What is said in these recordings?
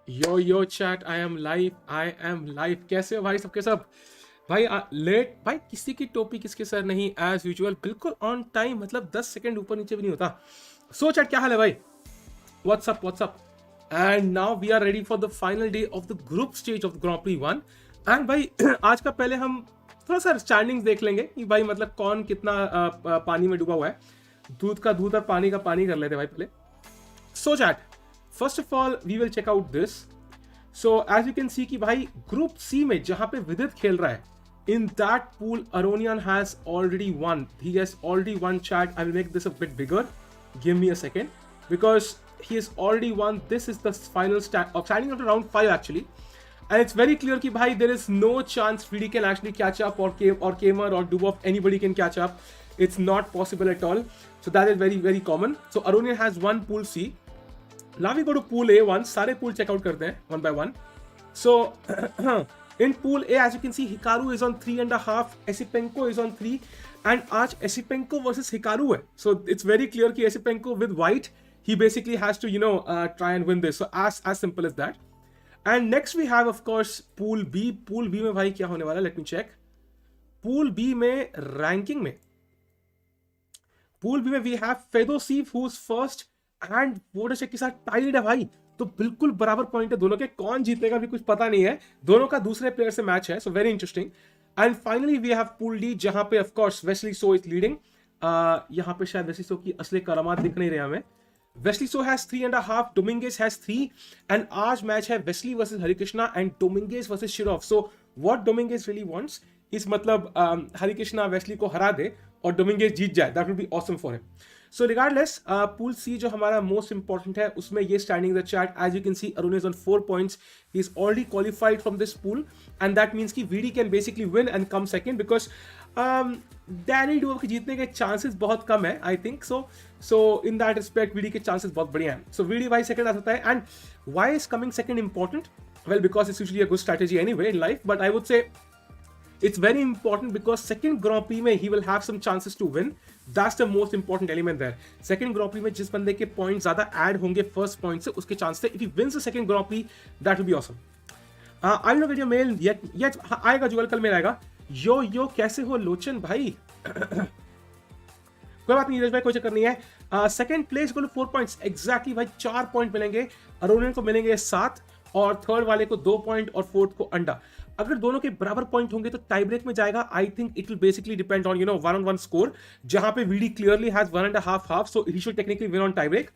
Yo chat, I M live. कैसे हो भाई सबके सब? भाई लेट भाई, किसी की टोपी किसके सर नहीं, एज यूजुअल बिल्कुल ऑन टाइम, मतलब 10 सेकंड ऊपर नीचे भी नहीं होता। सो चैट, क्या हाल है भाई? What's up? And now we are ready for the final day of the group stage of grand prix 1। And भाई आज का पहले हम थोड़ा सा स्टैंडिंग्स देख लेंगे कि भाई मतलब कौन कितना पानी में डूबा हुआ है। दूध का दूध और पानी का पानी कर लेते भाई पहले। So chat, first of all we will check out this. So as you can see कि भाई ग्रुप सी में जहां पे विदित खेल रहा है, in that pool Aronian has already won. He has already won, chat. I will make this a bit bigger. Give me a second, because he has already won. This is the final standing after round 5 actually, and it's very clear कि भाई there is no chance FIDE can actually catch up, or Kamer or Dubov, anybody can catch up. It's not possible at all. So that is very very common. So Aronian has won pool C. Now we go to pool A once. सारे pool check out करते हैं one by one. So in pool A, as you can see, Hikaru is on 3.5, Esipenko is on 3, and आज Esipenko versus Hikaru है. So it's very clear कि Esipenko with white, he basically has to try and win this. So as simple as that. And next we have of course pool B. Pool B में भाई क्या होने वाला है? Let me check. Pool B में ranking में, pool B में we have Fedosif who's first, and Wojtaszek के साथ टाइड है भाई, तो बिल्कुल बराबर पॉइंट है दोनों के। कौन जीतेगा भी कुछ पता नहीं है, दोनों का दूसरे प्लेयर से मैच है। So very interesting. And finally we have pool D, जहां पे of course Wesley So is leading. यहां पे शायद वेस्ली सो की असली करामात दिख नहीं रहे हमें। Wesley So has 3.5, Dominguez has 3, and आज मैच है Wesley versus Harikrishna and Dominguez versus Shirov. So what Dominguez really wants is मतलब हरिकृष्णा वेस्ली को हरा दे और डोमिंगेज जीत जाए, that will be awesome for him. So regardless, pool C जो हमारा मोस्ट इंपॉर्टेंट है, उसमें ये standing the chat. As you can see, Arun is on 4 points, he is already qualified from this pool, and that means कि VD can basically win and come second, because Daniil Dubov के जीतने के chances बहुत कम है I think. So in that respect VD के chances बहुत बढ़िया हैं। सो वीडी भाई सेकंड आ सकता है। And why is coming second important? Well, because it's usually a good strategy anyway in life, but I would से it's very important because second Grand Prix में he will have some chances to win. That's the most important element there. Second Grand Prix में जिस बंदे के point ज्यादा add होंगे first point से, उसके चांस थे। If he wins the second Grand Prix, that will be awesome. I don't get your mail yet. आएगा जुगल, कल मेल आएगा। यो कैसे हो लोचन भाई? कोई बात नहीं नीरज भाई, कोई चक्कर नहीं है। सेकंड प्लेस को 4 पॉइंट्स एग्जैक्टली भाई, 4 पॉइंट मिलेंगे। अरोनियन को मिलेंगे 7, और थर्ड वाले को 2 पॉइंट, और फोर्थ को अंडा। अगर दोनों के बराबर पॉइंट होंगे तो टाई ब्रेक में जाएगा। I think it will basically depend on 1-on-1 score, जहां पे VD clearly has 1.5, so he should technically win on tie break.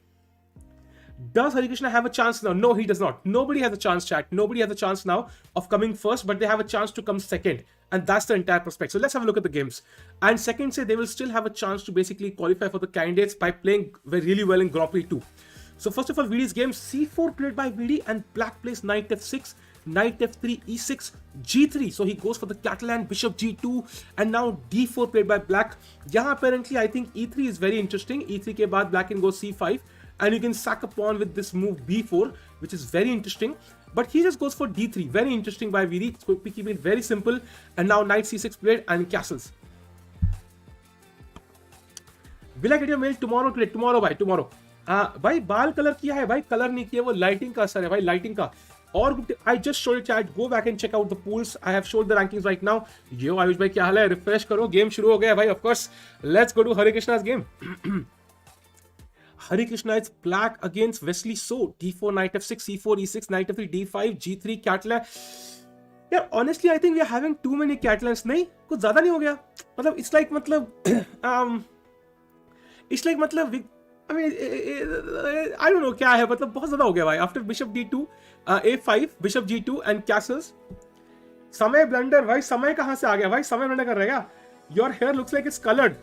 Does Harikrishna have a chance now? No, he does not. Nobody has a chance, chat. Nobody has a chance now of coming first, but they have a chance to come second, and that's the entire prospect. So let's have a look at the games. And second, say they will still have a chance to basically qualify for the candidates by playing really well in Grand Prix 2. So first of all, VD's game, C4 played by VD, and black plays knight f6, knight f3, e6, g3. So he goes for the Catalan, bishop g2, and now d4 played by black. Yahan apparently I think e3 is very interesting. e3 ke baad black can go c5, and you can sack a pawn with this move b4, which is very interesting. But he just goes for d3. Very interesting by VD. Keeping it very simple. And now knight c6 played and castles. Will I get your mail tomorrow? Today? Tomorrow, bye. Tomorrow. भाई बाल colour किया है भाई, colour नहीं किया, वो lighting का असर है भाई, लाइटिंग का। और I just showed chat, go back and check out the pools. I have showed the rankings right now. Yo Ayush भाई क्या हाल है? रिफ्रेश करो, गेम शुरू हो गया भाई। Of course let's go to Harikrishna's game. Harikrishna is black against Wesley so, d4 knight f6, c4 e6, knight f3, d5, g3 Catalan. यार honestly I think we are having too many Catalans. नहीं, कुछ ज्यादा नहीं हो गया? मतलब इट्स लाइक मतलब I mean, I don't know क्या है, मतलब बहुत ज्यादा हो गया भाई। After bishop d2, a5, bishop g2 and Castle's. समय ब्लंडर भाई, समय कहां से आ गया भाई? समय ब्लंडर कर रहेगा। Your hair looks like it's coloured.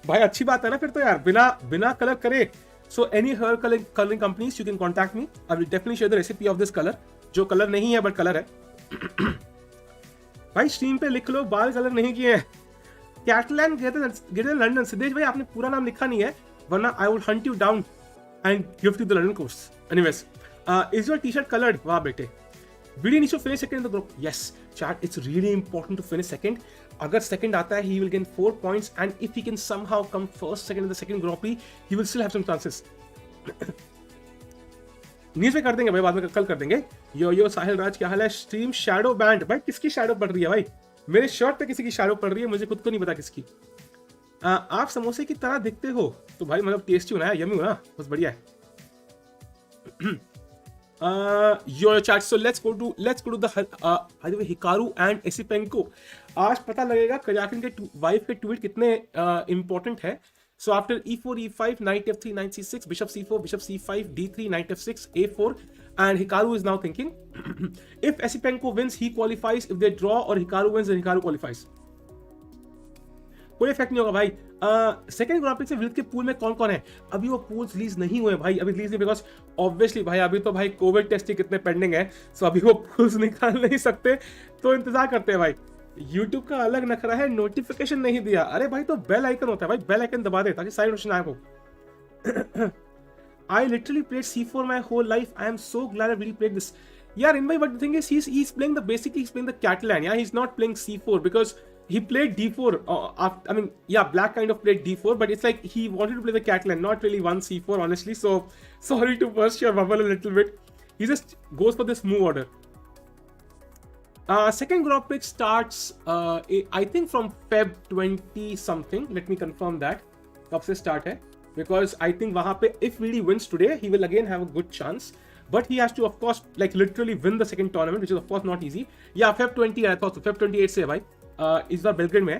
भाई अच्छी बात है ना फिर तो यार, बिना कलर करे। So any hair colouring companies, you can contact me. I will definitely share the recipe of this colour, जो कलर नहीं है बट कलर है। भाई स्ट्रीम पे लिख लो, बाल कलर नहीं किए हैं। कैटलैन ग्रेटर लंदन। सिद्धेश भाई आपने पूरा नाम लिखा नहीं है, वरना I would hunt you down and give you the London course. Anyways, is your t-shirt colored? Wow, bete. VD needs to finish second in the group. Yes, chat. It's really important to finish second. Agar second आता है, he will gain 4 points, and if he can somehow come first, second in the second Grand Prix, he will still have some chances. News में कर देंगे भाई, बाद में कल कर देंगे। यो साहिल राज क्या हाल है? स्ट्रीम शैडो बैंड भाई, किसकी शैडो पड़ रही है भाई? मेरे शर्ट पे किसी की शैडो पड़ रही है, मुझे खुद को नहीं पता किसकी। आप समोसे की तरह दिखते हो तो भाई मतलब टेस्टी होना है, यम्मी होना, बस बढ़िया है। Your chat, so let's go to the by the way Hikaru and Esipenko। आज पता लगेगा कजाकिन के वाइफ के ट्वीट कितने इंपॉर्टेंट है। So after e4 e5 knight f3 knight c6 bishop c4 bishop c5 d3 knight f6 a4 and Hikaru is now thinking if Esipenko wins he qualifies, if they draw or Hikaru wins then Hikaru qualifies। कोई effect नहीं होगा भाई। Second grand prix में विदित के pool में कौन कौन है? अभी वो पूल्स रिलीज नहीं हुए भाई, अभी रिलीज नहीं, बिकॉज ऑब्वियसली भाई अभी तो भाई कोविड टेस्टिंग कितने पेंडिंग है, सो अभी वो पूल्स निकाल नहीं सकते, तो इंतजार करते हैं भाई। यूट्यूब का अलग नखरा है, नोटिफिकेशन नहीं दिया। अरे भाई तो बेल आइकन होता है भाई, बेल आइकन दबा दे ताकि सारी नोटिफिकेशन आए हो। I literally played c4 my whole life. I am so glad I really played this. Yeah, Rinbhai, but the thing is, he's playing he's playing the Catalan. Yeah, he's not playing c4 because he played d4. I mean, yeah, Black kind of played d4, but it's like he wanted to play the Catalan, not really one c4, honestly. So sorry to burst your bubble a little bit. He just goes for this move order. Second Grand Prix starts, I think from Feb 20 something. Let me confirm that. कब से start है? Because I think वहाँ पे if Vidi wins today, he will again have a good chance. But he has to, of course, like literally win the second tournament, which is of course not easy. Yeah, Feb 20 I thought so. Feb 28 से है भाई. इस बार Belgrade में है।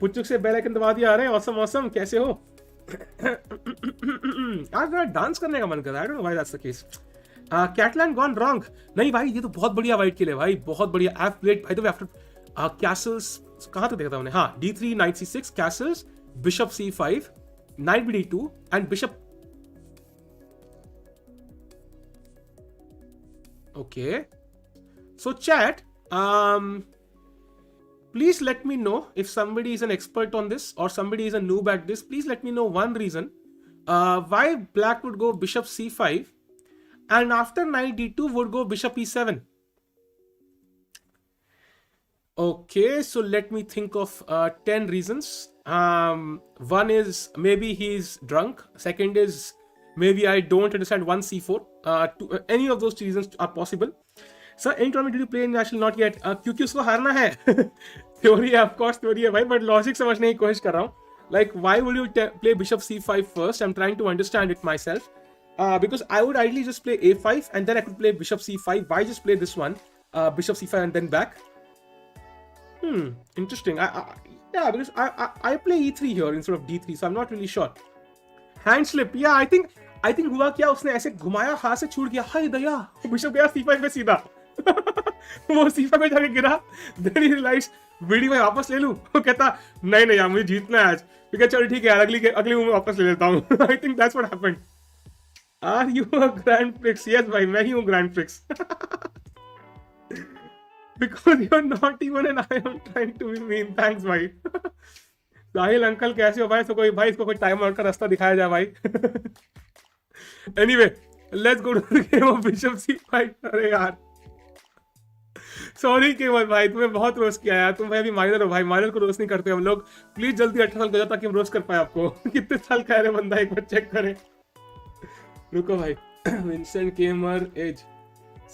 पुच्चुक से bell icon दबा दिया। अरे ऑसम कैसे हो? यार मेरा डांस करने का मन कर रहा है। I don't know why that's the case. Catalan gone wrong. नहीं भाई ये तो बहुत बढ़िया वाइट के लिए भाई, बहुत बढ़िया। I have played by the way after Castle's, कहां तक देखा था मैंने? हाँ, d3 knight c6 Castle's bishop c5 knight bd2 and bishop. Okay so chat, please let me know if somebody is an expert on this or somebody is a noob at this. Please let me know one reason why black would go bishop c5 and after knight d2 would go bishop e7. Okay, so let me think of 10 reasons. One is maybe he's drunk. Second is maybe I don't understand 1 c4. Any of those reasons are possible. Sir, any tournament did you play in national? Not yet. क्योंकि उसको हारना है। Theory है, of course theory है भाई, but logic समझने की कोशिश कर रहा हूँ। Like, why would you play bishop c5 first? I'm trying to understand it myself. Because I would ideally just play a5 and then I could play bishop c5. Why just play this one, bishop c5 and then back? Interesting. Yeah, because I play e3 here instead of d3, so I'm not really sure. Hand slip. Yeah, I think हुआ क्या, उसने ऐसे घुमाया, हाथ से छूट गया। हाय दया, bishop गया c5 पे सीधा। वो c5 पे जाके गिरा। Then he realized, वीडियो में वापस ले लूं? वो कहता नहीं यार मुझे जीतना है आज। ठीक है चलो ठीक है यार, अगली में वापस ले लेता हूँ। I think that's what happened. Are you a Grand Prix? Yes भाई, मैं ही हूँ Grand Prix. Because you're not even and I am trying to be mean. Thanks भाई। साहिल अंकल कैसे हो भाई? इसको कोई टाइम आउट का रास्ता दिखाया जाए भाई। Anyway, let's go to the game of bishop c5. अरे यार सॉरी केवल भाई, तुम्हें बहुत रोस्ट किया यार। तुम भाई अभी माइनर हो भाई, माइनर को रोस्ट नहीं करते हम लोग। प्लीज जल्दी 18 साल का हो जाओ ताकि हम रोस्ट कर पाए आपको। कितने साल का है बंदा, एक बार चेक करें। रुको भाई, विंसेंट गेमर एज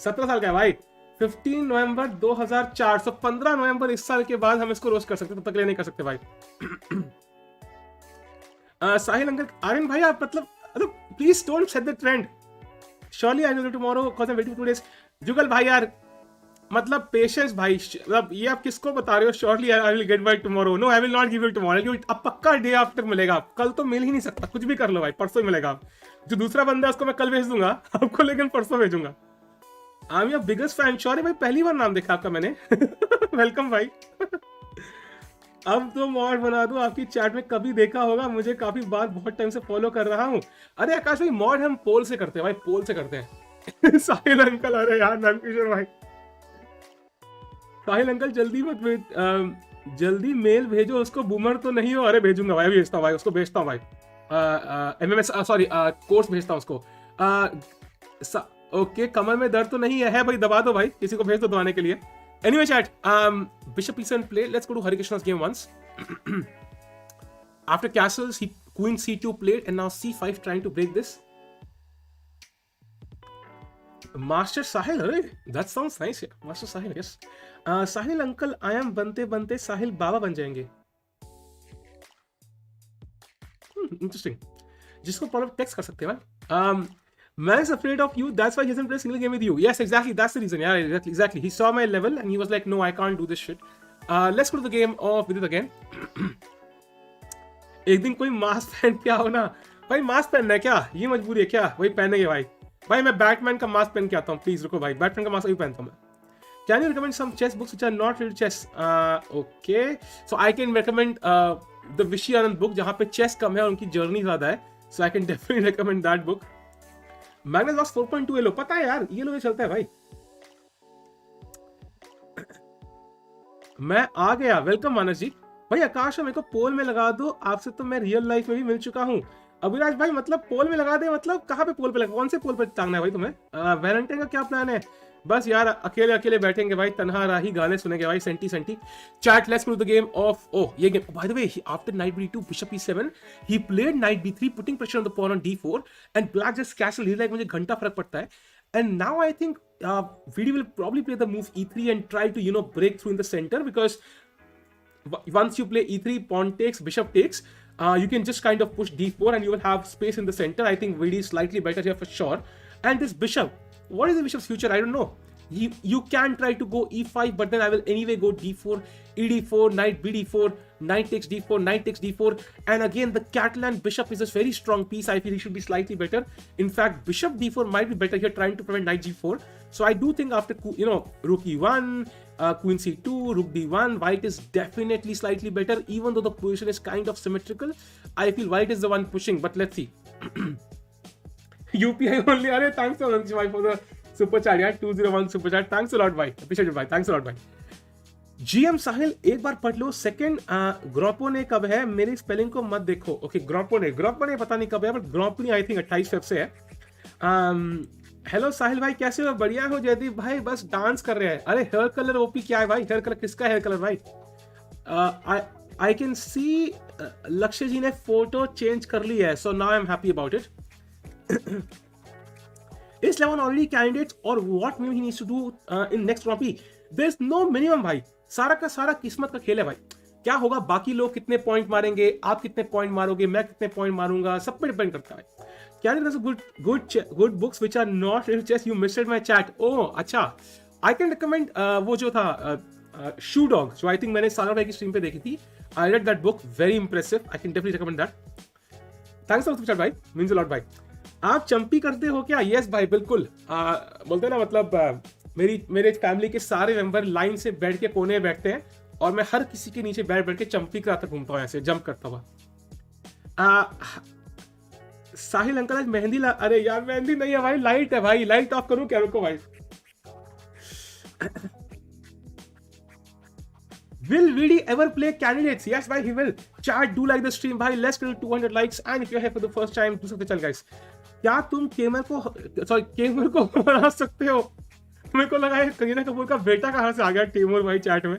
17 साल का है भाई। 15 नवंबर 2004, सो 15 नवंबर इस साल के बाद हम इसको रोस्ट कर सकते, तब तक ले नहीं कर सकते भाई। साहिल अंकल, आर्यन भाई आप मतलब please don't set the trend. Surely I will tomorrow because I am waiting 2 days। जुगल भाई यार मतलब पेशेंस भाई, मतलब ये आप किसको बता रहे हो? Surely I will get by tomorrow. No I will not give you tomorrow. अब पक्का डे आफ्टर मिलेगा, कल तो मिल ही नहीं सकता। कुछ भी कर लो भाई, परसों ही मिलेगा। जो दूसरा बंदा है उसको मैं कल भेज दूंगा आपको, लेकिन परसों भेजूंगा। I am your biggest fan. Sorry भाई, पहली बार नाम देखा आपका मैंने। वेलकम भाई। अब तो मॉड बना दूं आपकी चैट में, कभी देखा होगा मुझे, काफी बार बहुत टाइम से फॉलो कर रहा हूँ। अरे आकाश भाई, मॉड हम पोल से करते हैं भाई, पोल से करते हैं। साहिल अंकल, अरे यार नामकिशोर भाई। साहिल अंकल जल्दी मेल भेजो उसको, बूमर तो नहीं हो? अरे भेजूंगा भाई, अभी भेजता हूँ भाई, उसको भेजता हूँ भाई। MMS सॉरी कोर्स भेजता हूँ उसको। ओके, कमर में दर्द तो नहीं है भाई? दबा दो भाई, किसी को भेज दो दबाने के लिए। Anyway chat, bishop e7 play. Let's go to Harikrishna's game once. After castles, queen c2 played and now c5 trying to break this. Master Sahil, अरे दैट साउंड्स नाइस यार, master Sahil, yes. Sahil uncle I am बनते बनते साहिल बाबा बन जाएंगे। Interesting. जिसको problem text कर सकते हैं भाई। Man is afraid of you, that's why he hasn't played a single game with you. Yes, exactly, that's the reason. Yeah, exactly. He saw my level and he was like, no, I can't do this shit. Let's go to the game of Vidit again. एक दिन कोई mask पहन के आओ ना भाई। Mask पहनना है क्या? ये मजबूरी है क्या? वही पहनेंगे भाई। भाई मैं बैटमैन का मास्क पहन के आता हूँ, प्लीज रुको भाई। बैटमैन का मास्क भी पहनता हूँ मैं। Can you recommend some chess books which are not real chess? Okay, so I can recommend the Vishy Anand book जहाँ पे चेस कम है और उनकी जर्नी ज्यादा है। So I can definitely recommend that book. Magnus Box 4.2 yellow, पता है यार, ये लो चलता है भाई। मैं आ गया, वेलकम मानस जी। भाई आकाश मेरे को पोल में लगा दो, आपसे तो मैं रियल लाइफ में भी मिल चुका हूँ। अभिराज भाई मतलब पोल में लगा दे, मतलब कहाँ पे पोल पे लगा, कौन से पोल पे टांगना है भाई तुम्हें? वैलेंटाइन का क्या प्लान है? बस यार अकेले अकेले बैठेंगे भाई, तन्हा राही गाने सुनेंगे भाई, senti senti. Chat let's go to the game of, oh ये गेम by the way, after knight b2 bishop e7 he played knight b3 putting pressure on the pawn on d4 and black just castle. Like मुझे घंटा फर्क पड़ता है। And now I think VD will probably play the move e3 and try to break through in the center, because once you play e3, pawn takes, bishop takes, you can just kind of push d4 and you will have space in the center. I think VD is slightly better here for sure. And this bishop, what is the bishop's future? I don't know. You can try to go e5, but then I will anyway go d4, ed4, knight bd4, knight takes d4, knight takes d4, and again the Catalan bishop is a very strong piece. I feel he should be slightly better. In fact, bishop d4 might be better here, trying to prevent knight g4. So I do think after rook e1, queen c2, rook d1, white is definitely slightly better, even though the position is kind of symmetrical. I feel white is the one pushing, but let's see. UPI only. Arey, thanks so much for the super chat यार, 201 super chat, thanks a lot भाई, appreciate it भाई, thanks a lot भाई। GM साहिल एक बार पढ़ लो। Second ग्रोपो ने कब है? मेरी स्पेलिंग को मत देखो। ओके, ग्रोपो ने पता नहीं कब है, बट ग्रोपो आई थिंक 28 फेब से है। हेलो साहिल भाई, कैसे हो? बढ़िया हो जयदीप भाई, बस डांस कर रहे हैं। अरे हेयर कलर ओपी क्या है भाई? हेयर कलर किसका हेयर कलर भाई? आई कैन सी लक्ष्य जी ने फोटो चेंज कर ली है, so now I am happy about it. Is Levan already candidates, or what minimum he needs to do in next Grand Prix? There's no minimum भाई, सारा का सारा किस्मत का खेल है भाई। क्या होगा, बाकी लोग कितने पॉइंट मारेंगे, आप कितने पॉइंट मारोगे, मैं कितने पॉइंट मारूंगा, सब पे डिपेंड करता है। Can you recommend good books which are not real chess? You missed my chat. Oh अच्छा, I can recommend वो जो था Shoe Dog, जो I think मैंने सागर भाई की स्ट्रीम पे देखी थी। I read that book, very impressive. I can definitely recommend that. Thanks so much भाई, means a lot भाई। आप चंपी करते हो क्या? यस भाई बिल्कुल। बोलते हैं ना, मतलब मेरे फैमिली के सारे मेंबर लाइन से बैठ के कोने में बैठते हैं और मैं हर किसी के नीचे बैठ के चंपी कराता घूमता हूँ, ऐसे जंप करता हुआ। साहिल अंकल आज मेहंदी अरे यार मेहंदी नहीं है भाई, लाइट है भाई, लाइट ऑफ करूँ क्या? रुको भाई। Will VD ever play candidates? Yes, bhai, he will. Chat, do like the stream, bhai. Let's get 200 likes. And if you're here for the first time, do something, guys. क्या तुम केमर को हरा सकते हो? मेरे को लगा है करीना कपूर का बेटा कहाँ से आ गया टेमर भाई चैट में।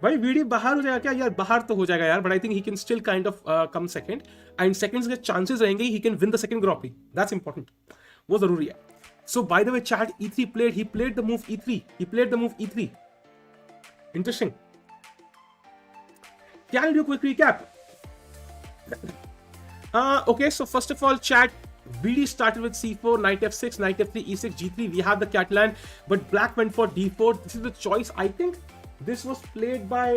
भाई वीडी बाहर हो जाएगा क्या यार? बाहर तो हो जाएगा यार, but I think he can still kind of come second, and seconds के चांसेस रहेंगे he can win the second grand prix. That's important, वो जरूरी है। So by the way chat, e3 played, he played the move e3, interesting. Can I do a quick recap? Okay, so first of all, chat, VD started with c4, knight f6, knight f3, e6, g3. We have the Catalan, but black went for d4. This is the choice. I think this was played by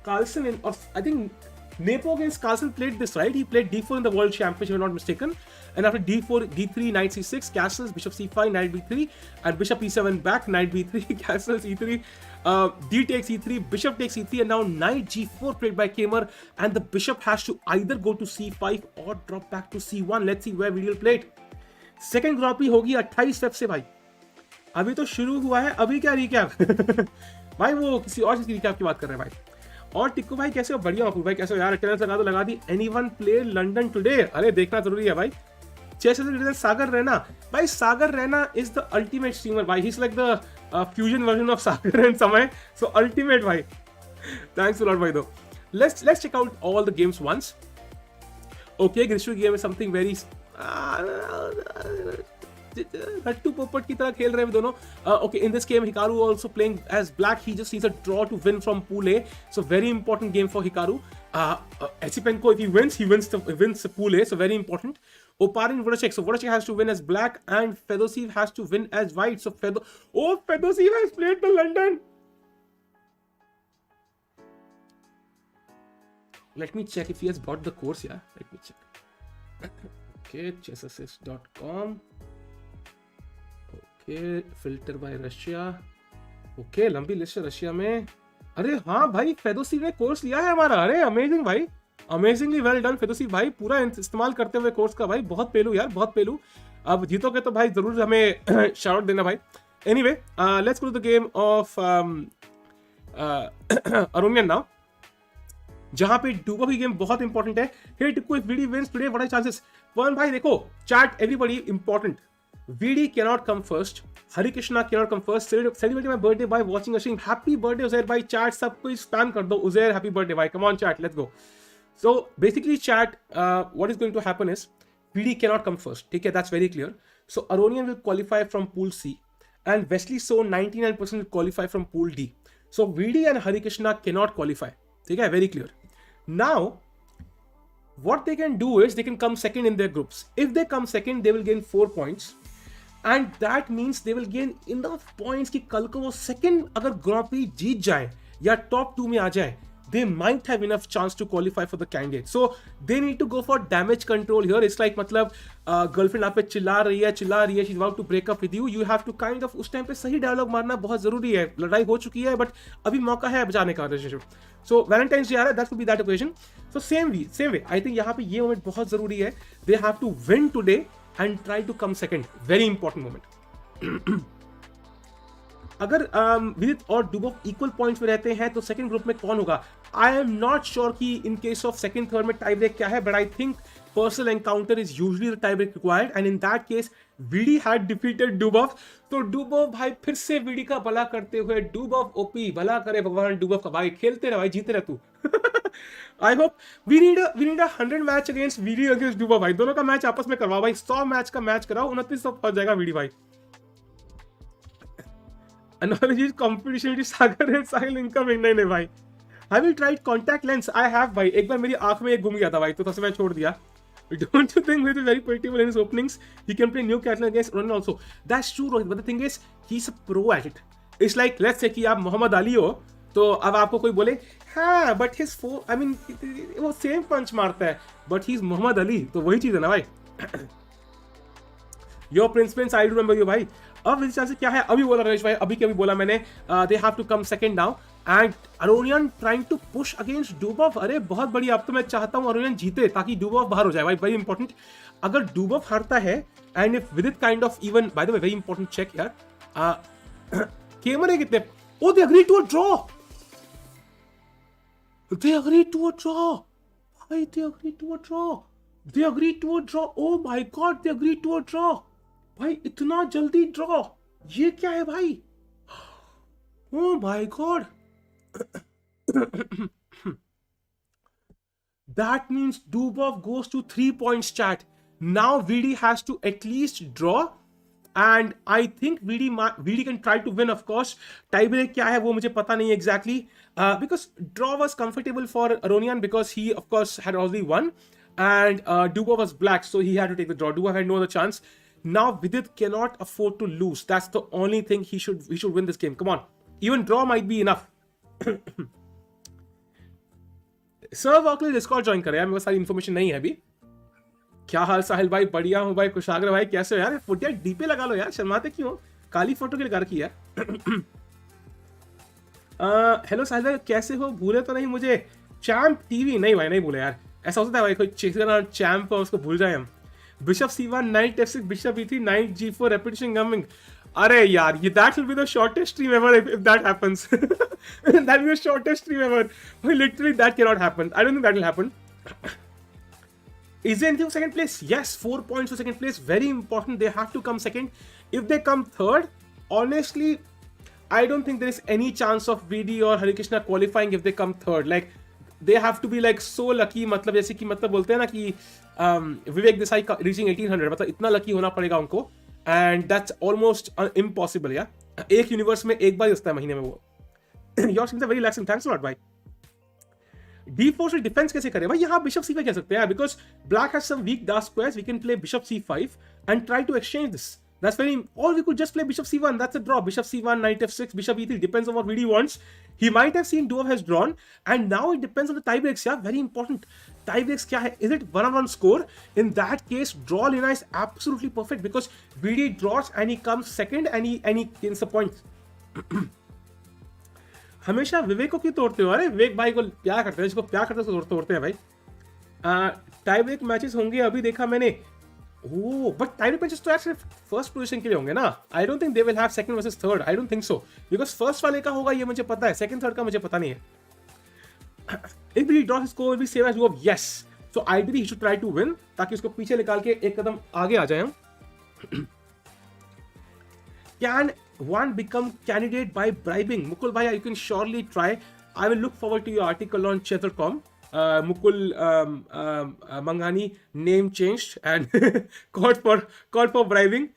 Carlsen, or I think Nepo against Carlsen played this, right? He played d4 in the World Championship, if I'm not mistaken. And after d4, d3, knight c6, castles, bishop c5, knight b3, and bishop e7 back, knight b3, castles e3, d takes e3, bishop takes e3, and now knight g4 played by Kamer, and the bishop has to either go to c5 or drop back to c1. Let's see where we will play it. Second Grand Prix होगी 28 Feb से भाई, अभी तो शुरू हुआ है, अभी क्या रिकैप भाई, वो किसी और चीज की रिकैप की बात कर रहे हैं भाई। और टिक्कू भाई कैसे हो? बढ़िया हो भाई, कैसे हो यार? अटेंडेंस लगा दो, लगा दी। Anyone play London today? अरे देखना जरूरी है भाई। चेस सागर रैना भाई, Sagar Raina is the ultimate streamer भाई, he is like the fusion version of Sagar and Samay, so ultimate भाई। थैंक्स अ लॉट भाई। दो let's check out all the games once. Okay, Grishma game is something very रट्टू पोपट की तरह खेल रहे हैं दोनों. Okay, in this game Hikaru also playing as black. He just needs a draw to win from pool A, so very important game for Hikaru. Esipenko, if he wins the pool A, so very important. Oparin Voracek, so Voracek has to win as black and Fedosiv has to win as white. So Fedosiv has played the London. Let me check if he has bought the course. Yeah, let me check. Okay, chessassist.com. Okay, filter by Russia. Okay, लंबी list है Russia में. अरे हाँ भाई, फेदोसिव ने course लिया है हमारा. अरे अमेजिंग भाई, अमेजिंगली वेल डन फेदोसिव भाई, पूरा इस्तेमाल करते हुए कोर्स का भाई. बहुत पेलू यार, बहुत पेलू. अब जीतोगे तो भाई जरूर हमें शाउट देना भाई. Anyway, let's go to the game of Aronian now, जहां पे डूबो की गेम बहुत इंपॉर्टेंट है. Here too if VD wins today, what are chances? One भाई देखो, chat everybody important. VD cannot come first. Harikrishna cannot come first. Celebrate my birthday by watching a stream. Happy birthday Uzair भाई. Chat सब कोई spam कर दो. Uzair happy birthday भाई. Come on chat, let's go. So basically chat, what is going to happen is VD cannot come first. ठीक है, that's very clear. So Aronian will qualify from pool C and Wesley So 99% will qualify from pool D. So VD and Harikrishna cannot qualify. ठीक है, very clear. Now what they can do is they can come second in their groups. If they come second, they will gain 4 points. And that means they will gain enough points कि कल को वो second अगर Grand Prix जीत जाए या top 2 में आ जाए, they might have enough chance to qualify for the candidate. So they need to go for damage control here. It's like मतलब गर्लफ्रेंड आप पे चिल्ला रही है, she's about to break up with you. You have to kind of उस time पे सही dialogue मारना बहुत जरूरी है. लड़ाई हो चुकी है बट अभी मौका है बचाने का रिलेशनशिप. So Valentine's Day आ रहा है, that could be that occasion. So same way. I think यहाँ पे ये मोमेंट बहुत जरूरी है. They have to win today and try to come second. Very important moment. अगर विदित और डुबोव इक्वल पॉइंट्स में रहते हैं तो सेकंड ग्रुप में कौन होगा? आई एम नॉट श्योर कि in case of second third में टाई ब्रेक क्या है, but I think personal encounter is usually the tie break required and in that case VD had defeated Dubov. तो Dubov भाई फिर से वीडी का भला करते हुए, डुबोव ओपी भला करे भगवान डुबोव का. भाई खेलते रह भाई, जीते रह तू. I hope we need a 100 match against VD against Dubov भाई. दोनों का मैच आपस में करवाओ भाई. 100 मैच का मैच कराओ, 2900 पहुंच जाएगा वीडी भाई. Analogy competition सागर है, साहिल इनकमिंग. नहीं भाई. Have you tried contact lens? I have भाई. एक बार मेरी आंख में एक घूम गया था भाई, तो तब से मैं छोड़ दिया. Don't you think Vidit is very predictable in his openings? He can play new Catalan against Aronian also. That's true Rohit, but the thing is he's a pro at it. It's like let's say कि आप मोहम्मद अली हो, तो अब आपको कोई बोले हाँ but his I mean वो सेम पंच मारता है but he is Muhammad Ali, तो वही चीज है ना भाई. Your principles I remember you भाई. अब इस से क्या है, अभी बोला रमेश भाई, अभी क्या बोला मैंने, they have to come second now and Aronian trying to push against Dubov. अरे बहुत बढ़िया. अब तो मैं चाहता हूं अरोनियन जीते ताकि डुबोव बाहर हो जाए भाई. Very important. अगर डुबोव हारता है and if Vidit kind of even, by the way very important check यार, कैमरे कितने, oh they agree to a draw. They agreed to a draw. Why they agreed to a draw? They agreed to a draw. Oh my God, they agreed to a draw. भाई इतना जल्दी draw, ये क्या है भाई? Oh my God. That means Dubov goes to 3 points chat. Now VD has to at least draw. And I think VD can try to win, of course. Tie break क्या है वो मुझे पता नहीं exactly. Because draw was comfortable for Aronian because he, of course, had already won. And Dubov was black, so he had to take the draw. Dubov had no other chance. Now Vidit cannot afford to lose. That's the only thing he should win this game. Come on. Even draw might be enough. Sir Walkley Discord join करे यार, मेरे पास सारी information नहीं है अभी. क्या हाल साहिल भाई? बढ़िया हूँ भाई. कुशाग्र भाई कैसे हो यार? फुटिया डीपे लगा लो यार, शर्माते क्यों? काली फोटो के लिए की यार. हेलो साहिल भाई कैसे हो? भूले तो नहीं मुझे? चैम्प टीवी नहीं भाई, नहीं भूले यार. ऐसा होता है भाई, कोई चेकर चैम्प है उसको भूल जाए हम. Bishop C1 night F6 bishop E3 night G4 repetition coming. अरे यार ये that will be the shortest stream ever if that happens. That will be the shortest stream ever. Literally that can not happen. I don't think that will happen. Is there anything for second place? Yes, 4 points for second place. Very important. They have to come second. If they come third, honestly, I don't think there is any chance of VD or Harikrishna qualifying if they come third. Like, they have to be like so lucky. मतलब जैसे कि मतलब बोलते हैं ना कि विवेक Desai reaching 1800. मतलब इतना lucky होना पड़ेगा उनको. and that's almost impossible. Yeah, एक यूनिवर्स में एक बार ही होता है महीने में वो. Your seems very relaxing. Thanks a lot, भाई. D4 से डिफेंस कैसे करें भाई? यहाँ बिशप C5 कह सकते हैं, because black has some weak dark squares. We can play bishop C5 and try to exchange this. That's very, or we could just play bishop C1. That's a draw. Bishop C1, knight F6, bishop E3. Depends on what VD wants. He might have seen Dubov has drawn, and now it depends on the tie breaks. Yeah, very important. Tie breaks क्या है? Is it 1-on-1 score? In that case, draw Lina is absolutely perfect because VD draws and he comes second and he gains the points. हमेशा विवेक को क्यों तोड़ते हो? अरे विवेक भाई को प्यार करते हैं, जिसको प्यार करते हैं तोड़ते हैं भाई. टाई ब्रेक मैचेस होंगे, अभी देखा मैंने. ओह, बट टाई ब्रेक मैचेस तो यार सिर्फ फर्स्ट पोजीशन के लिए होंगे ना. I don't think they will have second versus third. I don't think so, because first वाले का होगा ये मुझे पता है, सेकंड थर्ड का मुझे पता नहीं है. If he draws score will be same as Dubov. Yes, so ideally he should try to win, ताकि उसको पीछे निकाल के एक कदम आगे आ जाए हम. Can one become candidate by bribing? Mukul bhai, you can surely try. I will look forward to your article on Cheddar.com. Mukul Mangani name changed and called for bribing.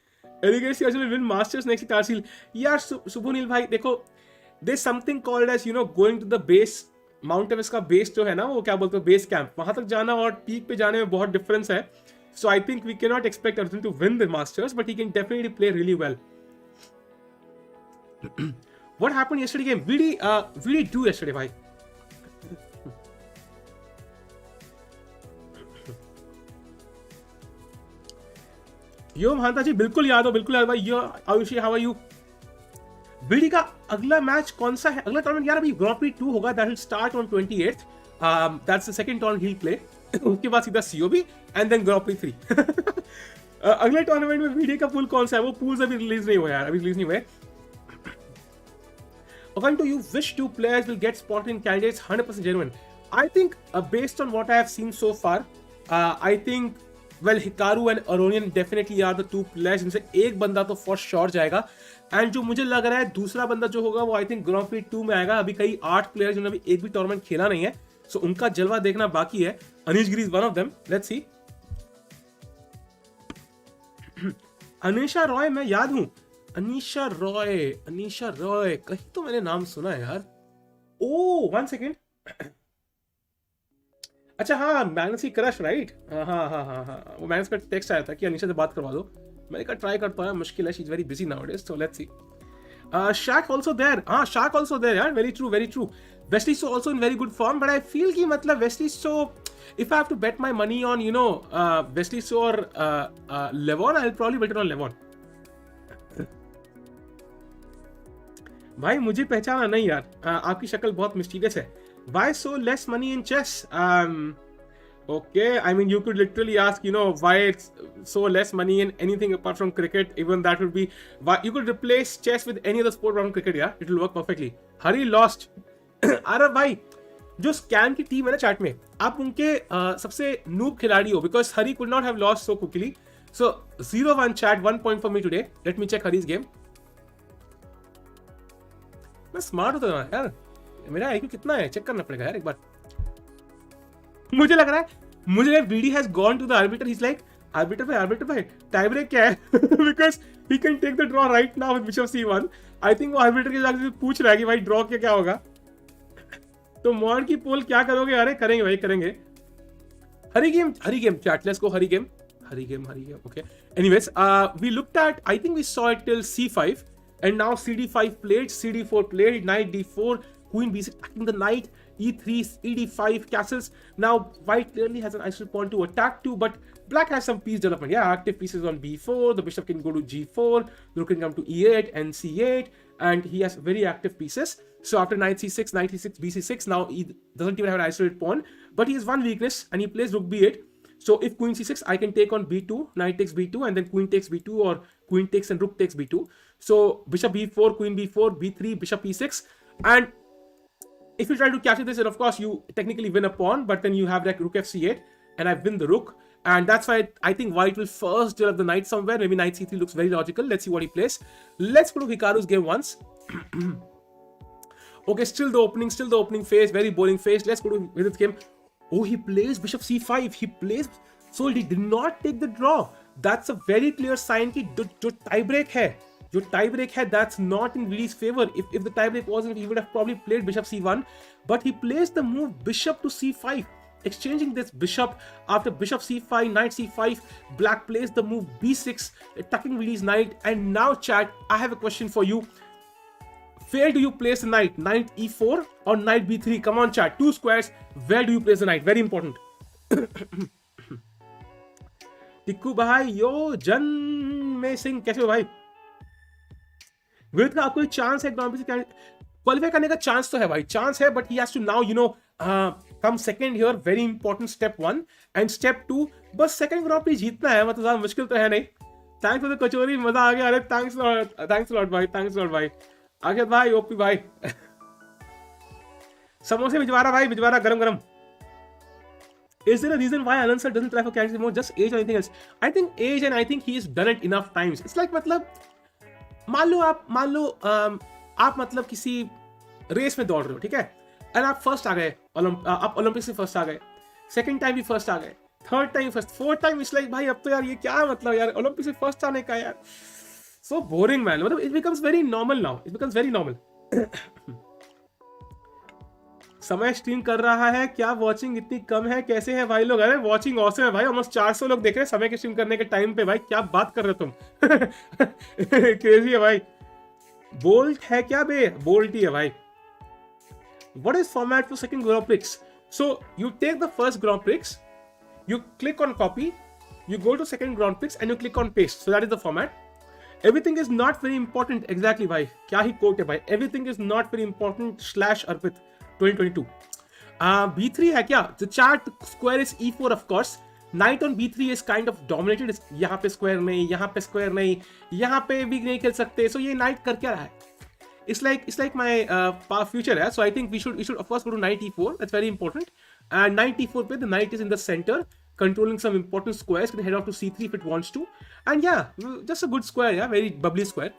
Harikrishna will win Masters next year. यार सुबोनील भाई देखो, there's something called as going to the base. Mount Everest का base जो है ना, वो क्या बोलते हैं, base camp. वहां तक जाना और peak पे जाने में बहुत difference है. So I think we cannot expect Arjun to win the Masters, but he can definitely play really well. What happened yesterday game? VD do yesterday, bhai. यो महांता जी बिल्कुल याद हो, बिल्कुल याद भाई. Yo Ayushi, how are you? VD का अगला match कौन सा है? अगला टूर्नामेंट यार अभी Grand Prix 2 होगा. That will start on 28th. That's the second tournament he'll play. उसके बाद सीधा COB and then Grand Prix 3. अगले टूर्नामेंट में VD का पूल कौन सा है? वो पूल्स अभी रिलीज नहीं हुआ यार, अभी रिलीज नहीं हुए. According to you, which two players will get spotted in candidates? 100% genuine. I think, based on what I have seen so far, I think, well, Hikaru and Aronian definitely are the two players. इनसे एक बंदा तो for sure जाएगा. And जो मुझे लग रहा है दूसरा बंदा जो होगा वो I think Grand Prix 2 में आएगा. अभी कई 8 players जिन्होंने अभी एक भी टूर्नामेंट खेला नहीं है, so उनका जलवा देखना बाकी है. Anish Giri is one of them. Let's see. Anisha Roy मैं याद हूँ. अनीशा रॉय कहीं तो मैंने नाम सुना है यार. ओ 1 सेकेंड. अच्छा हाँ, मैग्नस की क्रश राइट. हाँ, वो मैग्नस का टेक्स्ट आया था कि अनीशा से बात करवा दो. मैंने कहा ट्राई करता हूँ, मुश्किल है, she is very busy nowadays, so let's सी. शाक आल्सो देयर. हाँ, शाक आल्सो देयर यार. Very true. Wesley so also in very good form, but I feel कि मतलब Wesley So, if I have to bet my money on Wesley So or Levon, I'll probably bet it on Levon. भाई मुझे पहचाना नहीं यार, आपकी शक्ल बहुत मिस्टीरियस है. Why so less money in chess? Okay, I mean you could literally ask, why it's so less money in anything apart from cricket. Even that would be why you could replace chess with any other sport around cricket. Yeah, it will work perfectly. Hari lost. अरे भाई, जो scam की team है ना chat में, आप उनके सबसे नूब खिलाड़ी हो, because Hari could not have lost so quickly. So 0-1 chat, 1 point for me today. Let me check Hari's game. मैं स्मार्ट होता हूँ यार, मेरा IQ कितना है चेक करना पड़ेगा यार एक बार. मुझे लग रहा है VD has gone to the arbiter. He's like, arbiter भाई टाई ब्रेक क्या है? Because he can take the draw right now with bishop C1. I think वो arbiter के जाके पूछ रहा है कि भाई ड्रॉ क्या होगा. तो मॉड की पोल क्या करोगे? अरे करेंगे भाई, करेंगे. Hari game chat, let's go. Hari game. Okay, anyways, we looked at, I think we saw it till C5 and now CD5 played, CD4 played, knight D4, queen B6 attacking the knight, E3, ED5 castles. Now white clearly has an isolated pawn to attack to, but black has some piece development. Yeah, active pieces on B4, the bishop can go to G4, the rook can come to E8 and C8, and he has very active pieces. So after knight C6, BC6, now he doesn't even have an isolated pawn, but he has one weakness and he plays rook B8. So if queen C6, I can take on B2, knight takes B2, and then queen takes B2, or queen takes and rook takes B2. So bishop B4, queen B4, B3, bishop E6, and if you try to capture this, then of course you technically win a pawn, but then you have like rook F8, and I win the rook, and that's why I think white will first develop the knight somewhere. Maybe knight C3 looks very logical. Let's see what he plays. Let's go to Hikaru's game once. Okay, still the opening phase, very boring phase. Let's go to Vidit's game. Oh, he plays bishop C5. So he did not take the draw. That's a very clear sign कि जो tie break है that's not in Vidi's favor. If the tie break wasn't, he would have probably played bishop c1, but he plays the move bishop to c5, exchanging this bishop. After bishop c5, knight c5, black plays the move b6, attacking Vidi's knight. And now chat, I have a question for you. Where do you place the knight? Knight e4 or knight b3? Come on chat, 2 squares. Where do you place the knight? Very important. Tikku भाई, यो जन्मे सिंह, कैसे हो भाई? विदित का आपको chance है grand pre से क्वालिफाई करने का? चांस तो है भाई, चांस है, but he has to now come second here. Very important step 1 and step 2. बस सेकंड ग्रांड प्री जीतना है, मतलब ज्यादा मुश्किल तो है नहीं. थैंक्स फॉर द कचोरी, मजा आ गया. अरे थैंक्स लॉट भाई. आगे भाई, ओपी भाई. समोसे भिजवा रहा गरम. Is there a reason why Anand sir doesn't try for candidates more? Just age or anything else? I think age, and I think he's done it enough times. It's like, मतलब मान लो आप मतलब किसी रेस में दौड़ रहे हो, ठीक है, एंड आप फर्स्ट आ गए, आप ओलंपिक्स में फर्स्ट आ गए, सेकंड टाइम भी फर्स्ट आ गए, third time first, fourth time it's like भाई अब तो यार ये क्या मतलब यार ओलंपिक्स में फर्स्ट आने का यार, सो बोरिंग मैन. मतलब it becomes very normal now, it becomes very normal. समय स्ट्रीम कर रहा है क्या? वॉचिंग इतनी कम है, कैसे है भाई लोग? अरे वॉचिंग ऑसम है भाई, ऑलमोस्ट 400 लोग देख रहे हैं समय के स्ट्रीम करने के टाइम पे. भाई क्या बात कर रहे हो तुम? क्रेजी है भाई. बोल्ट है क्या बे? बोल्ट ही है भाई. What is format for second grand prix? So you take the first grand prix, you click on copy, you go to second Grand Prix and you click on paste. So that is the format. Everything is not very important. Exactly भाई, क्या ही quote है भाई. Everything is not very important / Arpit 2022. B3 है क्या? The chart square is E4 of course. Knight on B3 is kind of dominated. यहाँ पे square नहीं, यहाँ पे square नहीं, यहाँ पे भी नहीं खेल सकते. So ये knight कर क्या रहा है? It's like my future है. So I think we should of course go to knight E4. That's very important. And knight E4 पे the knight is in the center, controlling some important squares. Can head off to C3 if it wants to. And yeah, just a good square. Yeah, very bubbly square.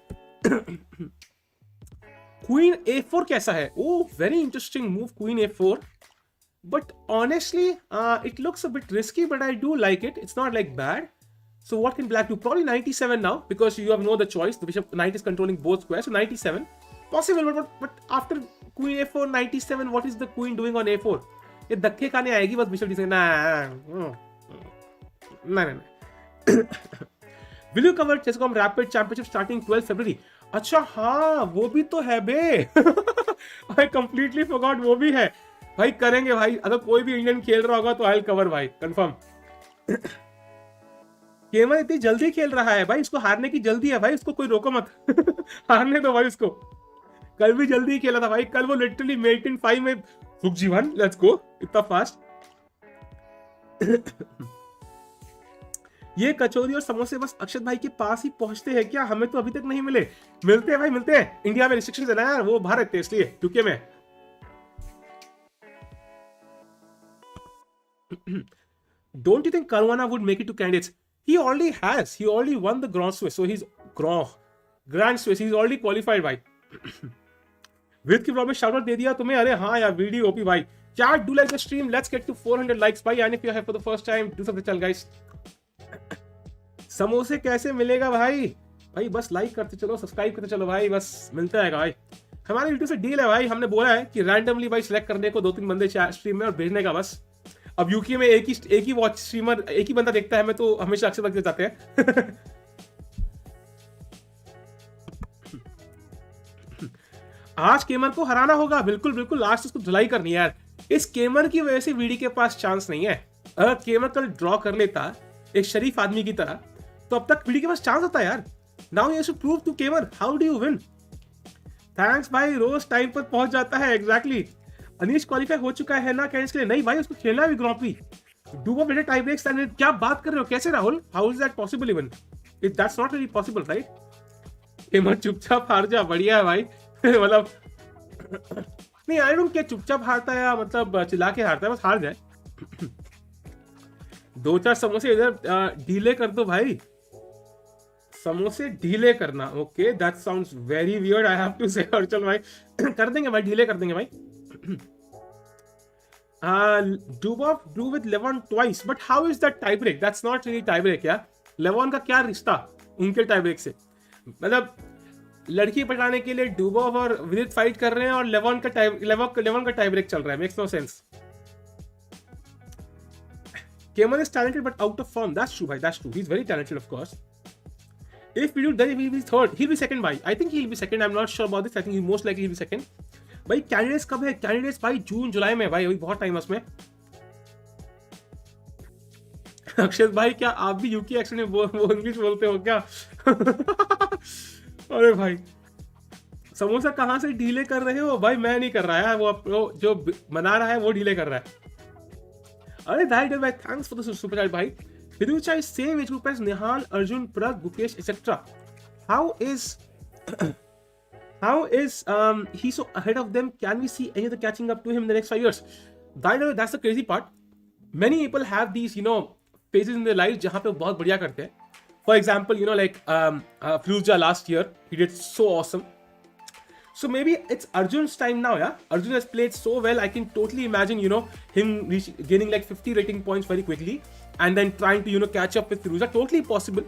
Queen A4 कैसा है? Oh, very interesting move, Queen A4. But honestly, it looks a bit risky, but I do like it. It's not like bad. So what can black do? Probably 97 now, because you have no other choice. The bishop knight is controlling both squares, so 97 possible. But after Queen A4 97, what is the queen doing on A4? ये धक्के खाने आएगी बस bishop descend. ना. Will you cover chess.com Rapid Championship starting 12 February? अच्छा हाँ, वो भी तो है बे. I completely forgot, वो भी है भाई. करेंगे भाई, अगर कोई भी इंडियन खेल रहा होगा तो I'll cover भाई, कंफर्म. केमल इतनी जल्दी खेल रहा है भाई, इसको हारने की जल्दी है भाई, उसको कोई रोको मत. हारने दो भाई उसको. कल भी जल्दी ही खेला था भाई, कल वो लिटरली मेट इन 5 में रुक जीवन, लेट्स गो, इतना फास्ट. ये कचौरी और समोसे बस अक्षत भाई के पास ही पहुंचते हैं क्या? हमें तो अभी तक नहीं मिले. मिलते हैं भाई, मिलते हैं. इंडिया में रिस्ट्रिक्शंस है ना यार, वो बाहर रहते हैं इसलिए, यूके में. Don't you think Caruana would make it to candidates? He already has. He already won the Grand Swiss, so he's Grand Swiss. He's already qualified भाई. विद की प्रॉमिस शाउट आउट दे दिया तुम्हें. अरे हाँ यार, वीडियो ओपी भाई. Chat, do like the stream. Let's get to 400 likes भाई. And if you are here for the first time, do something चल guys. समोसे कैसे मिलेगा भाई? भाई बस लाइक करते चलो, सब्सक्राइब करते चलो भाई, बस मिलता है भाई. हमारे यूट्यूब से डील है भाई, हमने बोला है कि रैंडमली भाई सिलेक्ट करने को 2-3 बंदे स्ट्रीम में और भेजने का बस. अब यूके में एक ही वॉच स्ट्रीमर, एक ही बंदा देखता है, हमें तो हमेशा अक्सर लगते जाते हैं. आज केमर को हराना होगा, बिल्कुल बिल्कुल. आज तो उसको धुलाई करनी है यार. इस केमर की वजह से वीडी के पास चांस नहीं है. अगर केमर कल ड्रॉ कर लेता एक शरीफ आदमी की तरह, तो अब तक वीडी के पास चांस होता यार. Now you should prove to Keymer how do you win. Thanks भाई, रोज टाइम पर पहुंच जाता है. एग्जैक्टली. अनीश क्वालिफाई हो चुका है ना कैंडिडेट्स के लिए? नहीं भाई, उसको खेलना भी ग्रांड प्री. डूबो बेटे टाई ब्रेक्स. क्या बात कर रहे हो? कैसे Rahul? How is that possible even? If that's not really possible right? Keymer चुपचाप हार जा. बढ़िया है भाई. मतलब नहीं, आई डोंट केयर चुपचाप हारता है या मतलब चिल्ला के हारता है, बस हार जाए. 2-4 समोसे इधर ढीले कर दो भाई. समोसे ढीले करना. Okay, that sounds very weird, I have to say. और चल भाई, कर देंगे भाई, ढीले कर देंगे भाई. Dubov drew with Levon twice, but how is that tie break? That's not really tie break, yeah. लेवॉन का क्या रिश्ता उनके टाई ब्रेक से? मतलब लड़की पटाने के लिए डुबोव और विदित फाइट कर रहे हैं और लेवॉन का टाई ब्रेक चल रहा है. Makes no sense. Kemal is talented but out of form. That's true, bhai. That's true. He's very talented, of course. If we do, then he will be third. He'll be second, bhai. I think he'll be second. I'm not sure about this. I think he most likely he'll be second. भाई candidates कब है? Candidates भाई जून जुलाई में भाई, अभी बहुत time है उसमें. अक्षत भाई क्या आप भी यूके एक्सेंट में वो इंग्लिश बोलते हो क्या? अरे भाई समोसा कहाँ से डीले कर रहे हो भाई? मैं नहीं कर रहा है, वो जो बना रहा है वो डीले कर रहा है. अरे दैट भाई thanks for the super chat भाई. Fiducia is same age group as Nihal, Arjun, Prag, Gukesh, etc. How is he so ahead of them? Can we see any other catching up to him in the next 5 years? That's the crazy part. Many people have these, phases in their lives जहाँ पे बहुत बढ़िया करते हैं. For example, like Fiducia last year, he did so awesome. So maybe it's Arjun's time now, yeah? Arjun has played so well, I can totally imagine, him gaining like 50 rating points very quickly and then trying to, catch up with Fiducia. Totally possible.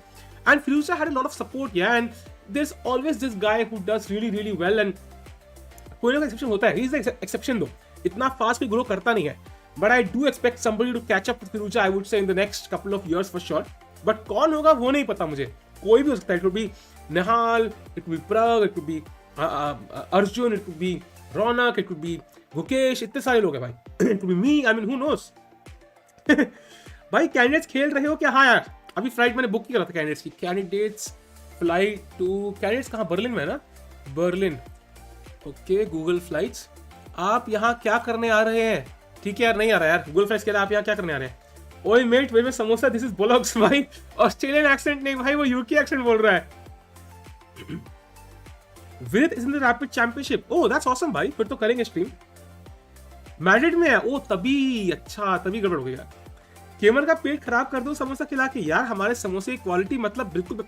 And Fiducia had a lot of support, yeah? And there's always this guy who does really, really well and कोई ना कोई exception होता है. He's the exception though. इतना fast कोई grow करता नहीं है. But I do expect somebody to catch up with Fiducia, I would say, in the next couple of years for sure. But कौन होगा वो नहीं पता मुझे. कोई भी हो सकता है. It could be Nihal, it could be Prag, it could be Arjun, it could be Ronak, it could be Gukesh, इतने सारे लोग हैं भाई. It could be me, I mean who knows. भाई कैंडिडेट्स खेल रहे हो क्या? हाँ यार अभी फ्लाइट मैंने बुक किया था कैंडिडेट्स की. कैंडिडेट्स फ्लाइट टू कैंडिडेट्स कहाँ? बर्लिन में है ना? बर्लिन. Okay Google flights. आप यहाँ क्या करने आ रहे हैं? ठीक है यार नहीं आ रहा यार गूगल फ्लाइट्स के लिए. आप यहाँ क्या करने आ रहे हैं? ओए मेट वे में समोसा दिस इज बोलॉक्स भाई. ऑस्ट्रेलियन एक्सेंट नहीं भाई, वो यूके एक्सेंट बोल रहा है. विदित is in the rapid championship. Oh that's awesome भाई, फिर तो करेंगे स्ट्रीम. मैड्रिड में है. ओ तभी अच्छा, तभी गड़बड़ हो गया. केमल का पेट खराब कर दो समोसा खिला के. यार हमारे समोसे की क्वालिटी मतलब बिल्कुल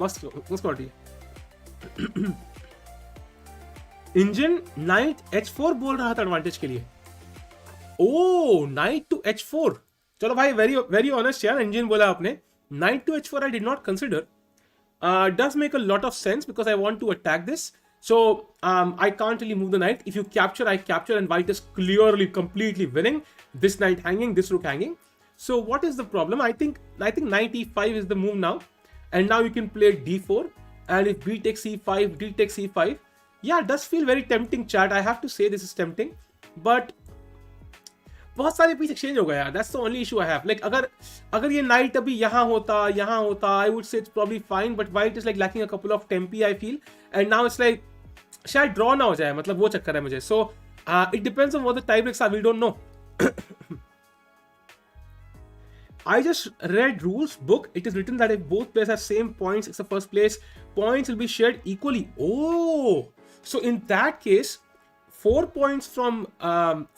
मस्त क्वालिटी है. इंजन नाइट H4 बोल रहा था एडवांटेज के लिए. Oh knight to H4. चलो भाई वेरी वेरी ऑनेस्ट यार. इंजन बोला आपने. Knight to H4 I did not consider. Does make a lot of sense because I want to attack this. So I can't really move the knight. If you capture, I capture, and white is clearly completely winning. This knight hanging, this rook hanging. So what is the problem? I think knight E5 is the move now, and now you can play D4. And if B takes C5, D takes C5. Yeah, it does feel very tempting, chat. I have to say this is tempting, but बहुत सारे piece exchange हो गया यार. That's the only issue I have. Like अगर ये knight अभी यहाँ होता I would say it's probably fine, but white is like lacking a couple of tempi I feel. And now it's like शायद draw ना हो जाए, मतलब वो चक्कर है मुझे. So it depends on what the tie breaks are, we don't know. I just read rules book. It is written that if both players have same points, it's the first place. Points will be shared equally. Oh, so in that case, 4 points from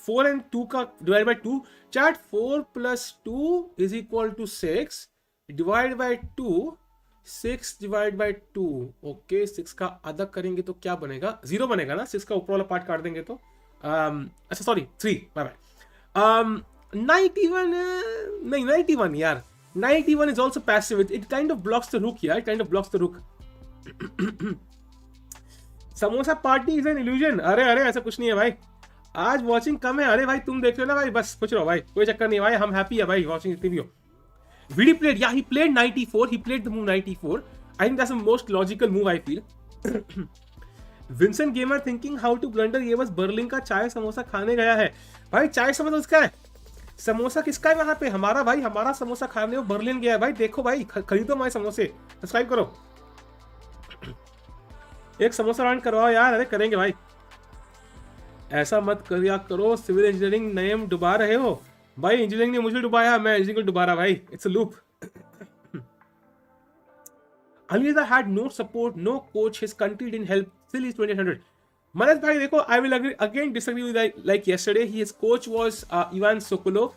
4 and 2 का divided by 2. Chat 4 plus 2 is equal to 6. Divided by 2, 6 divided by 2. Okay, 6 का आधा करेंगे तो क्या बनेगा? 0 बनेगा ना. 6 का ऊपर वाला पार्ट काट देंगे तो अच्छा सॉरी 3 बाय बाय. 91 नहीं 91 यार. 91 is also passive. It kind of blocks the rook here. It kind of blocks the rook. Samosa party is an illusion. अरे ऐसा कुछ नहीं है भाई. आज वॉचिंग कम है. अरे भाई तुम देख रहे हो ना भाई, बस कुछ रहो भाई, कोई चक्कर नहीं भाई. हम हैप्पी है भाई वॉचिंग जितनी भी हो. Vidi played, yeah, he played knight e4. He played the move knight e4. I think that's the most logical move I feel. Vincent Gamer thinking how to blunder. ये बस बर्लिन का चाय समोसा खाने गया है भाई. चाय समोसा उसका है, समोसा किसका है वहां पे? हमारा भाई. हमारा समोसा खाने वो बर्लिन गया है भाई. देखो भाई, खरीदो हमारे समोसे. सब्सक्राइब करो. एक समोसा राउंड करवाओ यार. अरे करेंगे भाई, ऐसा मत करिया करो. सिविल इंजीनियरिंग नेम डुबा रहे हो भाई. इंजीनियरिंग ने मुझे डुबाया, मैं इंजीनियरिंग को डुबा रहा भाई. It's a loop. Aliza had no support, no coach. His country didn't help. Still he's 2800. Manas bhai, देखो, I will again disagree with like yesterday. His coach was Ivan Sokolov.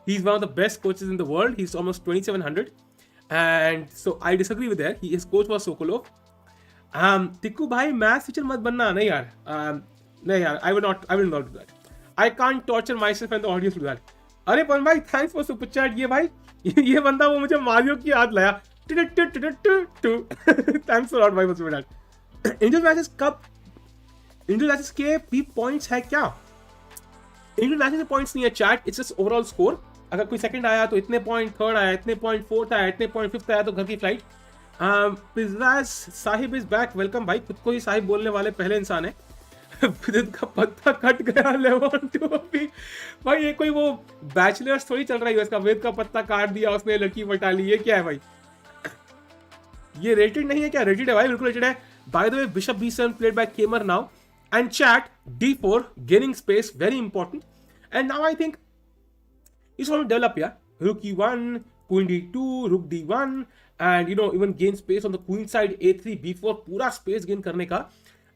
He's one of the best coaches in the world. He's almost 2700, and so I disagree with that. His coach was Sokolov. Tikku bhai, math teacher mat banna. नहीं यार, नहीं यार. I will not do that. I can't torture myself and the audience to do that. अरे पवन भाई, thanks for super chat. ये भाई ये बंदा वो मुझे मारियो की याद लाया. थैंक्स अ लॉट भाई फॉर दैट. इंडियन मैचेस कब, इंडियन मैचेस के भी पॉइंट्स है क्या? इंडियन मैचेस के पॉइंट्स नहीं है chat, it's just overall score. अगर कोई सेकंड आया तो इतने पॉइंट, थर्ड आया इतने पॉइंट, फोर्थ आया इतने पॉइंट, फिफ्थ आया तो घर की flight. Pizzas Sahib is back, welcome भाई. खुद को ही साहिब बोलने वाले पहले इंसान है. विदित का पत्ता कट गया लेवन टू अभी. भाई ये कोई वो बैचलर्स थोड़ी चल रहा है उसका, विदित का पत्ता काट दिया उसने, लड़की पटा ली, ये क्या है भाई? ये रेटेड नहीं है क्या? रेटेड है भाई, बिल्कुल रेटेड है. By the way bishop b7 played by Keymer now and chat d4 gaining space, very important. And now I think इस वन डेवलप या rook e1, queen d2, rook d1 and even gain space on the queen side, a3 b4, पूरा space gain करने का.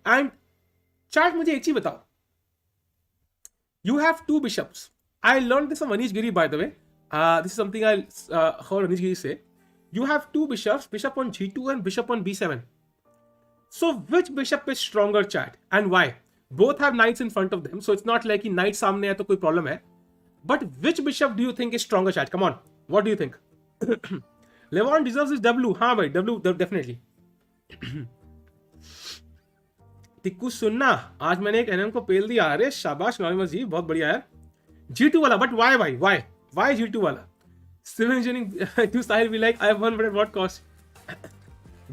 And chat मुझे एक चीज बताओ, you have two bishops. I learned this from Anish Giri, by the way. This is something I heard Anish Giri say. You have two bishops, bishop on g2 and bishop on b7. So which bishop is stronger, chat, and why? Both have knights in front of them, so it's not like कि knight सामने है तो कोई problem है. But which bishop do you think is stronger, chat? Come on, what do you think? Levon deserves his W. हाँ भाई, W definitely. Tikku सुनना, आज मैंने एक एनएम को पेल दिया. अरे शाबाश नॉर्मल जी, बहुत बढ़िया है. G2 वाला, but why भाई? Why G2 वाला? Civil engineering to Sahil be like, I won, but at what cost?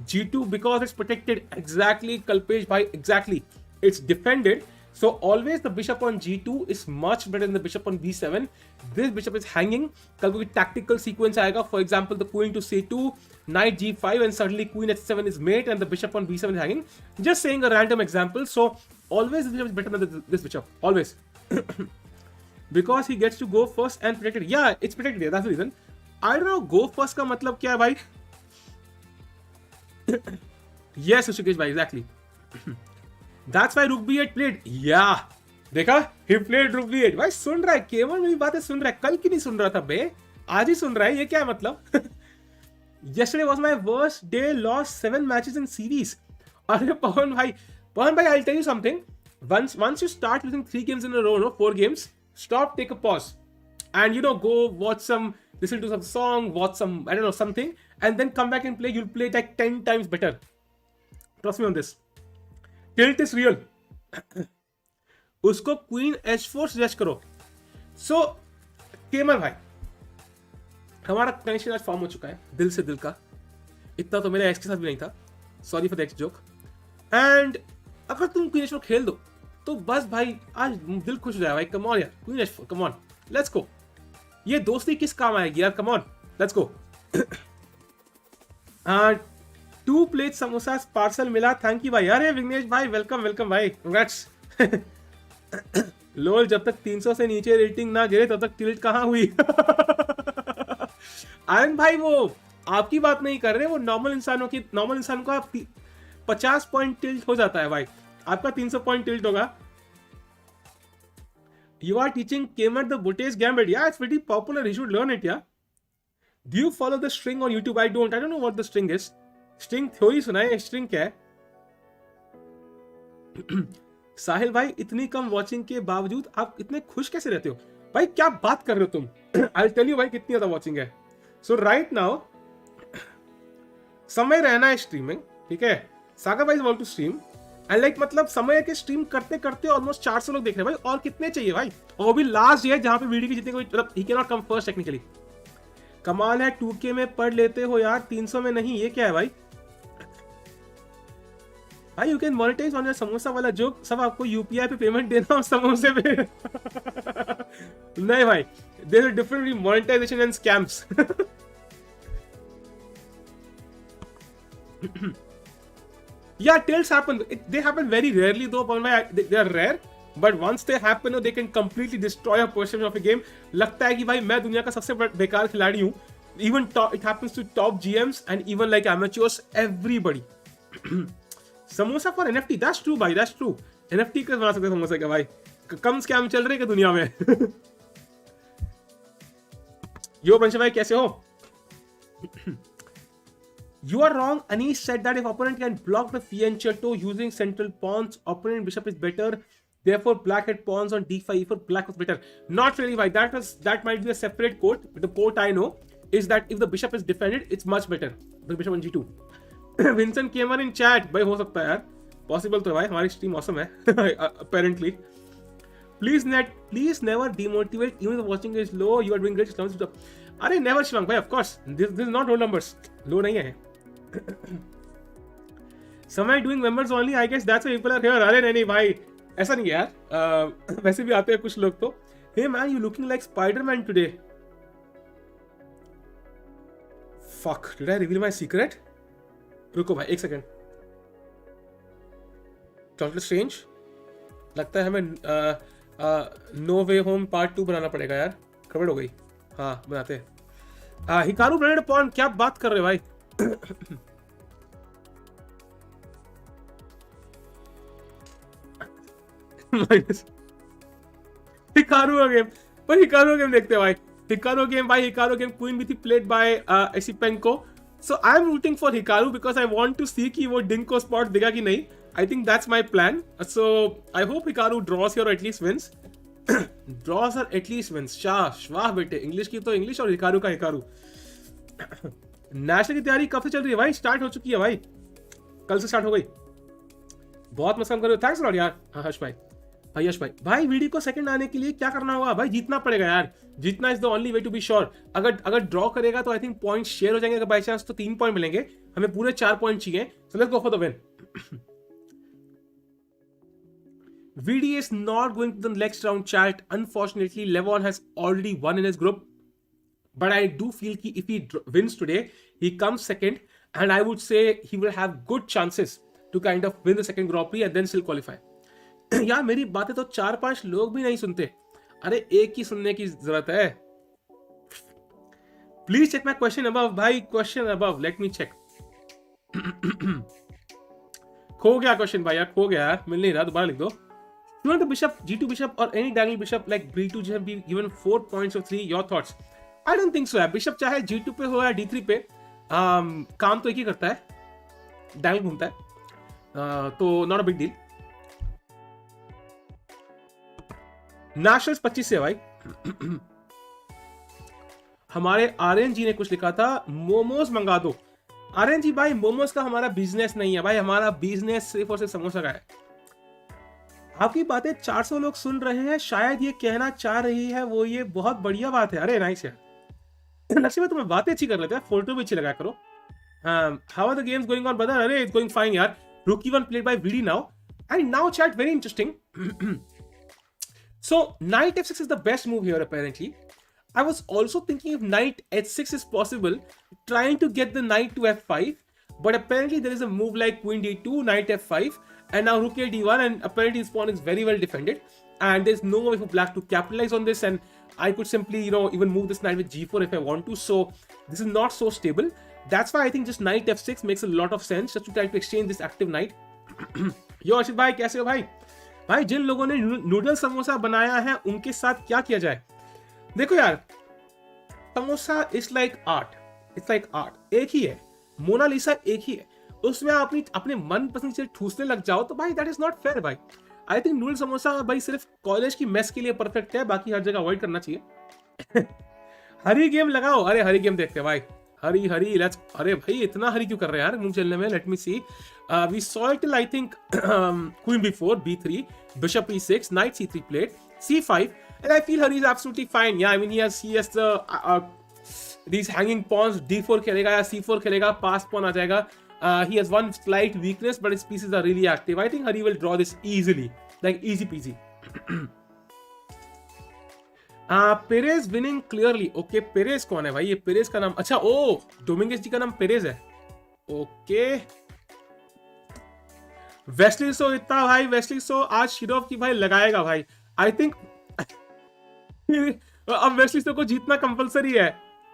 G2 because it's protected. Exactly, Kalpesh bhai, exactly. It's defended. So always the bishop on G2 is much better than the bishop on B7. This bishop is hanging. कल कोई tactical sequence आएगा. For example, the queen to C2, knight G5, and suddenly queen H7 is mate, and the bishop on B7 is hanging. Just saying a random example. So always this bishop is better than this bishop. Always. Because he gets to go first and protected. Yeah, it's protected. Yeah, that's the reason. I don't know. Go first का मतलब क्या है भाई? Yes, Rishikesh bhai, exactly. That's why Rook B8 played. Yeah, देखा? He played Rook B8. भाई सुन रहा है, केवल मेरी बातें सुन रहा है. कल की नहीं सुन रहा था बे, आज ही सुन रहा है. ये क्या है मतलब? Yesterday was my worst day. Lost 7 matches in series. अरे पवन भाई, I'll tell you something. Once you start losing 3 games in a row, no, 4 games, stop, take a pause, and go watch some, listen to some song, watch some, I don't know, something, and then come back and play. You'll play like 10 times better. Trust me on this. Tilt is real. उसको queen h4 suggest करो. सो केमर भाई, हमारा connection आज form हो चुका है दिल से दिल का. इतना तो मेरे एक्स के साथ भी नहीं था. Sorry for the x joke. And अगर तुम क्वीन h4 खेल दो तो बस भाई आज दिल खुश हो जाएगा भाई. कम ऑन यार, queen h4, come on, let's गो. ये दोस्ती किस काम आएगी यार? कम on, let's go. 2 plate samosa parcel मिला, थैंक यू भाई. अरे विघ्नेश भाई, वेलकम भाई, कंग्रेट्स. लोल, जब तक 300 से नीचे रेटिंग ना गिरे तब तक टिल्ट कहाँ हुई? आयन भाई वो आपकी बात नहीं कर रहे, वो नॉर्मल इंसान को आप 50 पॉइंट टिल्ट हो जाता है भाई. आपका 300 पॉइंट टिल्ट होगा. You are teaching Kemer the Butte's Gambit. Yeah, it's pretty popular. You should learn it, yeah. Do you follow the string on YouTube? I don't know what the string is. String theory सुना है, string क्या है? साहिल भाई, इतनी कम watching के बावजूद आप इतने खुश कैसे रहते हो? भाई क्या बात कर रहे हो तुम? I'll tell you भाई कितनी ज्यादा वॉचिंग है. So right now, समय रहना है स्ट्रीमिंग, ठीक है? सागर भाई is about to stream. And like मतलब समय के स्ट्रीम करते करते ऑलमोस्ट 400 लोग देख रहे हैं भाई. और कितने चाहिए भाई? और वो भी लास्ट डे है जहां पे वीडियो की जितने कोई मतलब ही can not come first technically. कमाल है, 2K में पढ़ लेते हो यार, 300 में नहीं. ये क्या है भाई? भाई you can monetise on your samosa वाला जोक. सब आपको यूपीआई पे पेमेंट देना हो समोसे पे. नहीं भाई, there is a difference between monetisation and scams. Yeah, tilts happen. They happen very rarely though. They are rare. But once they happen, they can completely destroy a perception of a game. लगता है कि भाई मैं दुनिया का सबसे बेकार खिलाड़ी हूँ. Even it happens to top GMs and even like amateurs, everybody. Samosa for NFT, that's true भाई, that's true. NFT कैसे बना सकते हैं समोसा का भाई? कम स्कैम चल रहे हैं क्या दुनिया में? यो पंच भाई कैसे हो? You are wrong. Anish said that if opponent can block the fianchetto using central pawns, opponent bishop is better. Therefore, black had pawns on d5 for black was better. Not really, why? That might be a separate quote. But the quote I know. is that if the bishop is defended, it's much better. The bishop on g2. Vincent came in chat. भाई हो सकता है यार, possible तो है भाई, हमारी stream awesome है apparently. Please never demotivate even if the watching is low. You are doing great. अरे never शिवांग भाई, of course. This is not roll numbers. Low नहीं है. समय doing members only. I guess that's why people are here. अरे नहीं भाई, ऐसा नहीं है यार. वैसे भी आते हैं कुछ लोग तो. Hey man, you looking like Spider-Man today. Fuck, did I reveal my secret? रुको भाई एक सेकेंड. Doctor Strange, लगता है हमें नो वे होम पार्ट 2 बनाना पड़ेगा यार. गड़बड़ हो गई. हाँ बनाते हैं. हिकारू ब्लंडर पॉन, क्या बात कर रहे हो भाई? हिकारू गेम, पर हिकारू गेम देखते हैं भाई. हिकारू गेम क्वीन भी थी played by Esipenko. So I'm rooting for Hikaru because I want to see कि वो डिंग को स्पॉट देगा कि नहीं. I think that's my plan. So I hope Hikaru draws here or at least wins. Draws or at least wins. वाह बेटे, English की तो इंग्लिश और हिकारू का हिकारू. नेशनल की तैयारी कब से चल रही है भाई? स्टार्ट हो चुकी है भाई, कल से स्टार्ट हो गई. बहुत मस्का कर रहे हो. थैंक्स लॉट यार हर्ष भाई. यश भाई वीडियो को सेकंड आने के लिए क्या करना होगा भाई? जीतना पड़ेगा यार. जीतना is the only way to be sure. अगर ड्रॉ करेगा तो आई थिंक पॉइंट शेयर हो जाएंगे. अगर बाई चांस तो 3 पॉइंट मिलेंगे. हमें पूरे 4 पॉइंट चाहिए. So let's go for the win. VD is not going to the next round chat. Unfortunately, Levon has already won in his group. But I do feel कि if he wins today, he comes second, and I would say he will have good chances to kind of win the second Grand Prix and then still qualify. यार मेरी बातें तो 4-5 लोग भी नहीं सुनते. अरे एक ही सुनने की जरूरत है. Please check my question above भाई. Question above, let me check. खो गया क्वेश्चन भाई यार, खो गया यार, मिल नहीं रहा. दोबारा लिख दो. You want the bishop, g2 bishop or any diagonal bishop like b2 just be given 4 points or 3? Your thoughts? I don't think so यार. बिशप चाहे g2 पे हो या d3 पे, काम तो एक ही करता है, डायगोनल घूमता है. तो not a big deal. Nationals 25 से भाई. हमारे आर्यन जी ने कुछ लिखा था, मोमोज मंगा दो. आर्यन जी भाई, मोमोज का हमारा बिजनेस नहीं है भाई. हमारा बिजनेस सिर्फ और सिर्फ समोसा का है. आपकी बातें 400 लोग सुन रहे हैं. शायद ये कहना चाह रही है वो, ये बहुत बढ़िया बात है. अरे नाइस यार. लक्ष्य में तुम्हें बातें अच्छी कर लेते हैं, फोटो भी अच्छी लगा करो. How are the games going on brother? अरे इट्स गोइंग फाइन यार. Rook e one played by VD now. And now chat very interesting. So knight f6 is the best move here apparently. I was also thinking if knight h6 is possible, trying to get the knight to f5, but apparently there is a move like queen d2, knight f5, and now rook a d1, and apparently his pawn is very well defended, and there's no way for black to capitalize on this, and I could simply, even move this knight with g4 if I want to. So this is not so stable. That's why I think just knight f6 makes a lot of sense, just to try to exchange this active knight. Yo Ashit bhai, कैसे हो भाई? भाई जिन लोगों ने noodle samosa बनाया है उनके साथ क्या किया जाए? देखो यार, samosa is like art. It's like art. एक ही है, मोनालिसा एक ही है. उसमें आप अपने मन पसंद से ठूसने लग जाओ तो भाई दैट इज नॉट फेयर भाई. आई थिंक नूडल समोसा भाई सिर्फ कॉलेज की मेस के लिए परफेक्ट है, बाकी हर जगह अवॉइड करना चाहिए. हरी गेम लगाओ. अरे हरी गेम देखते हैं भाई. हरी लेट्स. अरे भाई इतना हरी क्यों कर रहे हैं यार मुंह चलने में? Let me see. We saw it till I think queen b4, b3, bishop e6, knight c3 played, c5, and I feel Hari is absolutely fine. Yeah, I mean he has the these hanging pawns. d4 खेलेगा या c4 खेलेगा, pass pawn आ जाएगा. He has one slight weakness, but his pieces are really active. I think Hari will draw this easily, like easy peasy. Perez winning clearly. Okay, Perez कौन है भाई? ये Perez का नाम, अच्छा ओ डोमिंगेज जी का नाम Perez है. Okay. वेस्ली सो इतना भाई. वेस्ली सो आज शिरोव की भाई लगाएगा भाई. आई थिंक अब वेस्ली सो को जीतना कंपलसरी है.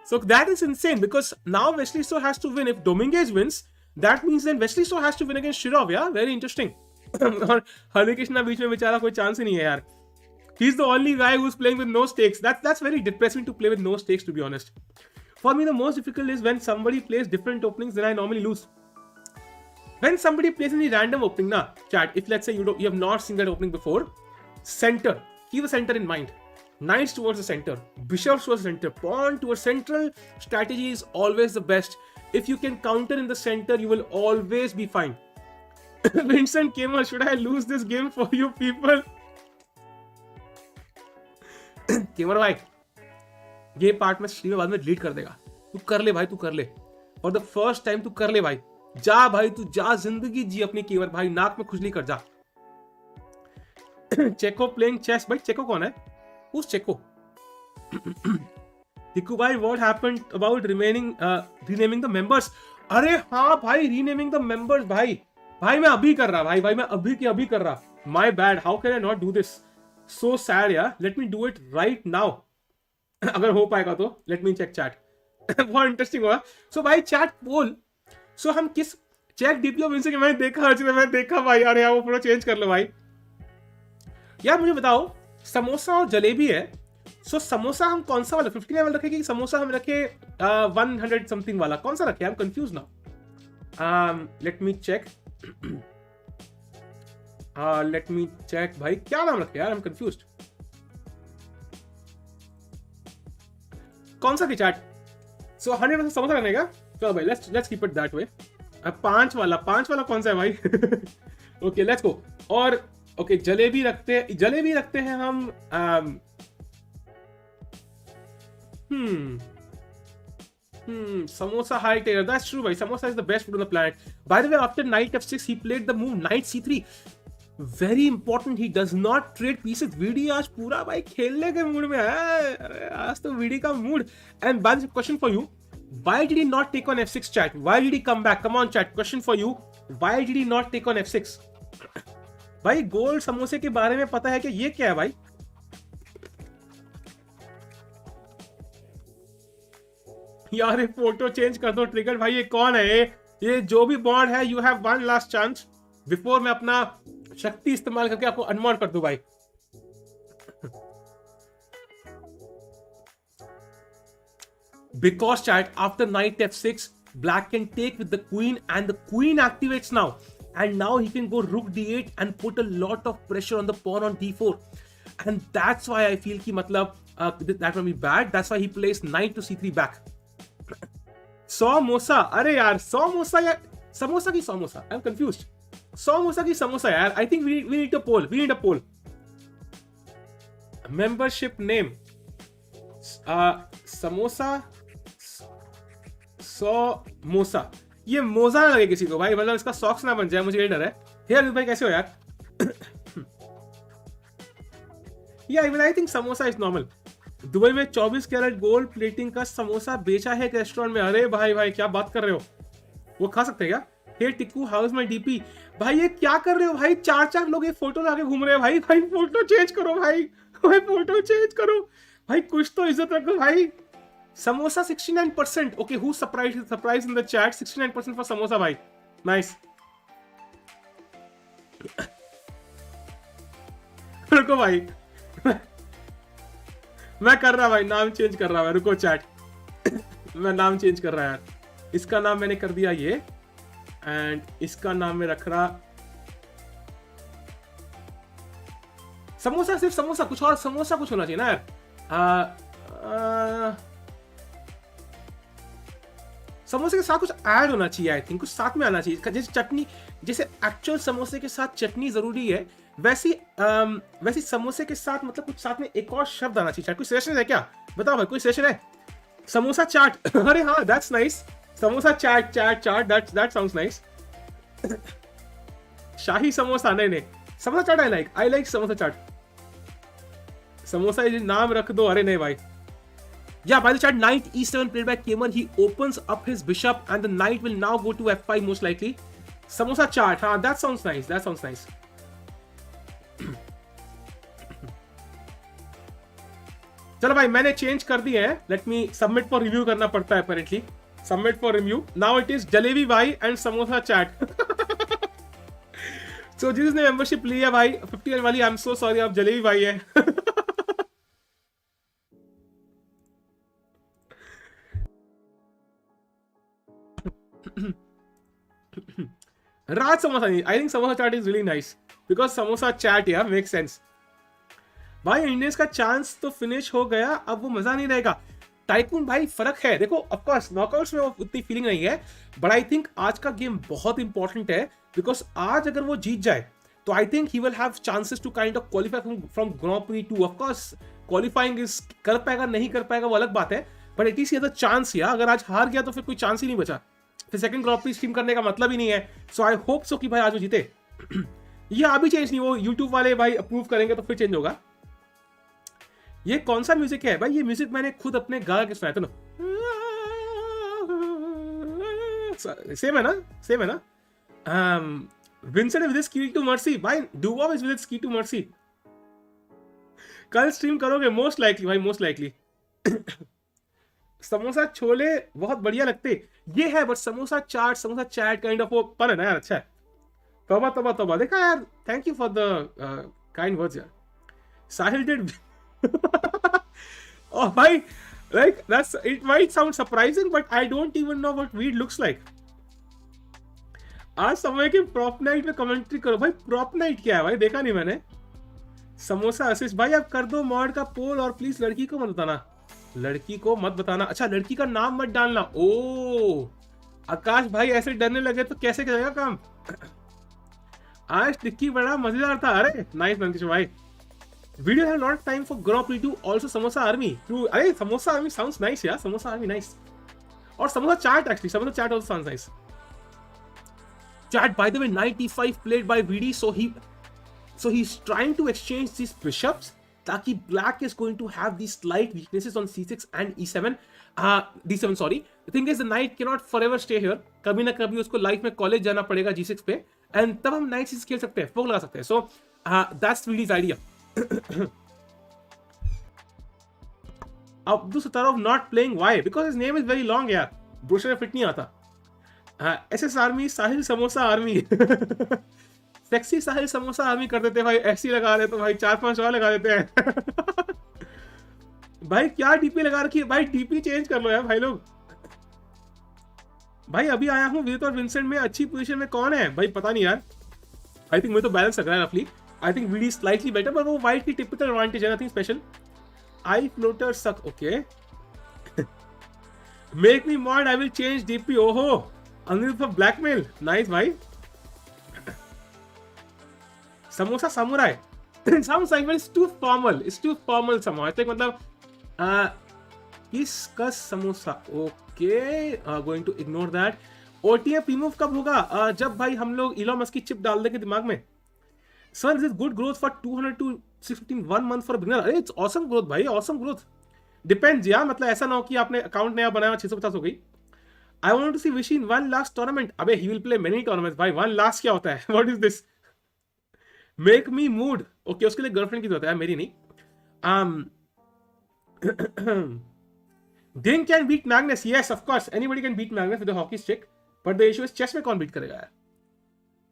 So that is insane because now Wesley So has to win. If Dominguez wins that means then Wesley So has to win against Shirov. यार वेरी इंटरेस्टिंग. और हरिकृष्णा बीच में बेचारा कोई chance ही नहीं है यार. He is the only guy who is playing with no stakes. That's very depressing to play with no stakes, to be honest. For me the most difficult is when somebody plays different openings then I normally lose. When somebody plays any random opening, chat, if let's say you have not seen that opening before, keep the center in mind. knights towards the center, bishops towards the center, pawn towards central strategy is always the best. If you can counter in the center, you will always be fine. Vincent Gamer, should I lose this game for you people? Gamer भाई, ये part में stream में बाद में delete कर देगा. तू कर ले भाई, तू कर ले. और द फर्स्ट टाइम तू कर ले भाई. जा भाई, तू जा, जिंदगी जी अपनी. केवल भाई नाक में खुजली कर जा. चेको प्लेइंग चेस. भाई चेको कौन है? Who's Checo? Tiku bhai, what happened about renaming the members? अरे हाँ भाई, renaming the members भाई. भाई मैं अभी कर रहा भाई मैं अभी कर रहा. My bad. How can I not do this? So sad यार. Let me do it right now. अगर हो पाएगा तो let me check chat. बहुत इंटरेस्टिंग होगा. So भाई chat पोल. So हम किस चेक डीपी ऑफ इनसे मैंने देखा भाई. अरे यार वो पूरा चेंज कर लो भाई. यार मुझे बताओ, समोसा और जलेबी है. सो समोसा हम कौन सा वाला 50 लेवल रखे कि समोसा हम रखे 100 समथिंग वाला? कौन सा रखे? I am confuse now. Let me check. भाई क्या नाम रखे यार? I am confused. कौन सा चैट? सो 100% समोसा करने का. चलो भाई, let's keep it that way. 5 वाला कौन सा है भाई? Okay let's go. और ओके जलेबी रखते हैं हम. Samosa high tailor. That's true, भाई. Samosa is the best food on the planet. By the way, after knight f6, he played the move knight c3. Very important. He does not trade pieces. VD आज पूरा भाई खेलने के mood में है. अरे आज तो VD का mood. And by the question for you, why did he not take on f6 chat? Why did he come back? Come on chat. Question for you. Why did he not take on f6? भाई gold समोसे के बारे में पता है कि ये क्या है भाई? यार ये फोटो चेंज कर दो ट्रिगर भाई. ये कौन है? ये जो भी बॉन्ड है, you have one last chance before मैं अपना शक्ति इस्तेमाल करके आपको अनमॉड कर दूं भाई. Because chat, after knight f6, black can take with the queen and the queen activates now. And now he can go rook d8 and put a lot of pressure on the pawn on d4. And that's why I feel कि मतलब that will be bad. That's why he plays knight to c3 back. Samosa. अरे यार समोसा यार. समोसा की samosa. I'm confused. Samosa की समोसा यार. I think we need a poll. We need a poll. Membership name. Samosa. Samosa. ये मोजा ना लगे किसी को भाई. मतलब इसका सॉक्स ना बन जाए, मुझे ये डर है. हे अनिल भाई कैसे हो यार? या even I think samosa is normal. Dubai में 24 कैरेट गोल्ड प्लेटिंग का समोसा बेचा है एक रेस्टोरेंट में. अरे भाई क्या बात कर रहे हो? वो खा सकते हैं क्या? हे टिक्कू हाउस माय डीपी. भाई ये क्या कर रहे हो भाई? 4 लोग ये फोटो लाके घूम रहे हैं भाई. फोटो चेंज करो भाई. फोटो चेंज करो भाई. कुछ तो इज्जत रखो भाई. Samosa 69%. Okay, who's surprised in the chat? 69% for samosa, bhai. Nice. रुको भाई. मैं कर रहा भाई, नाम चेंज कर रहा है. रुको चैट. मैं नाम चेंज कर रहा है यार. इसका नाम मैंने कर दिया ये. एंड इसका नाम मैं रख रहा समोसा. सिर्फ समोसा, कुछ और समोसा कुछ होना चाहिए ना यार. समोसे के साथ कुछ ऐड होना चाहिए. आई थिंक कुछ साथ में आना चाहिए. जैसे चटनी, जैसे एक्चुअल समोसे के साथ चटनी जरूरी है, वैसे समोसे के साथ मतलब कुछ साथ में एक और शब्द आना चाहिए. कोई सजेशन है क्या? बताओ भाई, कोई सजेशन है? समोसा चाट. अरे हाँ, that's nice. Samosa chaat. That sounds nice. Shahi samosa. नहीं समोसा चाट आई लाइक समोसा चाट. समोसा नाम रख दो. अरे नहीं भाई. Yeah, by the chat, knight e7 played by Kemal. He opens up his bishop and the knight will now go to f5 most likely. Samosa chart. Huh, that sounds nice. चलो भाई मैंने change कर दिए हैं. Let me submit for review करना पड़ता है apparently. Submit for review. Now it is jalebi भाई and समोसा चैट. So जिसने मेंबरशिप ली है भाई 50 वाली, आई एम सो सॉरी, आप जलेबी भाई है. Raj samosa. I think samosa chat is really nice because samosa chat, yeah, makes sense. भाई इंडियंस का चांस तो फिनिश हो गया, अब वो मजा नहीं रहेगा। टाइकून भाई फर्क है, देखो ऑफकोर्स नॉकआउट्स में उतनी फीलिंग नहीं है, बट आई थिंक आज का गेम बहुत इंपॉर्टेंट है, बिकॉज आज अगर वो जीत जाए तो I think he will have chances to kind of qualify from grand prix too. Of course qualifying is कर पाएगा नहीं कर पाएगा वो अलग बात है, बट एटलीस्ट ये चांस, या अगर आज हार गया तो फिर कोई चांस ही नहीं बचा, फिर सेकंड ग्रैंड प्री स्ट्रीम करने का मतलब ही नहीं है। सो आई होप सो कि भाई आज वो जीते। ये अभी चेंज नहीं, वो यूट्यूब वाले भाई अप्रूव करेंगे तो फिर चेंज होगा। ये कौन सा म्यूजिक है भाई? ये म्यूजिक मैंने खुद अपने गा के सुनाया था ना। सेम है ना, सेम है ना। विंसेंट विद हिज की टू मर्सी, भाई डुबॉव इज विद हिज की टू मर्सी। कल स्ट्रीम करोगे? मोस्ट लाइकली भाई, मोस्ट लाइकली। समोसा छोले बहुत बढ़िया लगते ये है, but samosa chaat, samosa chat kind of वो पर है ना यार, अच्छा है। तोबा तोबा तोबा, देखा यार, thank you for the kind words यार। साहिल did oh bhai, like it might sound surprising but I don't even know what weed looks like. आज समय के प्रॉप नाइट में कमेंट्री करो भाई। प्रॉप नाइट क्या है भाई? देखा नहीं मैंने। समोसा असिस्ट भाई, आप कर दो मॉड का पोल और प्लीज लड़की को मत बताना, लड़की को मत बताना। अच्छा लड़की का नाम मत डालना। ओ आकाश भाई ऐसे डरने लगे तो कैसे करेगा काम? आज टिक्की बड़ा मजेदार था। अरे नाइस मंकिश भाई। Video had a lot of time for Grand Prix 2, also Samosa Army. True. Hey, Samosa Army sounds nice, yeah. Samosa Army, nice. Or Samosa Chat, actually. Samosa Chat also sounds nice. Chat, by the way, 95 played by VD, so he's trying to exchange these bishops. Taki Black is going to have these slight weaknesses on C6 and E7. D7, sorry. The thing is, the knight cannot forever stay here. कभी ना कभी उसको life में college जाना पड़ेगा G6 पे, and तब हम knight C6 खेल सकते हैं, फोक लगा सकते हैं. So that's VD's idea. Abdul Sattarov not playing, why? Because his name is very long यार, ब्रोशर में फिट नहीं आता। एसएस आर्मी साहिल समोसा आर्मी। सेक्सी साहिल समोसा आर्मी कर देते भाई, ऐसी लगा देते भाई, 4-5 और लगा देते हैं। भाई क्या डीपी लगा रखी है भाई? डीपी चेंज कर लो यार भाई लोग। भाई अभी आया हूँ, विदित और विंसेंट में अच्छी पोजीशन में कौन है भाई? पता नहीं यार, आई थिंक मुझे तो बैलेंस लग रहा है रफली। I think VD is slightly better, but वो white की typical advantage है, nothing special. I floater suck, okay. Make me mod, I will change DP. Oh ho, Anil for blackmail, nice भाई. Samosa samurai. It sounds like, but it's too formal. It's too formal somehow. I think मतलब किसका samosa? Okay, going to ignore that. OTF remove कब होगा? जब भाई हम लोग Elon Musk की चिप डाल देंगे दिमाग में। Sir, this is good growth for 200 to 615 1 month for a beginner. अरे it's awesome growth भाई, awesome growth. Depends यार, मतलब ऐसा ना हो कि आपने अकाउंट नया बनाया 650 हो गई। I want to see Vishy in one last tournament. अबे he will play many tournaments भाई, one last क्या होता है? What is this? Make me mood. Okay, उसके लिए गर्लफ्रेंड की जरूरत है, मेरी नहीं। Ding can beat Magnus. Yes, of course, anybody can beat Magnus with a hockey stick. But the issue is chess में कौन बीट करेगा यार?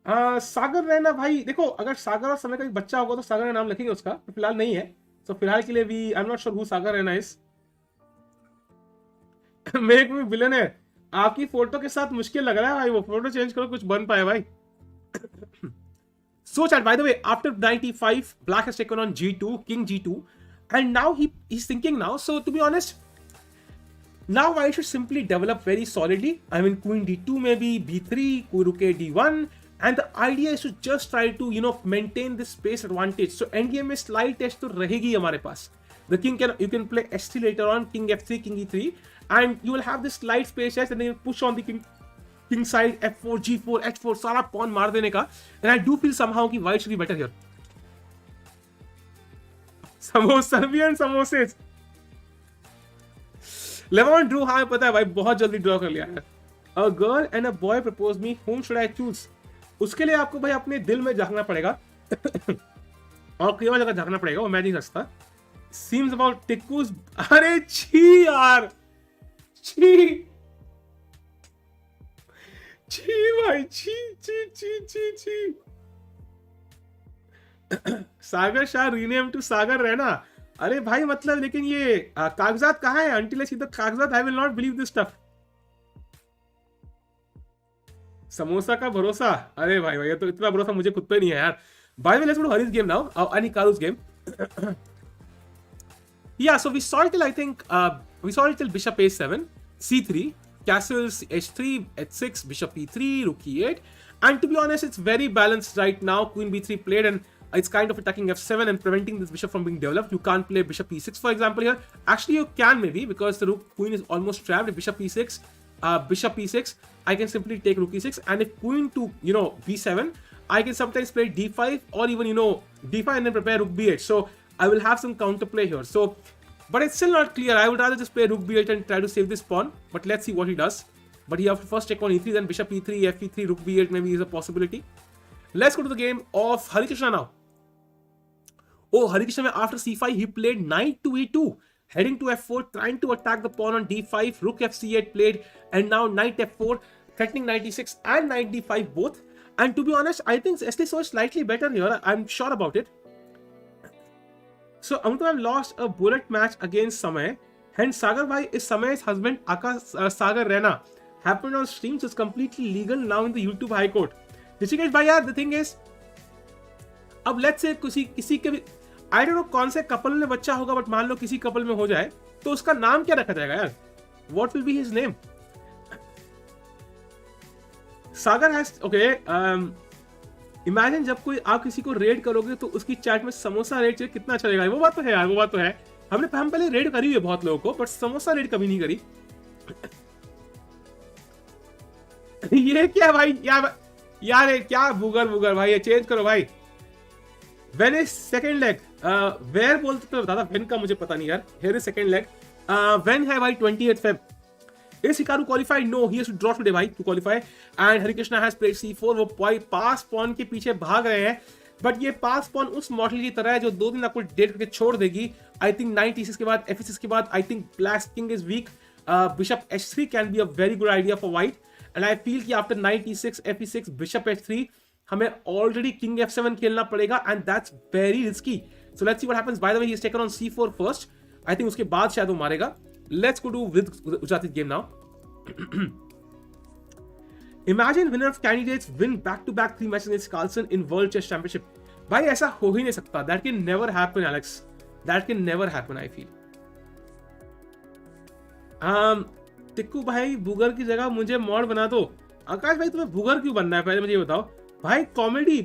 सागर रहना भाई, देखो अगर सागर और समय का बच्चा होगा तो सागर का नाम लिखेंगे उसका, तो फिलहाल नहीं है। तो फिलहाल के लिए भी I am not sure who Sagar Rahna is. Make me billionaire, आपकी फोटो के साथ मुश्किल लग रहा है भाई, वो फोटो चेंज करो कुछ बन पाए भाई। So chat, by the way, after 95 black has taken on G2, king G2, and now he's thinking now, so to be honest, now I should simply develop very solidly. I mean queen D2 maybe, B3, Kuruke D1, and the idea is to just try to maintain this space advantage. So endgame में slight edge तो रहेगी हमारे पास. The king you can play S3 later on, king F3, king E3, and you will have this slight space edge, and then you push on the king side, F4, G4, H4, सारा pawn मार देने का. And I do feel somehow कि white should be better here. Serbian samosas. Levon drew, हाँ पता है भाई, बहुत जल्दी ड्रॉ कर लिया है। A girl and a boy propose me, whom should I choose? उसके लिए आपको भाई अपने दिल में झांकना पड़ेगा और कई जगह झांकना पड़ेगा, वो मैं नहीं सकता। Seems about टिक्कूस, अरे छी यार, छी छी भाई, छी छी छी छी छी। सागर शाह रीनेम टू सागर रहना। अरे भाई मतलब, लेकिन ये कागजात कहाँ है? अंटिल आई सी द कागजात आई will not believe this stuff. Samosa का भरोसा, अरे भाई ये तो इतना भरोसा मुझे खुद पे नहीं है यार। By the way, let's go to Hari's game now, and Hikaru's game. Yeah, so we saw it till, I think, we saw it till bishop a7, c3, castles h3, h6, bishop e3, rook e8. And to be honest, it's very balanced right now. Queen b3 played, and it's kind of attacking f7 and preventing this bishop from being developed. You can't play bishop e6, for example, here. Actually, you can maybe, because the rook queen is almost trapped. If bishop e6, I can simply take rook e6. And if queen to, b7, I can sometimes play d5 or even, d5 and then prepare rook b8. So I will have some counterplay here. So, but it's still not clear. I would rather just play rook b8 and try to save this pawn. But let's see what he does. But he has to first check on e3, then bishop e3, fe3, rook b8 maybe is a possibility. Let's go to the game of Harikrishna now. Oh, Harikrishna, after c5, he played knight to e2, heading to f4, trying to attack the pawn on d5, rook fc8 played, and now knight f4, threatening knight d6 and knight d5 both. And to be honest, I think Wesley So is slightly better here. I'm sure about it. So Amrita have lost a bullet match against Samay. Hence, Sagar Bhai is Samay's husband, Sagar Rena. Happened on stream, so it's completely legal now in the YouTube High Court. Rishikesh Bhai, यार, the thing is, अब let's say किसी के भी, I don't know कौन से couple में बच्चा होगा, बट मान लो किसी कपल में हो जाए, तो उसका नाम क्या रखा जाएगा यार? What will be his name? Sagar has, okay, imagine जब कोई आप किसी को रेड करोगे तो उसकी चैट में समोसा रेड चाहिए, कितना अच्छा लगेगा। वो बात तो है यार, वो बात तो है। हम पहले रेड करी हुई है बहुत लोगों को, बट समोसा रेड कभी नहीं करी। ये क्या भाई, यार क्या बुगर भाई, ये चेंज करो भाई। When is second leg, where बोलते तो बता, वेन का मुझे पता नहीं यार। Here is second leg, when है भाई 28 Feb। Is Hikaru qualified? No, he has to draw today भाई to qualify. And Harikrishna has played c4. वो पास पॉन के पीछे भाग रहे हैं, बट ये पास पॉन उस मॉडल की तरह है जो 2 दिन आपको डेट करके छोड़ देगी। आई थिंक नाइट e6 के बाद, f6 के बाद, I think black king is weak. Bishop h3 can be a very good idea for white, and I feel कि after knight e6, f6, bishop h3 हमें already king f7 खेलना पड़ेगा, and that's very risky. So let's see what happens. By the way, he is taken on c4 first. I think उसके बाद शायद वो मारेगा। Let's go to Vidit Gujrathi game now. Imagine winner of candidates win back-to-back 3 matches against Carlsen in World Chess Championship. भाई ऐसा हो ही नहीं सकता. That can never happen, Alex. That can never happen, I feel. Tikku भाई, बुगर की जगह मुझे mod बना दो. आकाश भाई, तुम्हें बुगर क्यों बनना है, पहले मुझे ये बताओ. भाई कॉमेडी,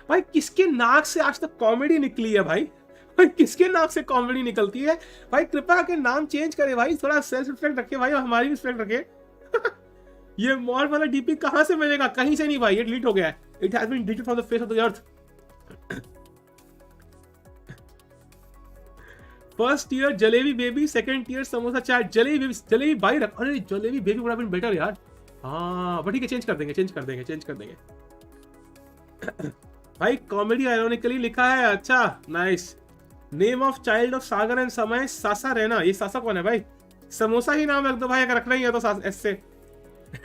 भाई किसके नाक से आज तक कॉमेडी निकली है भाई? भाई किसके नाम से कॉमेडी निकलती है भाई? कृपया के नाम चेंज करे भाई, थोड़ा सेल्फ रिस्पेक्ट रखे भाई, और हमारी भी रिस्पेक्ट रखे। ये मॉड वाला डीपी कहां से मिलेगा? कहीं से नहीं भाई, ये डिलीट हो गया है। It has been deleted from the face of the earth. First year jalebi baby, second year samosa chaat. Jalebi भाई रख, अरे jalebi baby would have been better यार। हाँ बट ठीक है, चेंज कर देंगे। भाई कॉमेडी आयरोनिकली लिखा है, अच्छा nice. Name of child of Sagar and समय, सासा रहना। ये सासा कौन है भाई? समोसा ही नाम रख दो भाई, अगर रखना ही है तो ऐसे।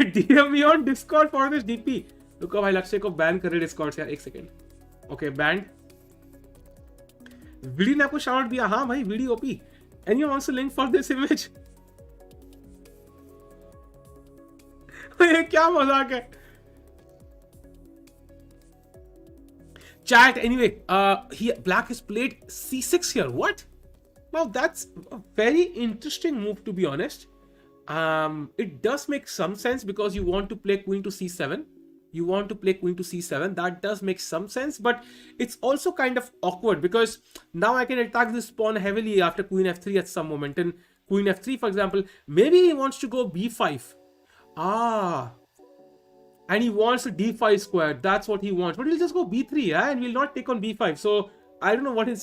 DM me on Discord for this DP. रुको भाई, लक्ष्य को बैन कर रहे डिस्कॉर्ड से यार, एक सेकंड। Okay band. वीडी ने आपको शाउट दिया। हाँ भाई VD OP. Anyone wants to link for this image? ये क्या मजाक है? Chat anyway, black has played c6 here. What? Now that's a very interesting move, to be honest. It does make some sense because you want to play queen to c7. That does make some sense, but it's also kind of awkward because now I can attack this pawn heavily after queen f3 at some moment. And queen f3, for example, maybe he wants to go b5. And he wants a d5 square. That's what he wants. But he'll just go b3, yeah? And we'll not take on b5. So, I don't know what his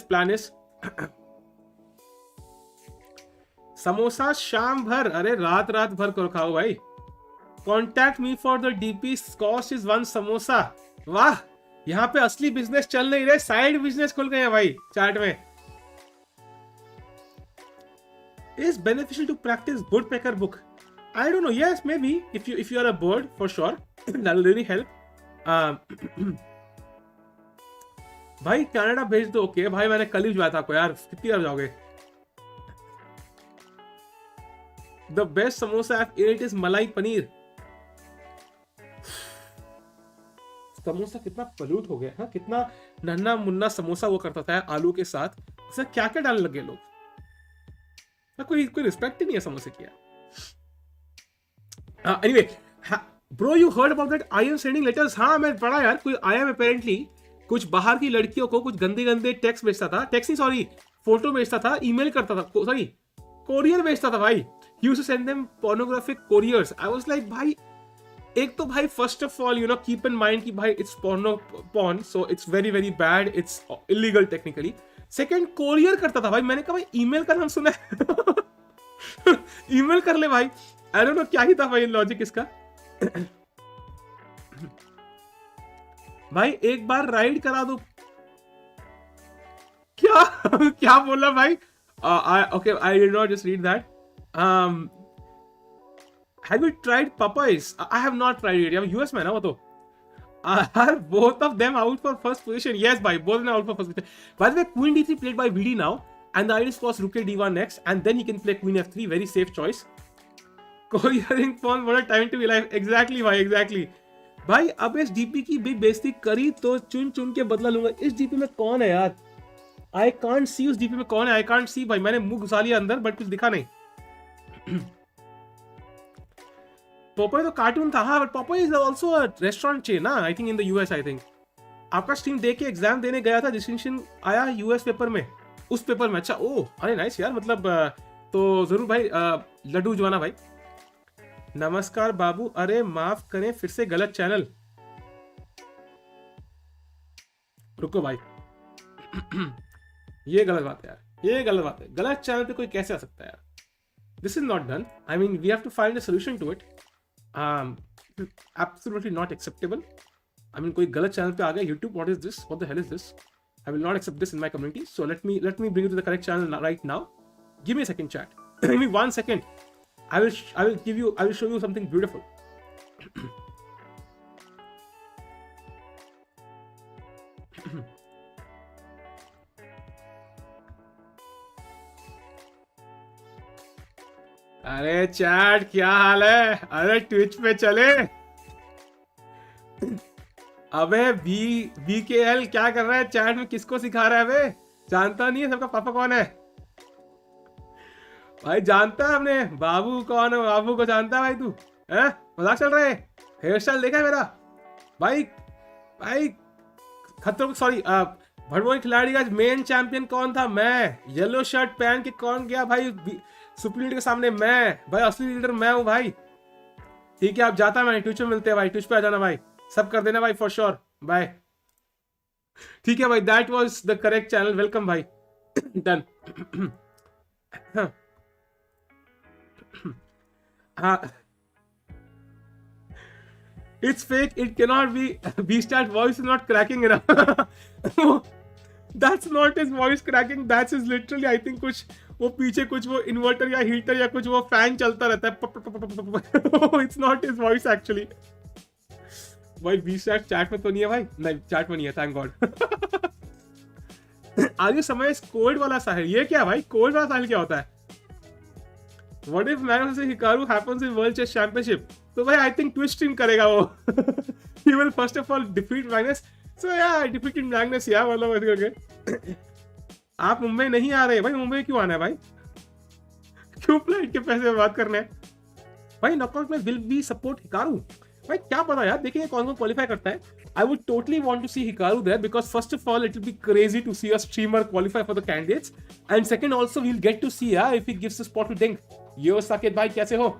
plan is. Samosa शाम भर, अरे रात भर करो खाओ भाई. Contact me for the DP. Cost is 1 samosa. वाह, यहाँ पे असली बिजनेस चल नहीं रहे, साइड बिजनेस खुल गए हैं भाई चार्ट में. Is beneficial to practice woodpecker book? I don't know. Yes, maybe if you are a bird, for sure, that will really help. भाई कनाडा भेज दो. ओके भाई, मैंने कल ही भेजा था आपको यार, कितनी बार जाओगे? The best samosa I've ate is malai paneer. Samosa कितना पलूट हो गया, हाँ कितना नन्ना मुन्ना समोसा वो करता था आलू के साथ, उसमें क्या क्या डालने लगे लोग, कोई रिस्पेक्ट ही नहीं है समोसे की। Anyway bro you heard about that I am sending letters? हाँ मैं पढ़ा यार, कोई आई एम अपेरेंटली कुछ बाहर की लड़कियों को कुछ गंदे गंदे टेक्स्ट भेजता था, टेक्स्ट नहीं सॉरी फोटो भेजता था, ईमेल करता था, सॉरी कोरियर भेजता था भाई, used to send them pornographic couriers. I was like भाई एक तो भाई first of all you know keep in mind कि भाई it's porn so it's very very bad, it's illegal technically. Second courier करता था भाई, मैंने कहा भाई ईमेल का नाम सुना है ईमेल कर ले भाई, आई डोंट नो क्या ही था भाई लॉजिक इसका भाई एक बार राइड करा दो, क्या क्या बोला भाई? Okay I did not just read that. Have you tried Popeyes? I have not tried it. US में ना वो तो। Are both of them out for first position? Yes, bhai, both of them out for first position. By the way, Queen D3 played by VD now, and the idea is was Rook D1 next, and then he can play Queen F3. Very safe choice. Couriering phone, what a time to be alive. Exactly, bhai, exactly. भाई अब इस DP की भी बेइज्जती करी तो चुन चुन के बदला लूंगा। इस डीपी में कौन है यार? आई कांट सी उस डीपी में कौन है, आई कांट सी भाई, मैंने मुंह घुसा लिया अंदर बट कुछ दिखा नहीं। पोपाई तो कार्टून था, हाँ but Popeye is also a restaurant chain ना, I think in the US. I think आपका स्ट्रीम देख के एग्जाम देने गया था, डिस्टिंक्शन आया यूएस पेपर में, उस पेपर में। अच्छा ओह अरे नाइस यार, मतलब तो जरूर भाई लड्डू जवाना भाई। नमस्कार बाबू, अरे माफ करें फिर से गलत चैनल। रुको भाई ये गलत बात है यार, ये गलत बात है, गलत चैनल पे कोई कैसे आ सकता है यार? This is not done, I mean we have to find a solution to it. Absolutely not acceptable. I mean कोई गलत चैनल पे आ गया, YouTube what is this, what the hell is this? I will not accept this in my community, so let me bring you to the correct channel right now. Give me a second chat. Give me 1 second. I will show you something beautiful. अरे chat क्या हाल है? अरे Twitch पे चले। अबे VKL क्या कर रहा है चैट में, किसको सिखा रहा है बे? जानता नहीं है सबका पापा कौन है भाई? जानता है हमने बाबू कौन है, बाबू को जानता है भाई तू? है मजाक चल रहा है? हेयर स्टाइल देखा है मेरा भाई? भाई खतरों सॉरी भड़वों खिलाड़ी का मेन चैंपियन कौन था? मैं। येलो शर्ट पहन के कौन गया भाई सुपर लीडर के सामने? मैं भाई, असली लीडर मैं हूं भाई। ठीक है आप जाता, मैं ट्विच पे मिलते हैं भाई, ट्विच पे आ जाना भाई, सब कर देना भाई फॉर श्योर, बाय। ठीक है भाई, that was the correct channel, welcome भाई। डन। हाँ it's fake, it cannot be, Beastart voice is not cracking enough. That's not his voice cracking, that's his literally I think कुछ वो पीछे कुछ वो इन्वर्टर या हीटर या कुछ वो फैन चलता रहता है। It's not his voice actually. भाई बीस्टार्ट चैट में तो नहीं है भाई? नहीं चैट में नहीं है, थैंक गॉड। आगे समय कोड वाला साहिल, ये क्या भाई कोड वाला साहिल क्या होता है? What if Magnus से Hikaru happens in World Chess Championship? तो भाई आई थिंक ट्विच स्ट्रीम करेगा वो। He will first of all defeat Magnus. So yeah, I defeated Magnus यार, मतलब ऐसे करके। आप मुंबई नहीं आ रहे भाई? मुंबई क्यों आना है भाई? क्यों फ्लाइट के पैसे बात करने हैं भाई? नॉकआउट में विल बी सपोर्ट हिकारू भाई, क्या पता यार, देखेंगे कौन कौन क्वालिफाई करता है। I would totally want to see Hikaru there because first of all it will be crazy to see a streamer qualify for the candidates, and second also we will get to see यार if he gives the spot to Ding. Yo Saket भाई कैसे हो?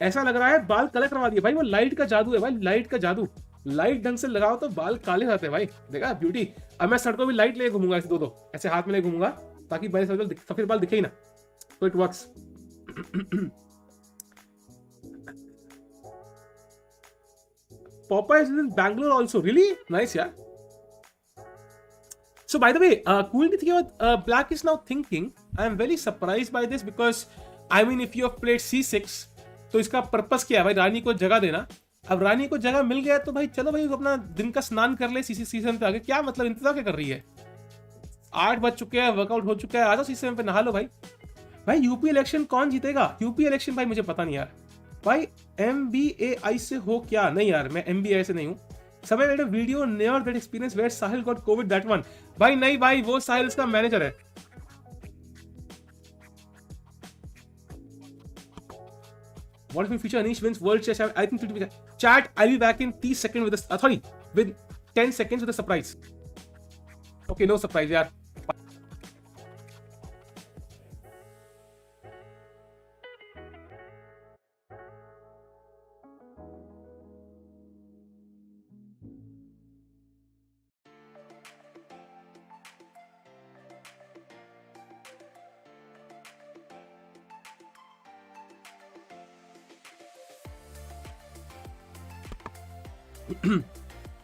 ऐसा लग रहा है बाल colour करवा दिए भाई, वो लाइट का जादू है भाई, लाइट का जादू। लाइट ढंग से लगाओ तो बाल काले रहते हैं भाई, देखा ब्यूटी। अब मैं सड़कों भी लाइट ले घूमूंगा, ऐसे दो ऐसे हाथ में ले घूमूंगा ताकि मेरे सफेद बाल दिखे ही ना, तो it works. Popeye is in Bangalore also, really nice यार। So by the way, cool thing about Black is now thinking, I am very surprised by this because I mean if you have played C6 तो इसका purpose क्या है भाई? रानी को जगह देना। अब रानी को जगह मिल गया तो भाई चलो भाई अपना दिन का स्नान कर ले सीजन पे आगे, क्या मतलब इंतजार क्या कर रही है? 8 बज चुके हैं, वर्कआउट हो चुका है, आ जाओ सीजन पे नहा लो भाई। भाई यूपी इलेक्शन कौन जीतेगा? यूपी इलेक्शन भाई मुझे पता नहीं यार। भाई MBAI से हो क्या? नहीं यार मैं MBAI से नहीं हूँ। Somebody made a video near that experience where Sahil got COVID. That one. भाई नहीं भाई, वो साहिल का मैनेजर है. What if in future Anish wins World Chess? I think it will be chat. I'll be back in 30 seconds with a with 10 seconds with a surprise. Okay, no surprise, yaar.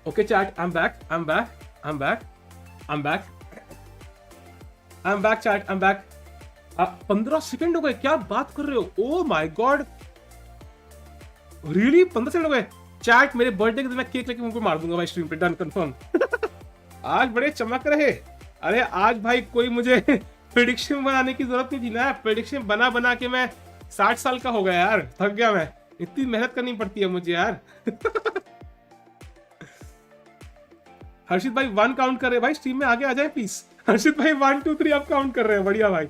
Okay, chat. I'm back, chat. I'm back. 15 second हो गए. क्या बात कर रहे हो? Oh my God. Really? 15 second हो गए. Chat, मेरे बर्थडे के दिन मैं केक लेके उनको मार दूंगा भाई स्ट्रीम पे. Done, confirm. आज बड़े चमक रहे. अरे आज भाई कोई मुझे प्रेडिक्शन बनाने की जरूरत नहीं थी ना. प्रेडिक्शन बना के मैं 60 साल का हो गया यार. थक गया मैं. इतनी मेहनत करनी पड़ती है मुझे यार. हर्षित भाई 1 काउंट कर रहे हैं भाई. स्ट्रीम में आगे आ जाए प्लीज. हर्षित भाई 1 2 3 अब काउंट कर रहे हैं. बढ़िया भाई.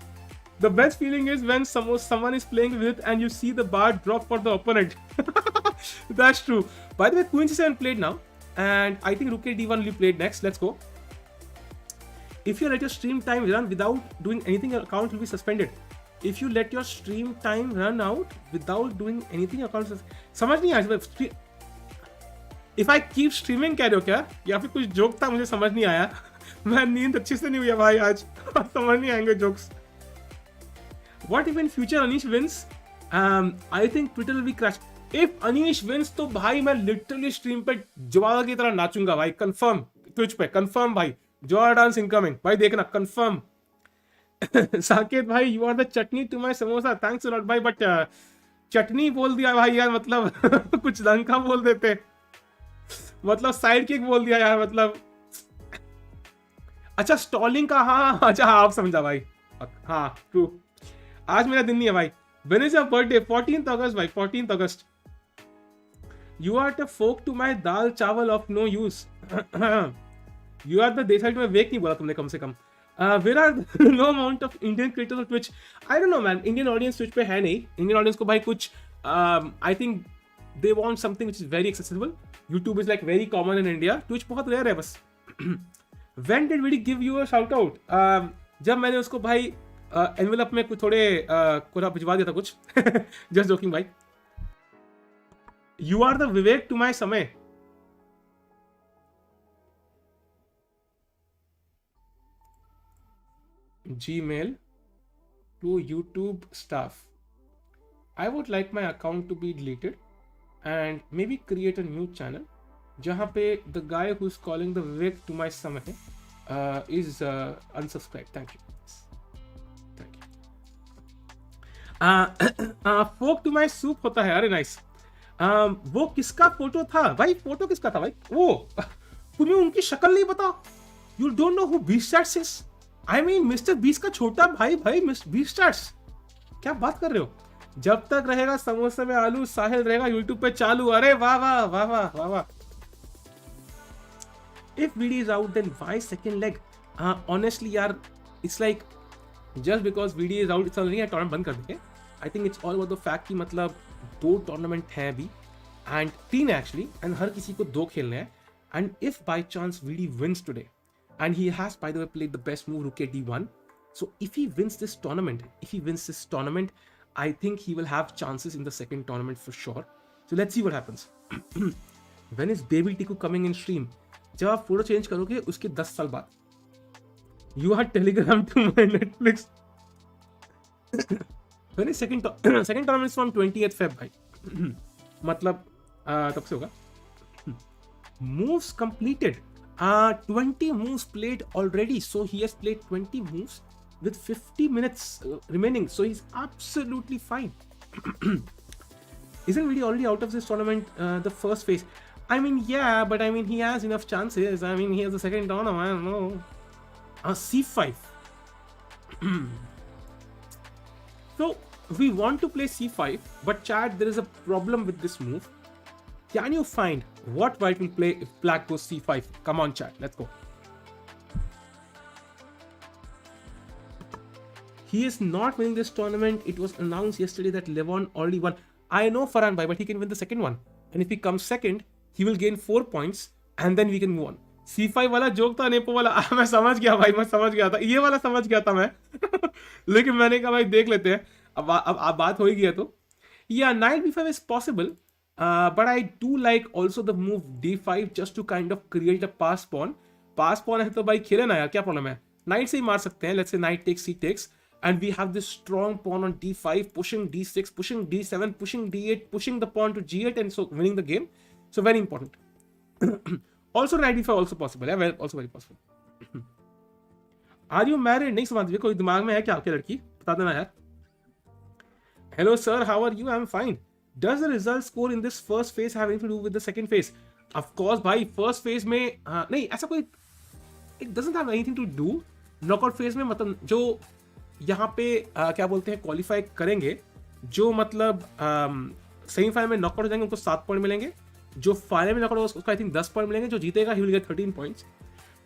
The best feeling is when someone is playing with it and you see the bar drop for the opponent. That's true. By the way, Queen C7 played now, and I think Rook D1 will be played next. Let's go. If you let your stream time run without doing anything, your account will be suspended. If you let your stream time run out without doing anything, your account समझ नहीं आया. If I keep streaming कह रहे हो क्या? या फिर कुछ जोक था मुझे समझ नहीं आया. मैं नींद अच्छे से नहीं हुई भाई आज. समझ नहीं आएंगे jokes. What if in future Anish wins? I think Twitter will be crashed. If Anish wins तो भाई मैं literally stream पे जवाला की तरह नाचूंगा भाई. Confirm. Twitch पे confirm भाई. Joa dance incoming. भाई देखना confirm. साकेत भाई you are the chutney to my samosa. Thanks a lot भाई. But चटनी बोल दिया भाई यार. मतलब कुछ ढंग का बोल देते. मतलब साइड किक बोल दिया यार. मतलब अच्छा स्टॉलिंग का. हाँ अच्छा हाँ आप समझा भाई. हाँ ट्रू. आज मेरा दिन नहीं है भाई. When is your birthday? 14th August भाई. 14th August. You are the folk to my दाल चावल of no use. You are the Desai to my wake नहीं बोला तुमने कम से कम. Where are no amount of Indian creators on Twitch? I don't know man. Indian audience Twitch पे है नहीं. Indian audience को भाई कुछ I think they want something which is very accessible. YouTube is like very common in India. Twitch बहुत rare है बस. When did Vidit give you a shout out? जब मैंने उसको भाई एनवेलप में कुछ थोड़े कोरा भिजवा दिया था कुछ. जस्ट जोकिंग भाई. You are the Vivek to my Samay. Gmail to YouTube staff. I would like my account to be deleted and maybe create a new channel जहाँ पे the guy who's calling the Vivek to my समय is unsubscribed. Thank you. Folk to my soup होता है. अरे nice. वो किसका photo था भाई? फोटो किसका था भाई? वो तुम्हें उनकी शक्ल नहीं पता? You don't know who Beastars is? I mean mister Beast का छोटा भाई. भाई मिस्टर बीस्टार्स क्या बात कर रहे हो? जब तक रहेगा समोसे में आलू साहिल रहेगा यूट्यूब पे चालू. अरे वाह वाह वाह वाह वाह वाह. If video is out then why second leg? Honestly यार it's like just because video is out it's नहीं टूर्नामेंट बंद कर देंगे. I think it's all about the fact कि मतलब 2 टूर्नामेंट हैं अभी एंड 3 एक्चुअली एंड हर किसी को 2 खेलने हैं. And if by chance VD wins today and he has by the way played the best move rook D1, so if he wins this tournament I think he will have chances in the second tournament for sure. So let's see what happens. When is Baby Tiku coming in stream? जब आप photo change करोगे उसके 10 साल बाद. You are Telegram to my Netflix. When is second tournament is from 20th Feb भाई. मतलब तब से होगा. Moves completed. 20 moves played already. So he has played 20 moves with 50 minutes remaining. So he's absolutely fine. Isn't Vidit already out of this tournament, the first phase? I mean, yeah, but I mean, he has enough chances. I mean, he has the second tournament. I don't know. C5. So we want to play C5, but chat, there is a problem with this move. Can you find what white will play if black goes c5? Come on, chat. Let's go. He is not winning this tournament. It was announced yesterday that Levon already won. I know Farhan bhai, but he can win the second one. And if he comes second, he will gain 4 points and then we can move on. C5 वाला joke था nepo वाला मैं समझ गया भाई, मैं समझ गया था, ये वाला समझ गया था मैं लेकिन मैंने कहा भाई देख लेते हैं, अब बात हो ही गया तो. Yeah, knight b5 is possible, but I do like also the move d5 just to kind of create a pass pawn. Pass pawn है तो भाई खेले ना यार, क्या प्रॉब्लम है, नाइट से ही मार सकते हैं. Let's say knight takes c takes and we have this strong pawn on d5 pushing d6 pushing d7 pushing d8 pushing the pawn to g8 and so winning the game. So very important. Also knight d5 also possible, yeah, also very possible. Are you married? नहीं समझ, कोई दिमाग में है क्या आपकी लड़की, बता देना यार. Hello sir, how are you? I'm fine. Does the result score in this first phase have anything to do with the second phase? Of course भाई, first phase में नहीं ऐसा कोई, it doesn't have anything to do. Knockout phase में मतलब जो यहाँ पे क्या बोलते हैं क्वालिफाई करेंगे, जो मतलब सेमीफाइनल में नॉकआउट हो जाएंगे उनको 7 पॉइंट मिलेंगे, जो फाइनल में नॉकआउट होगा उसको आई थिंक 10 पॉइंट मिलेंगे, जो जीतेगा he will get 13 points.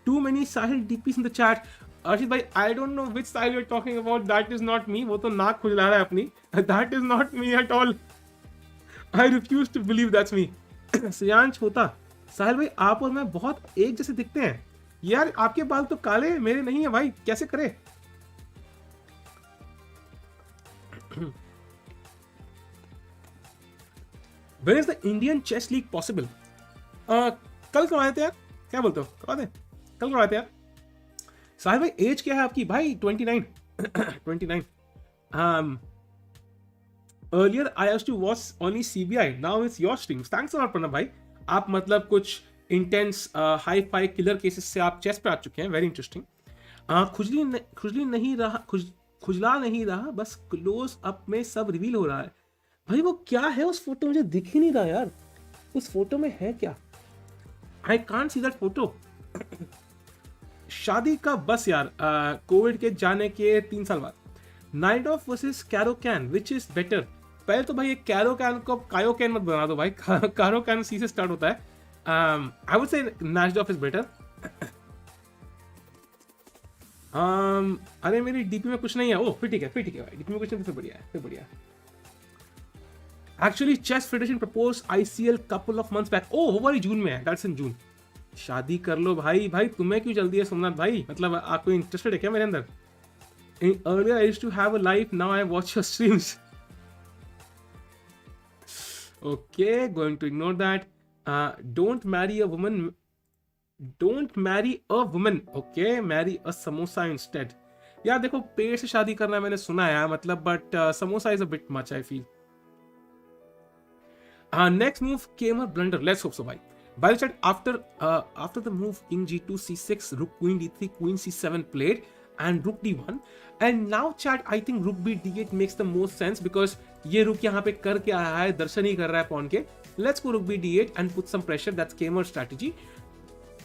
Too many Sahil DPs in the chat. Arshit भाई I don't know which Sahil you are talking about, that is not me. वो तो नाक खुजला रहा है अपनी, that is not me at all. I refuse to believe that's me. Shreyansh होता, साहिल भाई आप और मैं बहुत एक जैसे दिखते हैं यार, आपके बाल तो काले मेरे नहीं है भाई, कैसे करे. When is the Indian Chess League possible? कल करवाए थे यार, क्या बोलते हो, करवा दें, कल करवाए थे यार. साहिल भाई एज क्या है आपकी भाई? 29. 29. Earlier I used to watch only CBI, now it's your streams. Thanks a lot Pranab भाई, आप मतलब कुछ intense hi fi killer cases से आप चेस पे आ चुके हैं, वेरी इंटरेस्टिंग. खुजला नहीं रहा, बस क्लोज अप में सब रिवील हो रहा है. भाई वो क्या है उस फोटो, मुझे दिख ही नहीं रहा यार, उस फोटो में है क्या? आई कांट सी दैट फोटो. शादी का बस यार, कोविड के जाने के 3 साल बाद. Knight off versus Caro Kann, which is better? पहले तो भाई ये कैरोकैन को कायोकैन मत बना दो भाई, कैरोकैन सी से स्टार्ट होता है. आई वुड से नाइट ऑफ इज बेटर. अरे मेरी डीपी में कुछ नहीं है. ओह फिर ठीक है भाई, डीपी में कुछ नहीं, फिर बढ़िया है, फिर बढ़िया है. Actually, Chess Federation proposed ICL couple of months back. Oh, वो जून में है. That's in June. शादी कर लो भाई. भाई तुम्हें क्यों जल्दी है सोमनाथ भाई, मतलब आपको इंटरेस्टेड है क्या मेरे अंदर? Earlier I used to have a life, now I watch your streams. Okay, going to ignore that. Don't marry a woman. Okay, marry a samosa instead. यार देखो पेट से शादी करना मैंने सुना है मतलब, but samosa is a bit much I feel. Next move came a blunder. Let's hope so, bhai. By the chat, after the move king g2 c6, rook queen d3, queen c7 played, and rook d1. And now chat, I think rook b d8 makes the most sense because ये rook यहाँ पे करके आया है, दर्शन ही कर रहा है pawn के. Let's go rook b d8 and put some pressure. That's Kamer's strategy.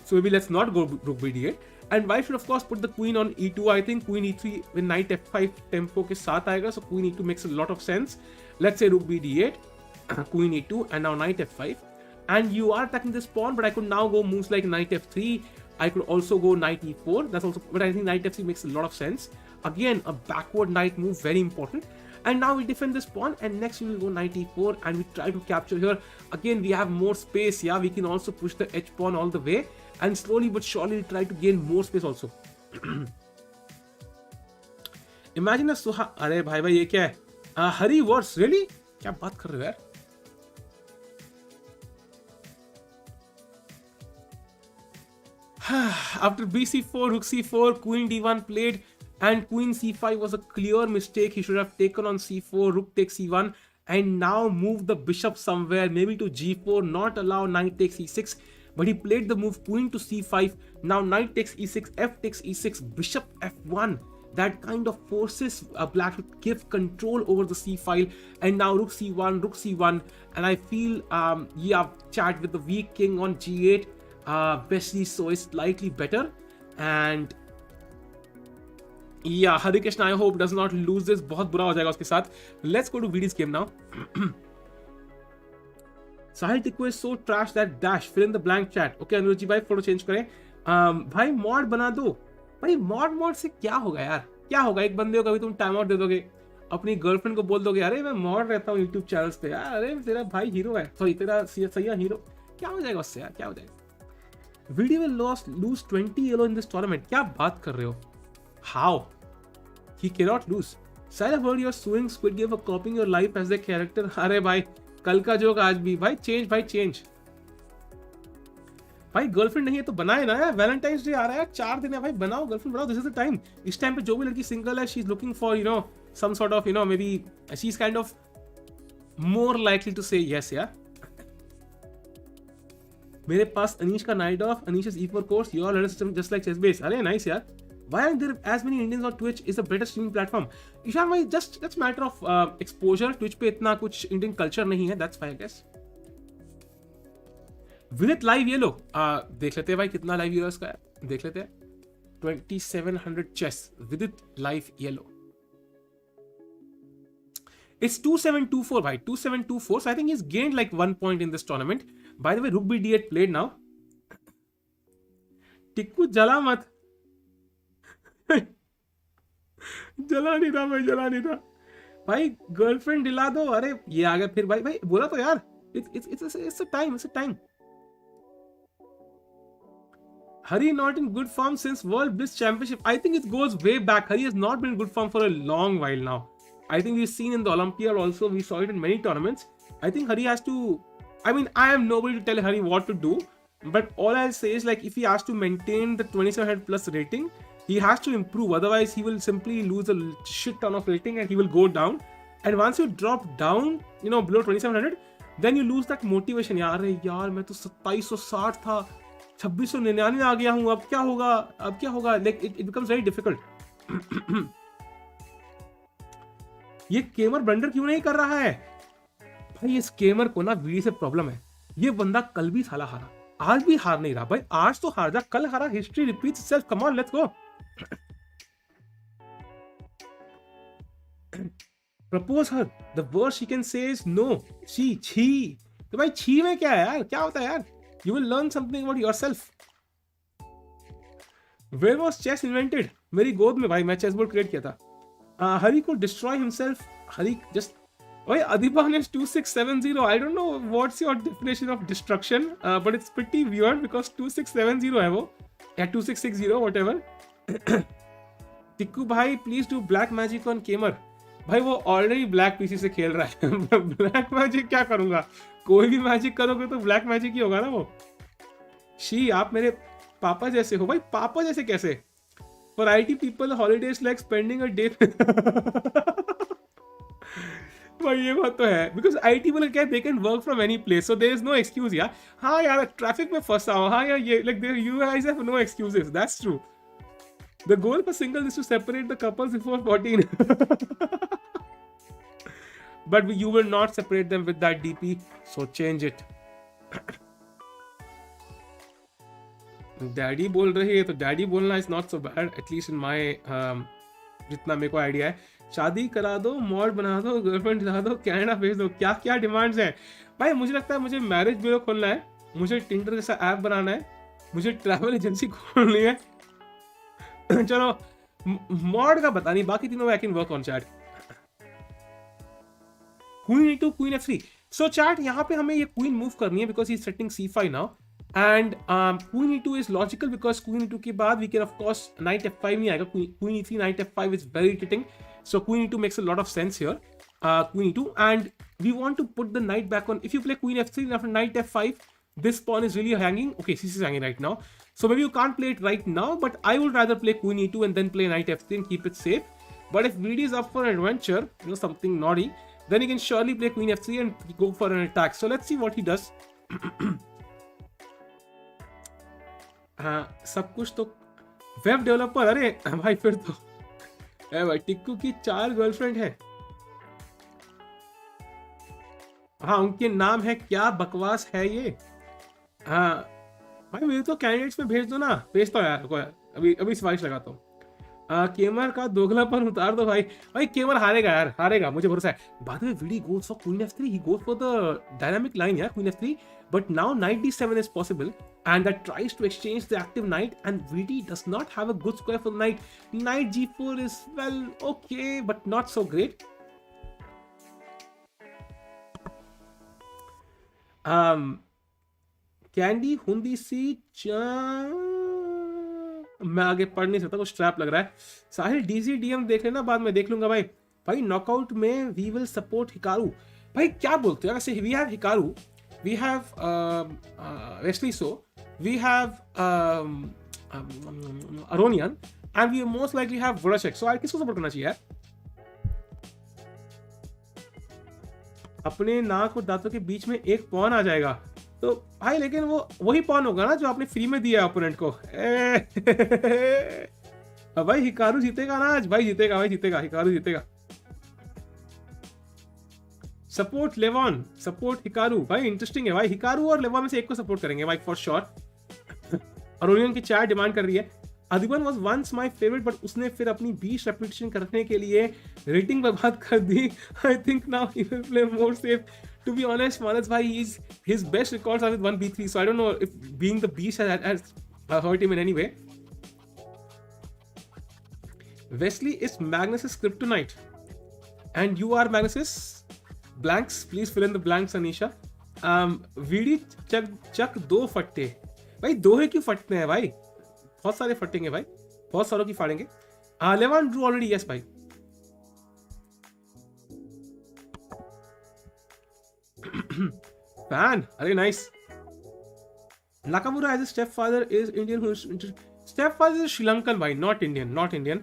So maybe let's not go rook b d8. And white should of course put the queen on e2. I think queen e3 with knight f5 tempo के साथ आएगा. So queen e2 makes a lot of sense. Let's say rook b d8. Queen e2 and now knight f5, and you are attacking this pawn, but I could now go moves like knight f3. I could also go knight e4. That's also, but I think knight f3 makes a lot of sense. Again, a backward knight move, very important. And now we defend this pawn, and next we will go knight e4 and we try to capture here. Again, we have more space. Yeah, we can also push the h pawn all the way, and slowly but surely try to gain more space also. Imagine a Suha. अरे भाई ये क्या है? Hari words, really? क्या बात कर रहे हो यार? After bc4, rook c4, queen d1 played, and queen c5 was a clear mistake. He should have taken on c4, rook takes c1, and now move the bishop somewhere, maybe to g4, not allow knight takes e6. But he played the move queen to c5. Now knight takes e6, f takes e6, bishop f1. That kind of forces black to give control over the c file. And now rook c1, rook c1, and I feel yeah, chat with the weak king on g8. Wesley So is slightly better, and yeah, Harikrishna I hope does not lose this. बहुत बुरा हो जाएगा उसके साथ. Let's go to Vidit's game now. Sahil Tikku is so trash that dash fill in the blank chat. Okay Anuj ji भाई photo change करें। भाई mod बना दो भाई। मॉड से क्या होगा यार, क्या होगा? एक बंदे को कभी तुम टाइम आउट दे दोगे, अपनी गर्लफ्रेंड को बोल दोगे अरे मैं मॉड रहता हूँ यूट्यूब चैनल्स पे यार, अरे तेरा भाई हीरो है, सॉरी तेरा सैया हीरो, क्या हो जाएगा उससे यार, क्या हो जाएगा? Video will lose 20 Elo in this tournament. क्या बात कर रहे हो? How he can not lose? Side of you are suing Squid Game for copying your life as the character. अरे भाई कल का जोक आज भी भाई चेंज, भाई चेंज। भाई गर्लफ्रेंड नहीं है तो बनाए ना यार, वैलेंटाइंस डे आ रहा है, 4 दिन है भाई, बनाओ गर्लफ्रेंड बनाओ, दिस इज द टाइम। इस टाइम पे जो भी लड़की सिंगल है, she is looking for you know some sort of you know maybe she is kind of more likely to say yes यार। मेरे पास अनीश का knight off, Anish is equal course, your learning system just like ChessBase. अरे nice यार। Why aren't there as many Indians on Twitch? Is a better streaming platform. Ishan भाई just that's matter of exposure. Twitch पे इतना कुछ Indian culture नहीं है, that's why I guess. विदित live ये लो देख लेते हैं भाई कितना लाइव व्यूअर्स का है, देख लेते हैं। 2700 चेस विदित लाइव ये लो। It's 2724 भाई, 2724. So I think he's gained like 1 point in this tournament. By the way, Rook B D8 played now. Tikku जला मत। जला नहीं था भाई, जला नहीं था भाई। गर्लफ्रेंड दिला दो। अरे ये आ गया फिर भाई, भाई बोला तो यार it's a time. Hari not in good form since World Blitz Championship. I think it goes way back. Hari has not been in good form for a long while now. I think we've seen in the Olympiad also, we saw it in many tournaments. I think Hari has to, I mean, I am nobody to tell Hari what to do, but all I'll say is like if he has to maintain the 2700 plus rating, he has to improve, otherwise he will simply lose a shit ton of rating and he will go down. And once you drop down, you know, below 2700, then you lose that motivation. यार मैं तो 2760 था, 2699 आ गया हूँ, अब क्या होगा? Like it becomes very difficult. ये केमर ब्लंडर क्यों नहीं कर रहा है भाई? इस केमर को ना वीडी से प्रॉब्लम है। ये बंदा कल भी साला हारा, आज भी हार नहीं रहा भाई। आज तो हार जा, कल हारा, history repeats itself, come on let's go. Propose her, the worst she can say is no. छी तो भाई छी में क्या है यार, क्या होता है यार? You will learn something about yourself. Where was chess invented? मेरी गोद में भाई, मैं चेस बोर्ड क्रिएट किया था। हरी को डिस्ट्रॉय हिमसेल्फ, हरी जस्ट भाई। Adiban is 2670. I don't know what's your definition of destruction, but it's pretty weird because 2670 है वो, या 2660 whatever. टिक्कू भाई please do black magic on Keymer. भाई वो ऑलरेडी ब्लैक पीसी से खेल रहा है। ब्लैक मैजिक क्या करूंगा? कोई भी मैजिक करोगे तो ब्लैक मैजिक ही होगा ना वो। शी आप मेरे पापा जैसे हो भाई। पापा जैसे कैसे? For IT people holidays like spending a day. भाई ये बात तो है, बिकॉज IT वाले क्या, they can work from any place, so there is no excuse यार। हाँ यार ट्रैफिक में फंसा हूँ, हाँ यार ये like you guys have no excuses, that's true. The goal for single is to separate the couples before 14. But you will not separate them with that DP, so change it. Daddy बोल रही है तो daddy बोलना is not so bad, at least in my जितना मेरे को idea है। शादी करा दो, मॉड बना दो, गर्लफ्रेंड दिला दो, कनाडा भेज दो, क्या क्या डिमांड्स हैं भाई? मुझे लगता है मुझे मैरिज ब्यूरो खोलना है, मुझे टिंडर जैसा ऐप बनाना है, मुझे ट्रैवल एजेंसी खोलनी है। चलो मॉड का पता नहीं, बाकी तीनों I can work on chat. Queen E2, queen F3। So chat यहाँ पे हमें ये क्वीन मूव करनी है because he is setting C5 now, and queen E2 is logical because queen E2 के बाद we can of course knight F5 नहीं आएगा, queen E3 knight F5 is very irritating, so queen E2 makes a lot of sense here. Queen E2, and we want to put the knight back on. If you play queen F3 and after knight F5, this pawn is really hanging. Okay, this is hanging right now, so maybe you can't play it right now, but I would rather play queen E2 and then play knight F3 and keep it safe. But if VD is up for an adventure, you know, something naughty, then he can surely play queen F3 and go for an attack. So let's see what he does. हाँ सब कुछ तो web developer. अरे भाई फिर तो भाई टिक्कू की 4 गर्लफ्रेंड है। हाँ उनके नाम है, क्या बकवास है ये? हाँ भाई मेरे तो कैंडिडेट्स में भेज दो ना, भेजता हूँ यार, अभी सिफारिश लगाता हूँ। केमर का दोगलापन उतार दो भाई। भाई केमर हारेगा यार, हारेगा, मुझे भरोसा है। बाद में VD goes for queen f3, he goes for the dynamic line यार, queen f3, but now knight d7 is possible and that tries to exchange the active knight and VD does not have a good square for the knight. Knight g4 is well okay but not so great. Candy हुंदी सी मैं आगे पढ़ नहीं सकता, कुछ trap लग रहा है। साहिल डीसी डीएम देख लेना, बाद में देख लूंगा भाई। भाई नॉकआउट में वी विल सपोर्ट हिकारू। भाई क्या बोलते हो? वैसे we have Hikaru, we have Wesley So, we have Aronian and we most likely have Vorashek. So किसको सपोर्ट करना चाहिए यार? अपने नाक और दांतों के बीच में एक पॉन आ जाएगा तो भाई, लेकिन वो वही पॉन होगा ना जो आपने फ्री में दिया ओपोनेंट को। भाई हिकारू जीतेगा ना आज, भाई जीतेगा, भाई जीतेगा, हिकारू जीतेगा। Support लेवॉन, support Hikaru. भाई इंटरेस्टिंग है भाई, हिकारू और लेवॉन में से एक को सपोर्ट करेंगे भाई फॉर श्योर। अरोनियन की चैट डिमांड कर रही है। Adhiban was once my favourite but उसने फिर अपनी 20 रेपिटेशन करने के लिए रेटिंग बर्बाद कर दी। I think now he will play more safe. To be honest, Manas bhai, his best records are with 1b3, so I don't know if being the beast has hurt him in any way. Wesley is Magnus's kryptonite, and you are Magnus's blanks. Please fill in the blanks, Anisha. VD चक दो फट्टे। भाई दो ही क्यों फटते हैं भाई? बहुत सारे फटेंगे भाई, बहुत सारों की फाड़ेंगे। लेवन ड्रू ऑलरेडी, यस भाई। Fan, very nice. Nakamura as a stepfather is Indian. Stepfather is Sri Lankan, bhai, not Indian, not Indian.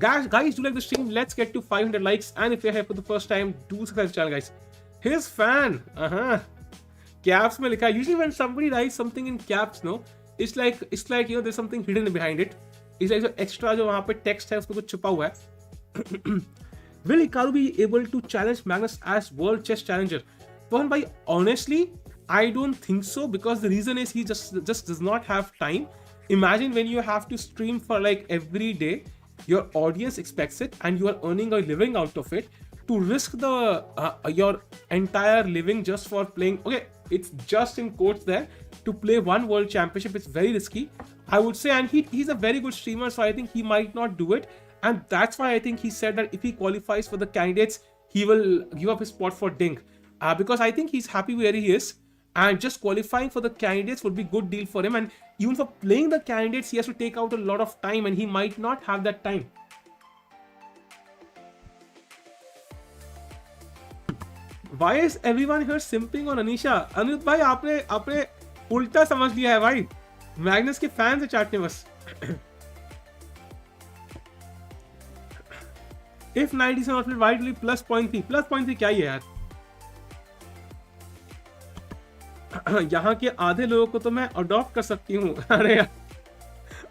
Guys, do like the stream. Let's get to 500 likes, and if you're here for the first time, do subscribe to the channel, guys. His fan, caps में लिखा है. Usually when somebody writes something in caps, no, it's like you know there's something hidden behind it. It's like जो extra जो वहाँ पे text है उसमें कुछ छुपा हुआ है. Will Hikaru be able to challenge Magnus as World Chess Challenger? Pawan bhai, honestly, I don't think so, because the reason is he just does not have time. Imagine when you have to stream for like every day, your audience expects it, and you are earning a living out of it. To risk your entire living just for playing, okay, it's just in quotes there, to play one World Championship, it's very risky, I would say, and he's a very good streamer, so I think he might not do it. And that's why I think he said that if he qualifies for the candidates, he will give up his spot for Dink. Because I think he's happy where he is. And just qualifying for the candidates would be a good deal for him. And even for playing the candidates, he has to take out a lot of time. And he might not have that time. Why is everyone here simping on Anisha? Anirudh bhai, आपने उल्टा समझ लिया है भाई. Magnus के fan से चाटने बस. If knight is not played, why do we plus 0.3? Plus 0.3 क्या ही है यार? यहाँ के आधे लोगों को तो मैं अडॉप्ट कर सकती हूँ। अरे यार,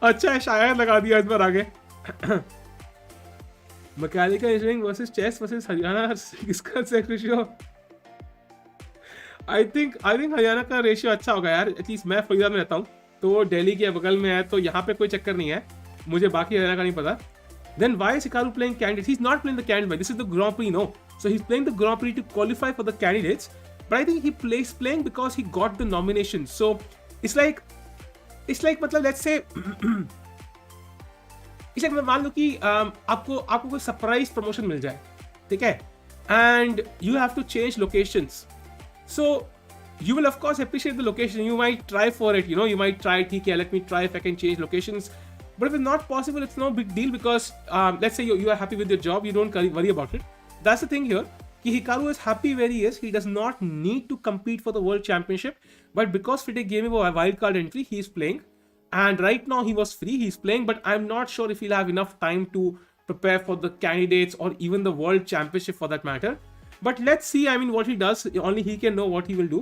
अच्छा है, शायद लगा दिया इस बार आगे। Mechanical engineering versus chess versus Haryana, किसका sex ratio? I think Haryana का रेशियो अच्छा होगा यार। एटलीस्ट मैं फरीदाबाद में रहता हूँ, तो दिल्ली के बगल में है, तो यहाँ पे कोई चक्कर नहीं है। मुझे बाकी हरियाणा का नहीं पता। Then why is Hikaru playing candidates? He's not playing the candidates, but this is the Grand Prix, no? So he's playing the Grand Prix to qualify for the candidates. But I think he playing because he got the nomination. So it's like मतलब let's say it's like मान लो कि आपको कोई surprise promotion मिल जाए, ठीक है? And you have to change locations. So you will of course appreciate the location. You might try for it, you know. You might try, ठीक है, let me try if I can change locations. But if it's not possible, it's no big deal, because let's say you are happy with your job, you don't worry about it. That's the thing here. Hikaru is happy where he is. He does not need to compete for the World Championship. But because FIDE gave him a wildcard entry, he is playing. And right now he was free, he's playing. But I'm not sure if he'll have enough time to prepare for the candidates or even the World Championship for that matter. But let's see, I mean, what he does. Only he can know what he will do.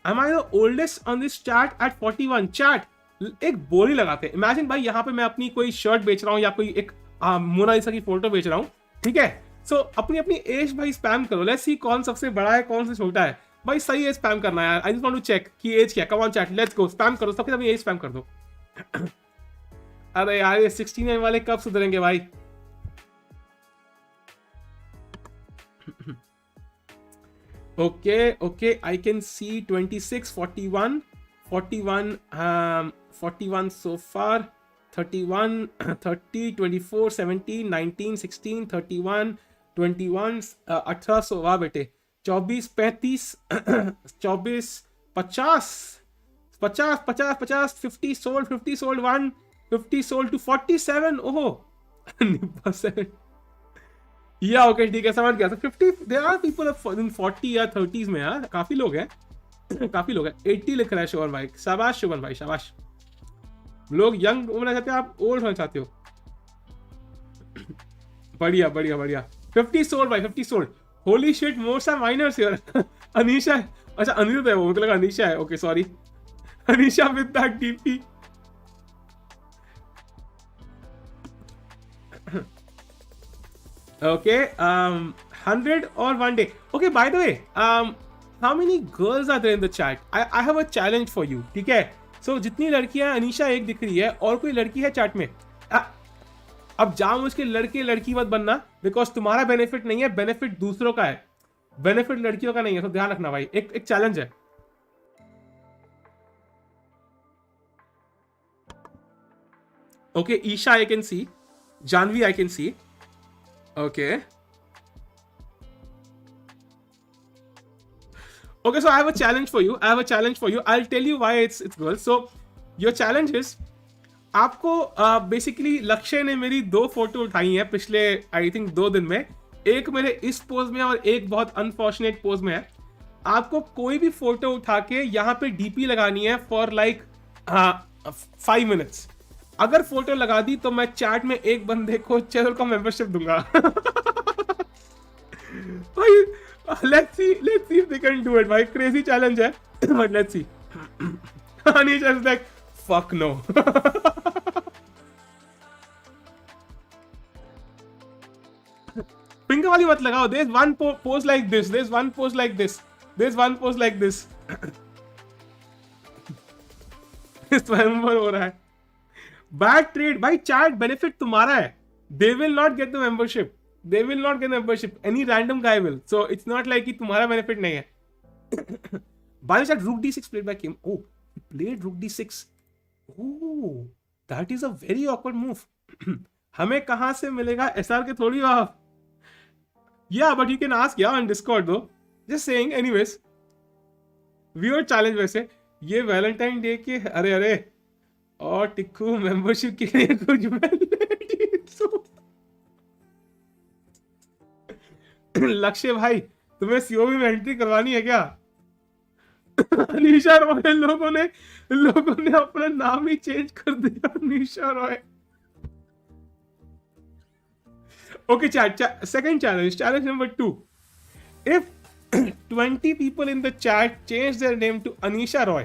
Am I the oldest on this chat at 41? Chat, एक बोली लगाते हैं। Imagine भाई, यहाँ पे मैं अपनी कोई शर्ट बेच रहा हूँ या कोई एक मोनालिसा की फोटो बेच रहा हूँ, ठीक है? So अपनी एज भाई स्पैम करो। Let's see कौन सबसे बड़ा है, कौन से छोटा है। भाई सही एज स्पैम करना है यार, I just want to check कि एज क्या, come on chat, let's go, spam करो सबके सब एज स्पैम कर दो। अरे यार ये 69 वाले कब सुधरेंगे भाई। okay, I can see 26, 41, 41 so far, 31, 30, 24, 17, 19, 16, 31, 21, 18, सो वाह बेटे, 24, 35, 24, 50, 50, 50, 50, 50 sold, 50 sold, 1, 50 sold to 47, ओहो 7, या ओके ठीक है समझ गया। तो 50 देयर आर पीपल इन 40 या 30s में यार, काफी लोग हैं काफी लोग हैं। 80 लिख रहा है शुभन भाई, शाबाश शुभन भाई शाबाश। लोग यंग होना चाहते हो, आप ओल्ड होना चाहते हो। बढ़िया बढ़िया बढ़िया। 50 सोल्ड भाई, 50 sold. Holy shit, most are minors here. Anisha, अच्छा अनिरुद्ध है वो, मुझे लगा अनीशा है, okay sorry. Anisha with that DP. Okay, 100 or 1 day. Okay, by the way, how many girls are there in the chat? I have a challenge for you. ठीक है? So जितनी लड़कियां, अनीशा एक दिख रही है, और कोई लड़की है चैट में? अब जाम उसके लड़के लड़की मत बनना, बिकॉज तुम्हारा बेनिफिट नहीं है, बेनिफिट दूसरों का है, बेनिफिट लड़कियों का नहीं है, तो ध्यान रखना भाई। एक चैलेंज है। Okay, Isha I can see, Janvi I can see. Okay. Okay, so I have a challenge for you. I'll tell you why it's girls. So your challenge is, आपको बेसिकली लक्ष्य ने मेरी 2 फोटो उठाई हैं पिछले I think 2 दिन में। एक मेरे इस पोज में और एक बहुत अनफॉर्चुनेट पोज में है। आपको कोई भी फोटो उठा के यहाँ पे डीपी लगानी है फॉर लाइक 5 मिनट्स। अगर फोटो लगा दी तो मैं चैट में एक बंदे को चैनल का मेंबरशिप दूंगा। भाई let's see if they can do it भाई, क्रेजी चैलेंज है, but let's see. Anisha is like fuck no. Pink वाली मत लगाओ। There's one pose like this, there's one pose like this, there's one pose like this. स्वयंवर हो रहा है। Bad trade भाई, चैट बेनिफिट तुम्हारा है। They will not get the membership, they will not gate membership, any random guy will. So it's not like कि तुम्हारा benefit नहीं है। बाय चैट रूक d6 played by Kim. Oh played रूक d6, oh that is a very awkward move. हमें कहां से मिलेगा एसआर के थोड़ी आप। या बट यू कैन आस्क या ऑन डिस्कॉर्ड दो, just saying. Anyways viewer challenge वैसे ये वैलेंटाइन डे के, अरे और टिक्कू मेंबरशिप के लिए कुछ लक्ष्य भाई तुम्हें सीओबी में एंट्री करवानी है क्या? अनीशा रॉय, लोगों ने अपना नाम ही चेंज कर दिया, Anisha Roy. Okay chat, second challenge number 2। If 20 people in the chat change their name to Anisha Roy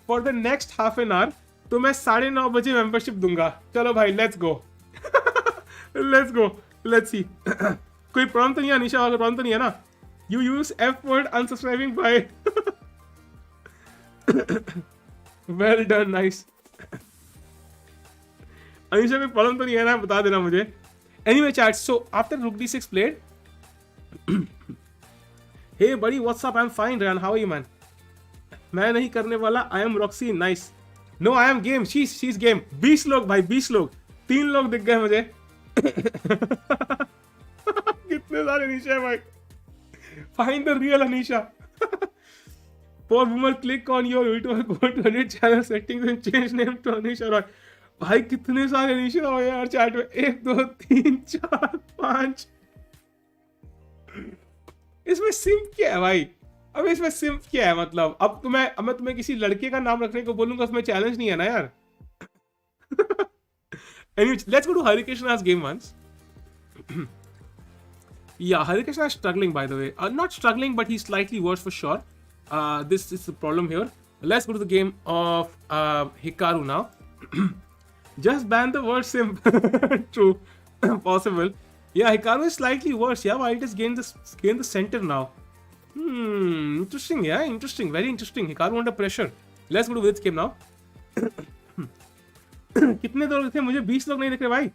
for the next half an hour, तो मैं 9:30 बजे मेंबरशिप दूंगा। चलो भाई लेट्स गो। Let's see. कोई प्रॉब्लम तो नहीं है अनीशा, अगर प्रॉब्लम तो नहीं है ना? You use F word unsubscribing bye. Well done, nice. Anisha कोई प्रॉब्लम तो नहीं है ना, बता देना मुझे। एनीवे चैट, सो आफ्टर रूक d6 played, hey buddy what's up, I am fine Ran, how are you man? मैं नहीं करने वाला, I am Roxy, nice. No I am game, she is game. 20 लोग भाई, 20 लोग, 3 लोग दिख गए मुझे। कितने सारे अनीशा है भाई। Find the real Anisha. For woman click on your YouTube, go to edit channel settings and change name to Anisha Roy. भाई कितने सारे अनीशा हो यार चैट में। 1 2 3 4 5। इसमें सिंप क्या है भाई? अब इसमें सिंप क्या है मतलब? अब मैं तुम्हें किसी लड़के का नाम रखने को बोलूंगा, उसमें चैलेंज नहीं है ना यार। Anyway, let's go to Harikrishna's game once. Yeah, Harikrishna is struggling, by the way. Not struggling, but he's slightly worse for sure. This is the problem here. Let's go to the game of Hikaru now. Just ban the word simp. True. Possible. Yeah, Hikaru is slightly worse. Yeah, but I just gain the center now. Interesting, yeah, interesting, very interesting. Hikaru under pressure. Let's go to Vidit's game now. कितने लोग थे? मुझे 20 लोग नहीं दिख रहे भाई.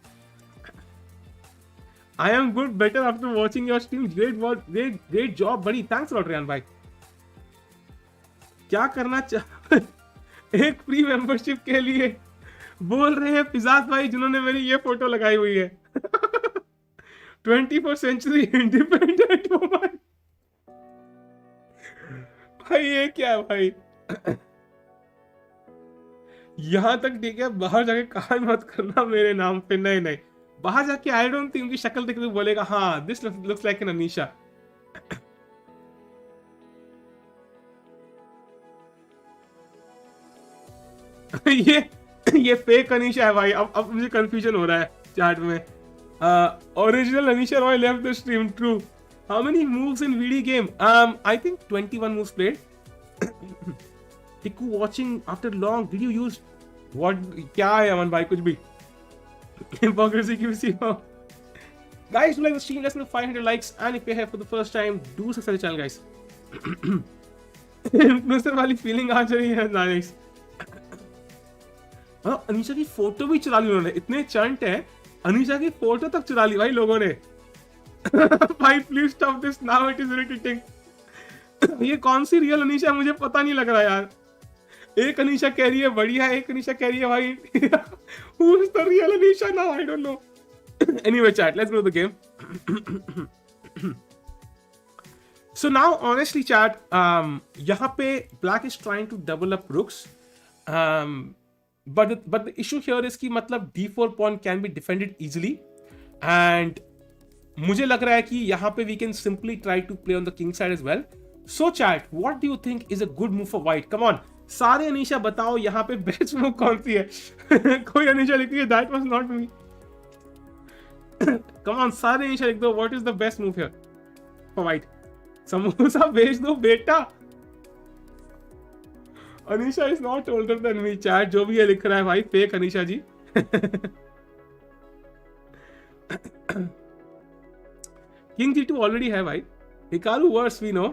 I am good, better after watching your stream. Great job, buddy. Thanks a lot, Ryan भाई. क्या करना एक फ्री मेंबरशिप के लिए बोल रहे हैं फिजाज भाई, जिन्होंने मेरी ये फोटो लगाई हुई है. 21st century independent woman. भाई ये क्या है भाई? यहां तक ठीक है, बाहर जाके कहा मत करना मेरे नाम पे. नहीं, बाहर जाके आई डोंट थिंक उनकी शक्ल देख के बोलेगा हाँ this looks like an Anisha. ये फेक अनीशा है भाई. अब मुझे कंफ्यूजन हो रहा है चैट में. Original Anisha Roy left the stream. True. How many moves in VD game? I think 21 moves played. Tiku watching after long. Did you use what? क्या है अमन भाई? कुछ भी. Hypocrisy gives you. Guys, who like the stream, let's know 500 likes, and if you're here for the first time, do subscribe to the channel, guys. Influencer वाली feeling आ रही है. Nice. Anisha की photo भी चुरा ली उन्होंने. इतने चंट है, अनीशा की फोटो तक चुरा ली भाई लोगों ने. भाई please stop this now, it is irritating. ये कौन सी रियल अनीशा मुझे पता नहीं लग रहा यार. एक अनीशा कह रही है बढ़िया, एक अनीशा कह रही है भाई who is the real Anisha now? I don't know. Anyway, chat, let's go to the game. So now, honestly, chat, यहाँ पे black is trying to double up rooks. But the issue here is कि मतलब d4 pawn can be defended easily. And मुझे लग रहा है कि यहाँ पे we can simply try to play on the king side as well. So chat, what do you think is a good move for white? Come on. सारे अनीशा बताओ यहाँ पे बेस्ट मूव कौन सी है. कोई अनीशा लिख रही है that was not me. Come on, सारे अनीशा लिख दो what is the best move here for white. Samosa भेज दो बेटा. Anisha is not older than me. Chat जो भी है लिख रहा है भाई fake Anisha ji. King G2 already है भाई. Hikaru worse we know.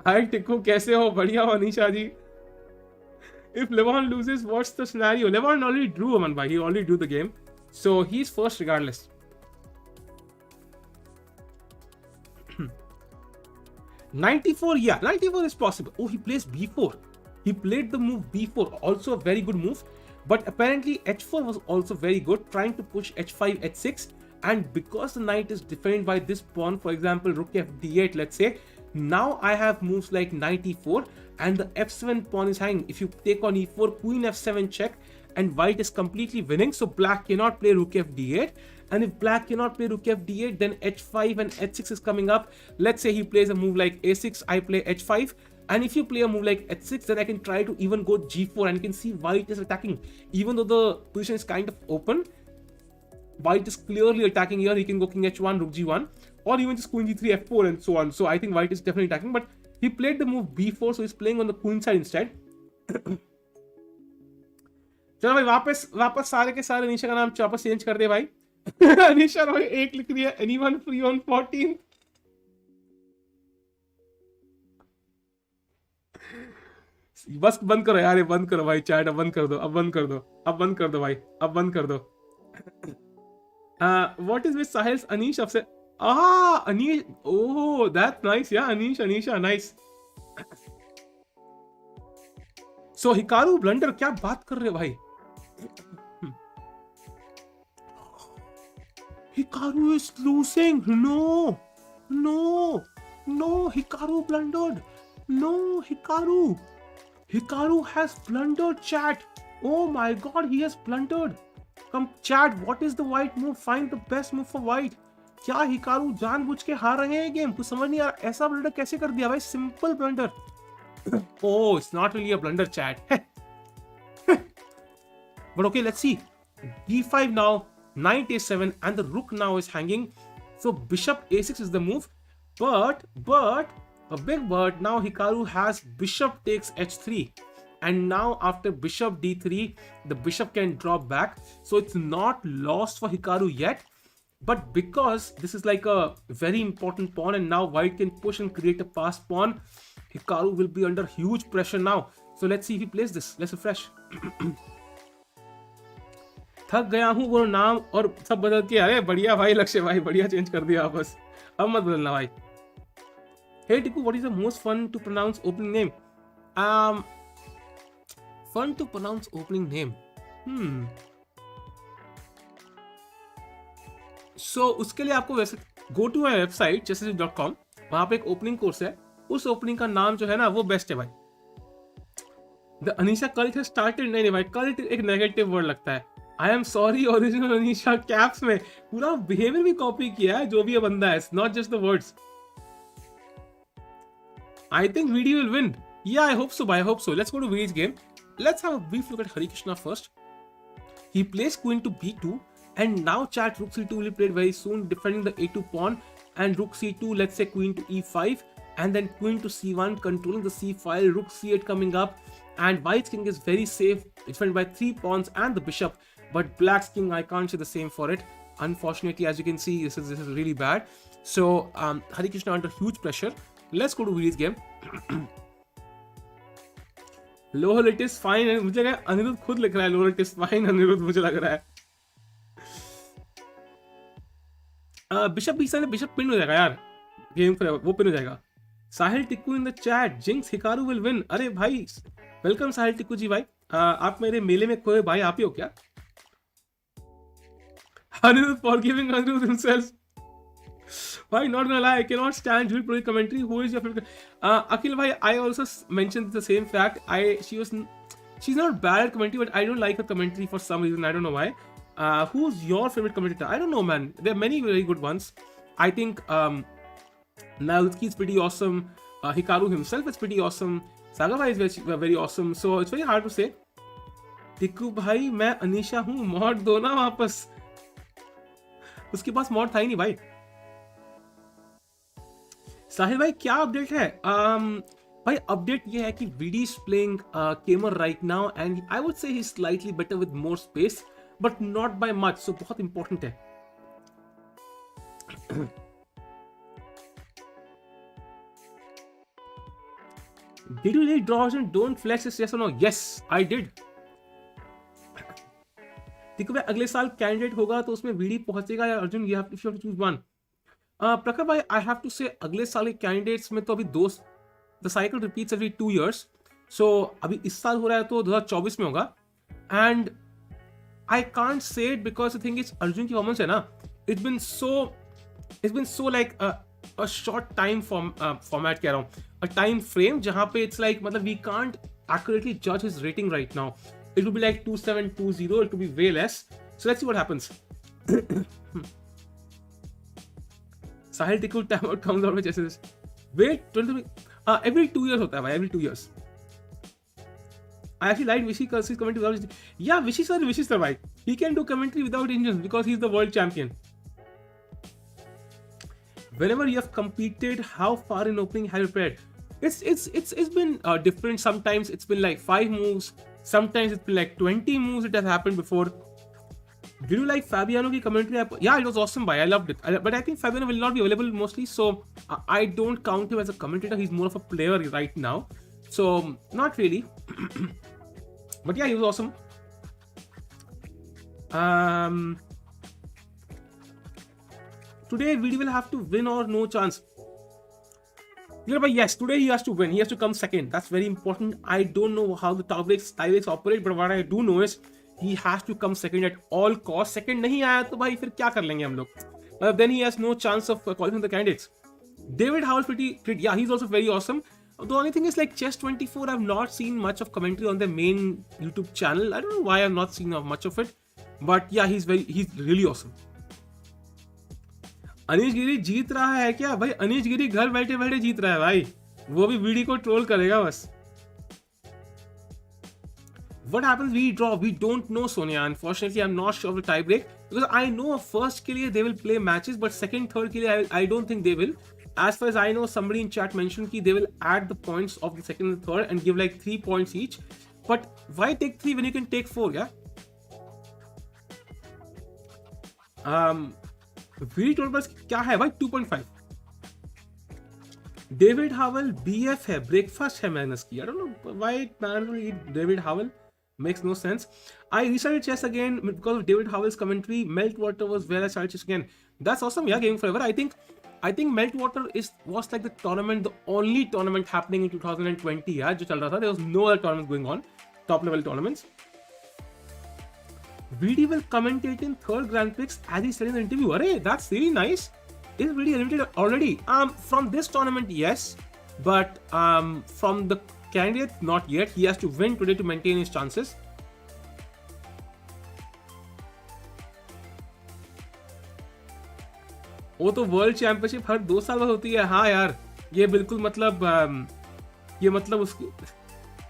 Hi Tikku, कैसे हो? बढ़िया हो अनीशा जी. If Levon loses, what's the scenario? Levon already drew one, bhai. He already drew the game, so he's first regardless. 94, yeah, 94 is possible. Oh, he plays b4. He played the move b4, also a very good move. But apparently h4 was also very good, trying to push h5, h6. And because the knight is defended by this pawn, for example, rook f d8, let's say, now I have moves like knight e4 and the f7 pawn is hanging. If you take on e4, queen f7 check, and white is completely winning. So black cannot play rook f d8. And if black cannot play rook f d8, then h5 and h6 is coming up. Let's say he plays a move like a6, I play h5. And if you play a move like h6, then I can try to even go g4. And you can see white is attacking. Even though the position is kind of open, white is clearly attacking here. He can go king h1, rook g1, or even just queen g3, f4, and so on. So I think white is definitely attacking, but he played the move b4, so he's playing on the queen side instead. चलो भाई वापस सारे के सारे अनीशा का नाम वापस change कर दे भाई. अनीशा रॉय एक लिख रही है. Anyone free on 14. बस बंद करो यार, ये बंद करो भाई. चैट अब बंद कर दो, अब बंद कर दो, अब बंद कर दो भाई, अब बंद कर दो. What is with Sahil's Anish of Anish? Oh, that's nice. Yeah, Anisha, nice. So Hikaru Blunder, क्या बात कर रहे हो भाई? Hikaru is losing. No, Hikaru blundered. No, Hikaru has blundered, chat. Oh my god, he has blundered. Come chat, what is the white move? Find the best move for white. क्या Hikaru जानबूझ के हार रहे हैं game? कुछ समझ नहीं आ रहा. ऐसा ब्लंडर कैसे कर दिया भाई? Simple blunder. Oh, it's not really a blunder, chat. But okay, let's see. d5 now, knight a7, and the rook now is hanging. So bishop a6 is the move. But a big but, now Hikaru has bishop takes h3. And now after bishop d3, the bishop can drop back. So it's not lost for Hikaru yet. But because this is like a very important pawn and now white can push and create a fast pawn, Hikaru will be under huge pressure now. So let's see if he plays this. Let's refresh. थक गया हूँ वो नाम और सब बदल के। अरे बढ़िया भाई लक्ष्य भाई, बढ़िया चेंज कर दिया बस, अब मत बदलना भाई. Hey Tiku, what is the most fun to pronounce opening name? Fun to pronounce opening name. So उसके लिए आपको वैसे go to my website chessassist.com, वहाँ पे एक ओपनिंग कोर्स है, उस ओपनिंग का नाम जो है ना वो बेस्ट है भाई. The Anisha cult has started. नहीं भाई, कल्ट एक नेगेटिव वर्ड लगता है. I am sorry original Anisha caps में, पूरा बिहेवियर भी कॉपी किया है जो भी ये बंदा है, not just the words. I think VD will win. Yeah, I hope so, I hope so. Let's go to VD's game. Let's have a brief look at Harikrishna first. He plays queen to b2, and now chat rook c2 will be played very soon, defending the a2 pawn, and rook c2, let's say queen to e5, and then queen to c1, controlling the c file, rook c8 coming up, and white's king is very safe, defended by 3 pawns and the bishop, but black's king, I can't say the same for it. Unfortunately, as you can see, this is really bad. So Harikrishna under huge pressure. Let's go to VD's game. Lower it is fine. मुझे लगा अनिरुद्ध खुद लिख रहा है lower it is fine. Anirudh मुझे लग रहा है. बिशप b7 बिशप पिन हो जाएगा यार. गेम वो पिन हो जाएगा. Sahil Tikku in the chat. Jinx Hikaru will win. अरे भाई वेलकम साहिल टिक्कू जी भाई. आप मेरे मेले में खोए भाई, आप ही हो क्या? Anirudh forgiving Anirudh himself. Why not gonna lie, I cannot stand Jewel Pro commentary. Who is your favorite? Akhil bhai, I also mentioned the same fact. She's not bad at commentary, but I don't like her commentary for some reason. I don't know why. Who's your favorite commentator? I don't know, man. There are many very good ones. I think Naoki is pretty awesome. Hikaru himself is pretty awesome. Saga bhai is very awesome. So it's very hard to say. Tikku bhai, मैं अनीशा हूँ. Mod दो ना वापस. उसके पास mod था ही नहीं भाई. साहिल भाई क्या अपडेट है? भाई अपडेट ये है कि VD is playing Gamer right now and I would say he's slightly better with more space but not by much, so बहुत important है. Did you really draw and don't flex this, yes or no? Yes, I did. देखो भाई अगले साल candidate होगा तो उसमें VD पहुंचेगा या Arjun? You have to choose one. प्रखर भाई आई हैव टू से अगले साल के कैंडिडेट्स में तो अभी the cycle repeats every 2 years. सो अभी इस साल हो रहा है तो 2024 में होगा. And I can't say it because I think it's Arjun की परफॉर्मेंस है ना, it's been so like a short time format कह रहा हूँ, अ टाइम फ्रेम जहाँ पे इट्स लाइक मतलब वी कांट एक्यूरेटली जज his rating right now. It will be like 2720, it will B way less. So let's see what happens. Sahil Tikku timeout comes out with chessassist. Wait, every 2 years होता है भाई, every 2 years. I actually like Vishy because he's commenting without. Yeah, Vishy sir भाई. He can do commentary without engines because he's the world champion. Whenever you have competed, how far in opening have you played? It's been different. Sometimes it's been like 5 moves. Sometimes it's been like 20 moves. It has happened before. Did you like Fabiano ki commentary? Yeah, it was awesome, bhai. I loved it. But I think Fabiano will not be available mostly, so I don't count him as a commentator. He's more of a player right now, so not really. But yeah, he was awesome. Today VD will have to win or no chance. Yeah, but yes, today he has to win. He has to come second. That's very important. I don't know how the tiebreaks operate, but what I do know is he has to come second at all costs. Second नहीं आया तो भाई फिर क्या कर लेंगे हम लोग? Then he has no chance of qualifying the candidates. David Howell's pretty, yeah, he's also very awesome. The only thing is like Chess24, I've not seen much of commentary on their main YouTube channel. I don't know why I've not seen much of it, but yeah, he's really awesome. Anish गिरी जीत रहा है क्या भाई? अनीश गिरी घर बैठे बैठे जीत रहा है भाई, वो भी VD को ट्रोल करेगा बस. What happens we draw? We don't know, Sonia. Unfortunately, I'm not sure of the tie break because I know first के लिए they will play matches, but second, third के लिए I don't think they will. As far as I know, somebody in chat mentioned कि they will add the points of the second and third and give like 3 points each. But why take 3 when you can take 4? Yeah. VD total पर क्या है भाई 2.5. David Howell BF है, breakfast है Magnus की. I don't know why man will eat David Howell, makes no sense. I restarted chess again because of David Howell's commentary. Meltwater was where I started chess again. That's awesome. Yeah, Gaming Forever. I think Meltwater was like the tournament, the only tournament happening in 2020. Yeah, जो चल रहा था. There was no other tournaments going on, top level tournaments. VD will commentate in third Grand Prix as he said in the interview. Arey, that's really nice. Is VD eliminated already? From this tournament, yes, but from the candidate, not yet. He has to win today to maintain his chances. वो तो world championship हर 2 साल बाद होती है. हाँ यार, ये बिल्कुल मतलब ये मतलब उसकी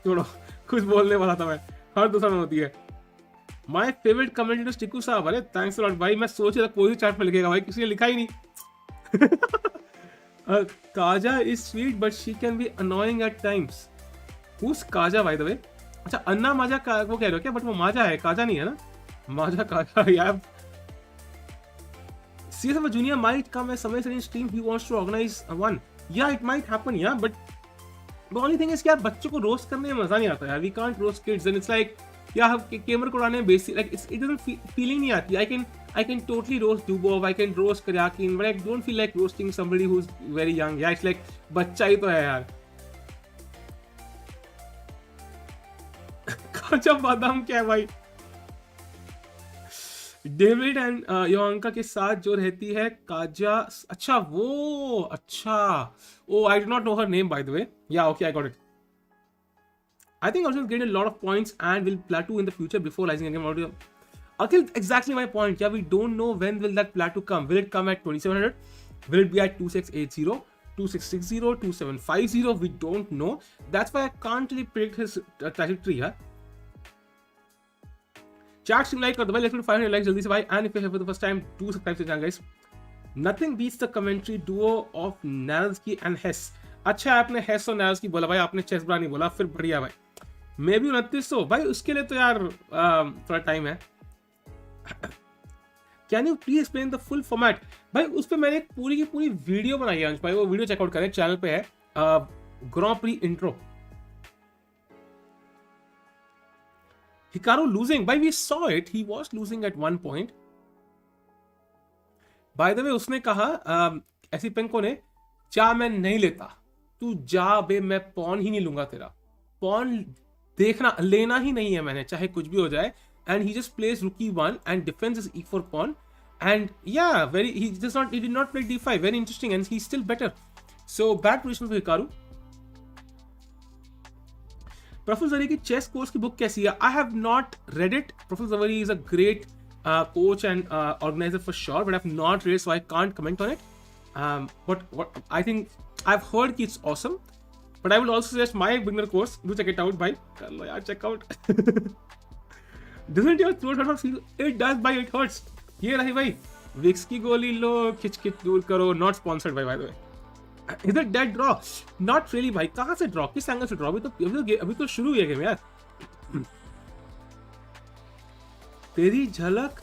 छोड़ो, कुछ बोलने वाला था मैं. हर 2 साल में होती है. माय फेवरेट कमेंटेटर टिकू साहब. अरे थैंक्स अ लॉट भाई. मैं सोच रहा कोई चैट में लिखेगा भाई, किसी ने लिखा ही नहीं. Kaja is sweet but she can be annoying at times. Who's Kaja by the way? अच्छा, अन्ना माजा का वो कह रहे हो क्या? बट वो माजा है, काजा नहीं है ना. माजा काजा यार. CSF Junior might come as somewhere in stream. He wants to organize one. Yeah, it might happen. Yeah, but the only thing is कि यार बच्चों को रोस्ट करने में मजा नहीं आता यार. We can't roast kids and it's like यार कैमरे को उड़ाने में basic like it doesn't feeling नहीं आती. I can totally roast Dubov. I can roast Karyakin, but I don't feel like roasting somebody who's very young. Yeah, it's like बच्चा ही तो है यार. काजा बादाम क्या है भाई? डेविड एंड योंका के साथ जो रहती है काजा. अच्छा वो, अच्छा. Oh I do not know her name by the way. Yeah okay, I got it. I think Arjun gained a lot of points and will plateau in the future before rising again. Akhil, exactly my point. Yeah, we don't know when will that plateau come. Will it come at 2700? Will it be at 2680, 2660, 2750? We don't know. That's why I can't really predict his trajectory. Yeah. Chat stream like कर दो भाई. Let's do 500 likes जल्दी से भाई. And if you're here for the first time, do subscribe to the channel guys. Nothing beats the commentary duo of Nalski and Hess. अच्छा आपने हेस और nails की बोला भाई, आपने चेस ब्रा नहीं बोला. फिर बढ़िया भाई. मे भी 2900 भाई, उसके लिए तो यार थोड़ा टाइम है. Can you please explain the full format? भाई उस पर मैंने एक पूरी की पूरी वीडियो बनाई है अंश भाई. वो वीडियो चेकआउट करें, चैनल पे है. ग्रां प्री इंट्रो. Hikaru losing. भाई we saw it. He was losing at one point. By the way, उसने कहा एसिपेंको ने, जा मैं नहीं लेता, तू जा बे, मैं पॉन ही नहीं लूंगा तेरा. पॉन देखना लेना ही नहीं है मैंने, चाहे कुछ भी हो जाए. And he just plays rookie 1 and defense is e4 pawn. And yeah, he did not play d5. Very interesting, and he's still better. So bad position for Hikaru. Praful Zawari की चेस कोर्स की book कैसी है? I have not read it. Praful Zawari is a great coach and organizer for sure, but I have not read it, so I can't comment on it. But what I think I've heard it's awesome. But I will also suggest my beginner course. Do check it out, bhai. कर लो यार, check out. Doesn't your throat hurt? It does, bhai. It hurts. ये रही भाई. Vicks की गोली लो, खिच दूर करो. Not sponsored by the way. Is it dead draw? Not really भाई. कहाँ से draw? किस एंगल से draw? अभी तो शुरू हुई है गेम यार. तेरी झलक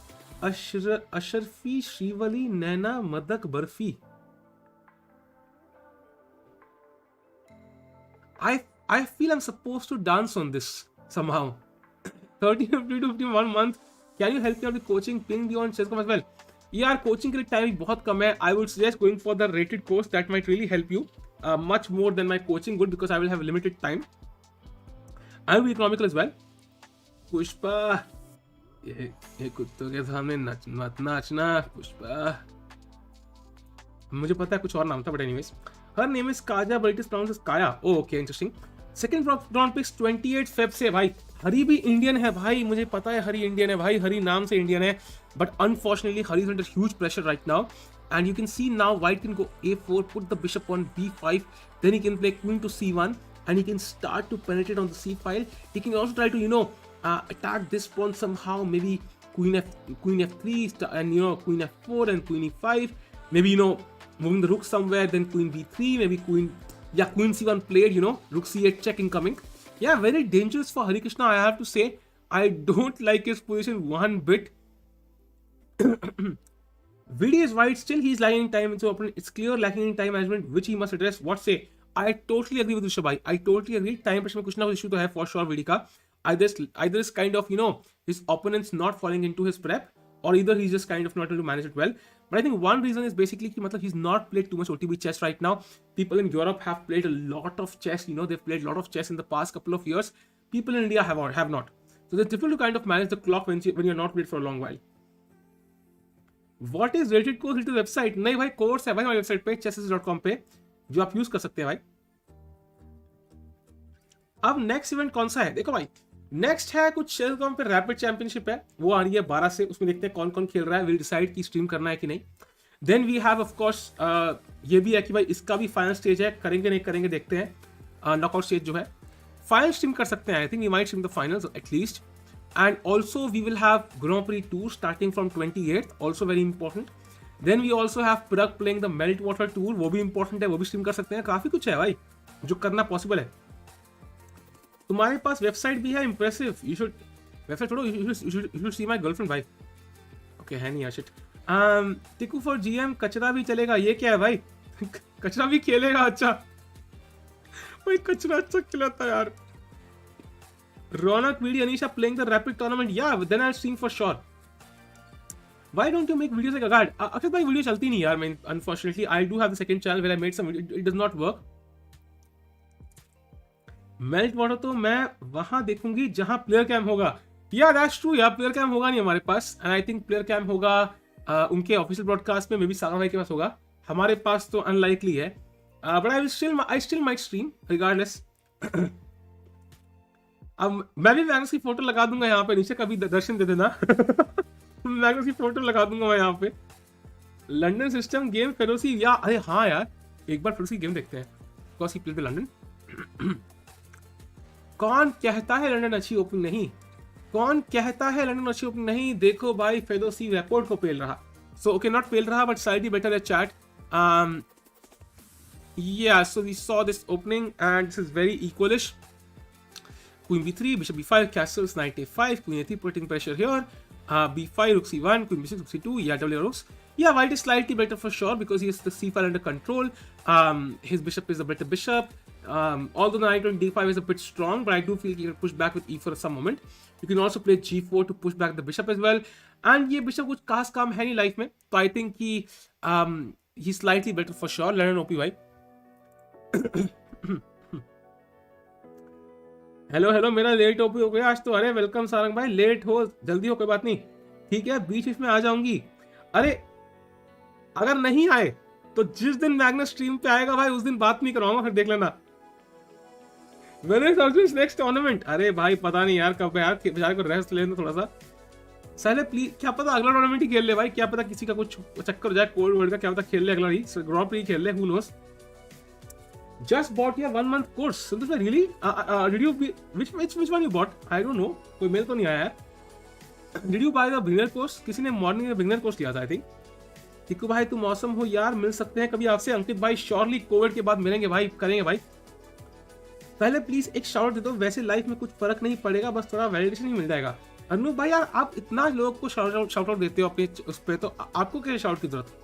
अशरफी श्रीवली नैना मदक barfi. I feel I'm supposed to dance on this somehow. 1350 to 51 month. Can you help me out with coaching? Ping me on chess.com as well. यार कोचिंग के लिए टाइम बहुत कम है. I would suggest going for the rated course. That might really help you much more than my coaching would, because I will have limited time. I will be economical as well. Pushpa, ये कुत्तों के सामने मत नाचना पुष्पा. मुझे पता है कुछ और नाम था, but anyways. Her name is Kaja, but it is pronounced as Kaya. Oh, okay, interesting. Second round picks 28 Feb से भाई. हरी भी इंडियन है भाई, मुझे पता है हरी इंडियन है भाई, हरी नाम से इंडियन है. But unfortunately, Hari is under huge pressure right now. And you can see now white can go a4, put the bishop on b5. Then he can play queen to c1. And he can start to penetrate on the c file. He can also try to, attack this pawn somehow. Maybe queen f3 and, queen f4 and queen e5. Maybe, moving the rook somewhere, then queen b3, maybe queen c1 played, rook c8 check incoming. Yeah, very dangerous for Harikrishna, I have to say. I don't like his position one bit. VD is wide, still he is lacking in time, so it's clear lacking in time management, which he must address. What say? I totally agree with Rishabh bhai. I totally agree. Time pressure में कुछ ना कुछ issue तो है for sure VD का. Either is kind of, you know, his opponents not falling into his prep, or either he's just kind of not able to manage it well. But I think one reason is basically कि मतलब he's not played too much OTB chess right now. People in Europe have played a lot of chess. You know, they've played a lot of chess in the past couple of years. People in India have not. So it's difficult to kind of manage the clock when you're not played for a long while. What is rated course to website? नहीं भाई, course है भाई हमारी website पे chessassist.com पे जो आप use कर सकते हैं भाई. अब नेक्स्ट इवेंट कौन सा है? देखो भाई, नेक्स्ट है कुछ chess.com पे रैपिड चैंपियनशिप है, वो आ रही है 12 से. उसमें देखते हैं कौन कौन खेल रहा है. विल डिसाइड की स्ट्रीम करना है कि नहीं. Then we have of course ये भी है कि भाई इसका भी फाइनल स्टेज है, करेंगे नहीं करेंगे देखते हैं. नॉकआउट स्टेज जो है फाइनल स्ट्रीम कर सकते हैं. I think we might stream the finals at least. And also we will have Grand Prix 2 starting from 28th, also very important. Then we also have Prague playing the Meltwater Tour, वो भी important है, वो भी stream कर सकते हैं. काफी कुछ है भाई जो करना पॉसिबल है. तुम्हारे पास वेबसाइट भी है, इंप्रेसिव. यू शुड वेबसाइट छोड़ो, you should see my girlfriend भाई. ओके है नहीं यार, शिट. टिकू फॉर जीएम, कचरा भी चलेगा. ये क्या है भाई? कचरा भी खेलेगा? अच्छा भाई, कचरा अच्छा खिलाता है यार. Ronak, VD, Anisha playing the rapid tournament. Yeah, then I'll stream for sure. Why don't you make videos like a guard? Akshat bhai, video chalti nahi yaar. I mean, unfortunately, I do have the second channel where I made some video. It does not work. Meltwater तो मैं वहां देखूंगी जहां player cam होगा. Yeah, that's true यार. Player cam होगा नहीं हमारे पास. And I think player cam होगा उनके ऑफिशियल ब्रॉडकास्ट में, मे बी सागा भाई के पास होगा. हमारे पास तो अनलाइकली है. But I still might stream regardless. अब मैं भी मैग्नस की फोटो लगा दूंगा यहाँ पे नीचे, कभी दर्शन दे देना. मैग्नस की फोटो लगा दूंगा मैं यहाँ पे. लंदन सिस्टम गेम फेरोसी, या अरे हाँ यार, एक बार फेरोसी गेम देखते हैं. Because he played the London. कौन कहता है लंदन अच्छी ओपनिंग नहीं? कौन कहता है लंदन अच्छी ओपनिंग नहीं? देखो भाई, फेरोसी रिपोर्ट को पेल रहा. सो ओके, नॉट पेल रहा but slightly better at chat. Yeah, so we saw this opening and this is very equalish. Queen b3, bishop b5, castles, knight a5, queen a3 putting pressure here. B5, rook c1, queen b6, rook c2. Yeah, double rooks. Yeah, white is slightly better for sure because he has the c file under control. His bishop is a better bishop. Although the knight on d5 is a bit strong, but I do feel he can push back with e4 at some moment. You can also play g4 to push back the bishop as well. And ये bishop कुछ खास काम है नहीं life में, तो I think he's slightly better for sure. Learn OP भाई. Hello, मेरा लेट ओपी हो गया आज तो. अरे वेलकम सारंग भाई, लेट हो जल्दी हो कोई बात नहीं, ठीक है, बीच में आ जाऊंगी. अरे अगर नहीं आए तो जिस दिन मैग्नस स्ट्रीम पे आएगा भाई, उस दिन बात नहीं करवाऊंगा, फिर देख लेना. नेक्स्ट टूर्नामेंट, अरे भाई पता नहीं यार कब है यार, बेचारे को रेस्ट लेने दो थोड़ा सा. साले प्लीज, क्या पता अगला टूर्नामेंट ही खेल ले भाई, क्या पता किसी का कुछ चक्कर हो जाए कोल्ड वर्ल्ड का, क्या पता खेल ले अगला ही ग्रैंड प्री खेल ले, who knows. Just bought your 1 month course. So this was really? Did you which one you bought? I don't know. कोई मेल तो नहीं आया है. Did you buy the beginner course? किसी ने मॉर्निंग में beginner course लिया था I think. टिकू भाई तुम मौसम हो यार, मिल सकते हैं कभी आपसे. अंकित भाई श्योरली कोविड के बाद मिलेंगे भाई, करेंगे भाई. पहले प्लीज एक शाउट दे दो. वैसे लाइफ में कुछ फर्क नहीं पड़ेगा, बस थोड़ा वैलिडेशन ही मिल जाएगा. अनु भाई यार, आप इतना लोगों को शाउट आउट देते हो अपने उस पे, तो आपको क्या शाउट की जरूरत?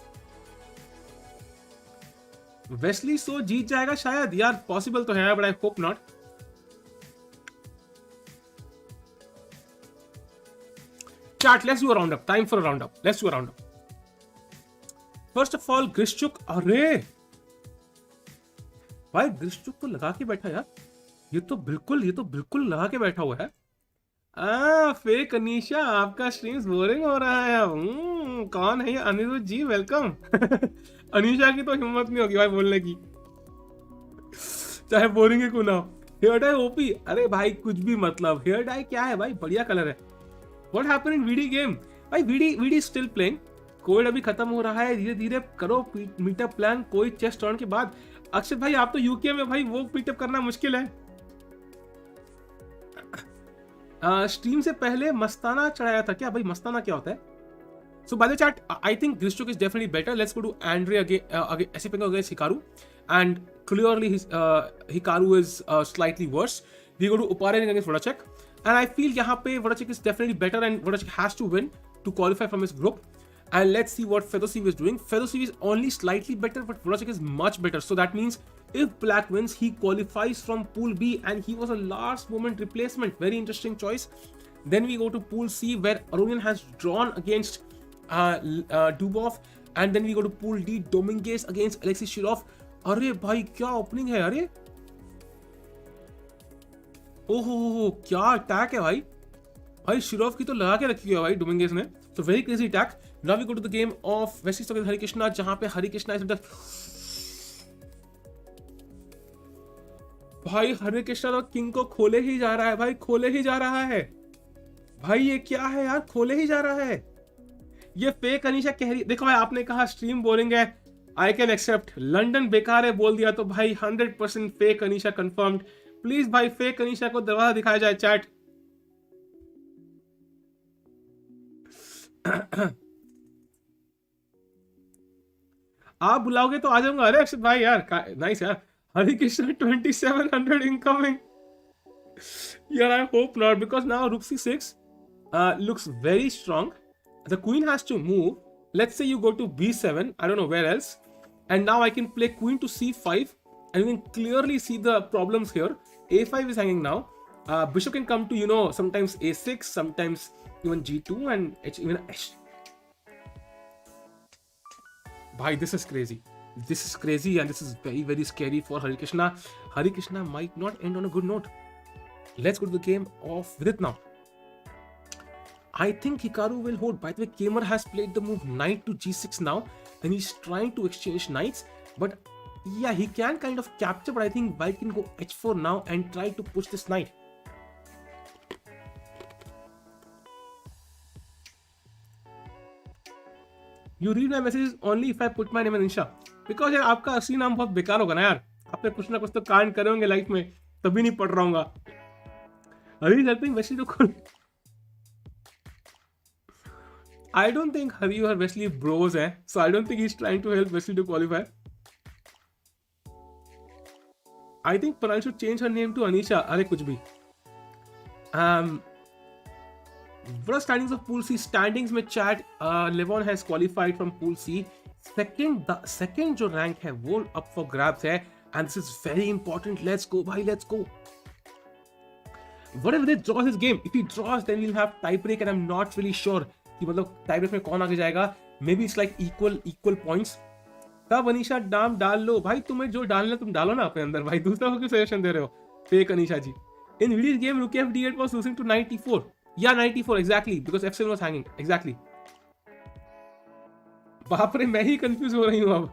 वेस्ली सो जीत जाएगा शायद यार, पॉसिबल तो है but I hope not. Chat, let's do a round up. Time for a round up. Let's do a round up. First of all Grischuk, अरे भाई ग्रिश्चुक तो लगा के बैठा यार. ये तो बिल्कुल लगा के बैठा हुआ है. फेक अनीशा, आपका स्ट्रीम्स बोरिंग हो रहा है. कौन है ये? अनिरुद्ध जी, वेलकम. अनीशा की तो हिम्मत नहीं होगी भाई बोलने की, चाहे बोरिंग ही क्यों ना हो. हेयर डाई ओपी, अरे भाई कुछ भी मतलब. हेयर डाई क्या है भाई, बढ़िया कलर है. What happened in VD game? भाई वीडी स्टिल प्लेइंग. कोविड अभी खत्म हो रहा है, धीरे धीरे करो मीटअप प्लान कोई चेस टर्न के बाद. अक्षत भाई आप तो यूके में भाई, वो मीटअप करना मुश्किल है. स्ट्रीम से पहले मस्ताना चढ़ाया था क्या भाई? मस्ताना क्या होता है? So by the chat, I think Grishchuk is definitely better. Let's go to Andre again Esipenko against Hikaru, and clearly Hikaru is slightly worse. We go to Uparen against Vodacek, and I feel यहाँ पे Vodacek is definitely better, and Vodacek has to win to qualify from his group. And let's see what Fedoshev is doing. Fedoshev is only slightly better, but Voracek is much better. So that means if Black wins, he qualifies from Pool B, and he was a last moment replacement. Very interesting choice. Then we go to Pool C, where Aronian has drawn against Dubov, and then we go to Pool D, Dominguez against Alexei Shirov. अरे भाई क्या opening है, अरे ओहो क्या attack है भाई. भाई शिरोव की तो लगा के रखी है भाई डोमिंगेज ने. So very crazy attack. Now we go to the game of Wesley So against Harikrishna, जहां पे Harikrishna is भाई हरिकृष्णा तो किंग को खोले ही जा रहा है भाई, खोले ही जा रहा है भाई. ये क्या है यार, खोले ही जा रहा है. ये फेक अनीशा कह रही. देखो भाई आपने कहा स्ट्रीम बोरिंग है, आई कैन एक्सेप्ट. लंदन बेकार है बोल दिया तो भाई 100% फेक अनीशा कंफर्म्ड. प्लीज भाई फेक अनीशा को दरवाजा दिखाया जाए चैट. आप बुलाओगे तो आ जाऊंगा. अरे अक्षत भाई यार नाइस यार. Harikrishna 2700 incoming. Yeah, I hope not, because now rook c6 looks very strong. The queen has to move. Let's say you go to b7, I don't know where else, and now I can play queen to c5, and you can clearly see the problems here. a5 is hanging now. Bishop can come to, sometimes a6, sometimes even g2, and even h. Bhai, this is crazy. This is crazy, and this is very, very scary for Harikrishna. Harikrishna might not end on a good note. Let's go to the game of Vidit now. I think Hikaru will hold. By the way, Kamer has played the move knight to g6 now, and he's trying to exchange knights. But yeah, he can kind of capture, but I think White can go h4 now and try to push this knight. You read my messages only if I put my name in Insha. Because यार आपका असली नाम बहुत बेकार होगा ना यार. आपने कुछ ना कुछ तो कांड करे होंगे लाइफ में, तभी नहीं पढ़ रहा हूँगा. Hari is helping Wesley to call. I don't think Hari or Wesley bros हैं, so I don't think he's trying to help Wesley to qualify. I think Paral should change her name to Anisha. अरे कुछ भी. What are standings of Pool C? Standings में chat, Levon has qualified from Pool C. The second जो rank है वो up for grabs है, and this is very important. Let's go भाई, let's go. What if they draw his game? If he draws, then we'll have tie break, and I'm not really sure कि मतलब tie break में कौन आगे जाएगा. Maybe it's like equal points. तब अनीशा नाम डाल लो भाई, तुम्हें जो डालना तुम डालो ना अपने अंदर भाई, दूसरा को क्यों सजेशन दे रहे हो. Fake Anisha ji. In Vidit's game, rook f8 was losing to 94. Yeah, 94 exactly, because f7 was hanging exactly. बाप रे, मैं ही कंफ्यूज हो रही हूँ अब.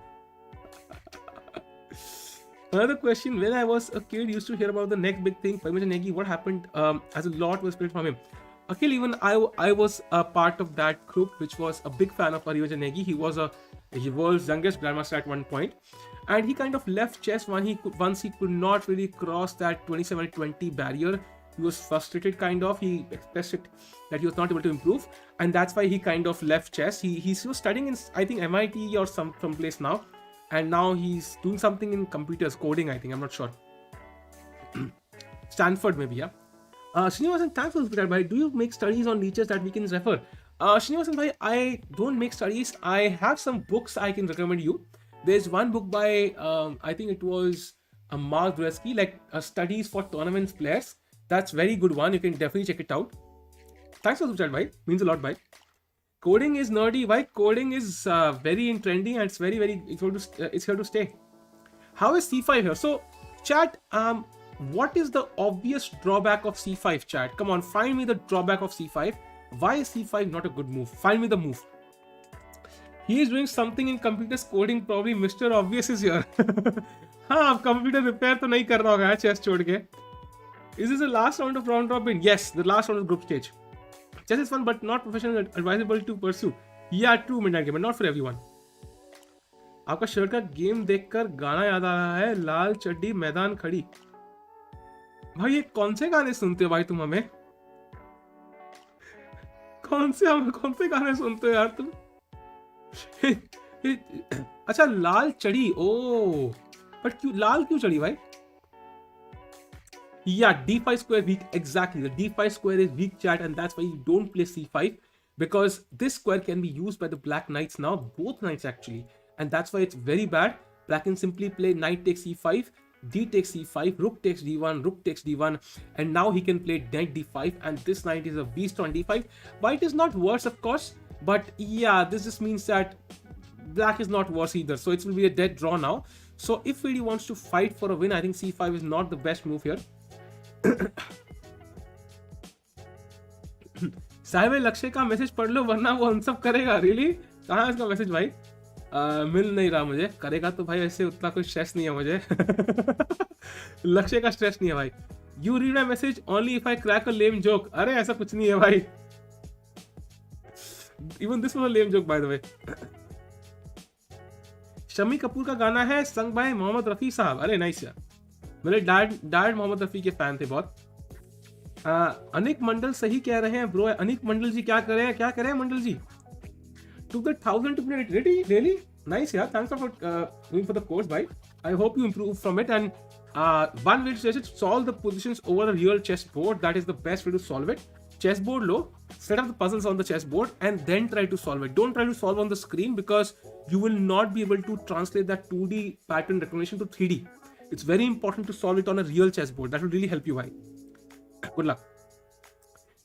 Another question: when I was a kid, used to hear about the next big thing, Parmesan Negi. What happened? As a lot was played from him. Akhil, even I was a part of that group, which was a big fan of Parmesan Negi. He was the world's youngest grandmaster at one point, and he kind of left chess once he could not really cross that 27-20 barrier. He was frustrated, kind of. He expressed it that he was not able to improve, and that's why he kind of left chess. He was studying in, I think, MIT or some place now, and now he's doing something in computers, coding, I think. I'm not sure. Stanford maybe, yeah. Srinivasan, thanks for this, bhai. Do you make studies on niches that we can refer? Srinivasan, bhai, I don't make studies. I have some books I can recommend you. There's one book by, I think it was Mark Dresky, like Studies for Tournaments Players. That's very good one. You can definitely check it out. Thanks for the chat, bhai. Means a lot, bhai. Coding is nerdy, bhai. Coding is very trendy, and it's very, very, it's here to stay. How is c5 here? So, chat, what is the obvious drawback of c5, chat? Come on, find me the drawback of c5. Why is c5 not a good move? Find me the move. He is doing something in computers coding. Probably Mr. Obvious is here. हाँ, आप computer repair तो नहीं कर रहा होगा chess छोड़ के. Is this the last round of round robin? Yes, the last round of group stage. Chess is fun, but not professional, advisable to pursue. Yeah, true, midnight game, but not for everyone. आपका shirt का game देखकर गाना याद आ रहा है, लाल चड्डी मैदान खड़ी. भाई ये कौन से गाने सुनते हो भाई तुम हमें? कौन से गाने सुनते हो यार तुम? अच्छा, लाल चढ़ी. ओ, बट क्यों लाल क्यों चढ़ी भाई? Yeah, d5 square weak, exactly. The d5 square is weak, chat, and that's why you don't play c5. because this square can be used by the black knights now, both knights actually, and that's why it's very bad. Black can simply play knight takes e5, d takes e5, rook takes d1, rook takes d1, and now he can play knight d5, and this knight is a beast on d5. White is not worse, of course, but yeah, this just means that black is not worse either, so it will be a dead draw now. So if FIDE wants to fight for a win, I think c5 is not the best move here. Sahib लक्ष्य का message पढ़ लो वरना वो unsub करेगा. Really कहाँ है इसका message भाई? मिल नहीं रहा मुझे. करेगा तो भाई ऐसे उतना कोई स्ट्रेस नहीं है मुझे. लक्ष्य का स्ट्रेस नहीं है भाई. You read my message only if I crack a lame joke. अरे ऐसा कुछ नहीं है भाई. Even this was a lame joke bye the वे. शमी कपूर का गाना है संग बाय मोहम्मद रफी साहब. अरे नाइस यार. मेरे डैड मोहम्मद रफी के फैन थे बहुत. अनिक मंडल सही कह रहे हैं ब्रो. अनिक मंडल जी क्या कर रहे हैं मंडल जी? Took the 1000 to play it. Really? Nice, yeah. Thanks for doing for the course, bye. I hope you improve from it. And one way to suggest it, solve the positions over a real chessboard. That is the best way to solve it. Chessboard low, set up the puzzles on the chessboard and then try to solve it. Don't try to solve on the screen because you will not be able to translate that 2D pattern recognition to 3D. It's very important to solve it on a real chessboard. That will really help you, bye. Good luck.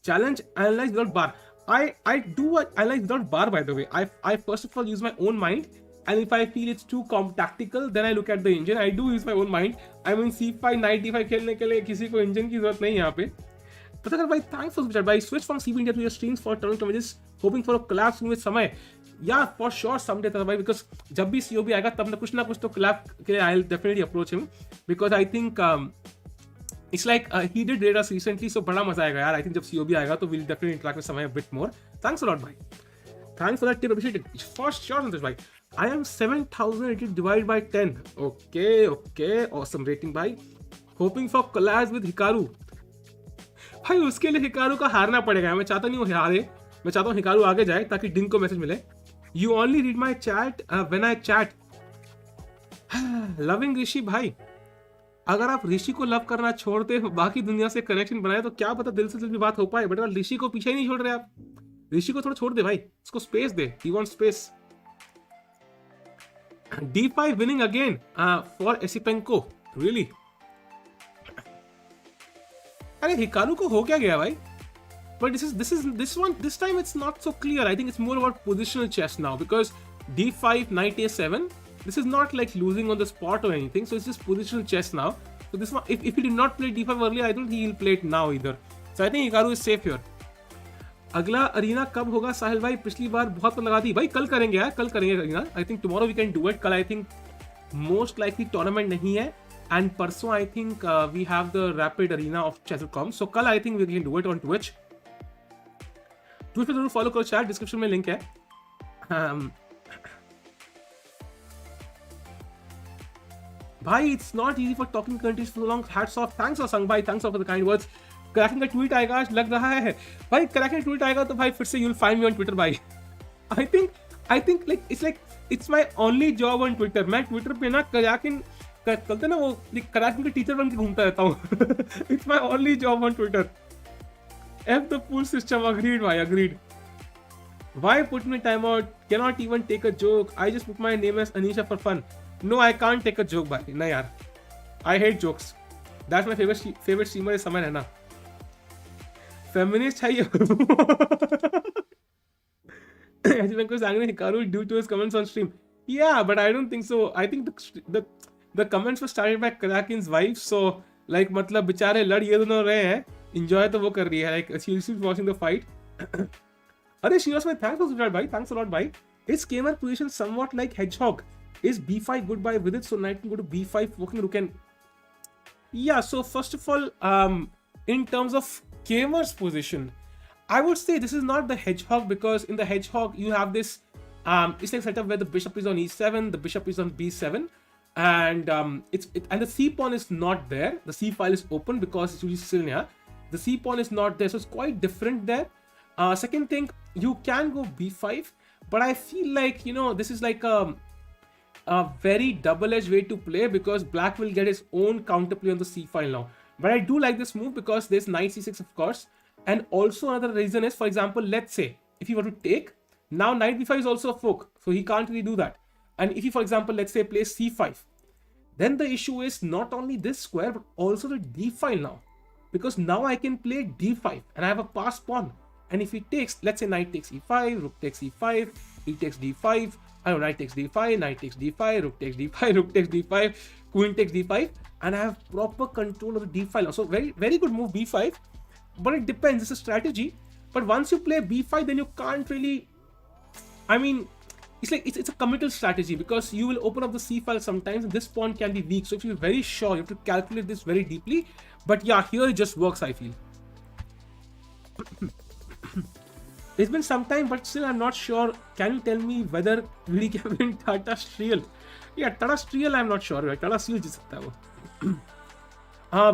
Challenge, analyze without bar. I do analyze without bar, by the way. I first of all use my own mind, and if I feel it's too tactical, then I look at the engine. I do use my own mind. I mean c5 knight d5 खेलने के लिए किसी को engine की जरूरत नहीं है यहाँ पे. पता कर भाई, thanks for the भाई. Switch from CB India to your streams for turning images, hoping for a collab soon with समय. Yeah, for sure someday था भाई, because जब भी COB आएगा तब ना कुछ तो collab के लिए I'll definitely approach him, because I think it's like he did raid us recently, so बड़ा मजा आएगा यार. I think जब COB आएगा तो we'll definitely interact with समय a bit more. Thanks a lot भाई. Thanks for that tip, appreciate it. For sure, Santosh भाई. I am 7,000 divided by 10. Okay, awesome rating भाई. Hoping for collabs with Hikaru. भाई उसके लिए Hikaru का हारना पड़ेगा. मैं चाहता नहीं वो हारे, मैं चाहता हूँ हिकारू आगे जाए ताकि डिंग को मैसेज मिले. You only read my chat when I chat. Loving ऋषि भाई. अगर आप ऋषि को लव करना छोड़ते बाकी दुनिया से कनेक्शन बनाए तो क्या पता दिल से दिल की बात हो पाए. बट अगर ऋषि को पीछे ही नहीं छोड़ रहे आप, ऋषि को थोड़ा छोड़ दे भाई, उसको space they. He want space. D5 winning again for Esipenko. Really? अरे हिकारू को हो क्या गया भाई? But this time it's not so clear. I think it's more about positional chess now, because D5 knight A7. This is not like losing on the spot or anything, so it's just positional chess now. So this one, if he did not play D5 earlier, I don't think he'll play it now either. So I think Hikaru is safe here. अगला arena कब होगा साहिल भाई? पिछली बार बहुत लगा दी भाई. कल करेंगे यार, कल करेंगे arena. I think tomorrow we can do it. कल I think most likely tournament नहीं है, and परसों I think we have the rapid arena of chess.com. So कल I think we can do it on Twitch. Twitch पे जरूर follow करो, chat description में link है. भाई it's not easy for talking countries for so long. Hats off. Thanks for Sang bhai. Thanks for the kind words. Cracking का tweet आएगा आज लग रहा है भाई. क्रैकिंग ट्वीट आएगा तो भाई फिर से you'll find me on Twitter भाई. I think like it's my only job on Twitter. मैं ट्विटर पे ना क्रैकिंग करते ना वो क्रैकिंग के टीचर बन के घूमता रहता हूँ. It's my only job on Twitter. F the pool system. Agreed भाई, agreed. Why put me time out? Cannot even take a joke. I just put my name as Anisha for fun. No, I can't take a joke भाई. नहीं यार, I hate jokes. That's my favorite streamer is समय रहना. Feminist है ये. Esipenko is angry Hikaru due to his comments on stream. Yeah, but I don't think so. I think the comments were started by Kraken's wife. So like मतलब बेचारे लड़ ये दोनों रहे हैं. Enjoy तो वो कर रही है. Like she's watching the fight. अरे Shiros भाई, thanks for subscribe भाई. Thanks a lot भाई. Is gamer position somewhat like hedgehog? Is b5 good by with it? So knight can go to b5, walking rook and... Yeah, so first of all, in terms of gamer's position, I would say this is not the hedgehog, because in the hedgehog you have this it's like setup where the bishop is on e7, the bishop is on b7, and and the c pawn is not there. The c file is open because it's usually still near. The c pawn is not there, so it's quite different there. Second thing, you can go b5, but I feel like, you know, this is like a very double-edged way to play, because black will get his own counterplay on the c file now. But I do like this move because there's knight c6, of course. And also another reason is, for example, let's say if he were to take, now knight b5 is also a fork, so he can't really do that. And if he, for example, let's say plays c5, then the issue is not only this square but also the d file now, because now I can play d5 and I have a passed pawn. And if he takes, let's say knight takes e5, rook takes e5, he takes d5, I don't know, knight takes d5, knight takes d5, rook takes d5, rook takes d5, queen takes d5, and I have proper control of the d file. So very, very good move b5, but it depends, it's a strategy. But once you play b5, then you can't really, I mean, it's like it's a committal strategy, because you will open up the c file sometimes and this pawn can be weak. So if you're very sure, you have to calculate this very deeply. But yeah, here it just works, I feel. It's been some time, but still I'm not sure. Can you tell me whether Vidit can win Tata Striel? Yeah, Tata Striel I'm not sure. Right? Tata Striel जीत सकता है वो.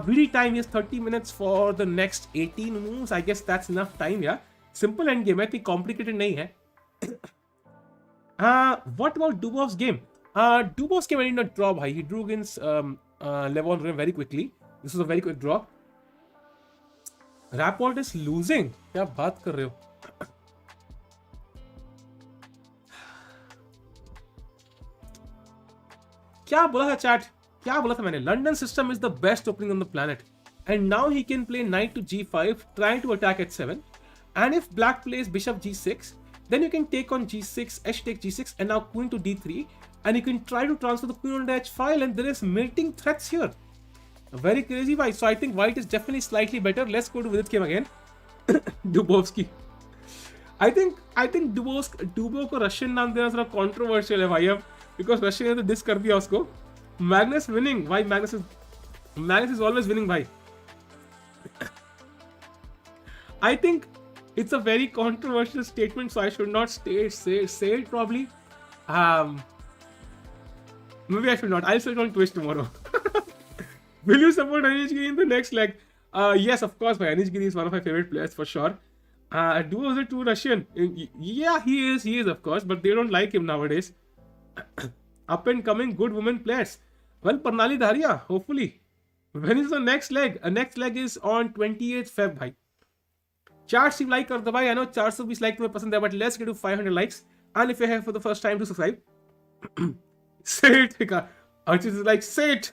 Vidit time is 30 minutes for the next 18 moves. I guess that's enough time. Yeah, simple end game. I think complicated नहीं है. What about Dubov's game? Dubov's game I did not draw. He drew against Levon very quickly. This was a very quick draw. Rapport is losing. क्या बात कर रहे हो? क्या बोला था chat? क्या बोला था मैंने? London system is the best opening on the planet. And now he can play knight to g5, trying to attack h7. And if black plays bishop g6, then you can take on g6, h takes g6, and now queen to d3. And you can try to transfer the queen on the h file, and there is mating threats here. Very crazy, why? So I think white is definitely slightly better. Let's go to Vidit game again. Dubovsky. I think Dubov को Russian नाम देना थोड़ा controversial है भाई अब, because Russian ने तो diss कर दिया उसको. Magnus winning. Why Magnus is always winning, भाई. I think it's a very controversial statement, so I should not say it probably. Maybe I should not. I'll say it on Twitch tomorrow. Will you support Anish Giri in the next leg? Yes, of course. Anish Giri is one of my favorite players for sure. Duo is it too Russian? Yeah, he is of course, but they don't like him nowadays. Up and coming good women players. Well, Pranali Dharia, hopefully. When is the next leg? Next leg is on 28th Feb, bhai. Chat se like kar do bhai. I know 420 like तुम्हें पसंद है, but let's get to 500 likes. And if you're here for the first time, to subscribe. Say it, Hika. Archit is like, say it.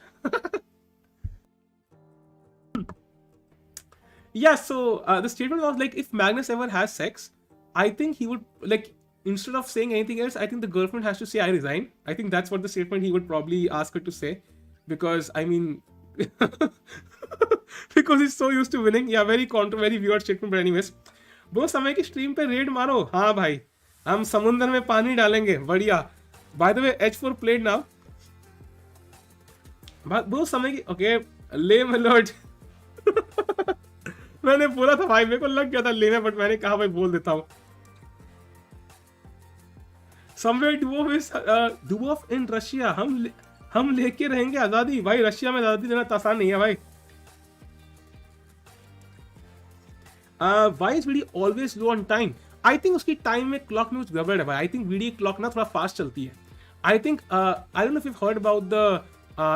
Yeah, so the statement was like, if Magnus ever has sex, I think he would, like, instead of saying anything else, I think the girlfriend has to say, I resign. I think that's what the statement he would probably ask her to say. Because, I mean, because he's so used to winning. Yeah, very weird statement, but anyways. Bro, समय की stream पे raid मारो. हाँ भाई, हम समुंदर में पानी डालेंगे. बढ़िया. By the way, h4 played now. Bro, समय की, okay, lame alert. मैंने बोला था भाई, मेरे को लग गया था लेने, बट मैंने कहा भाई बोल देता हूँ. Somewhere Dubov in Russia. हम लेके रहेंगे आजादी. भाई रशिया में आजादी देना आसान नहीं है भाई. Why is VD always low on time? I think उसकी time में clock में कुछ गड़बड़ है भाई. I think VD clock ना थोड़ा fast चलती है. I think I don't know if you've heard about the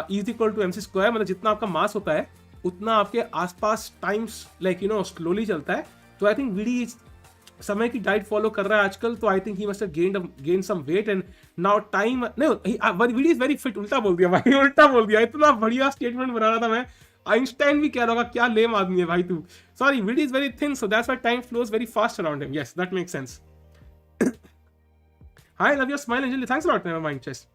E is equal to MC square. मतलब जितना आपका मास होता है उतना आपके आसपास टाइम्स लाइक स्लोली चलता है. तो आई थिंक वीडी समय की डाइट फॉलो कर रहा है आजकल. तो I think he must have gain some weight and now time. नहीं, वीडी इज वेरी फिट. उल्टा बोल दिया भाई, उल्टा बोल दिया. इतना बढ़िया स्टेटमेंट बना रहा था मैं. आइंस्टाइन भी कह रहा होगा क्या लेम आदमी है भाई तू. Sorry, VD is very thin, so that's why time flows very fast around him. Yes, that makes sense. Hi, love your smile angel. Thanks a lot never mind chest.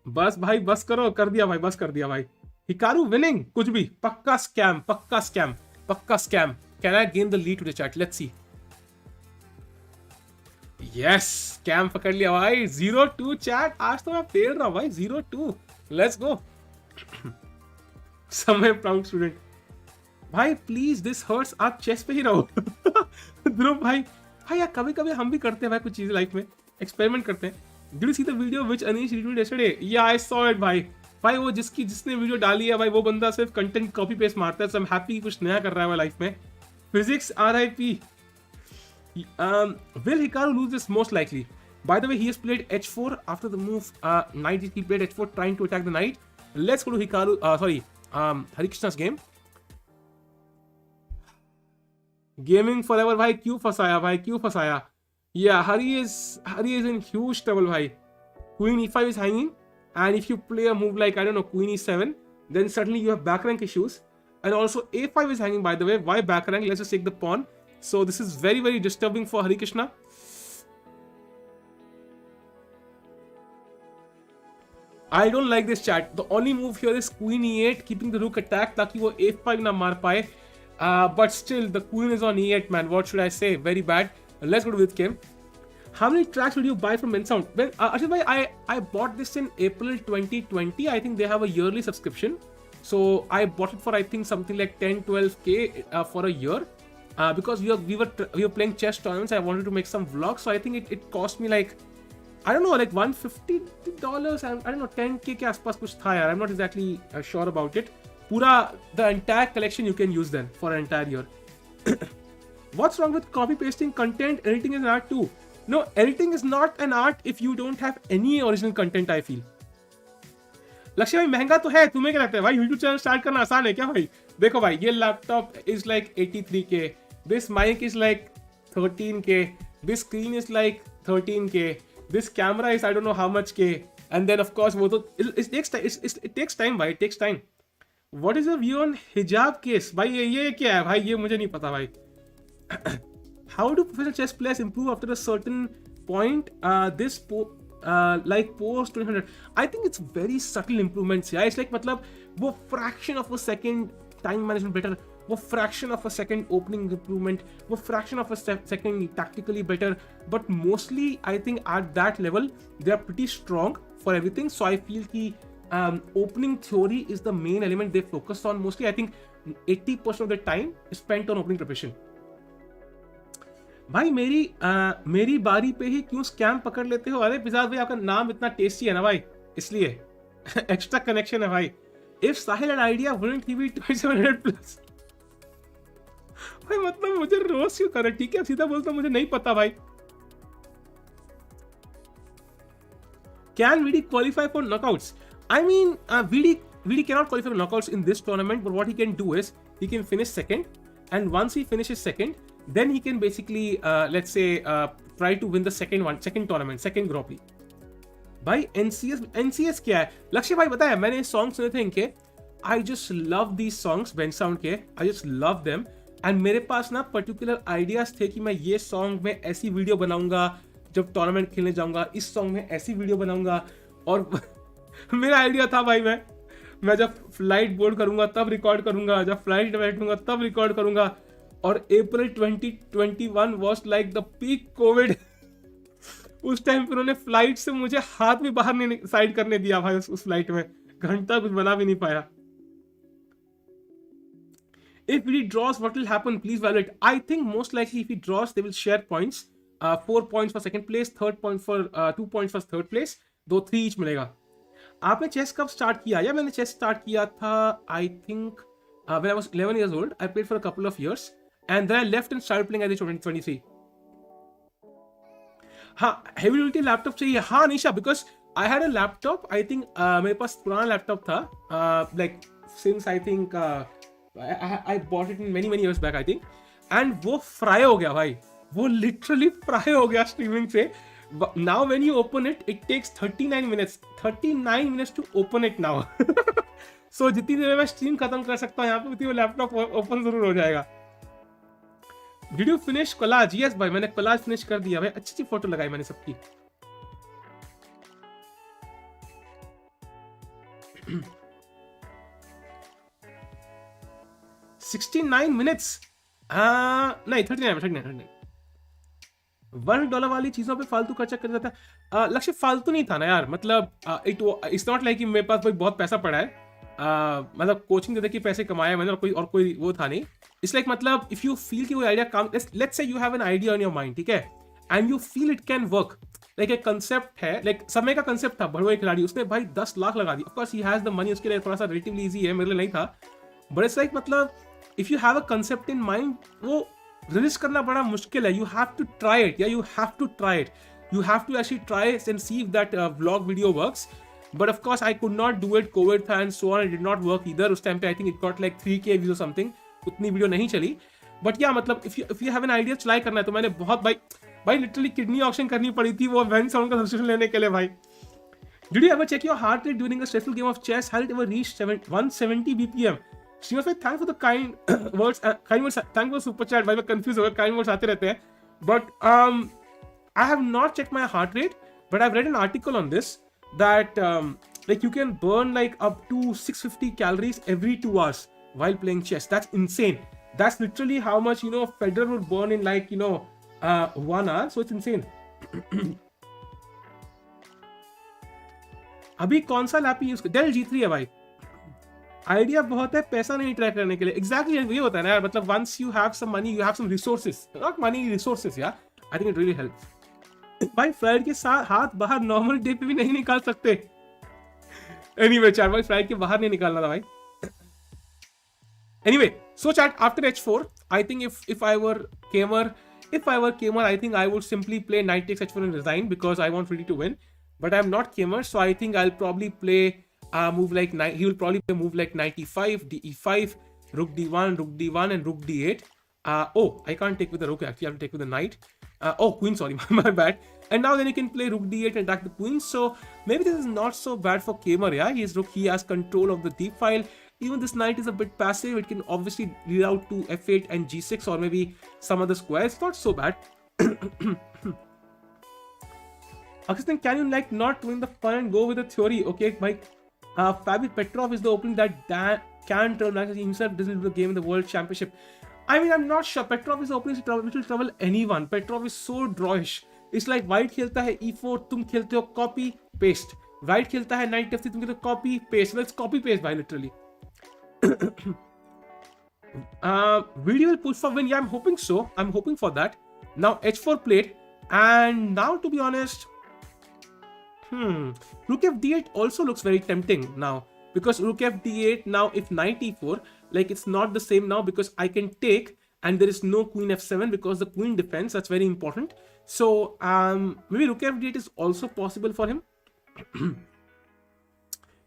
बस भाई, बस करो. कर दिया भाई, बस कर दिया भाई. Hikaru winning, कुछ भी. पक्का स्कैम, पक्का स्कैम, पक्का scam. Can I gain the lead to the chat? Let's see. Yes, scam पकड़ लिया भाई. 0-2 चैट. आज तो मैं फेल रहा हूँ भाई. 0-2. Let's go. समय प्राउड स्टूडेंट. भाई प्लीज, दिस हर्ट्स. आप चेस पे ही रहो. ध्रुव भाई यार, कभी कभी हम भी करते हैं भाई कुछ चीजें लाइफ में. एक्सपेरिमेंट करते हैं. Did you see the video which Anish retweeted yesterday? Yeah, I saw it भाई. भाई वो जिसने वीडियो डाली है भाई, वो बंदा सिर्फ कंटेंट कॉपी पेस्ट मारता है. सो आई एम हैप्पी कुछ नया कर रहा है लाइफ में. Physics RIP. Will Hikaru lose this? Most likely. By the way, he has played h4 after the move knight. He played h4 trying to attack the knight. Let's go to Hikaru. Harikrishna's game. Gaming forever भाई, क्यों फंसाया भाई, क्यों फंसाया? Yeah, Hari is in huge trouble भाई. Queen e5 is hanging, and if you play a move like, I don't know, Queen e7, then suddenly you have back rank issues. And also a5 is hanging, by the way. Why back rank? Let's just take the pawn. So this is very, very disturbing for Harikrishna. I don't like this chat. The only move here is Queen e8, keeping the rook attacked ताकि वो a5 ना मार पाए. But still, the queen is on e8, man. What should I say? Very bad. Let's go to Vidit game. How many tracks did you buy from Bensound? Well, Ashit bhai, I bought this in April 2020. I think they have a yearly subscription. So I bought it for, I think, something like 10-12K for a year. Because we were playing chess tournaments. I wanted to make some vlogs. So I think it cost me like, I don't know, like $150. I don't know, 10K के आसपास कुछ था यार. I'm not exactly sure about it. Pura, the entire collection you can use then for an entire year. What's wrong with copy pasting content? Editing is an art too. No, editing is not an art if you don't have any original content, I feel. लक्ष्य भाई महंगा तो है, तुम्हें क्या लगता है भाई? YouTube चैनल स्टार्ट करना आसान है क्या भाई? देखो भाई, ये laptop is like 83K, this mic is like 13K, this screen is like 13K, this camera is I don't know how much K, and then of course वो तो it takes time. It takes time भाई, it takes time. What is your view on hijab case? भाई ये क्या है भाई? ये मुझे नहीं पता भाई. How do professional chess players improve after a certain point? Like post 200. I think it's very subtle improvements. Yeah, it's like मतलब वो fraction of a second time management better, वो fraction of a second opening improvement, वो fraction of a second tactically better. But mostly, I think at that level they are pretty strong for everything. So I feel कि opening theory is the main element they focus on. Mostly, I think 80% of the time is spent on opening preparation. भाई मेरी बारी पे ही क्यों scam पकड़ लेते हो? अरे पिजाज भाई, आपका नाम इतना टेस्टी है ना भाई, इसलिए एक्स्ट्रा कनेक्शन है भाई. If Sahil an idea wouldn't he be 2700+ भाई मतलब मुझे रोज क्यों करे? ठीक है, सीधा बोलता मुझे नहीं पता भाई. Can VD qualify for knockouts? I mean, VD cannot qualify for knockouts in this tournament, but what he can do is he can finish second, and once he finishes second, then he can basically, let's say, try to win the second tournament, second Grand Prix. भाई NCS क्या है? लक्ष्य भाई बताया, मैंने song सुने थे इनके. I just love these songs, Bensound के. I just love them. And मेरे पास ना पर्टिकुलर आइडियाज थे कि मैं ये सॉन्ग में ऐसी वीडियो बनाऊंगा जब टूर्नामेंट खेलने जाऊंगा, इस सॉन्ग में ऐसी वीडियो बनाऊंगा. और मेरा आइडिया था भाई, मैं जब फ्लाइट बोर्ड करूंगा तब रिकॉर्ड करूंगा, जब फ्लाइट बैठूंगा तब रिकॉर्ड करूंगा. और अप्रैल 2021 was like the peak Covid. उस टाइम पर उन्होंने फ्लाइट से मुझे हाथ भी बाहर नहीं साइड करने दिया भाई. उस फ्लाइट में घंटा कुछ बना भी नहीं पाया. If he draws, what will happen? Please evaluate. I think most likely if he draws, they will share points. 4 points for second place, 2 points for third place, 3 each मिलेगा. आपने चेस कब स्टार्ट किया? या मैंने चेस स्टार्ट किया था I think when I was 11 years old. I played for a couple of years and then I left and started playing at age 23. हाँ, heavy duty laptop चाहिए. हाँ निशा, because I had a laptop. I think मेरे पास पुराना laptop था, like since I think I bought it in many years back I think, and वो fry हो गया भाई. वो लिटरली फ्राई हो गया स्ट्रीमिंग से. Now when you open it, it takes 39 minutes to open it now. So जितनी देर में मैं स्ट्रीम खत्म कर सकता हूँ यहाँ पे, उतनी वो लैपटॉप ओपन जरूर हो जाएगा. Did you finish collage? Yes भाई, मैंने collage फिनिश कर दिया भाई. अच्छी फोटो लगाई मैंने सबकी. $69 नहीं 39. $1 वाली चीजों पे फालतू खर्चा कर देता है. लक्ष्य फालतू नहीं था ना यार, मतलब इट्स नॉट लाइक कि मेरे पास बहुत पैसा पड़ा है. मतलब कोचिंग दे के पैसे कमाया मैंने, और कोई वो था नहीं. इट्स लाइक मतलब इफ यू फील कि कोई आइडिया काम, let's say you have an idea in your mind, ठीक है, and you feel it can work. Like एक कंसेप्ट है, लाइक समय का कंसेप्ट था. बड़े खिलाड़ी, उसने भाई 10 लाख लगा दी. Of course he has the money, उसके लिए थोड़ा सा रिलेटिवली इजी है, मेरे लिए नहीं था. बट इट्स लाइक मतलब if you have a concept in mind, वो रिलीज करना बड़ा मुश्किल है. You have to try it, या you have to try it. You have to actually try and see if that vlog video works. But of course I could not do it. COVID था and so on. It did not work either. उस time पे I think it got like 3K views or something. उतनी video नहीं चली. But yeah मतलब if you have an idea try करना है तो मैंने बहुत भाई लिटरली किडनी ऑक्शन करनी पड़ी थी वो वेन साउंड का सब्सक्रिप्शन लेने के लिए भाई. Did you ever check your heart rate during a stressful game of chess? Has it ever reached 170 BPM? Srinivas, thanks for the kind words. Thanks for super chat. भाई मैं confused हो गया, kind words आते रहते हैं. But I have not checked my heart rate, but I've read an article on this that like you can burn like up to 650 calories every 2 hours while playing chess. That's insane. That's literally how much Federer would burn in like 1 hour. So it's insane. अभी कौन सा lap use कर del G3 है भाई. Idea बहुत है, पैसा नहीं ट्रैक करने के लिए. एग्जैक्टली ये होता है ना यार, मतलब once you have some money, you have some resources, not money, resources यार. I think it really helps. भाई फ्राइड के साथ हाथ बाहर नॉर्मल डे पे भी नहीं निकाल सकते. एनीवे चैट भाई, फ्राइड के बाहर नहीं निकालना था भाई. Anyway so chat, after H4 I think if I were gamer, I think I would simply play knight takes H4 and resign because I want Vidit to win. But I'm not gamer, so I think I'll probably play move like he will probably play move like knight e5, d5, rook d1, and rook d8. Oh, I can't take with the rook actually. I have to take with the knight. Oh, queen, sorry, my bad. And now then you can play rook d8 and attack the queen. So maybe this is not so bad for gamer. Yeah, he has control of the d file. Even this knight is a bit passive. It can obviously lead out to f8 and g6 or maybe some other square. It's not so bad. Akshay, can you like not ruin the fun and go with the theory? Okay, Mike. Fabi Petrov is the opening that can turn himself doesn't do the game in the World Championship. I mean, I'm not sure. Petrov is the opening which will trouble anyone. Petrov is so drawish. It's like white खेलता है e4, तुम खेलते हो copy paste. White खेलता है knight f3, तुम खेलते हो copy paste. Let's copy paste by literally. Video will push for win. Yeah, I'm hoping so. I'm hoping for that. Now h4 played, and now to be honest. Rook f d8 also looks very tempting now, because rook f d8 now if knight e4, like it's not the same now because I can take and there is no queen f7 because the queen defense, that's very important. So maybe rook f d8 is also possible for him.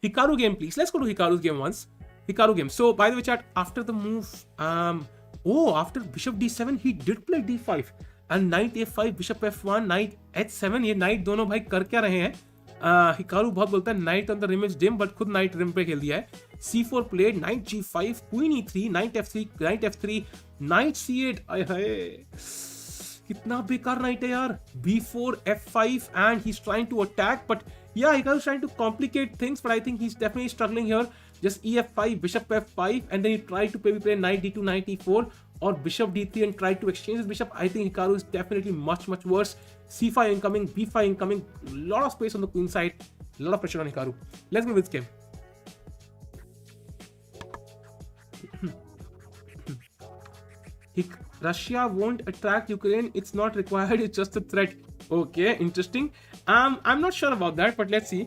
Hikaru game please. Let's go to Hikaru's game once. Hikaru game. So by the way chat, after the move after bishop d7 he did play d5 and knight f5, bishop f1, knight h7. ये knight दोनों भाई कर क्या रहे हैं? Hikaru बहुत बोलता है knight on the rim is dim, but खुद नाइट रिम पे खेल दिया है. c4 played, knight g5, queen e3, knight f3, knight c8. आय हाय कितना बेकार नाइट है यार. b4, f5 and he's trying to attack, but yeah, Hikaru is trying to complicate things, but I think he's definitely struggling here. Just ef5, bishop f5, and then he tried to play knight d2, knight e4 or bishop d3 and tried to exchange his bishop. I think Hikaru is definitely much worse. c5 incoming, b5 incoming, lot of space on the queen side, lot of pressure on Hikaru. Let's go with this game. Russia won't attack Ukraine, it's not required, it's just a threat. Okay, interesting. I'm not sure about that, but let's see.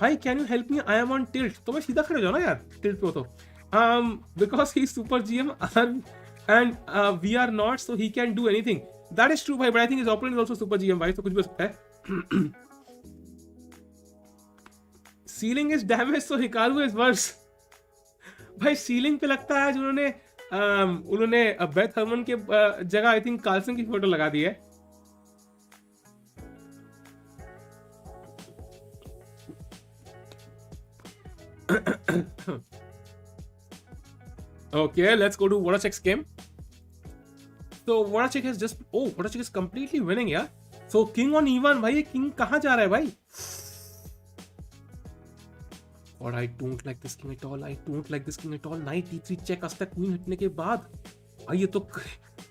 भाई can you help me? I am on tilt. तो मैं सीधा खड़े जाओ ना यार tilt पे हो तो. Because he's super GM and we are not, so he can do anything. That is true भाई, but I think his opponent is also super GM भाई, तो कुछ भी हो सकता है. Ceiling is damaged, so Hikaru is worse. भाई ceiling पे लगता है उन्होंने बेथ हर्मन के जगह आई थिंक कार्लसन की फोटो लगा दी है. Okay, let's go to Voracek's game. So Voracek has just Voracek is completely winning यार. So king on e1 भाई, ये king कहाँ जा रहा है भाई? और I don't like this king at all. I don't like this king at all. Knight e3 check आता है queen हटने के बाद. भाई ये तो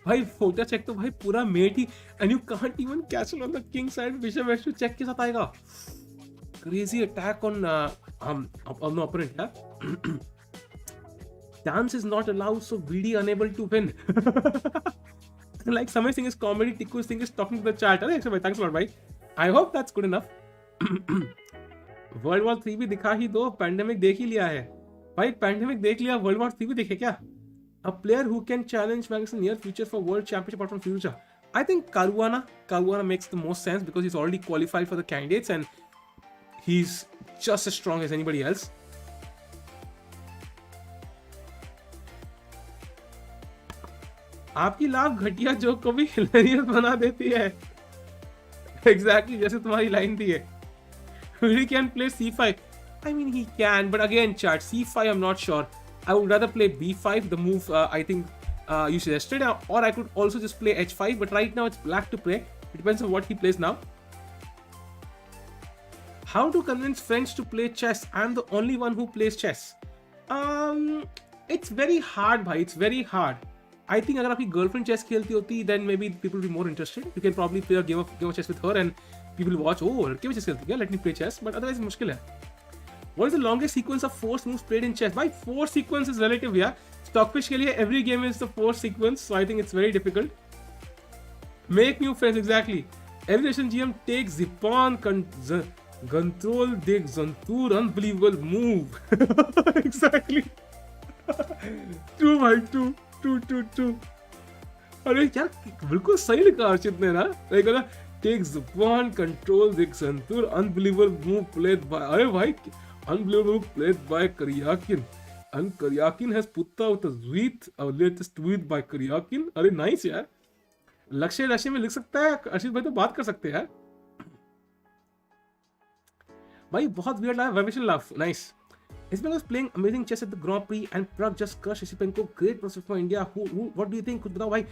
भाई फोटा चेक तो भाई पूरा मेट ही, and you can't even castle on the king side. Bishop h2 check के साथ आएगा. Crazy attack on the opponent. Yeah. Dance is not allowed, so VD unable to win. Like Samay Singh is comedy, Tikku Singh is talking to the chat. Thanks a lot, bhai. I hope that's good enough. World War 3 भी दिखा ही दो, pandemic देख ही लिया है भाई. Pandemic देख लिया, world war 3 भी देखे क्या? A player who can challenge Magnus in near future for world championship apart from future. I think Caruana makes the most sense because he's already qualified for the candidates and he's just as strong as anybody else. आपकी लाभ घटिया joke को भी hilarious बना देती है। Exactly जैसे तुम्हारी लाइन थी है। He can play c5. I mean, he can, but again, chat c5. I'm not sure. I would rather play b5, the move I think you suggested, or I could also just play h5. But right now, it's black to play. It depends on what he plays now. How to convince friends to play chess? I'm the only one who plays chess. It's very hard, bhai. It's very hard. I think अगर आपकी girlfriend chess खेलती होती, then maybe people will be more interested. You can probably play a game of chess with her, and people will watch. Oh, लड़के भी chess खेलती है. Let me play chess. But otherwise मुश्किल है. What is the longest sequence of force moves played in chess? Bhai, force sequence is relative, yeah. Stockfish के लिए every game is the force sequence, so I think it's very difficult. Make new friends, exactly. Every Russian GM takes Zipan control the Zantur, unbelievable move. Exactly. True भाई, true. अरे यार बिल्कुल सही लिखा अर्चित ने ना, लाइक अगर takes Zipan control the Zantur, unbelievable move played by, अरे भाई unbelievable move played by Karyakin. And Karyakin has put out a tweet, our latest tweet by Karyakin. अरे nice यार, लक्ष्य राशि में लिख सकता है अर्षित भाई, तो बात कर सकते हैं यार भाई। बहुत weird लगा, vibration laugh, nice. Esipenko was playing amazing chess at the Grand Prix and Prague just crushed Esipenko. Great prospect for India. What do you think? कुछ बताओ भाई.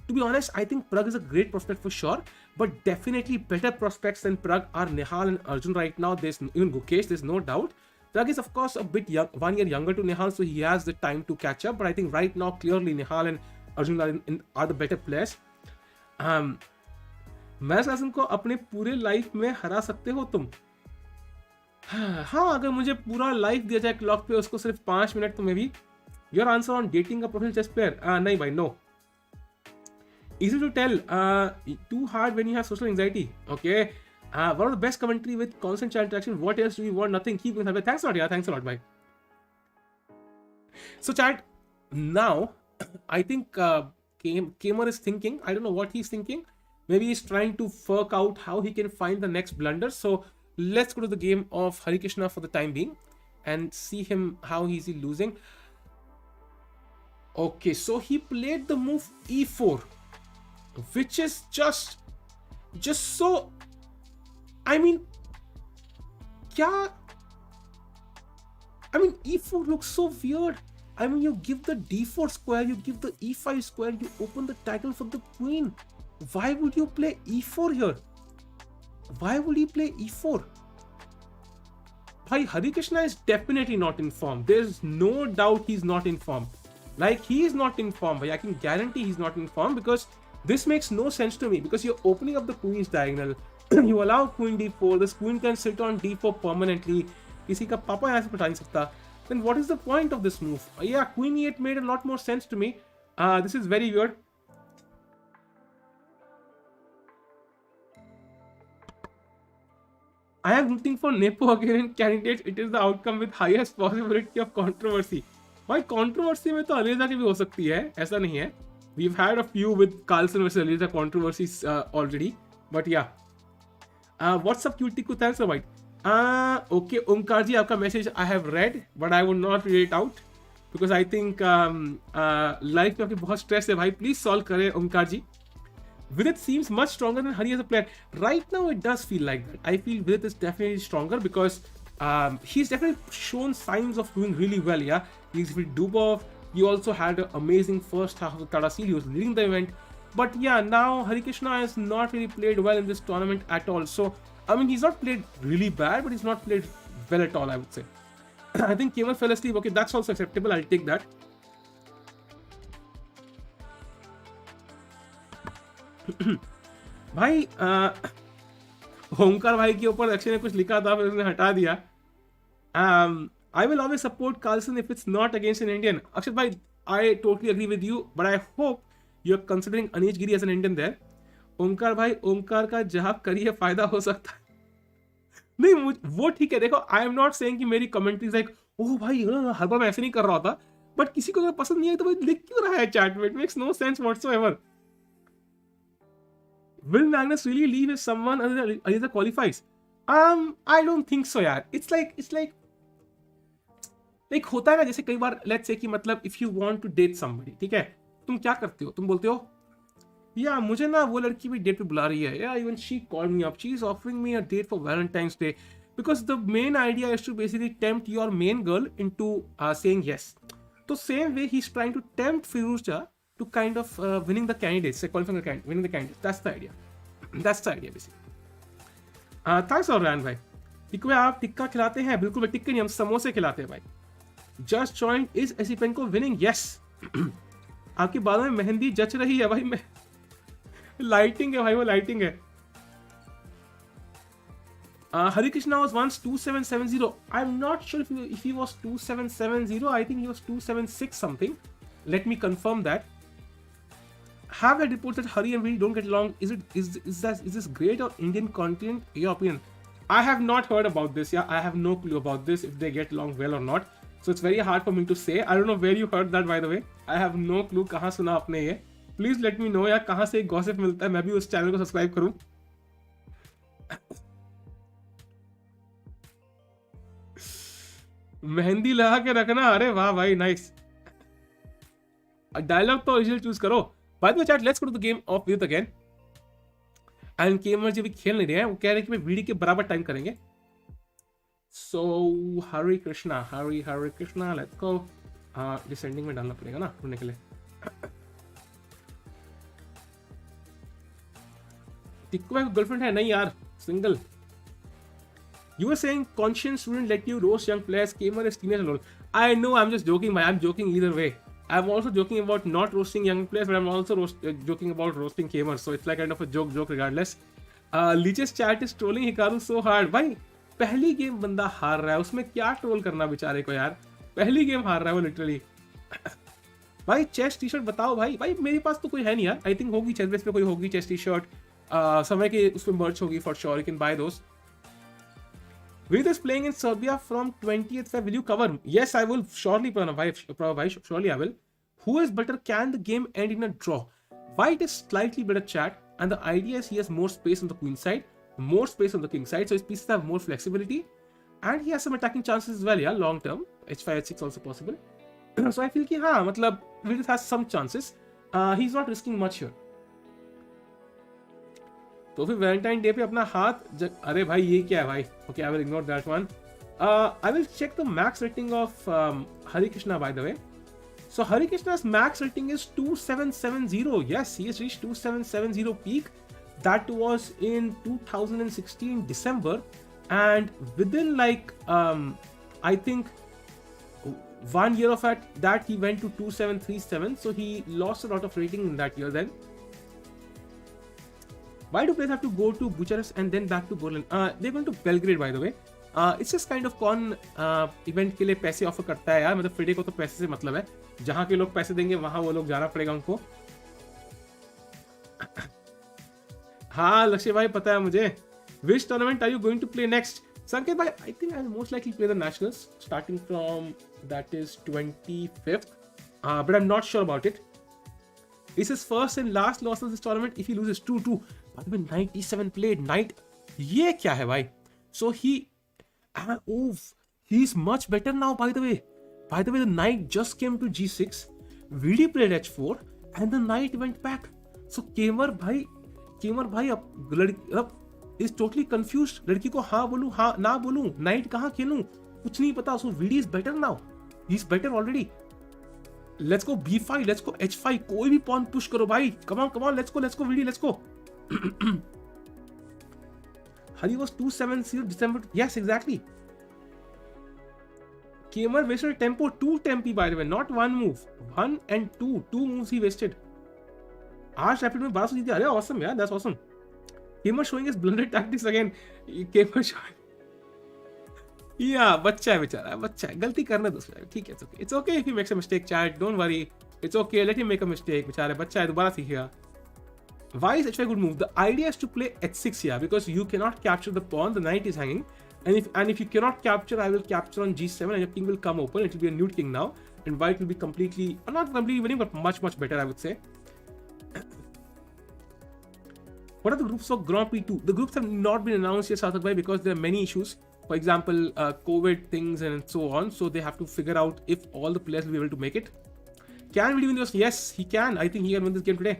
To be honest, I think Prague is a great prospect for sure, but definitely better prospects than Prague are Nihal and Arjun right now. There's even Gukesh, there's no doubt. Prague is of course a bit young, 1 year younger to Nihal, so he has the time to catch up. But I think right now clearly Nihal and Arjun are the better players. Math को अपने पूरे life में हरा सकते हो तुम? हाँ, अगर मुझे पूरा लाइफ दिया जाए क्लॉक पे, उसको सिर्फ 5 मिनट, तो maybe your answer on dating a professional chess player? नहीं भाई, no. Easy to tell, too hard when you have social anxiety. Okay, one of the best commentary with constant chat interaction. What else do we want? Nothing. Keep going. Thanks a lot, yeah. Thanks a lot, bye. So chat, now I think Kamer is thinking, I don't know what he's thinking. Maybe he's trying to work out how he can find the next blunder. So let's go to the game of Harikrishna for the time being and see him how he's losing. Okay, so he played the move e4, which is just so, I mean, e4 looks so weird. I mean, you give the d4 square, you give the e5 square, you open the toggle for the queen. Why would you play e4 here? Why would he play e4? Bhai, Harikrishna is definitely not in form. There's no doubt he's not in form. Like, he is not in form. Bhai, I can guarantee he's not in form, because this makes no sense to me. Because you're opening up the queen's diagonal. You allow queen d4. This queen can sit on d4 permanently. किसी का पापा यहाँ से पटा नहीं सकता. Then what is the point of this move? Yeah, queen e8 made a lot more sense to me. This is very weird. I am rooting for Nepo again candidates. It is the outcome with highest possibility of controversy. भाई controversy में तो ELISA की भी हो सकती है, ऐसा नहीं है. We've had a few with Carlson versus Aliza controversies already, but yeah. What's up, cutie? Thanks for white. Okay, Omkar ji, आपका message I have read, but I would not read it out because I think life में आपकी बहुत stress है भाई. Please solve करें Omkar ji. Vidit seems much stronger than Hari as a player. Right now, it does feel like that. I feel Vidit is definitely stronger because he's definitely shown signs of doing really well. Yeah, he's with Dubov. He also had an amazing first half of the Tata Seal. He was leading the event. But yeah, now Harikrishna has not really played well in this tournament at all. So, I mean, he's not played really bad, but he's not played well at all, I would say. I think Kemal fell asleep. Okay, that's also acceptable. I'll take that. भाई ओमकार भाई के ऊपर अक्षय ने कुछ लिखा था, फिर उसने हटा दिया. I will always support Carlson if it's not against an Indian. Akshat bhai, I totally agree with you, but I hope you're considering Anish Giri as an Indian there. Omkar भाई, ओमकार का जहां करिए फायदा हो सकता है. नहीं, वो ठीक है. देखो, आई एम नॉट सेइंग कि मेरी कमेंट्रीज लाइक ओह भाई हर बार मैं ऐसे नहीं कर रहा होता, बट किसी को अगर पसंद नहीं है तो भाई लिख क्यों रहा है चैट में? It makes no sense whatsoever. Will Magnus really leave if someone other qualifies? I don't think so, यार. It's like होता है ना, जैसे कई बार let's say कि मतलब if you want to date somebody, ठीक है, तुम क्या करते हो? तुम बोलते हो या मुझे ना वो लड़की भी डेट पे बुला रही है, या even she called me up, she is offering me a date for Valentine's Day, because the main idea is to basically tempt your main girl into saying yes. तो same way he is trying to tempt Firoza to kind of winning the candidates, qualifying the candidate, winning the candidates. That's the idea. That's the idea basically. Thanks और रैन भाई. टिक्को आप टिक्का खिलाते हैं? बिल्कुल भाई, टिक्के नहीं, हम समोसे खिलाते हैं भाई. Just joined, is Esipenko winning? Yes. आपके बालों में मेहंदी जच रही है भाई. मैं लाइटिंग है भाई, वो लाइटिंग है. Harikrishna was once 2770. I'm not sure if he was 2770. I think he was 276 something. Let me confirm that. Have I reports that Hari and Vidit don't get along? Is this great or Indian content? Your opinion? I have not heard about this. Yeah, I have no clue about this, if they get along well or not. So it's very hard for me to say. I don't know where you heard that, by the way. I have no clue कहाँ सुना आपने ये. Please let me know यार, कहाँ से gossip मिलता है, मैं भी उस चैनल को सब्सक्राइब करूँ. मेहंदी लगा के रखना. अरे वाह भाई, नाइस. डायलॉग तो ओरिजिनल चूज करो. By the way, chat, let's go to the game of Vidit again. And gamer जो भी खेल नहीं रहे हैं, वो कह रहे हैं कि मैं वीडियो के बराबर टाइम करेंगे. So Harikrishna, Harikrishna, let's go. Descending में डालना पड़ेगा ना ढूंढने के लिए. टिक्को भाई गर्लफ्रेंड है? नहीं यार, single. You were saying conscience wouldn't let you roast young players. Gamer is teenage alone. I know, I'm just joking, man. I'm joking either way. I'm also joking about not roasting young players, but I'm also joking about roasting gamers. So it's like kind of a joke regardless. Leech's chat is trolling Hikaru so hard. भाई पहली game बंदा हार रहा है, उसमें क्या troll करना बेचारे को यार. पहली गेम हार रहा है वो लिटरली. भाई चेस्ट टी शर्ट बताओ भाई. भाई मेरे पास तो कोई है नहीं यार. आई थिंक होगी चेस्ट बेस पे कोई होगी चेस्ट टी शर्ट. समय के उसमें मर्च होगी for sure. You can buy those. Vidit is playing in Serbia from 20th Feb. Will you cover? Yes, I will surely, surely I will. Who is better? Can the game end in a draw? White is slightly better chat, and the idea is he has more space on the queen side, more space on the king side, so his pieces have more flexibility, and he has some attacking chances as well. Yeah, long term, h5, h6 also possible. So I feel कि हाँ, मतलब Vidit has some chances. He's not risking much here. तो फिर Valentine day पे अपना हाथ अरे भाई ये क्या है भाई. Okay, I will ignore that one. I will check the max rating of Harikrishna by the way. So Harikrishna's max rating is 2770. Yes, he has reached 2770 peak. That was in 2016 December, and within like I think 1 year of that he went to 2737. So he lost a lot of rating in that year then. Why do players have to go to Bucharest and then back to Berlin? They're going to Belgrade, by the way. It's just kind of कौन event के लिए पैसे offer करता है यार. मतलब FIDE को तो पैसे से मतलब है. जहाँ के लोग पैसे देंगे वहाँ वो लोग जाना पड़ेगा उनको. हाँ लक्ष्य भाई पता है मुझे. Which tournament are you going to play next? Sanket bhai, I think I'll most likely play the nationals starting from that is 25th. But I'm not sure about it. It's his first and last loss of this tournament. If he loses 2-2, by the way, 97 played. Knight, ये क्या है भाई? So he's much better now. By the way, the knight just came to g6. VD played h4, and the knight went back. So Gamer भाई अब is totally confused. लड़की को हाँ बोलूं हाँ ना बोलूं, knight कहाँ खेलूं, कुछ नहीं पता. So VD is better now. He's better already. Let's go b5, let's go h5. कोई भी pawn push करो भाई. Come on, let's go VD, let's go. Hari was 270 December. Yes, exactly. Gamer wasted tempo, 2 tempi by the way, not 1 move. 1 and 2 moves he wasted. आज rapid में 1200 जीते. अरे awesome यार, that's awesome. Gamer showing his blunder tactics again. Gamer showing. Yeah, बच्चा है बेचारा, बच्चा है, गलती करने दो उसको. ठीक है, it's okay if he makes a mistake, chat. Don't worry. It's okay, let him make a mistake. बेचारा बच्चा है, दोबारा सीखेगा. Why is h5 good move? The idea is to play h6 here because you cannot capture the pawn. The knight is hanging, and if you cannot capture, I will capture on g7, and your king will come open. It will be a nude king now, and white will be completely, not completely winning, but much better, I would say. What are the groups for Grand Prix 2? The groups have not been announced yet, Sarthak bhai, because there are many issues. For example, COVID things and so on. So they have to figure out if all the players will be able to make it. Can Vidi win this? Yes, he can. I think he can win this game today.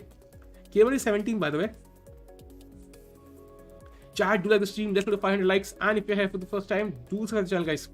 K1 is 17 by the way. Chat, do like the stream, let's go to 500 likes, and if you're here for the first time, do subscribe to the channel guys.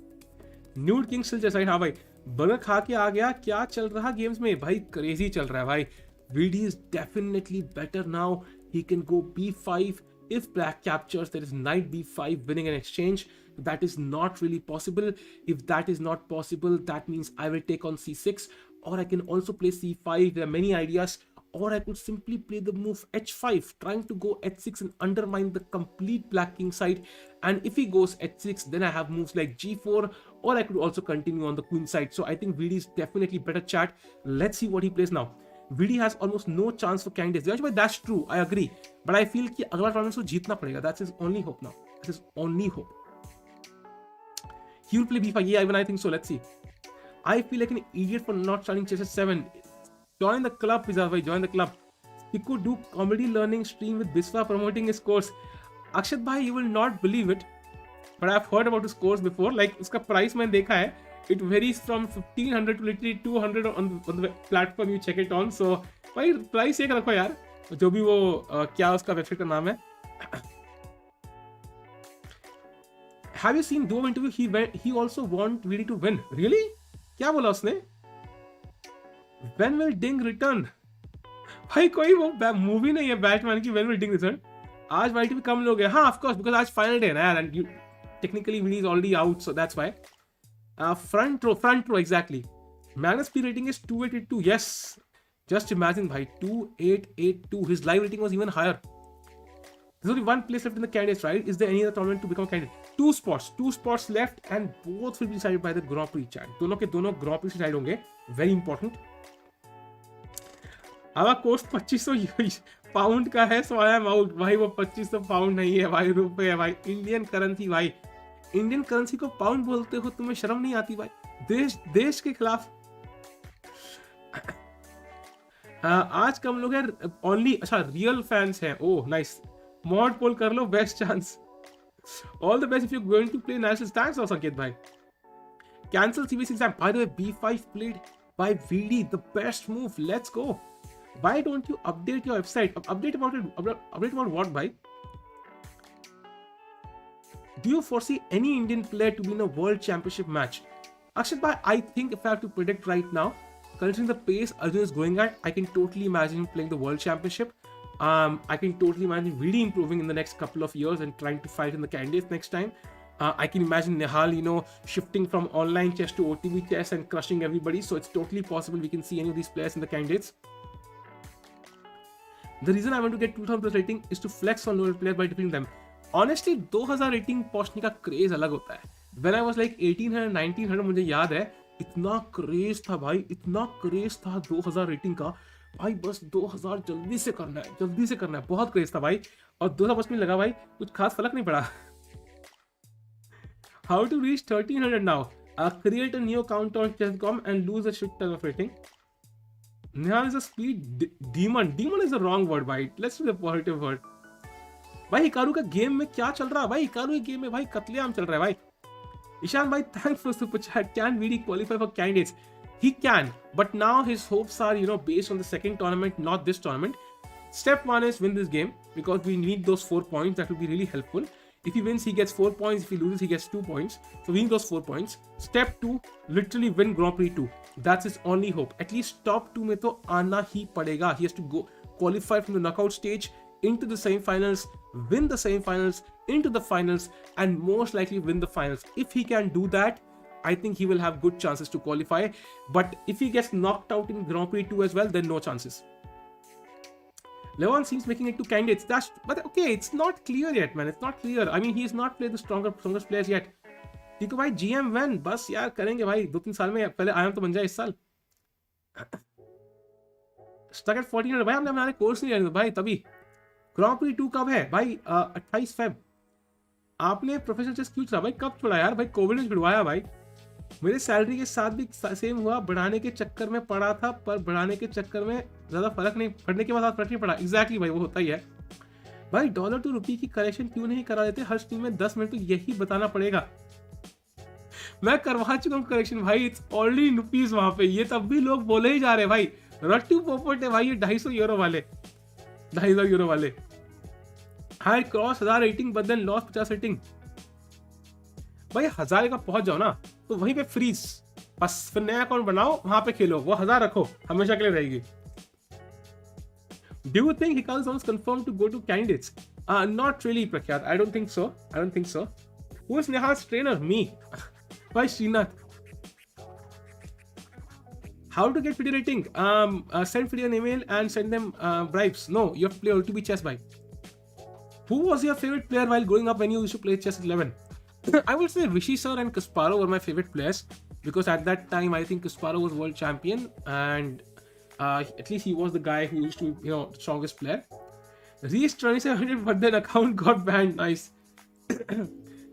Nude King still just right, हाँ भाई burger खा के आ गया. क्या चल रहा games में भाई? क्रेजी चल रहा है भाई. VD is definitely better now. He can go B5 if black captures. There is knight B5 winning an exchange. That is not really possible. If that is not possible, that means I will take on C6, or I can also play C5. There are many ideas. Or I could simply play the move H5, trying to go H6 and undermine the complete black king side. And if he goes H6, then I have moves like G4, or I could also continue on the queen side. So I think VD is definitely better, chat. Let's see what he plays now. VD has almost no chance for candidates. That's true, I agree. But I feel कि अगला tournament को जीतना पड़ेगा. That's his only hope now. That's his only hope. He will play B5. Yeah, even I think so. Let's see. I feel like an idiot for not starting chess at 7. Join the club, Pizza bhai. Join the club. He could do comedy learning stream with Biswa promoting his course. Akshat bhai, you will not believe it, but I've heard about his course before. Like उसका price मैंने देखा है. It varies from 1500 to literally 200 on the platform you check it on. So भाई price एक रखो यार. जो भी वो क्या उसका website का नाम है. Have you seen Dubov interview? He also want VD to win. Really? क्या बोला उसने? When will Ding return? भाई कोई वो मूवी नहीं है बैटमैन की. When will Ding return? आज वाइटी में कम लोग हैं. हाँ, of course, because आज फाइनल डे है ना यार, and you technically VD is already out, so that's why. Front row, exactly. Magnus P rating is 2882. Yes, just imagine, भाई 2882. His live rating was even higher. There's only one place left in the candidates, right? Is there any other tournament to become a candidate? Two spots left, and both will be decided by the Grand Prix chat. दोनों के दोनों Grand Prix decide होंगे. Very important. हमारा course 2500 pound का है, so I am out. भाई वो 2500 pound नहीं है भाई, रुपए है भाई. इंडियन करेंसी भाई. इंडियन करेंसी को पाउंड बोलते हो, तुम्हें शर्म नहीं आती भाई? देश के खिलाफ. आज कम लोग हैं ओनली. अच्छा, रियल फैंस हैं. Oh nice. मॉड पोल कर लो, best chance. All the best if you going to play national. Thanks और संकेत भाई. Cancel CBC exam. By the way B5 played by VD, the best move. Let's go. Why don't you update your website? Update about it. Update about what, bhai? Do you foresee any Indian player to be in a world championship match? Akshat bhai, I think if I have to predict right now, considering the pace Arjun is going at, I can totally imagine him playing the world championship. I can totally imagine really improving in the next couple of years and trying to fight in the candidates next time. I can imagine Nehal, shifting from online chess to OTB chess and crushing everybody. So it's totally possible we can see any of these players in the candidates. The reason I want to get 2000 plus rating is to flex on lower players by defeating them. Honestly, 2000 rating पहुंचने का craze अलग होता है. When I was like 1800, 1900, मुझे याद है इतना craze था भाई, इतना क्रेज था 2000 रेटिंग का भाई. बस 2000 जल्दी से करना है. बहुत क्रेज था भाई. और 2000 में लगा भाई, कुछ खास फर्क नहीं पड़ा. How to reach 1300 now? Create a new account on chess.com and lose a shit ton of rating. Nihal is a speed demon. Demon is the wrong word, भाई. Let's do the positive word. भाई Hikaru का game में क्या चल रहा है भाई? Hikaru के गेम में भाई कत्लेआम चल रहा है भाई. ईशान भाई, thanks for super chat. Can VD qualify for candidates? He can, but now his hopes are, based on the second tournament, not this tournament. Step 1 is win this game because we need those 4 points. That will be really helpful. If he wins, he gets 4 points. If he loses, he gets 2 points. So we need those 4 points. Step 2, literally win Grand Prix 2. That's his only hope. At least top 2 में तो आना ही पड़ेगा. He has to go qualify from the knockout stage into the semi-finals, win the semi-finals, into the finals, and most likely win the finals. If he can do that, I think he will have good chances to qualify. But if he gets knocked out in Grand Prix 2 as well, then no chances. Levon seems making it to candidates. But okay, it's not clear yet, man. It's not clear. I mean, he has not played the strongest players yet. ठीक है भाई, GM when बस यार करेंगे भाई 2-3 साल में. पहले आयाम तो बन जाए इस साल. Stuck at 1400 भाई, हमने हमारे कोर्स नहीं रहने भाई. तभी ग्रांड प्री 2 कब है भाई? 28 फेब. आपने प्रोफेशनल चेस क्यों छोड़ा भाई? कब छोड़ा यार भाई? कोविड ने छुड़वाया भाई. मेरे सैलरी के साथ भी सेम हुआ. बढ़ाने के चक्कर में पड़ा था, पर बढ़ाने के चक्कर में ज्यादा फर्क नहीं, बढ़ने के बाद फर्क नहीं पड़ा. एग्जैक्टली भाई, वो होता ही है भाई. डॉलर टू रुपी की करेक्शन क्यों नहीं करा देते हर स्ट्रीम में? 10 मिनट तो यही बताना पड़ेगा मैं करवा चुका हूँ करेक्शन भाई, इट्स ऑलरेडी इन रुपीज वहां पे, ये तब भी लोग बोले ही जा रहे हैं भाई रट्टू पोपट है भाई, ये 250 यूरो वाले, 250 यूरो वाले। High cross 1000 rating but then loss 50 rating. भाई 1000 का पहुंच जाओ ना तो वहीं पे फ्रीज, बस फिर नया अकाउंट बनाओ, वहां पे खेलो, वो 1000 रखो, हमेशा के लिए रहेगी। Do you think Hikaru sounds confirmed to go to candidates? Not really, Prakyat. I don't think so. Who is Neha's trainer? Me. Why Srinath? How to get FIDE rating? Send FIDE an email and send them bribes. No, you have to play OTB chess by. Who was your favorite player while growing up when you used to play chess 11? I would say Rishi sir and Kasparov were my favorite players because at that time I think Kasparov was world champion and at least he was the guy who used to be, strongest player. Reached 2700 but then account got banned. Nice.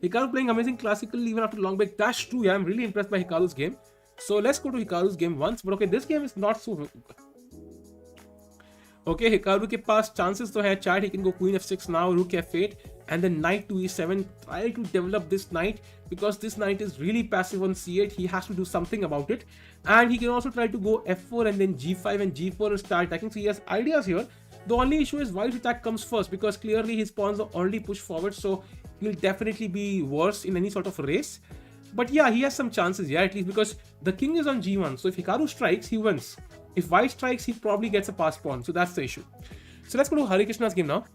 Hikaru playing amazing classical even after long break. That's true. Yeah, I'm really impressed by Hikaru's game. So let's go to Hikaru's game once. But okay, this game is not so. Okay, Hikaru के पास chances तो है chat. He can go queen f6 now, rook f8 and then knight to e7. Try to develop this knight because this knight is really passive on c8. He has to do something about it. And he can also try to go f4 and then g5 and g4 and start attacking. So he has ideas here. The only issue is white's attack comes first because clearly his pawns are already pushed forward. So he'll definitely be worse in any sort of race. But yeah, he has some chances, yeah, at least because the king is on g1. So if Hikaru strikes, he wins. If white strikes, he probably gets a pass pawn. So that's the issue. So let's go to Harikrishna's game now.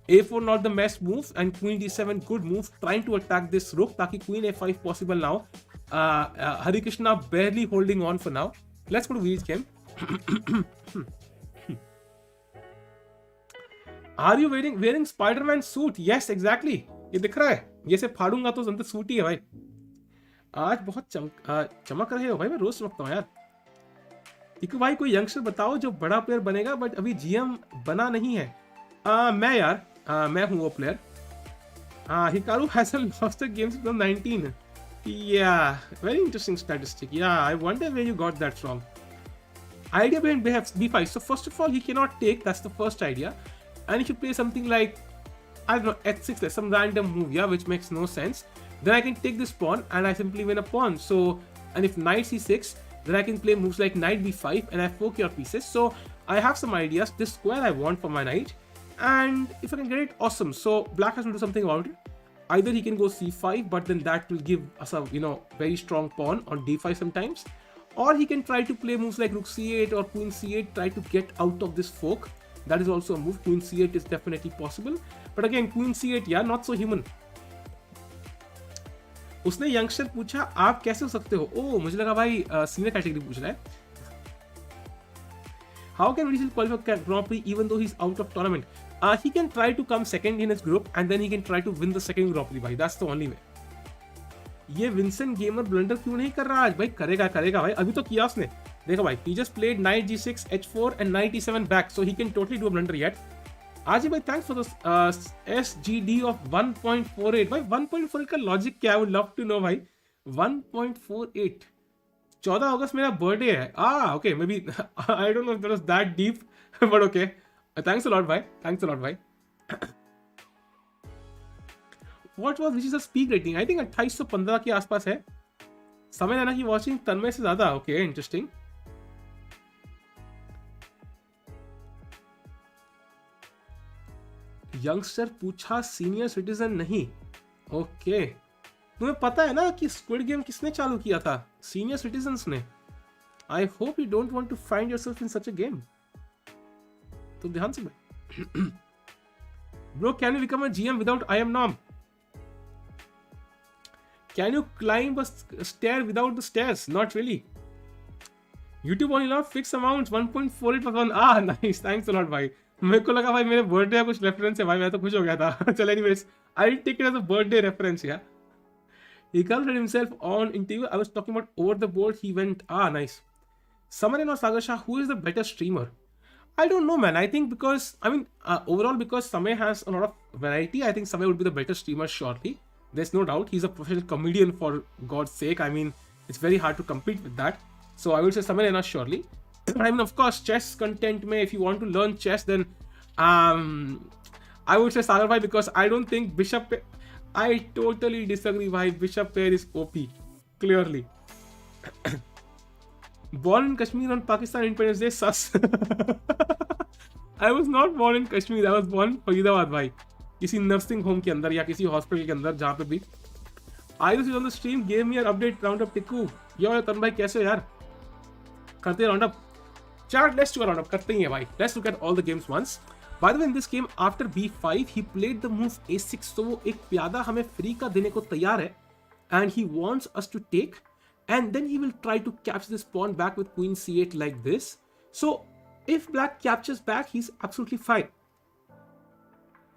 a4 not the best move and queen d7 good move. Trying to attack this rook. Taki queen a5 possible now. Harikrishna barely holding on for now. Let's go to Vidit's game. Are you wearing Spider-Man suit? Yes, exactly. ये दिख रहा है, ये से फाड़ूंगा तो अंदर suit ही है भाई। आज बहुत चमक रहे हो भाई, मैं रोज चमकता हूँ यार। एक भाई कोई यंगस्टर बताओ जो बड़ा प्लेयर बनेगा बट अभी जीएम बना नहीं है। मैं यार मैं हूँ वो player. Hikaru hasn't lost a game since 2019. Yeah, very interesting statistic. Yeah, I wonder where you got that from. Idea behind b5. So first of all, he cannot take. That's the first idea. And if you play something like, I don't know, h6, like some random move, yeah, which makes no sense, then I can take this pawn and I simply win a pawn. So, and if knight c6, then I can play moves like knight b5 and I fork your pieces. So I have some ideas. This square I want for my knight, and if I can get it, awesome. So black has to do something about it. Either he can go c5, but then that will give us a very strong pawn on d5 sometimes, or he can try to play moves like rook c8 or queen c8, try to get out of this fork. That is also a move. Queen c8 is definitely possible, but again queen c8, yeah, not so human. उसने youngster पूछा आप कैसे हो सकते हो? ओह, मुझे लगा भाई सीनियर कैटेगरी पूछ रहा है। How can Wesley qualify Grand Prix even though he's out of tournament? He can try to come second in his group and then he can try to win the second Grand Prix भाई. That's the only way. ये Vincent gamer blunder क्यों नहीं कर रहा आज भाई? करेगा भाई, अभी तो किया उसने। देखो भाई, he just played knight g6, h4 and knight e7 back, so he can totally do a blunder yet. आज भाई, thanks for the SGD of 1.48 भाई। 1.48 का लॉजिक क्या है? I would love to know भाई। 1.48 14 अगस्त मेरा बर्थडे है। Okay, maybe I don't know if that was that deep, but okay. Thanks a lot भाई, thanks a lot भाई। What was Vishis's peak rating? I think 2815 के आसपास है। समय लेना की वॉचिंग तन्मय से ज्यादा। Okay, interesting. यंगस्टर पूछा सीनियर सिटीजन नहीं। ओके, तुम्हें पता है ना कि स्क्विड गेम किसने चालू किया था? सीनियर सिटीजन्स ने। I hope you don't want to find yourself in such a game. तो ध्यान से भाई। Bro, can you become a GM without IM नॉम? Can you climb a stair without the stairs? Not really. YouTube only allowed fixed amounts 1.48 per month. Nice. Thanks a lot भाई। मेरे को लगा भाई मेरे बर्थडे का कुछ reference है भाई, मैं तो खुश हो गया था। चल anyways, I'll take it as a birthday reference, yeah. He counted himself on interview. I was talking about over the board. He went, nice. Samaran or Sagar Shah, who is the better streamer? I don't know, man. I think because, overall because Samay has a lot of variety, I think Samay would be the better streamer shortly. There's no doubt. He's a professional comedian, for God's sake. It's very hard to compete with that. So I would say Samay Rena surely. Of course, chess content mein, if you want to learn chess, then I would say Sagar bhai, because I don't think Bishop. I totally disagree भाई. Bishop pair is OP. Clearly. Born in Kashmir on Pakistan Independence Day, sus. I was not born in Kashmir. I was born in Faridabad भाई. किसी nursing home के अंदर या किसी hospital के अंदर जहाँ पे भी. Ayush is on the stream. Gave me an update round up Tikku. यो तन भाई कैसे हो यार? करते हैं round up. Chat, let's do a round up. करते ही हैं भाई. Let's look at all the games once. By the way, in this game, after b5, he played the move a6. तो वो एक प्यादा हमें फ्री का देने को तैयार है. And he wants us to take. And then he will try to capture this pawn back with queen c8 like this. So if black captures back, he's absolutely fine.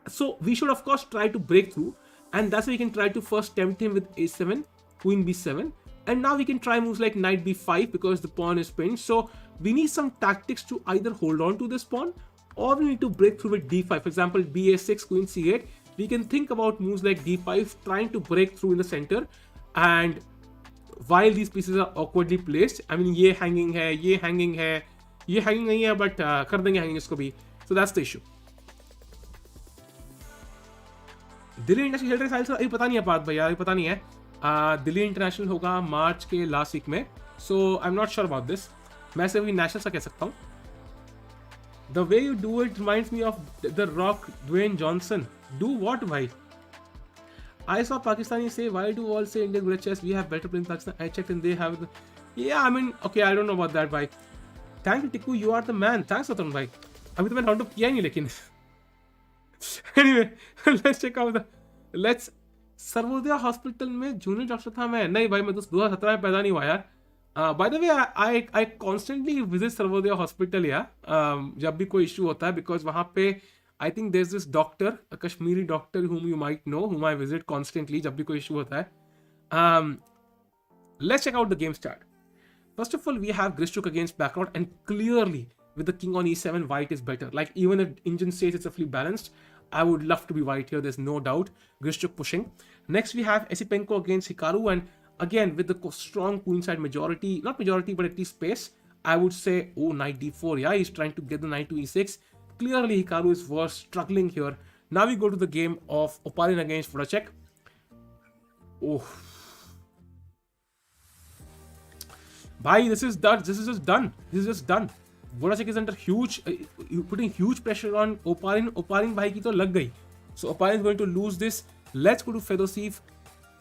So we should of course try to break through, and that's why we can try to first tempt him with a7, queen b7, and now we can try moves like knight b5 because the pawn is pinned. So we need some tactics to either hold on to this pawn or we need to break through with d5. For example, ba6, queen c8. We can think about moves like d5, trying to break through in the center, and while these pieces are awkwardly placed, I mean ये hanging है, ये hanging है, ये hanging नहीं है, but कर देंगे hanging इसको भी. So that's the issue. Delhi international खेल रहे साहिल सर, अभी पता नहीं है बात भैया, अभी पता नहीं है. दिल्ली इंटरनेशनल होगा मार्च के लास्ट वीक में. So I'm not sure about this. मैं सिर्फ नेशनल सा कह सकता हूँ. The way you do it reminds me of the Rock, Dwayne Johnson. Do what भाई? I saw Pakistani say, why do all say Indian good at chess? We have better players in Pakistan. I checked and they have the... Yeah, I mean, okay, I don't know about that, bhai. Thank you, Tikku. You are the man. Thanks, Ratan, bhai. अभी तो मैंने round up किया ही नहीं लेकिन. Anyway, let's check out the... Let's... Sarvodaya hospital में junior doctor था मैं. नहीं भाई, मैं तो 2017 में पैदा नहीं हुआ यार. By the way, I constantly visit Sarvodaya hospital यार. जब भी कोई इशू होता है, because वहाँ पे I think there's this doctor, a Kashmiri doctor whom you might know, whom I visit constantly जब भी कोई issue होता है. Let's check out the game start. First of all, we have Grishchuk against background, and clearly with the king on e7, white is better. Like even if Indian says it's roughly balanced, I would love to be white here. There's no doubt. Grishchuk pushing. Next we have Esipenko against Hikaru, and again with the strong queenside majority, not majority but at least space, I would say, oh, knight d4. Yeah, he's trying to get the knight to e6. Clearly, Hikaru is worse, struggling here. Now we go to the game of Oparin against Voracek. Oh. Bhai, this is done. This is just done. This is just done. Voracek is under huge, putting huge pressure on Oparin. Oparin bhai ki to lag gayi. So Oparin is going to lose this. Let's go to Fedosiev.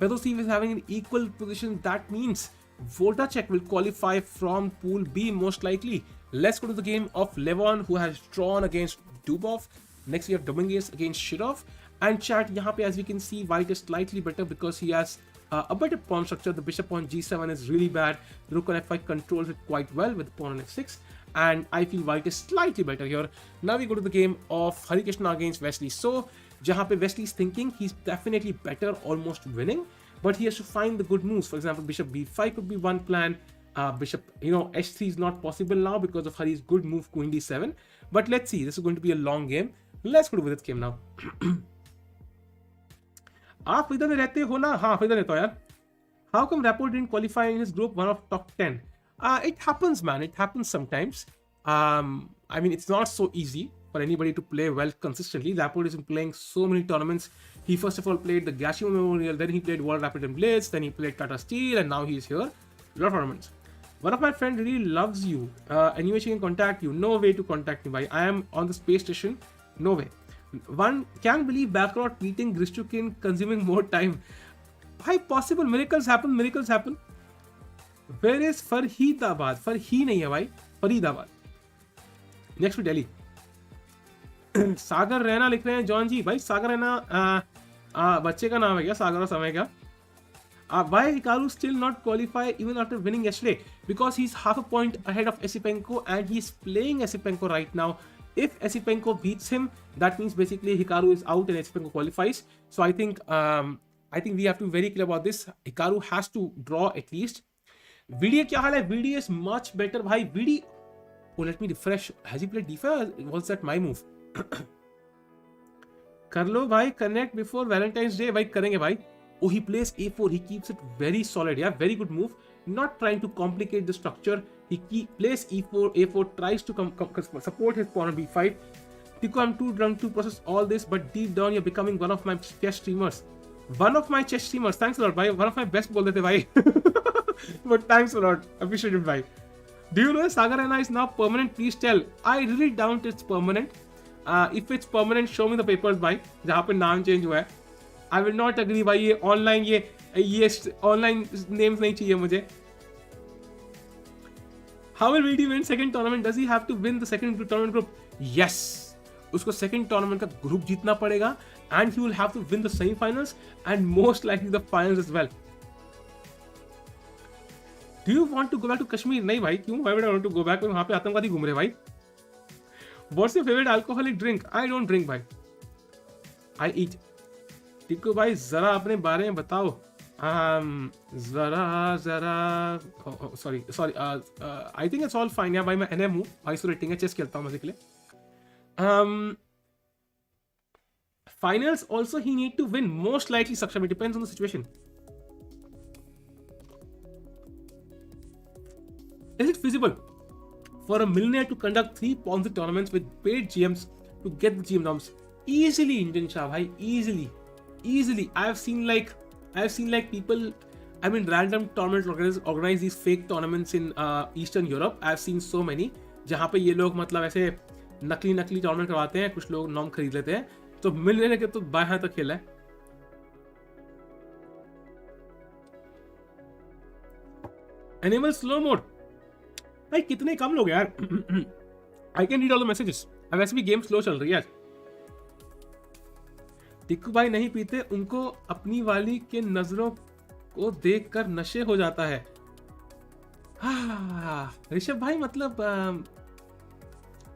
Fedosiev is having an equal position. That means Voracek will qualify from Pool B most likely. Let's go to the game of Levon, who has drawn against Dubov. Next we have Dominguez against Shirov. And chat, यहाँ पे as we can see, white is slightly better because he has a better pawn structure. The bishop on g7 is really bad. The rook on f5 controls it quite well with the pawn on f6. And I feel white is slightly better here. Now we go to the game of Harikrishna against Wesley So, जहाँ पे Wesley is thinking he's definitely better, almost winning. But he has to find the good moves. For example, bishop b5 could be one plan. Bishop, h3 is not possible now because of Hari's good move, queen d7. But let's see, this is going to be a long game. Let's go to Vidit game now. आप इधर में रहते हो ना? हाँ, इधर रहता हो यार. How come Rapport didn't qualify in his group, one of top 10? It happens, man. It happens sometimes. I mean, it's not so easy for anybody to play well consistently. Rapport is playing so many tournaments. He first of all played the Gashima Memorial, then he played World Rapid and Blitz, then he played Tata Steel, and now he's here. A lot of tournaments. One of my friends really loves you. Anyway, she can contact you. No way to contact me, bhai. I am on the space station. No way. One can't believe Backrot beating Grishchuk in consuming more time. Bhai, possible. Miracles happen. Miracles happen. Where is Faridabad? Farhi nahi hai, bhai. Faridabad. Next to Delhi. सागर रैना लिख रहे हैं John जी. भाई सागर रैना बच्चे का नाम है क्या? सागर समय का. Why Hikaru still not qualify even after winning yesterday? Because he's half a point ahead of Esipenko and he's playing Esipenko right now. If Esipenko beats him, that means basically Hikaru is out and Esipenko qualifies. So I think we have to be very clear about this. Hikaru has to draw at least. VD क्या हाल है? VD is much better. भाई VD. Oh, let me refresh. Has he played d5? Was that my move? कर लो भाई, connect before Valentine's Day. भाई करेंगे भाई. Oh, he plays a4. He keeps it very solid. Yeah, very good move. Not trying to complicate the structure. He plays e4, a4, tries to support his pawn on b5. Tico, I'm too drunk to process all this, but deep down you're becoming one of my best streamers. One of my chess streamers, thanks a lot भाई, one of my best बोल देते भाई but thanks a lot, appreciate it भाई. Do you know Sagar Raina is now permanent? Please tell. I really doubt it's permanent. If it's permanent, show me the papers भाई जहाँ पे नाम change हुआ है. I will not agree भाई, ये online ये ऑनलाइन नेम्स नहीं चाहिए मुझे. How will VD win second tournament? Does he have to win the second tournament group? Yes. उसको second tournament का ग्रुप जीतना पड़ेगा and he will have to win the semi-finals and most likely the finals as well. Do you want to go back to Kashmir? नहीं भाई, क्यों? Why would I want to go back? वहाँ पे आतंकवादी घूम रहे भाई. What's your favorite alcoholic drink? I don't drink भाई. I eat. टिक्कू भाई जरा अपने बारे में बताओ. जरा sorry I think it's all fine यार भाई. मैं एनएम हूँ, आइसोलेटिंग है, चेस खेलता हूँ मजे के लिए. Finals also he need to win, most likely Saksham, it depends on the situation. Is it feasible for a millionaire to conduct 3 Ponzi tournaments with paid GMs to get the GM norms? Easily, Indian Shah bhai, easily. I have seen like people, I mean random tournaments organize these fake tournaments in Eastern Europe. I have seen so many जहाँ पे ये लोग मतलब ऐसे नकली tournament करवाते हैं, कुछ लोग नॉर्म खरीद लेते हैं. तो मिलने के तो बाएं हाथ तक खेला है. एनिमल स्लो मोड भाई कितने कम लोग यार. I can read all the messages. अब वैसे भी गेम स्लो चल रही है आज. टिक्कू भाई नहीं पीते, उनको अपनी वाली के नजरों को देखकर नशे हो जाता है. ऋषभ भाई मतलब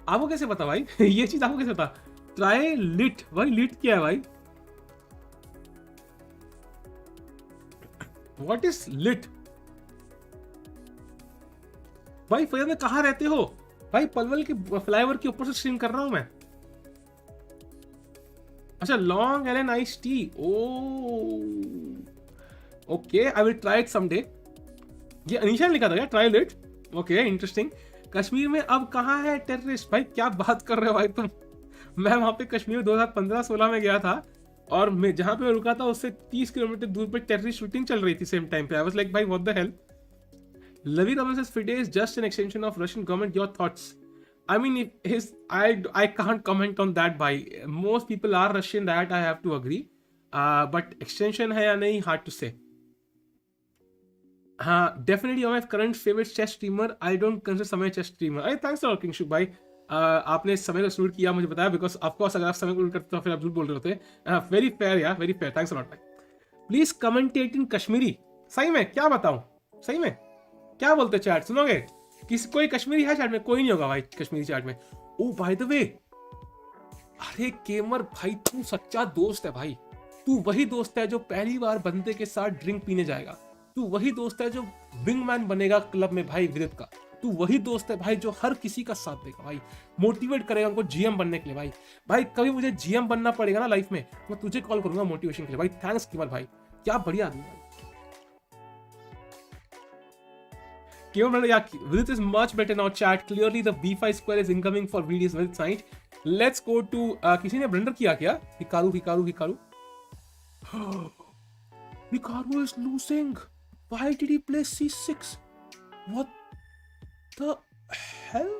आपको कैसे पता भाई? ये चीज आपको कैसे पता? ट्राई लिट भाई, लिट क्या है भाई? व्हाट इज लिट भाई? फैज में कहाँ रहते हो भाई? पलवल के फ्लाईओवर के ऊपर से स्ट्रीम कर रहा हूं मैं. अच्छा, long L an ice tea. Okay, I will try it someday. ये अनीशा ने लिखा था क्या? Try it. Okay, interesting. Kashmir में अब कहाँ है टेररिस्ट? भाई क्या बात कर रहे हो भाई तुम? मैं वहां पे कश्मीर 2015-16 में गया था और मैं जहां पे मैं रुका था उससे 30 किलोमीटर दूर पे टेररिस्ट शूटिंग चल रही थी सेम टाइम पे. आई वाज लाइक भाई what the hell. Lavi Raman says FIDE is just an extension of Russian government. Your thoughts? I mean, I can't comment on that. By most people are Russian, that I have to agree. But extension है या नहीं, hard to say. हाँ, definitely you're my current favorite chess streamer. I don't consider समय chess streamer. Hey, thanks for talking, Shub भाई. आपने समय को exclude किया मुझे बताया, बिकॉज ऑफकोर्स अगर आप समय को एक्सक्लूड करते तो फिर आप झूठ बोल रहे होते. वेरी फेयर यार, very fair. Thanks a lot भाई. प्लीज कमेंटेट इन कश्मीरी. सही में क्या बताऊं? सही में क्या बोलते चैट? सुनोगे? कोई कश्मीरी है चैट में? कोई नहीं होगा भाई कश्मीरी चैट में. ओ बाय द वे, अरे केमर भाई तू सच्चा दोस्त है भाई. तू वही दोस्त है जो पहली बार बंदे के साथ ड्रिंक पीने जाएगा. तू वही दोस्त है जो विंगमैन बनेगा क्लब में भाई विदित का. तू वही दोस्त है भाई जो हर किसी का साथ देगा भाई, मोटिवेट करेगा उनको जीएम बनने के लिए. भाई कभी मुझे जीएम बनना पड़ेगा ना लाइफ में, मैं तुझे कॉल करूंगा मोटिवेशन के लिए भाई. थैंक्स केमर भाई, क्या बढ़िया आदमी भाई. Vidit is much better now. Chat clearly the B5 square is incoming for VD's Vidit side. Let's go to किसी ने ब्लंडर किया क्या? Hikaru. Hikaru is losing. Why did he play C6? What the hell?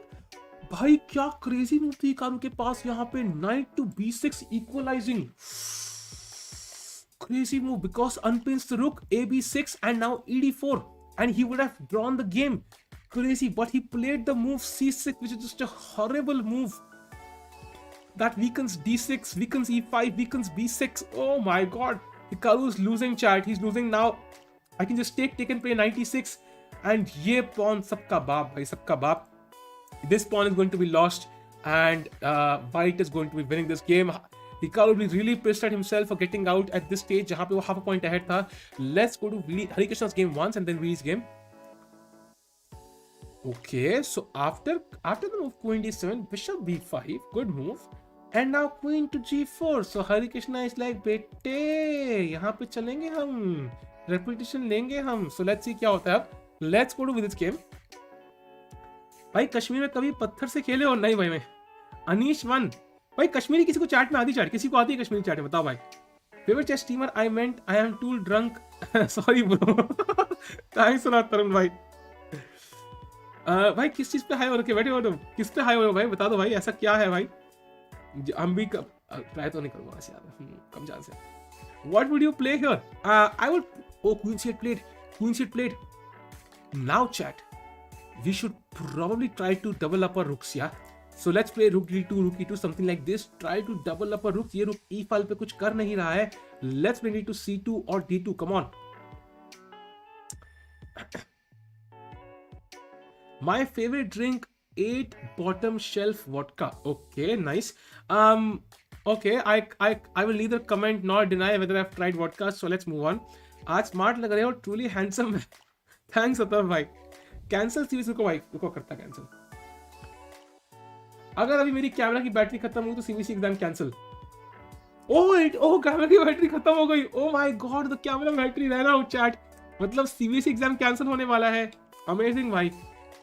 भाई क्या crazy move थी Hikaru के पास यहाँ पे. Knight to B6 equalizing. Crazy move because unpins the rook, AB6 and now ED4. And he would have drawn the game. Crazy, but he played the move C6, which is just a horrible move. That weakens D6, weakens E5, weakens B6. Oh my god. Hikaru is losing chat. He's losing now. I can just take and play 96. And ye pawn, sabka baap, bhai, sabka baap. This pawn is going to be lost. And White is going to be winning this game. Hikaru will be really pissed at himself for getting out at this stage जहाँ पे वो half a point ahead था. Let's go to Harikrishna's game once and then Vidi's game. Okay, so after the move Queen D7, Bishop B5, good move, and now Queen to G4. So Harikrishna is like बेटे यहाँ पे चलेंगे हम, reputation लेंगे हम. So let's see क्या होता है अब. Let's go to Vidit's game. भाई कश्मीर में कभी पत्थर से खेले और नहीं भाई. मैं अनीश 1 भाई कश्मीरी किसी को चैट में आती? चैट किसी को आती है कश्मीरी चैट में? बताओ भाई. Favourite chess streamer, I meant I am too drunk, sorry bro. Thanks a lot Tarun भाई। भाई किस चीज पे हाई हो रखे बैठे हो तुम, किस पे हाई हो भाई, बता दो भाई, ऐसा क्या है भाई। हम भी ट्राई तो नहीं करूंगा वैसे यार, कम चांस है। What would you play here? I would. Oh, Queen C8 played. Queen C8 played. Now, chat. We should probably try to double up our rooks, yeah. So let's play rook d2, rook e2, something like this. Try to double up our rooks. ये rook e file पे कुछ कर नहीं रहा है. Let's bring it to c2 or d2. Come on. My favorite drink, 8 bottom shelf vodka. Okay, nice. Okay, I will neither comment nor deny whether I've tried vodka. So let's move on. आज smart लग रहे हो, truly handsome है। Thanks अतव भाई। Cancel series, रुको भाई, रुको करता कैंसिल। अगर अभी मेरी कैमरा की बैटरी खत्म हुई तो सीवीसी एग्जाम कैंसिल। ओह कैमरा की बैटरी खत्म हो गई। Oh my God, the camera battery रह रहा हूँ चैट। मतलब सीवीसी एग्जाम कैंसिल होने वाला है। अमेजिंग भाई,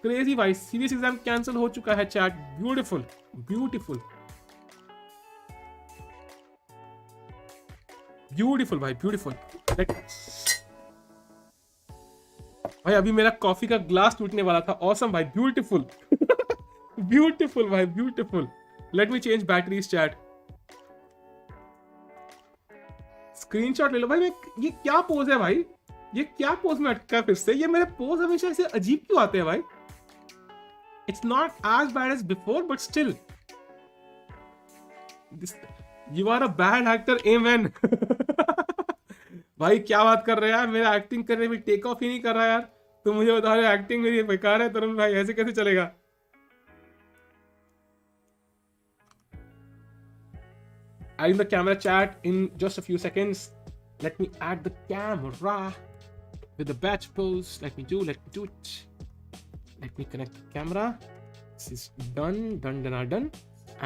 क्रेजी भाई, सीवीसी एग्जाम कैंसिल हो चुका है चैट। ब्यूटीफुल ब्यूटीफुल ब्यूटीफुल भाई, ब्यूटीफुल। भाई अभी मेरा कॉफी का ग्लास टूटने वाला था। ऑसम भाई, ब्यूटीफुल। ब्यूटीफुल भाई, beautiful. Let me change batteries chat. Screenshot ले लो भाई। ये क्या पोज है भाई, ये क्या पोज में अटका फिर से। ये मेरे पोज हमेशा ऐसे अजीब क्यों आते हैं भाई। It's not as bad as before but still you are a bad actor MN. भाई क्या बात कर रहे हैं यार, मेरा एक्टिंग करने में टेक ऑफ ही नहीं कर रहा यार। तो मुझे बता रहे एक्टिंग मेरी बेकार है तरुण भाई, ऐसे कैसे चलेगा। Adding the camera chat in just a few seconds. Let me add the camera with the batch pose. Let me do it. Let me connect the camera. This is done.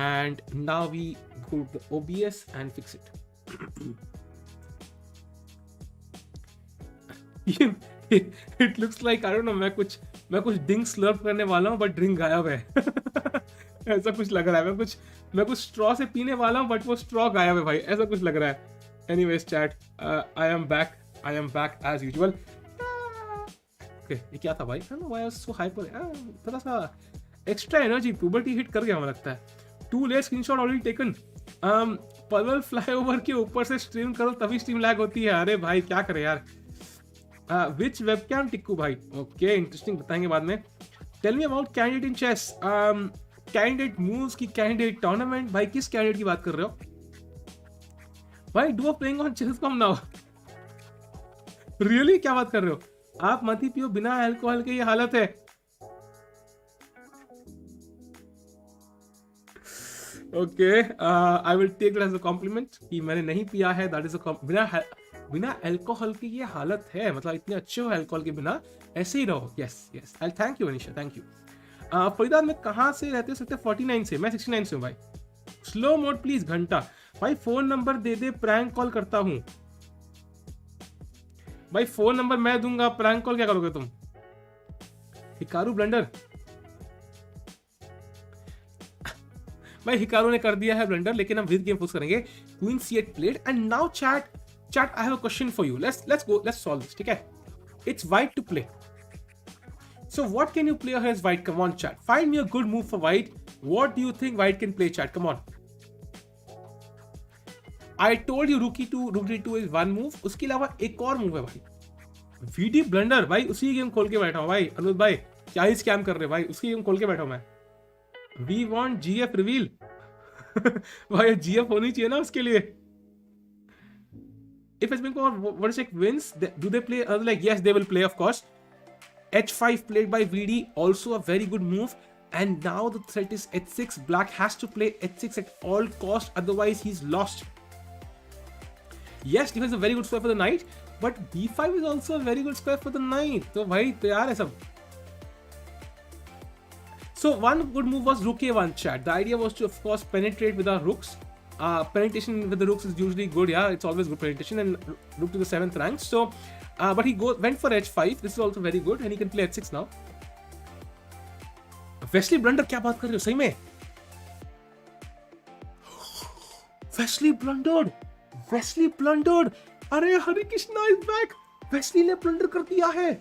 And now we go to the OBS and fix it. It looks like, I don't know, मैं कुछ drink Slurrp करने वाला हूँ but drink गायब है। ऐसा कुछ लग रहा है। मैं कुछ स्ट्रॉ से पीने वाला हूँ बट वो स्ट्रॉ गायब है भाई, ऐसा कुछ लग रहा है। Anyways chat, I am back as usual. Okay, ये क्या था भाई। व्हाई वाज सो हाइपर, थोड़ा सा एक्स्ट्रा एनर्जी, पुबर्टी हिट कर गया मुझे लगता है। Too late screenshot already taken. Palwal flyover के ऊपर से स्ट्रीम करो तभी स्ट्रीम लैग होती है। अरे भाई क्या करे यार। विच वेबकैम टिक्कू भाई, ओके इंटरेस्टिंग, बताएंगे बाद में। Tell me about candidate in chess. Candidate moves की कैंडिडेट टूर्नामेंट। भाई किस कैंडिडेट की बात कर रहे हो भाई। Do playing on chess.com now. Really क्या बात कर रहे हो आप। मत ही पियो, बिना अल्कोहल के ये हालत है। Okay, I will take it as a compliment कि मैंने नहीं पिया है। दैट इज अ बिना अल्कोहल की ये हालत है, मतलब इतने अच्छे हो अल्कोहल के बिना, ऐसे ही रहो। Yes I thank you Anisha, thank you. Faridabad में कहाँ से रहते हो? सेक्टर 49 से। मैं 69 से हूँ भाई। स्लो मोड प्लीज घंटा। भाई फोन नंबर दे दे, प्रैंक कॉल करता हूँ। भाई फोन नंबर मैं दूंगा, प्रैंक कॉल क्या करोगे तुम। Hikaru blunder. भाई हिकारू ने कर दिया है ब्लंडर, लेकिन हम विद गेम फोकस करेंगे। Queen C8 played and now chat I have a question for you. Let's solve this, ठीक है। It's white to play. So what can you play here as white? Come on chat, find me a good move for white. What do you think white can play chat? Come on. I told you rook d2 is one move. उसके अलावा एक और move है भाई, VD blunder. भाई उसी game खोल के बैठा हूँ भाई। अनुज भाई क्या ही स्कैम कर रहे हैं भाई, उसकी गेम खोल के बैठा हूँ मैं। We want GF reveal। भाई GF होनी चाहिए ना उसके लिए। If Esipenko or Vodacek wins, do they play? Like yes, they will play of course. H5 played by VD, also a very good move. And now the threat is H6. Black has to play H6 at all cost, otherwise he's lost. Yes, defense is a very good square for the knight, but B5 is also a very good square for the knight. So भाई तैयार है सब। So one good move was rook a1 chat. The idea was to of course penetrate with our rooks. Penetration with the rooks is usually good, yeah, it's always good penetration, and rook to the 7th rank. So but he went for H5. This is also very good, and he can play H6 now. Wesley Blunder, क्या बात कर रहे हो सही में? Wesley blundered. Wesley blundered, अरे Harikrishna is back, Wesley ने blunder कर दिया है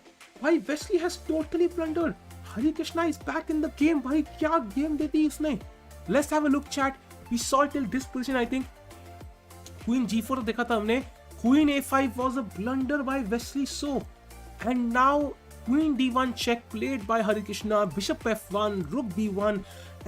भाई, Wesley has totally blundered, Harikrishna is back in the game. भाई क्या गेम दे दी उसने। Let's have a look chat, we saw till this position I think queen g4 देखा था हमने, queen a5 was a blunder by Wesley So, and now queen d1 check played by Harikrishna, bishop f1, rook b1,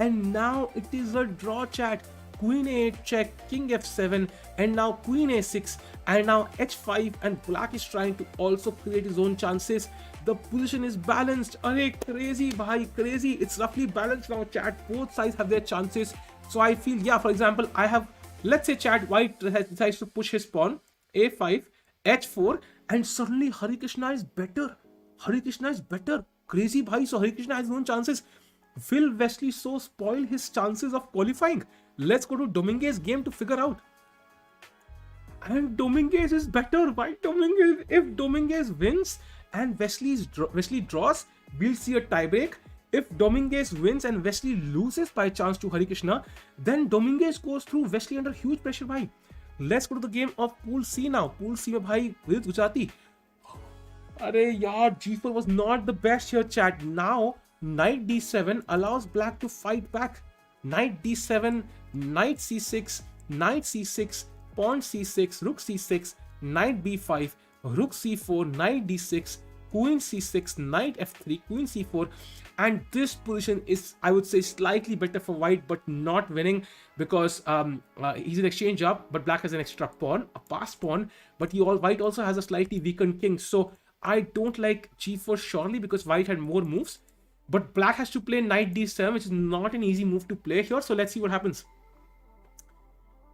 and now it is a draw chat, queen a8 check, king f7, and now queen a6, and now h5, and black is trying to also create his own chances. The position is balanced. Arey crazy bhai, crazy. It's roughly balanced now chat, both sides have their chances. So I feel, yeah, for example, I have, let's say chat, white decides to push his pawn a5, h4, and suddenly Harikrishna is better. Harikrishna is better. Crazy bhai. So Harikrishna has his own chances. Will Wesley So spoil his chances of qualifying? Let's go to Dominguez's game to figure out. And Dominguez is better. Why Dominguez? If Dominguez wins and Wesley draws, we'll see a tiebreak. If Dominguez wins and Wesley loses by chance to Harikrishna, then Dominguez goes through, Wesley under huge pressure bhai. Let's go to the game of Pool C now. Pool C mein bhai, Vidit Gujrathi. Arey yaar, g4 was not the best here chat. Now, knight d7 allows black to fight back. Knight d7, knight c6, knight c6, pawn c6, rook c6, knight b5, rook c4, knight d6, queen c6, knight f3, queen c4, and this position is, I would say, slightly better for white, but not winning because he's an exchange up, but black has an extra pawn, a passed pawn, but white also has a slightly weakened king. So I don't like g4 surely because white had more moves, but black has to play knight d7, which is not an easy move to play here. So let's see what happens.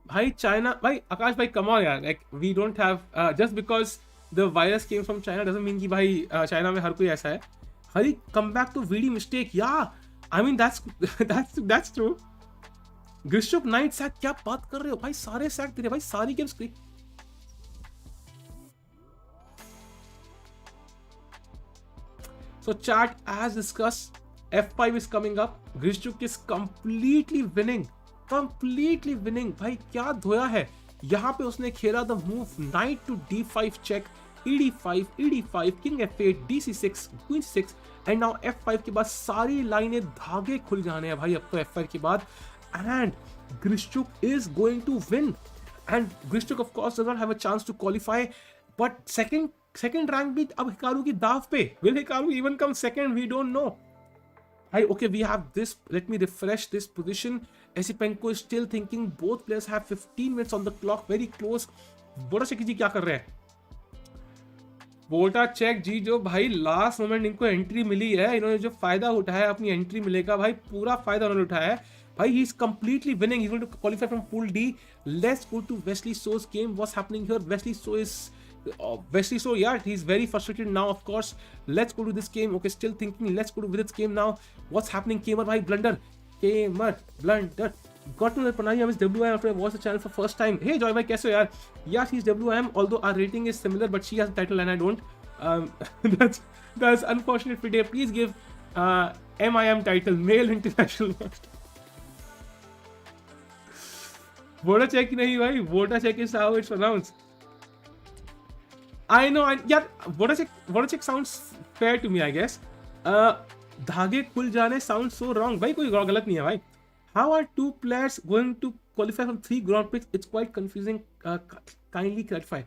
Bhai China, bhai Akash bhai, come on yaar, like we don't have just because the virus came from China doesn't mean कि भाई China में हर कोई ऐसा है. Hari, come back to VD mistake. Yeah, I mean that's true. Grishuk knight sack, क्या बात कर रहे हो भाई, सारे sack दे रहे भाई, सारी games click. So chat, as discussed, f5 is coming up. Grishuk is completely winning. भाई क्या धोया है. यहाँ पे उसने खेला the move knight to d5 check, ed5, king f8, dc6, queen c6, and now f5 के बाद सारी लाइनें धागे खुल जाने हैं भाई अब तो f5 के बाद. And Grishuk is going to win. And Grishuk of course does not have a chance to qualify. But second rank भी अब हिकारू की दाव पे. Will Hikaru even come second? We don't know. Okay, we have this. Let me refresh this position. Esipenko is still thinking. Both players have 15 minutes on the clock. Very close. बोटा check जी क्या कर रहे हैं? बोटा check जी जो भाई last moment इनको entry मिली है, इन्होंने जो फायदा उठाया, अपनी एंट्री मिलेगा भाई, पूरा फायदा उन्होंने उठाया है भाई. He is completely winning. He's going to qualify from Pool D. Let's go to Wesley So's game. What's happening here? Wesley So, yeah, he's very frustrated now, of course. Let's go to this game. Okay, still thinking. Let's go to Vidit's game now. What's happening? Kamer bhai, blunder. Blunder. Got to know that Panani is WIM after I watched the channel for first time. Hey, Joy bhai, kaise ho yaar? Yeah, she's WIM, although our rating is similar, but she has a title and I don't. That's unfortunate for today. Please give MIM title, Male International Master. Voter check nahi bhai. Voter check is how it's pronounced. I know, yeah, voter check sounds fair to me, I guess. धागे खुल जाने sounds so wrong. भाई कोई गलत नहीं है भाई. How are two players going to qualify from 3 Grand Prix? It's quite confusing. Kindly clarify.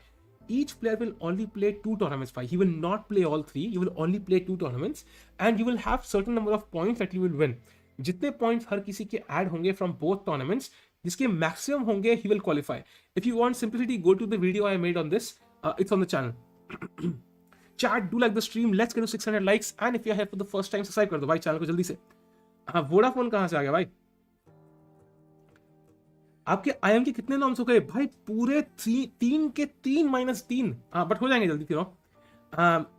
Each player will only play 2 tournaments. He will not play all 3. You will only play 2 tournaments, and you will have certain number of points that you will win. जितने points हर किसी के add होंगे from both tournaments, जिसके maximum होंगे, he will qualify. If you want simplicity, go to the video I made on this. It's on the channel. Chat, do like the stream. Let's get to 600 likes. And if you're here for the first time, subscribe कर दो भाई channel को जल्दी से. Vodafone कहाँ से आ गया भाई? आपके IM के कितने नॉर्म्स हो गए भाई? पूरे 3 के 3-3. बट हो जाएंगे जल्दी फिर.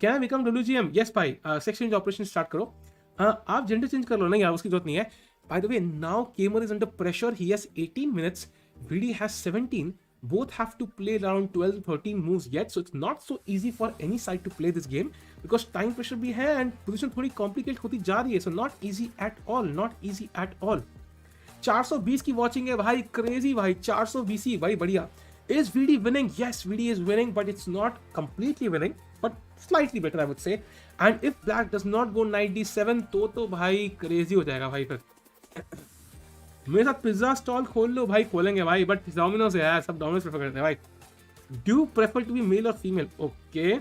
Can I become WGM? Yes भाई. सेक्शन चेंज ऑपरेशन स्टार्ट करो. आप जेंडर चेंज कर लो ना यार, उसकी जरूरत नहीं है. By the way, now Kamer is under pressure. He has 18 minutes. VD has 17. Both have to play around 12-13 moves yet, so it's not so easy for any side to play this game because time pressure भी है and position थोड़ी complicated होती जा रही है, so not easy at all. 420 की watching है भाई, crazy भाई, 420 भाई, बढ़िया. Is VD winning? Yes, VD is winning, but it's not completely winning, but slightly better, I would say. And if black does not go knight d7, तो भाई crazy हो जाएगा भाई फिर. मेरे साथ पिज्जा स्टॉल खोल लो भाई, खोलेंगे भाई, बट डोमिनोज है यार, सब डोमिनोज प्रेफर करते हैं भाई. Do you prefer to be male or female? Okay.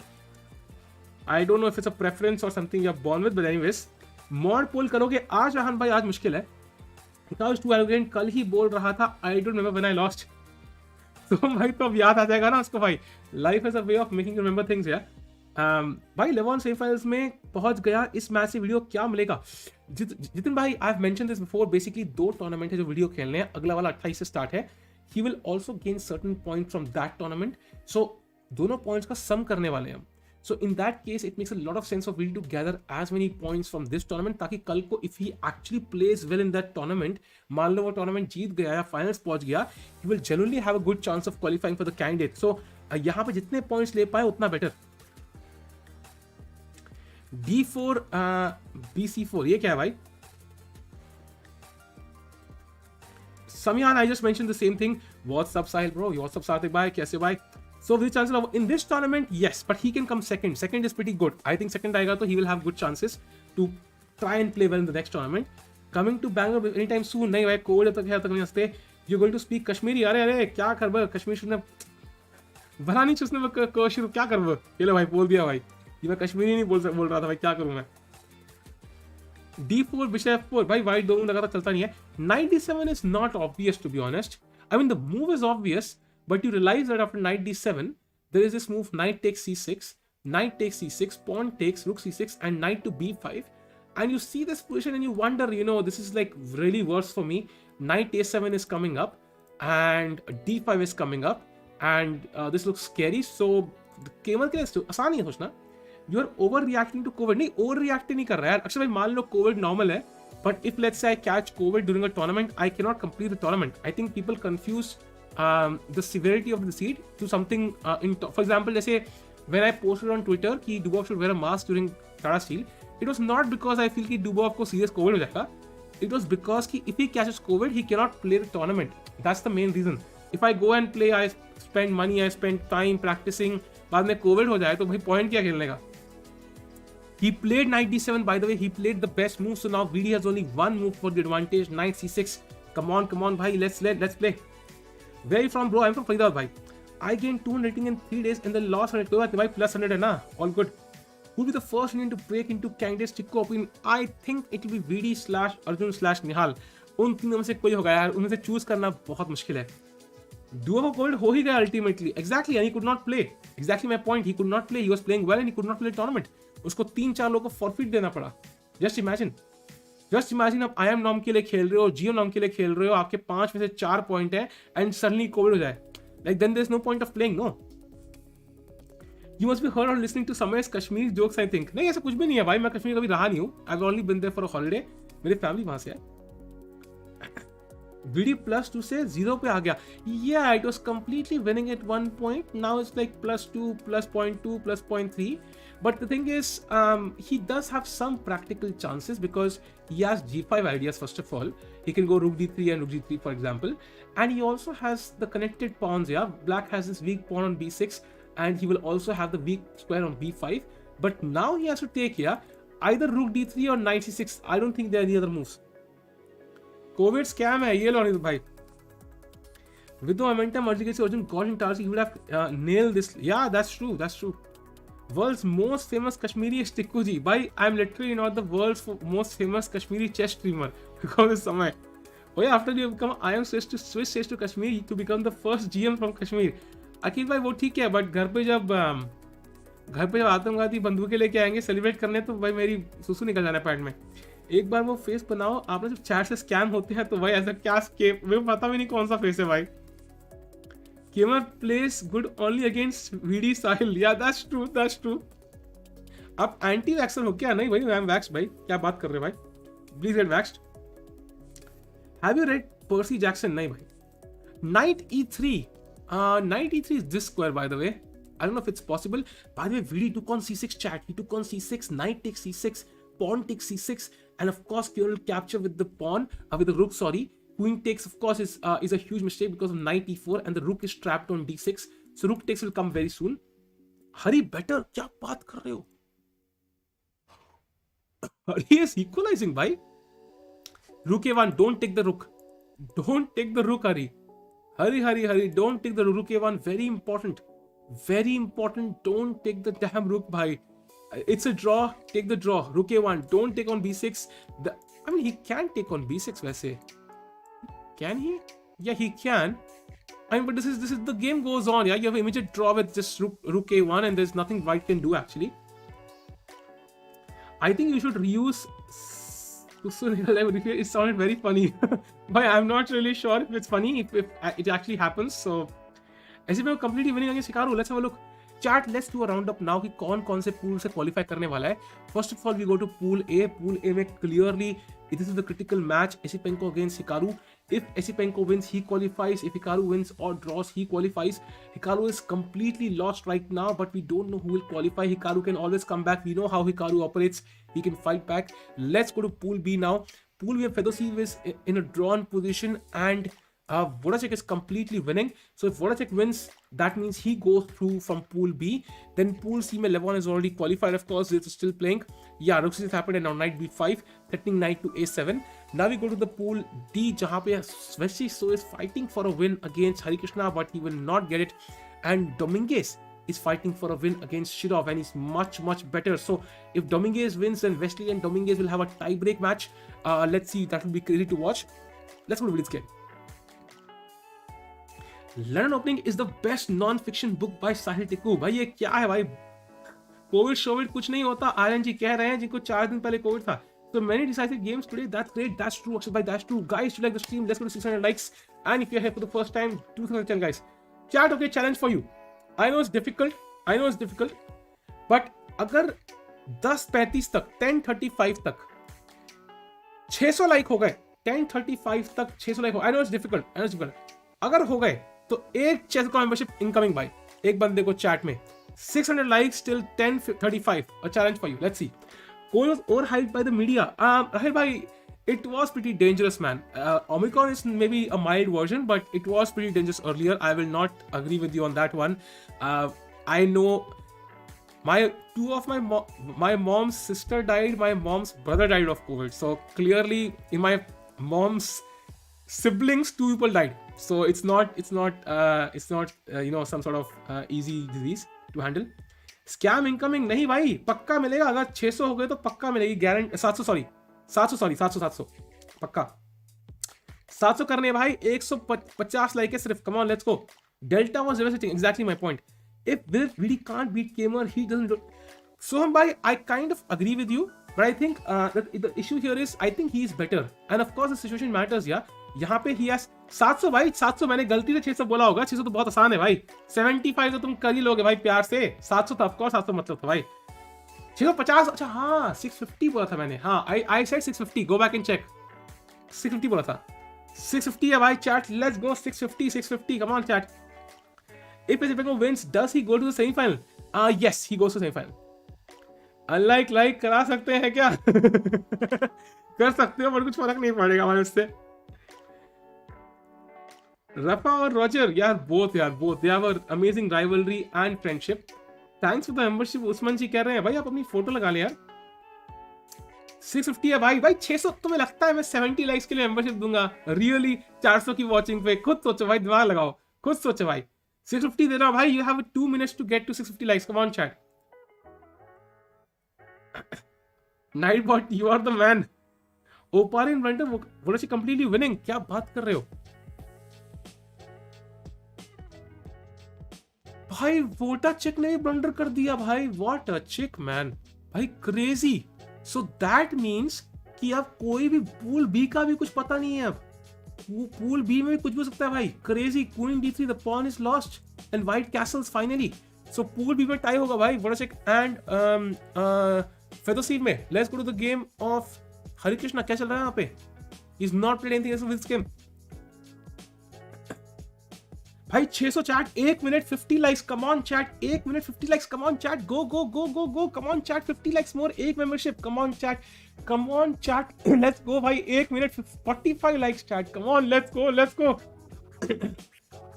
I don't know if it's a preference or something you're born with, but anyways. Mod poll करोगे आज रहन भाई? आज मुश्किल है. Because too arrogant, कल ही बोल रहा था I don't remember when I lost. तो भाई तो अब याद आ जाएगा ना उसको भाई. Life is a way of making you remember things यार. भाई लेवॉन सेमीफाइनल्स में पहुंच गया. इस मैच से वीडियो क्या मिलेगा? जितिन भाई, I have mention this before. Basically 2 tournament है जो वीडियो खेलने हैं. अगला वाला 28 से स्टार्ट है. He will also gain certain point from that tournament. So दोनों पॉइंट्स का सम करने वाले हैं हम. So in that case, it makes a lot of sense of really to gather as many points from this tournament, ताकि कल को if he actually plays well in that tournament, मान लो वो tournament जीत गया या finals पहुंच गया, he will genuinely have a good chance of qualifying for the candidate. So यहाँ पे जितने points ले पाए उतना better. D4 BC4 ये क्या है भाई? Samyan, I just mentioned the same thing. What's up Sahil bro? What's up Sathik bhai? कैसे भाई? So with chances of in this tournament, yes, but he can come second. Second is pretty good. I think second आएगा तो he will have good chances to try and play well in the next tournament. Coming to Bangalore anytime soon. नहीं भाई, Covid तक है, तक नहीं हंसते. You're going to speak Kashmiri? अरे क्या कर बा कश्मीर ने भला नहीं चुसने कोशिश क्या कर बा. ये लो भाई बोल दिया भाई. ये मैं कश्मीरी नहीं बोल रहा था भाई, क्या करूँ मैं. D4 Bishop F4 भाई, वाइट दो लगा चलता नहीं है. Knight D7 is not obvious to be honest. I mean the move is obvious. But you realize that after knight d7, there is this move knight takes c6, knight takes c6, pawn takes rook c6, and knight to b5. And you see this position and you wonder, you know, this is like really worse for me. Knight a7 is coming up, and d5 is coming up, and this looks scary. So, केवल के लिए आसान नहीं है सोचना. You are overreacting to COVID. नहीं, overreacting नहीं कर रहा है. अक्सर भाई मान लो COVID normal है, but if let's say I catch COVID during a tournament, I cannot complete the tournament. I think people confuse the severity of the seed to something for example, जैसे when I posted on Twitter कि Dubov should wear a mask during Tata Steel, it was not because I feel कि Dubov को serious COVID हो जाएगा. It was because कि if he catches COVID, he cannot play the tournament. That's the main reason. If I go and play, I spend money, I spend time practicing, बाद में COVID हो जाए तो भाई point क्या खेलने का. He played knight d7, by the way. He played the best move, so now VD has only one move for the advantage. Knight c6. Come on भाई, let's play. Where are you from bro? I'm from Faridabad भाई. I gained 200 rating in 3 days and then lost 100. कोई बात नहीं भाई, plus 100 है ना, all good. Who will be the first Indian to break into candidates Tikko opinion? I think it will be VD/Arjun/Nihal. उन तीनों में से कोई होगा यार, उनमें से चूज करना बहुत मुश्किल है. Duo को कोविड हो ही गया ultimately. Exactly, and he could not play. Exactly my point. He could not play. He was playing well and he could not play the tournament. उसको 3-4 लोगों को forfeit देना पड़ा. Just imagine आप आई एम नॉम के लिए खेल रहे हो, जियो नॉम के लिए खेल रहे हो, आपके 5 में से 4 पॉइंट है एंड सडनली कोविड हो जाए. Like then there is no point of playing. No, you must be heard on listening to somewhere Kashmir jokes. I think नहीं, ऐसा कुछ भी नहीं है भाई. मैं कश्मीर कभी रहा नहीं हूँ. I have only been there for a holiday. मेरी फैमिली वहां से है. VD +2 से 0 पे आ गया. Yeah, it was completely winning at one point. Now it's like +2, +0.2, +0.3. But the thing is, he does have some practical chances because he has G5 ideas first of all. He can go Rook D3 and Rook G3 for example. And he also has the connected pawns. Yeah, Black has this weak pawn on B6 and he will also have the weak square on B5. But now he has to take either Rook D3 or Knight C6. I don't think there are any other moves. Covid scam है ये. लो नहीं भाई, with the momentum Arjun got in touch, he would have nailed this. Yeah, that's true. World's most famous Kashmiri is Tikku ji. Bhai, I'm literally not the world's most famous Kashmiri chess streamer because it's Samay. Oh yeah, after you become I am switch to Kashmir to become the first GM from Kashmir. अखिल भाई वो ठीक है, but घर पे जब आतंकवादी बंदूकें लेके आएंगे सेलिब्रेट करने तो भाई मेरी सुसु निकल जाना है पैंट में. एक बार वो फेस बनाओ आपने, जब चैट से स्कैम होते हैं तो भाई ऐसा क्या स्कैम, मुझे पता भी नहीं कौन सा फेस है भाई. Gamer plays good only against VD Sahil. Yeah, that's true. आप एंटी वैक्सर हो क्या? नहीं भाई, आई एम वैक्स्ड भाई. क्या बात कर रहे भाई? Please get vaxxed. Have you read Percy Jackson? नहीं भाई. Knight E3. Knight E3 is this square by the way. I don't know if it's possible. By the way, VD took on C6 chat. He took on C6. Knight takes C6. Pawn takes C6. And of course, Kirill capture with the pawn, with the rook, sorry. Queen takes, of course, is a huge mistake because of knight e4 and the rook is trapped on d6. So rook takes will come very soon. Hari better, क्या बात कर रहे हो? Hari is equalizing, bhai. Rook a1, don't take the rook. Don't take the rook, Hari. Hari, don't take the rook a1. Very important. Very important. Don't take the damn rook, bhai. It's a draw. Take the draw. Rook a1. Don't take on b6. I mean, he can take on b6, वैसे. Can he? Yeah, he can. I mean, but this is the game goes on. Yeah, you have an immediate draw with just rook a1, and there's nothing white can do actually. I think you should reuse. It sounded very funny, but I'm not really sure if it's funny if it actually happens. So, Esipenko completely winning against Hikaru. Let's have a look. Chat, let's do a roundup now कि कौन से pool से qualify करने वाला है. First of all, we go to pool A. Pool A में clearly this is the critical match. Esipenko against Hikaru. If Esipenko wins, he qualifies. If Hikaru wins or draws, he qualifies. Hikaru is completely lost right now, but we don't know who will qualify. Hikaru can always come back. We know how Hikaru operates. He can fight back. Let's go to pool B now. Pool B, Fedosiv is in a drawn position and Voracek is completely winning. So if Voracek wins, that means he goes through from pool B. Then pool C, mein Levon is already qualified, of course. It's still playing. Yeah, Rook C happened and now knight B5, threatening knight to A7. Now we go to the pool D, jahan pe Wesley So is fighting for a win against Harikrishna, but he will not get it. And Dominguez is fighting for a win against Shirov, and he's much better. So if Dominguez wins, then Wesley and Dominguez will have a tie-break match. Let's see, that will be crazy to watch. Let's go to Vidit's game. London opening is the best non fiction book by Sahil Tikku. भाई ये क्या है भाई? Covid कुछ नहीं होता. आर्यन जी कह रहे हैं जिनको 4 दिन पहले कोविड था. So many decisive games today. That's great. That's true. Akshay bhai, that's true. Guys, you like the stream? Let's go to 600 likes. And if you're here for the first time, do the channel, guys. Chat, okay, challenge for you. I know it's difficult. But अगर 10:35 तक, 10:35 तक 600 like हो गए, 10:35 तक 600 like हो. I know it's difficult. अगर हो गए तो एक चेस का मेंबरशिप इनकमिंग भाई. एक बंदे को चैट में 600 likes till 10:35. A challenge for you. Let's see. Covid was overhyped by the media. Rahil bhai, it was pretty dangerous, man. Omicron is maybe a mild version, but it was pretty dangerous earlier. I will not agree with you on that one. I know two of my mom's sister died. My mom's brother died of COVID. So clearly, in my mom's siblings, 2 people died. So it's not some sort of easy disease to handle. Scam incoming नहीं भाई, पक्का मिलेगा. अगर 600 हो गए तो पक्का मिलेगी. गारंटी 700 पक्का. 700 करने भाई. 150 लाइक है सिर्फ. Come on, let's go. Delta was devastating. Exactly my point. If Vidit can't beat Kamer, he doesn't do. Soham bhai, I kind of agree with you, but I think that the issue here is I think he is better, and of course the situation matters. Yeah, यहाँ पे he has 700 भाई. 700 मैंने गलती से 600 बोला होगा. 600 तो बहुत आसान है भाई. 75 तो तुम कर ही लोगे भाई प्यार से. 700 था, of course 700 मतलब था भाई. 650. अच्छा हाँ, 650 बोला था मैंने. हाँ, I said 650. Go back and check. 650 बोला था. 650 है भाई. Chat, let's go. 650. Come on, chat. If Esipenko wins, does he go to the semi-final? Yes, he goes to semi-final. Unlike like करा सकते हैं क्या? कर सकते हो, पर कुछ फर्क नहीं पड़ेगा हमारे उससे. Rafa or Roger, both. They have an amazing rivalry and friendship. Thanks for the membership. Usman जी कह रहे हैं भाई आप अपनी फोटो लगा ले यार. 650 है भाई. 600 तुम्हें लगता है मैं 70 लाइक्स के लिए मेंबरशिप दूंगा? रियली 400 की वॉचिंग पे? खुद सोचो भाई, दिमाग लगाओ. खुद सोचो भाई. 650 दे रहा भाई. You have 2 minutes to get to 650 likes. Come on, chat. Nightbot, you are the man. Opar in Blunder, Voracek completely winning. क्या बात कर रहे हो भाई? Voracek ने ब्लंडर कर दिया भाई. What a chick, man. भाई crazy. So that means कि अब कोई भी पूल बी का भी कुछ पता नहीं है. अब पूल बी में भी कुछ भी हो सकता है भाई. Crazy. Queen d3, the pawn is lost and white castles finally. So pool B में टाई होगा भाई. Voracek and Fedosiv में. Let's go to the game of Harikrishna. क्या चल रहा है यहाँ पे? He's not played anything else with this game. भाई 600 chat, 1 minute 50 likes, come on chat, 1 minute 50 likes, come on chat, go go go go go, come on chat, 50 likes more, एक membership, come on chat, come on chat, let's go भाई, 1 minute 45 likes chat, come on, let's go let's go.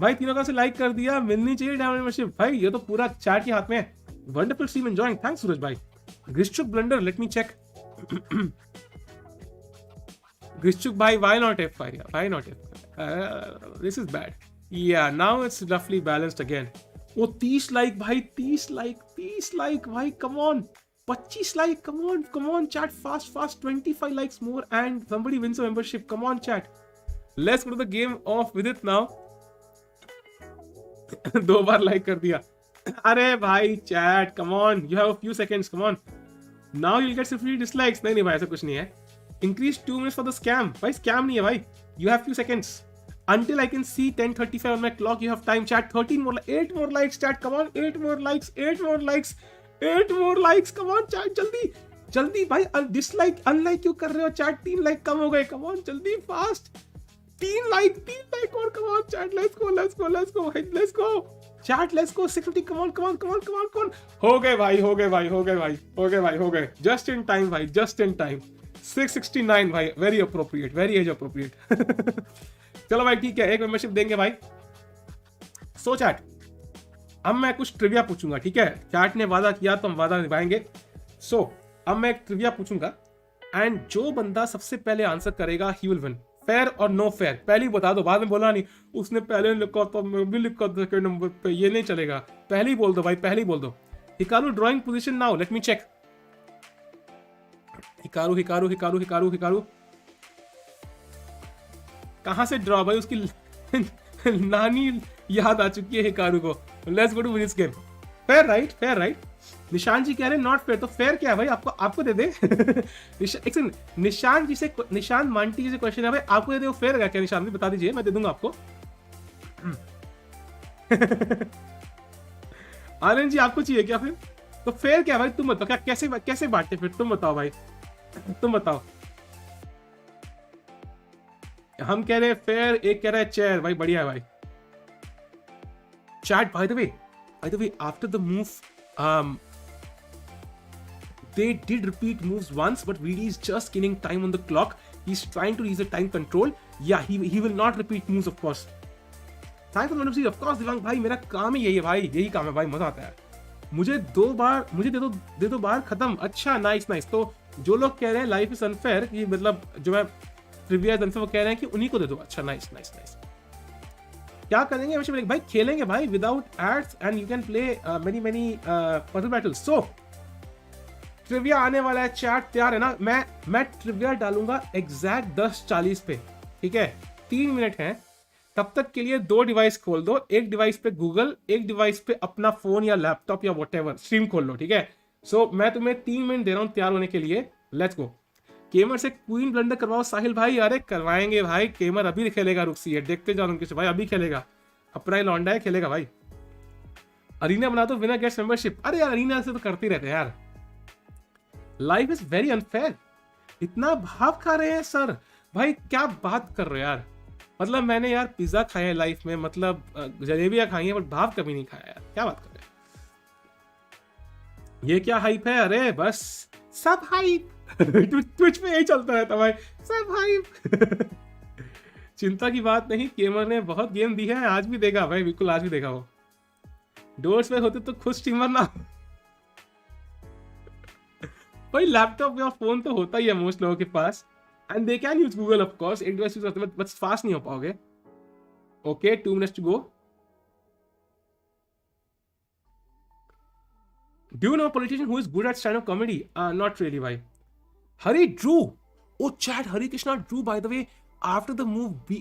भाई तीनों का से like कर दिया, मिलनी चाहिए डायमंड मेंबरशिप भाई, ये तो पूरा चैट के हाथ में है। वंडरफुल स्ट्रीम, एंजॉयिंग, थैंक्स सूरज भाई। ग्रिश्चुक ब्लंडर, लेट मी चेक। ग्रिश्चुक भाई, why not F5? Why not F5? This is bad. Yeah, now it's roughly balanced again. Oh, 30 like भाई, 30 लाइक भाई, come on, 25 like, come on chat, fast 25 likes more and somebody wins a membership, come on chat. Let's go to the game of Vidit now. 2 bar like कर दिया, अरे भाई chat, come on, you have a few seconds, come on. Now you'll get some free dislikes. नहीं भाई, ऐसा कुछ नहीं है। Increase 2 minutes for the scam. भाई scam नहीं है भाई, you have few seconds until I can see 10:35 on my clock. You have time chat, 8 more likes chat, come on, 8 more likes, 8 more likes, come on chat, जल्दी भाई, dislike unlike क्यों कर रहे हो chat, 3 लाइक कम हो गए, come on जल्दी fast, 3 like और, come on chat, let's go भाई, let's go chat, let's go, 650, come on, हो गए, just in time भाई, just in time, 669 भाई, very appropriate, very age appropriate. चलो भाई ठीक है, एक मेंबरशिप देंगे भाई। सो चैट, अब मैं कुछ ट्रिविया पूछूंगा, ठीक है? चैट ने वादा किया तो हम वादा निभाएंगे। सो अब मैं एक ट्रिविया पूछूंगा एंड जो बंदा सबसे पहले आंसर करेगा ही विल विन। फेयर और नो फेयर पहले ही बता दो, बाद में बोला नहीं उसने पहले लिखा तो मैं भी लिखा सेकंड नंबर पे, ये नहीं चलेगा, पहले ही बोल दो भाई, पहले ही बोल दो। Hikaru drawing position now, let me check. Hikaru कहां से ड्रॉ भाई, उसकी नानी याद आ चुकी है हिकारू को। Let's go to this game. Fair right. Nishan ji कह रहे हैं नॉट फेयर, तो फेयर क्या है भाई, आपको दे दे। निशान मांटी जी से क्वेश्चन है भाई, आपको दे दे, वो फेयर है क्या निशान जी, बता दीजिए, मैं दे दूंगा आपको। आनंद जी आपको चाहिए क्या फिर, तो फेयर क्या भाई, तुम बताओ, क्या कैसे बांटते फिर, तुम बताओ भाई, तुम बताओ। हम कह रहे हैं फेयर, एक कह रहा है चेयर, भाई बढ़िया है भाई। Chat bye the way after the move they did repeat moves once, but VD is just killing time on the clock. He's trying to use the time control. Yeah, he will not repeat moves, of course. Thanks for the of course Divang भाई, मेरा काम ही यही है भाई, यही काम है भाई, मजा आता है। मुझे दे दो बार खत्म। अच्छा नाइस। तो जो लोग कह रहे हैं लाइफ इज अनफेयर, कि मतलब जो मैं ट्रिविया इज अनफेयर, वो कह रहे हैं कि उन्हीं को दे दो। अच्छा नाइस। क्या करेंगे वैसे भाई, खेलेंगे भाई without ads and you can play many puzzle battles. So trivia आने वाला है, चैट तैयार है ना? मैं ट्रिविया डालूंगा एग्जैक्ट 10:40 पे, ठीक है? 3 मिनट हैं, तब तक के लिए 2 डिवाइस खोल दो, एक डिवाइस पे गूगल, एक डिवाइस पे अपना फोन या लैपटॉप या व्हाटएवर स्ट्रीम खोल लो, ठीक है? सो मैं तुम्हें 3 मिनट दे रहा हूं तैयार होने के लिए। Let's go. केमर से क्वीन ब्लंडर करवाओ साहिल भाई। अरे करवाएंगे भाई, केमर अभी खेलेगा, रुकसी है, देखते जाओ उनके से भाई, अभी खेलेगा, अपना ही लौंडा है, खेलेगा भाई। अरीना बना दो, विनर गेट्स मेंबरशिप। अरे यार अरीना से तो करते रहते हैं यार। लाइफ इज वेरी अनफेयर, इतना भाव खा रहे हैं सर भाई, क्या बात कर रहे हो यार। मतलब मैंने यार पिज्जा खाया है लाइफ में, मतलब जलेबियां खाई है, बट भाव कभी नहीं खाया यार, क्या बात कर रहे हैं। ये क्या हाइप है? अरे बस सब हाइप। ट्विच पे यही चलता रहता भाई, सब हाइप। चिंता की बात नहीं, केमर ने बहुत गेम दी है, आज भी देगा भाई, बिल्कुल आज भी देगा। वो डोर्स पे होते तो खुद स्ट्रीमर ना भाई, लैपटॉप या फोन तो होता ही है मोस्ट लोगों के पास, and they can use Google of course, एक डिवाइस यूज करते हैं, बस फास्ट नहीं हो पाओगे। Okay 2 minutes to go. Do you know politician who is good at stand up comedy? Not really भाई। Hari drew, oh chat, Harikrishna drew by the way, after the move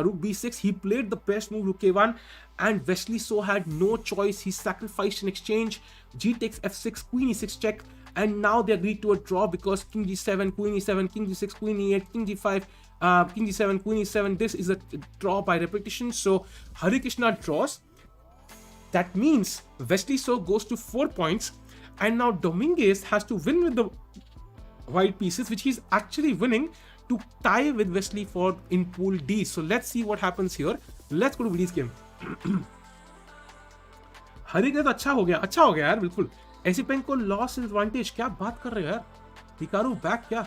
rook b6 he played the best move rook a1 and Wesley So had no choice, he sacrificed in exchange. G takes f6, queen e6 check, and now they agreed to a draw because king g7, queen e7, king g6, queen e8, king g5, king g7, queen e7. This is a draw by repetition, so Harikrishna draws. That means Wesley So goes to 4 points, and now Dominguez has to win with the white pieces, which he's actually winning, to tie with Wesley for in pool D. So let's see what happens here. Let's go to Vidit's game. Harikrishna तो अच्छा हो गया यार, बिल्कुल। Esipenko loss advantage, क्या बात कर रहे हो यार। हिकारू बैक क्या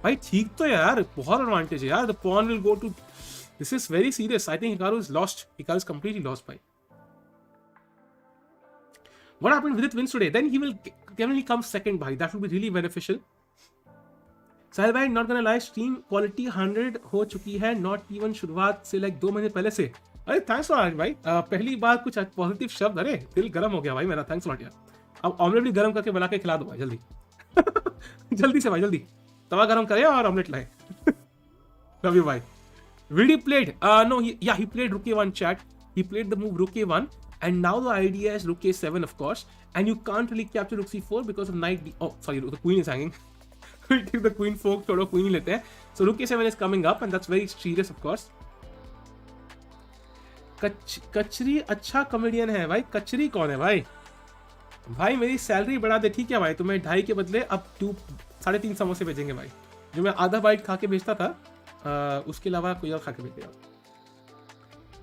भाई, ठीक तो यार, बहुत एडवांटेज है यार। The pawn will go to, this is very serious. I think Hikaru is lost, Hikaru is completely lost भाई। What happened with it wins today? Then he will definitely come second भाई, that will be really beneficial. साहिल भाई not gonna lie, stream quality 100 हो चुकी है, not even शुरुआत से like 2 महीने पहले से। अरे थैंक्स लॉट भाई, पहली बार कुछ पॉजिटिव शब्द, अरे दिल गर्म हो गया भाई मेरा, थैंक्स लॉट यार। अब ऑमलेट भी गर्म करके बना के खिला दो भाई जल्दी। जल्दी से भाई, जल्दी तवा गर्म करे और ऑमलेट लाए। लव यू भाई। Really played? No, he played Rook A1 chat. He played the move Rook A1, and now the idea is Rook A7, of course. And you can't really capture Rook C4 because of Knight D. Oh, sorry, the Queen is hanging. We'll take the Queen fork, छोड़ो Queen ही लेते हैं. So Rook A7 is coming up, and that's very serious, of course. कचरी अच्छा comedian है भाई। कचरी कौन है भाई? भाई मेरी सैलरी बढ़ा दे, ठीक है भाई, तो मैं 2.5 के बदले अब 3.5 समोसे भेजेंगे भाई, जो मैं आधा बाइट खा के भेजता था, उसके अलावा कोई और खा के भेजेगा।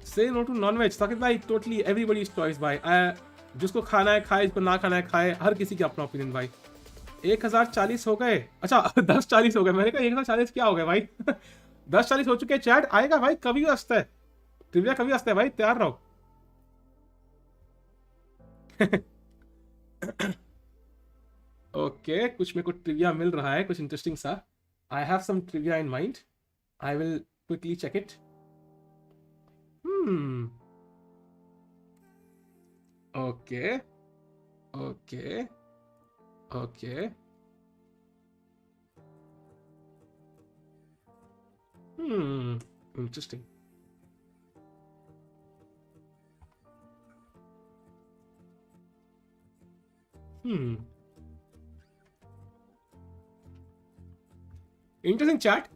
Say no to non veg, Saqib भाई टोटली एवरीबॉडीज चॉइस भाई। जिसको खाना है खाए, जिसको ना खाना है खाए, हर किसी का अपना ओपिनियन भाई। 1040 हो गए, अच्छा 1040 हो गए, मैंने कहा 1040 क्या हो गए भाई। 1040 हो चुके हैं। चैट आएगा भाई, कभी भी हंसता है, ट्रिविया कभी हंसता है भाई, तैयार रहो। ओके, कुछ मेरे को ट्रिविया मिल रहा है, कुछ इंटरेस्टिंग सा। I have some trivia in mind, I will quickly check it. Okay okay okay, interesting. Interesting chat.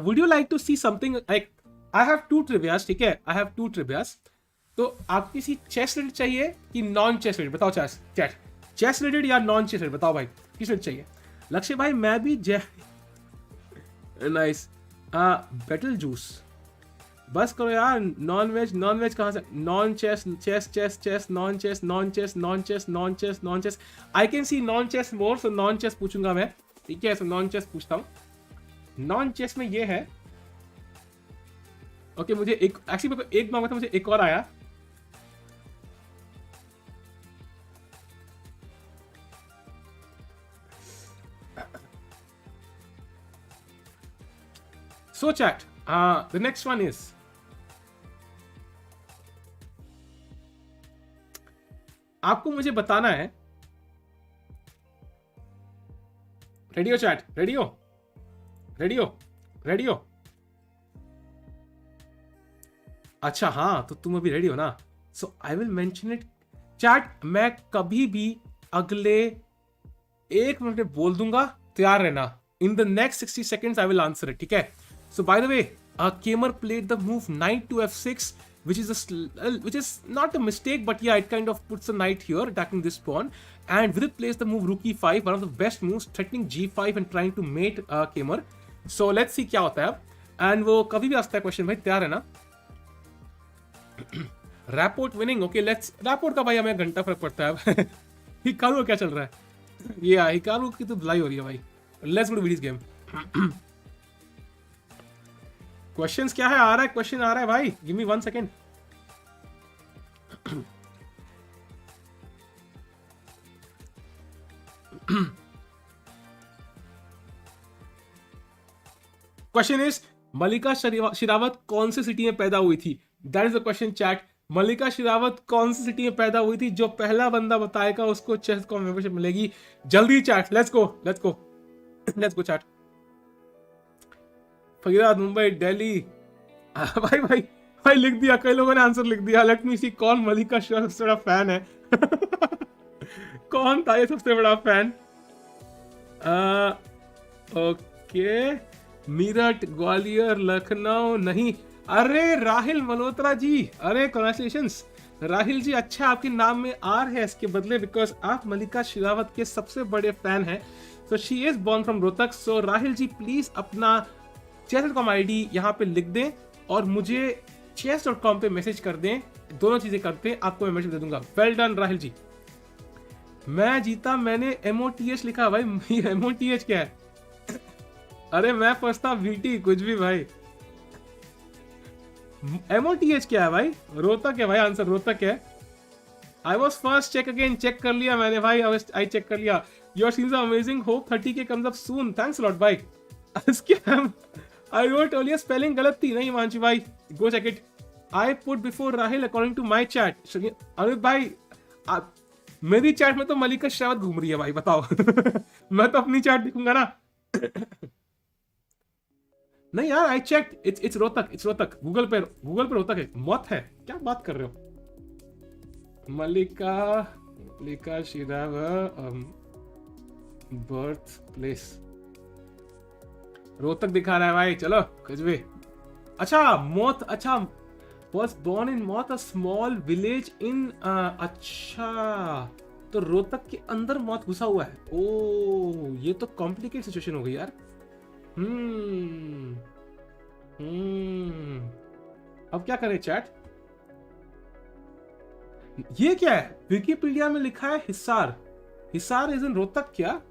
Would you like to see something like, I have 2 trivias, ठीक है, I have 2 trivias. तो आप किसी chess related चाहिए कि non chess related? बताओ chat, chess related या non chess related, बताओ भाई किस रिलेटेड चाहिए। लक्ष्य भाई मैं भी नाइस। बेटल जूस बस करो यार। नॉन वेज कहाँ से? Non chess chess chess chess, non chess non chess non chess non chess non chess. I can see non chess more, so non chess पूछूंगा मैं, ठीक है, सो नॉन चेस पूछता हूँ। नॉन चेस में ये है, ओके मुझे एक एक्चुअली एक मांगा था, मुझे एक और आया। So chat, the next one is, आपको मुझे बताना है, रेडियो चैट, रेडियो अच्छा हाँ, तो तुम अभी रेडी हो ना, so I will mention it. Chat मैं कभी भी अगले 1 मिनट में बोल दूंगा, तैयार रहना। In the next 60 seconds I will answer it, ठीक है। So by the way, Kamer played the move knight to f6, which is not a mistake, but yeah, it kind of puts a knight here attacking this pawn. And Vidit plays the move rook e5, one of the best moves, threatening g5 and trying to mate Kamer. So let's see क्या होता है अब। And वो कभी भी आता है question भाई, तैयार है ना। Rapport winning, okay let's, rapport का भाई हमें घंटा फर्क पड़ता है। हिकारू का क्या चल रहा है? ये हिकारू की तो धुलाई हो रही है भाई। Let's go to Vidit's game. Questions क्या है? आ रहा है क्वेश्चन, आ रहा है भाई, give me 1 second. Question is, Mallika Sherawat कौन सी सिटी में पैदा हुई थी? That is the question chat. Mallika Sherawat कौन सी सिटी में पैदा हुई थी? जो पहला बंदा बताएगा उसको चेस को मेंबरशिप मिलेगी। जल्दी chat, let's go chat. Faridabad, Mumbai, Delhi. भाई लिख दिया, कई लोगों ने आंसर लिख दिया। लेट मी सी कौन मल्लिका शेरावत सबसे बड़ा फैन है। कौन था ये सबसे बड़ा फैन? ओके, मीरठ, ग्वालियर, लखनऊ नहीं। अरे राहिल मल्होत्रा जी, अरे कॉन्ग्रेचुलेशंस राहिल जी, अच्छा आपके नाम में आर है इसके बदले, बिकॉज आप मल्लिका शेरावत के सबसे बड़े फैन हैं। So she is born from Rohtak. So Rahil ji please अपना chess.com ID यहाँ पे लिख दें और मुझे chess.com पे मैसेज कर दें, दोनों चीजें करते हैं, आपको मैं मैसेज दे दूंगा। वेल डन राहिल जी। मैं जीता, मैंने MOTH लिखा भाई। MOTH क्या है? अरे मैं फंसता VT कुछ भी भाई। MOTH क्या है भाई? रोहतक है भाई, आंसर रोहतक है। I was first, check again, check कर लिया मैंने भाई, आई चेक कर लिया। Your scenes are amazing, hope 30K comes up soon, thanks lot भाई। Scam, I wrote earlier, spelling गलत थी। नहीं हिमांशु भाई, go check it. I put before Rahil according to my chat. Amit भाई मेरी चैट में तो मलिका शेरावत घूम रही है भाई, बताओ। मैं तो अपनी चैट दिखूंगा ना। नहीं यार, I check, it's Rohtak, it's Rohtak. Google पे रोहतक है, मौत है, क्या बात कर रहे हो? मलिका शेरावत बर्थ प्लेस रोहतक दिखा रहा है भाई, चलो कुछ भी। अच्छा मौत, अच्छा was born in मौत, a small village in अच्छा तो रोहतक के अंदर मौत घुसा हुआ है। ओ ये तो कॉम्प्लिकेटेड सिचुएशन हो गई यार। अब क्या करें चैट? ये क्या है? विकिपीडिया में लिखा है हिसार। हिसार इज इन रोहतक क्या?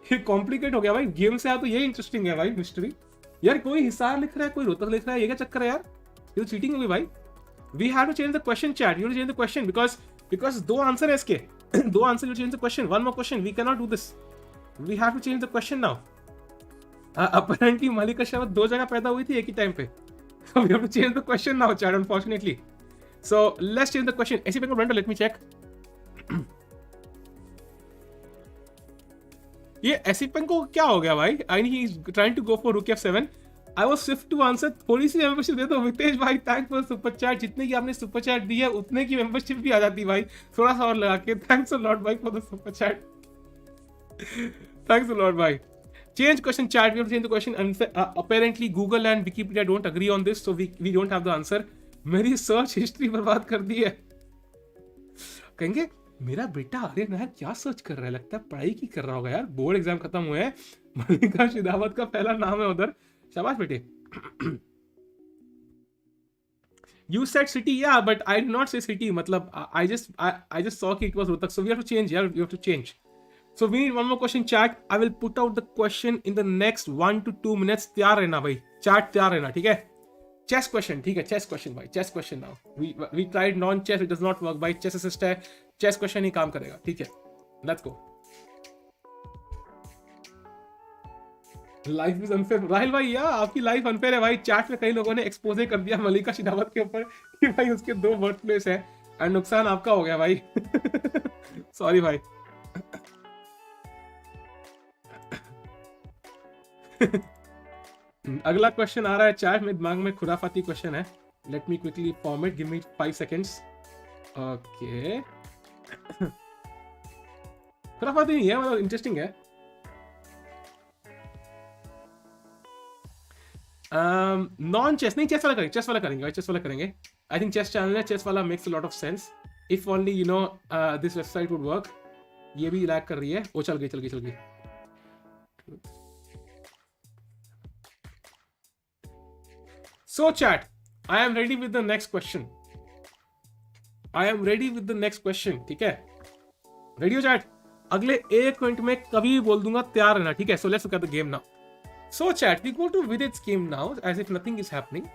ये कॉम्प्लिकेट हो गया भाई, गेम से आया तो ये इंटरेस्टिंग है भाई, मिस्ट्री। यार कोई हिसार लिख रहा है, कोई रोहतक लिख रहा है, ये क्या चक्कर है यार? ये तो चीटिंग होगी भाई। We have to change the question chat, you change the question because दो आंसर है इसके। दो answer, you change the question, one more question, we can not do this, we have to change the question now. Apparently Mallika Sherawat दो जगह पैदा हुई थी एक ही टाइम पे। So we have to change the question now, chat, unfortunately. So let's change the question. Esipenko Blunder, let me check. ये Esipenko क्या हो गया भाई? I mean, he's trying to go for rook f7. I was swift to answer. थोड़ी C membership दे दो वितेश भाई, thanks for super chat. जितने की आपने सुपर चैट दी है उतने की मेंबरशिप भी आ जाती भाई, थोड़ा सा और लगा के। थैंक्स अ लॉट भाई for the super chat, thanks a lot भाई। Change question chat, we have to change the question, and apparently Google and Wikipedia don't agree on this, so we don't have the answer. मेरी search history बर्बाद कर दी है। कहेंगे मेरा बेटा आर्यन यार क्या सर्च कर रहा है, लगता है पढ़ाई की कर रहा होगा यार, बोर्ड एग्जाम खत्म हुए हैं, मलिका शेरावत का पहला नाम है उधर। शाबाश बेटे। You said city, yeah, but I did not say city, मतलब I just saw कि it was Rohtak, so we have to change यार, we have to change. So we need one more question chat. I will put out the question in the next 1 to 2 minutes. तैयार रहना भाई, chat तैयार रहना, ठीक है? Chess question, ठीक है? Chess question भाई, chess question now. We tried non chess, it does not work भाई, chess assist है, chess question ही काम करेगा, ठीक है? Let's go. Life is unfair. Rahil भाई यार आपकी लाइफ अनफेयर है भाई। चैट में कई लोगों ने एक्सपोजे कर दिया मलिका शेरावत के ऊपर कि भाई उसके 2 बर्थ प्लेस है, और नुकसान आपका हो गया भाई। सॉरी भाई। अगला क्वेश्चन आ रहा है चैट में, दिमाग में खुराफाती क्वेश्चन है। Let me quickly form it, give me 5 seconds. Okay, खुराफाती नहीं है, मतलब इंटरेस्टिंग है। नॉन चेस नहीं, चेस वाला करेंगे, चेस वाला करेंगे भाई, चेस वाला करेंगे। आई थिंक चेस चैनल है, चेस वाला makes a lot of sense. If only you know this website would work. ये भी लैग कर रही है। ओ चल गई। So chat, I am ready with the next question. ठीक है? रेडी हो चैट? अगले 1 मिनट में कभी भी बोल दूंगा, तैयार रहना, ठीक है? So let's look at the game now. So chat, we go to Vidit's game now as if nothing is happening.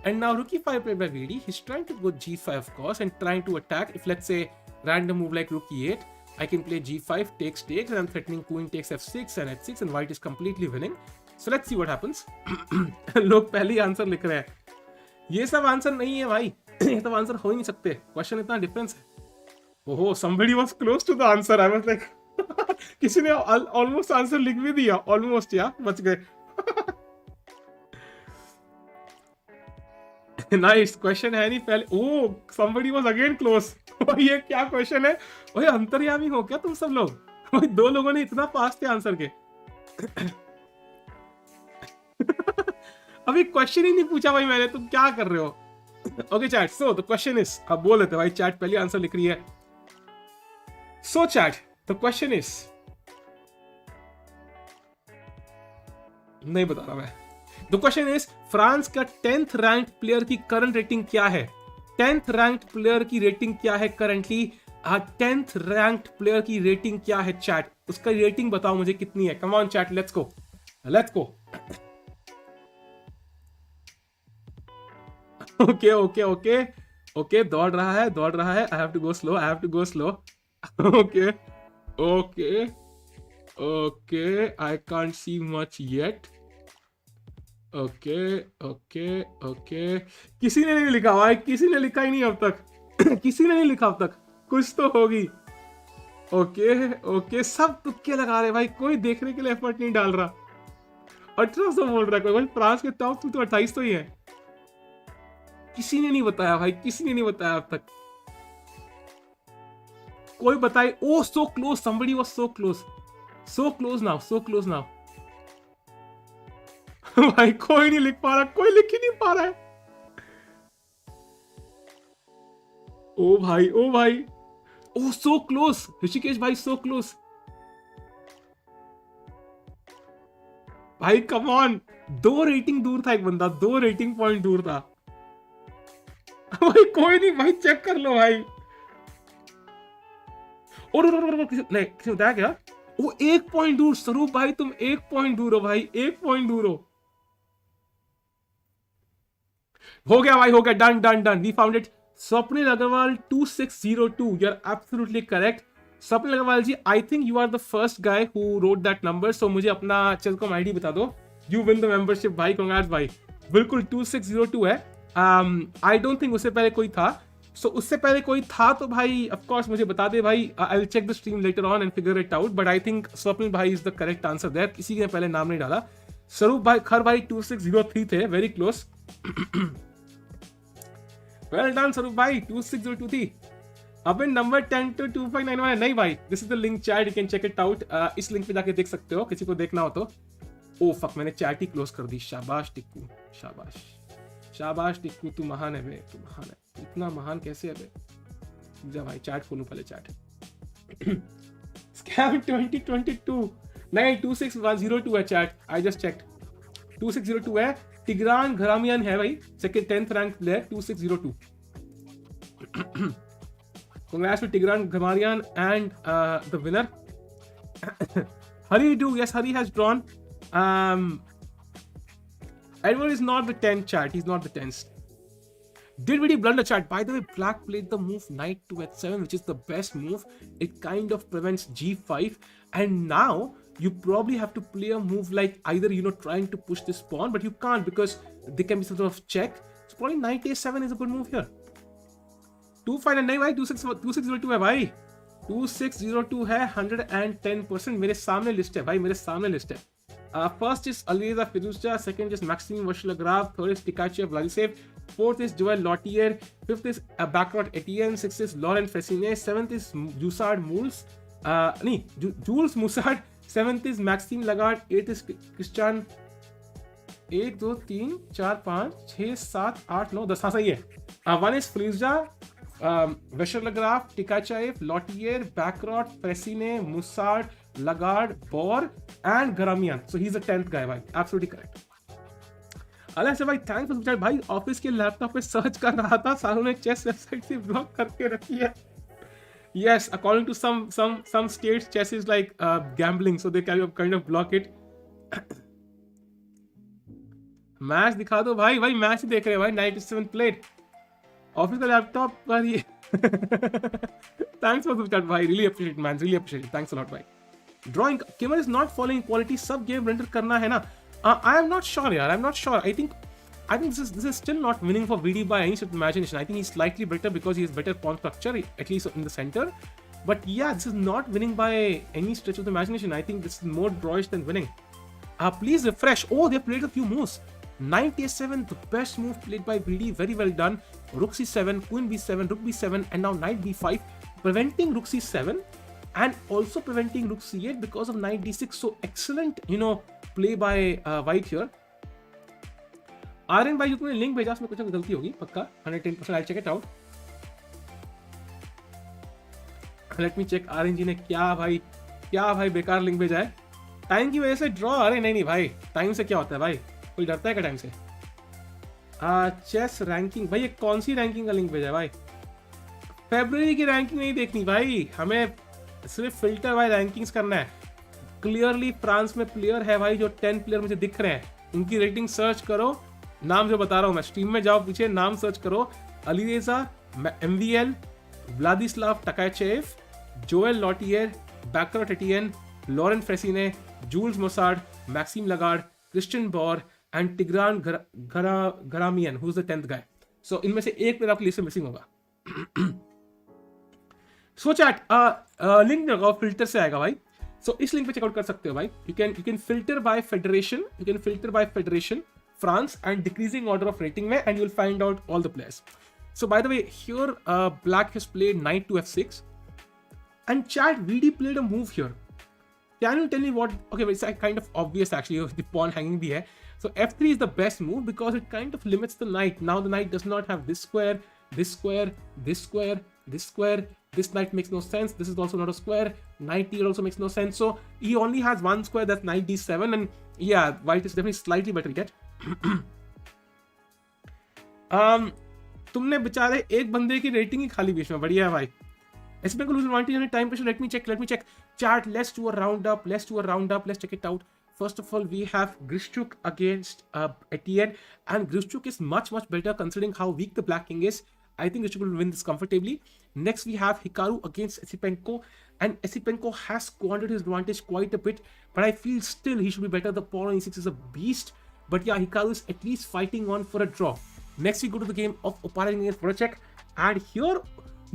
And now rook e5 played by VD. He's trying to go g5 of course and trying to attack. If let's say random move like rook e8, I can play g5, takes, and I'm threatening queen takes f6 and h6 and white is completely winning. So let's see what happens. लोग पहले ही answer लिख रहे हैं। ये सब answer नहीं है भाई, ये सब आंसर हो ही नहीं सकते, क्वेश्चन इतना डिफरेंस है। ओहो, somebody was close to the answer. I was like, किसी ने ऑलमोस्ट आंसर लिख भी दिया, ऑलमोस्ट यार, बच गए। नाइस, क्वेश्चन है नहीं पहले। ओह, somebody was again close. ये क्या क्वेश्चन है? ओए अंतर्यामी हो क्या तुम सब लोग? ओए 2 लोगों ने इतना पास थे आंसर के। अभी क्वेश्चन ही नहीं पूछा भाई मैंने, तुम क्या कर रहे हो? Okay chat, so the question is, अब बोल देते भाई, चैट पहले आंसर लिख रही है। सो चैट, द क्वेश्चन इज, नहीं बता रहा मैं, द क्वेश्चन इज फ्रांस का 10th रैंक प्लेयर की करंट रेटिंग क्या है? 10th रैंक प्लेयर की रेटिंग क्या है करंटली? 10th रैंक प्लेयर की रेटिंग क्या है चैट? उसका रेटिंग बताओ मुझे कितनी है? Come on chat, let's go, let's go. Okay okay okay okay, दौड़ रहा है, दौड़ रहा है। I have to go slow, I have to go slow. Okay okay okay, I can't see much yet. Okay okay okay, किसी ने नहीं लिखा भाई, किसी ने लिखा ही नहीं अब तक। किसी ने नहीं लिखा अब तक, कुछ तो होगी। ओके ओके, सब तुक्के लगा रहे भाई, कोई देखने के लिए एफर्ट नहीं डाल रहा। 1800 बोल रहा है कोई भाई, फ्रांस के टॉप तो 28 तो ही है। किसी ने नहीं बताया भाई, किसी ने नहीं बताया अब तक। कोई बताए। Oh so close, somebody was so close, so close now, so close now। भाई कोई नहीं लिख पा रहा, कोई लिख ही नहीं पा रहा है। ओ भाई, ओ भाई, ओ सो क्लोज, ऋषिकेश भाई सो क्लोज। भाई कम ऑन, 2 रेटिंग दूर था एक बंदा, 2 रेटिंग पॉइंट दूर था। भाई कोई नहीं भाई, चेक कर लो भाई। और नहीं, किसी बताया क्या? वो 1 पॉइंट दूर। स्वरूप भाई तुम 1 पॉइंट दूर हो भाई, 1 पॉइंट दूर हो गया भाई, हो गया, done done done, we found it. Swapnil Agarwal 2602, you are absolutely correct. Swapnil Agarwal ji, I think you are the first guy who wrote that number, so मुझे अपना चेसकॉम आईडी बता दो। यू विन द मेंबरशिप भाई, कांग्रेट्स भाई। बिल्कुल 2602 है। आई डोंट थिंक उससे पहले कोई था, सो उससे पहले कोई था तो भाई ऑफ कोर्स मुझे बता दे भाई। I will check the stream later on and figure it out, but I think Swapnil भाई is the correct answer there. किसी ने पहले नाम नहीं डाला। स्वरूप भाई, खर भाई 2603 थे, वेरी क्लोज। वेल डन स्वरूप भाई, 2602 थी। अब नंबर 10 to 2591 नहीं भाई, this is the link chat, you can check it out. इस लिंक पे जाके देख सकते हो, किसी को देखना हो तो। ओ फक, मैंने चैट ही क्लोज कर दी। शाबाश टिक्कू, शाबाश शाबाश टिक्कू, तू महान है बे, तू महान है। इतना महान कैसे है बे? जा भाई चैट खोलूं पहले, चैट। स्कैम 2022 नहीं, 26102 है चैट, आई जस्ट चेक्ड। 2602 है। टिग्रान घरामियन है भाई, second 10th rank player, 2602। Congrats to Tigran Gamarian and the winner. Hari do, yes, Hari has drawn. Edward is not the 10th chat, he's not the 10th. Did Vidit blunder chat? By the way, Black played the move knight to h7, which is the best move. It kind of prevents g5, and now you probably have to play a move like either, you know, trying to push this pawn, but you can't because they can be some sort of check. So probably knight a7 is a good move here. 2-5 नहीं भाई, 2602 है भाई, 2602 है, 110%। मेरे सामने list है भाई, मेरे सामने लिस्ट है। First is Alireza Firouzja, second is Maxime Vachier Lagrave, third is Tkachiev Vladislav, fourth is Joel Lautier, fifth is Bacrot Etienne, sixth is Laurent Fressinet, seventh is Jussard Mules, नहीं Jules Moussard, seventh is Maxime Lagarde, eight is Christian. 1 2 3 4 5 6 7 8 9 10, हाँ सही है। One is Firouzja, Vachier Lagrave, Tkachiev, Lautier, Bacrot, Fressinet, Moussard, Lagarde, Bauer and Gharamian. So he is the 10th guy भाई, absolutely correct. अलग भाई, thanks for भाई। Office के laptop पे search कर रहा था, सालों ने चेस वेबसाइट से ब्लॉक करके रखी है। Yes, according to some states, chess is like gambling, so they kind of block it. Match दिखा दो भाई, भाई मैच ही देख रहे हैं भाई। 97 प्लेट ऑफिस का लैपटॉप पर ये। थैंक्स फॉर द चैट भाई, really appreciate man, really appreciate, thanks a lot भाई। Drawing Keymer is not following quality, सब गेम रेंडर करना है ना। आई एम नॉट श्योर यार, I am not sure. I think this is still not winning for VD by any sort of imagination. I think he's slightly better because he has better pawn structure, at least in the center. But yeah, this is not winning by any stretch of the imagination. I think this is more drawish than winning. Please refresh. Oh, they played a few moves. Knight a7, the best move played by VD. Very well done. Rook c7, queen b7, rook b7, and now knight b5, preventing rook c7 and also preventing rook c8 because of knight d6. So excellent, you know, play by white here. Aryan भाई जो तुमने link भेजा उसमें कुछ गलती होगी पक्का, 110%। I check it out, let me check. Aryan ji ने क्या भाई बेकार लिंक भेजा है, टाइम की वजह से ड्रॉ। अरे नहीं भाई, टाइम से क्या होता है भाई, कोई डरता है क्या टाइम से? चेस रैंकिंग भाई, ये कौन सी रैंकिंग का लिंक भेजा है भाई? फेब्रुअरी की रैंकिंग नहीं देखनी भाई, हमें सिर्फ फिल्टर भाई रैंकिंग्स करना है। क्लियरली फ्रांस में प्लेयर है भाई जो 10 प्लेयर मुझे दिख रहे हैं, उनकी रेटिंग सर्च करो, नाम जो बता रहा हूँ मैं, स्ट्रीम में जाओ पीछे नाम सर्च करो, Alireza, MVL, Vladislav Tkachiev, Joel Lautier, Bacrot Etienne, Laurent Fressinet, Jules Moussard, Maxime Lagarde, Christian Bauer and Tigran Gharamian who is the 10th guy. So इनमें से एक प्लेयर आपकी लिस्ट में मिसिंग होगा। सो चैट लिंक लगाओ, filter से आएगा भाई। सो इस लिंक पे चेकआउट कर सकते हो भाई। You can filter by federation France and decreasing order of rating में, and you'll find out all the players. So by the way, here Black has played knight to f6, and chat VD played a move here. Can you tell me what? Okay, but it's kind of obvious actually. The pawn hanging bhi hai. So f3 is the best move because it kind of limits the knight. Now the knight does not have this square, this square, this square, this square. This knight makes no sense. This is also not a square. Knight here also makes no sense. So he only has one square, that's knight d7, and yeah, white is definitely slightly better to get. तुमने बेचारे एक बंदे की rating ही खाली बीच में, बढ़िया है भाई। Esipenko lose advantage on time pressure. Let me check. Chat, let's do a roundup. Let's check it out. First of all, we have Grishchuk against Etienne, and Grishchuk is much better considering how weak the black king is. I think Grishchuk will win this comfortably. Next, we have Hikaru against Esipenko, and Esipenko has squandered his advantage quite a bit, but I feel still he should be better. The pawn on e6 is a beast. But yeah, Hikaru is at least fighting on for a draw. Next, we go to the game of Oparin against Voracek. And here,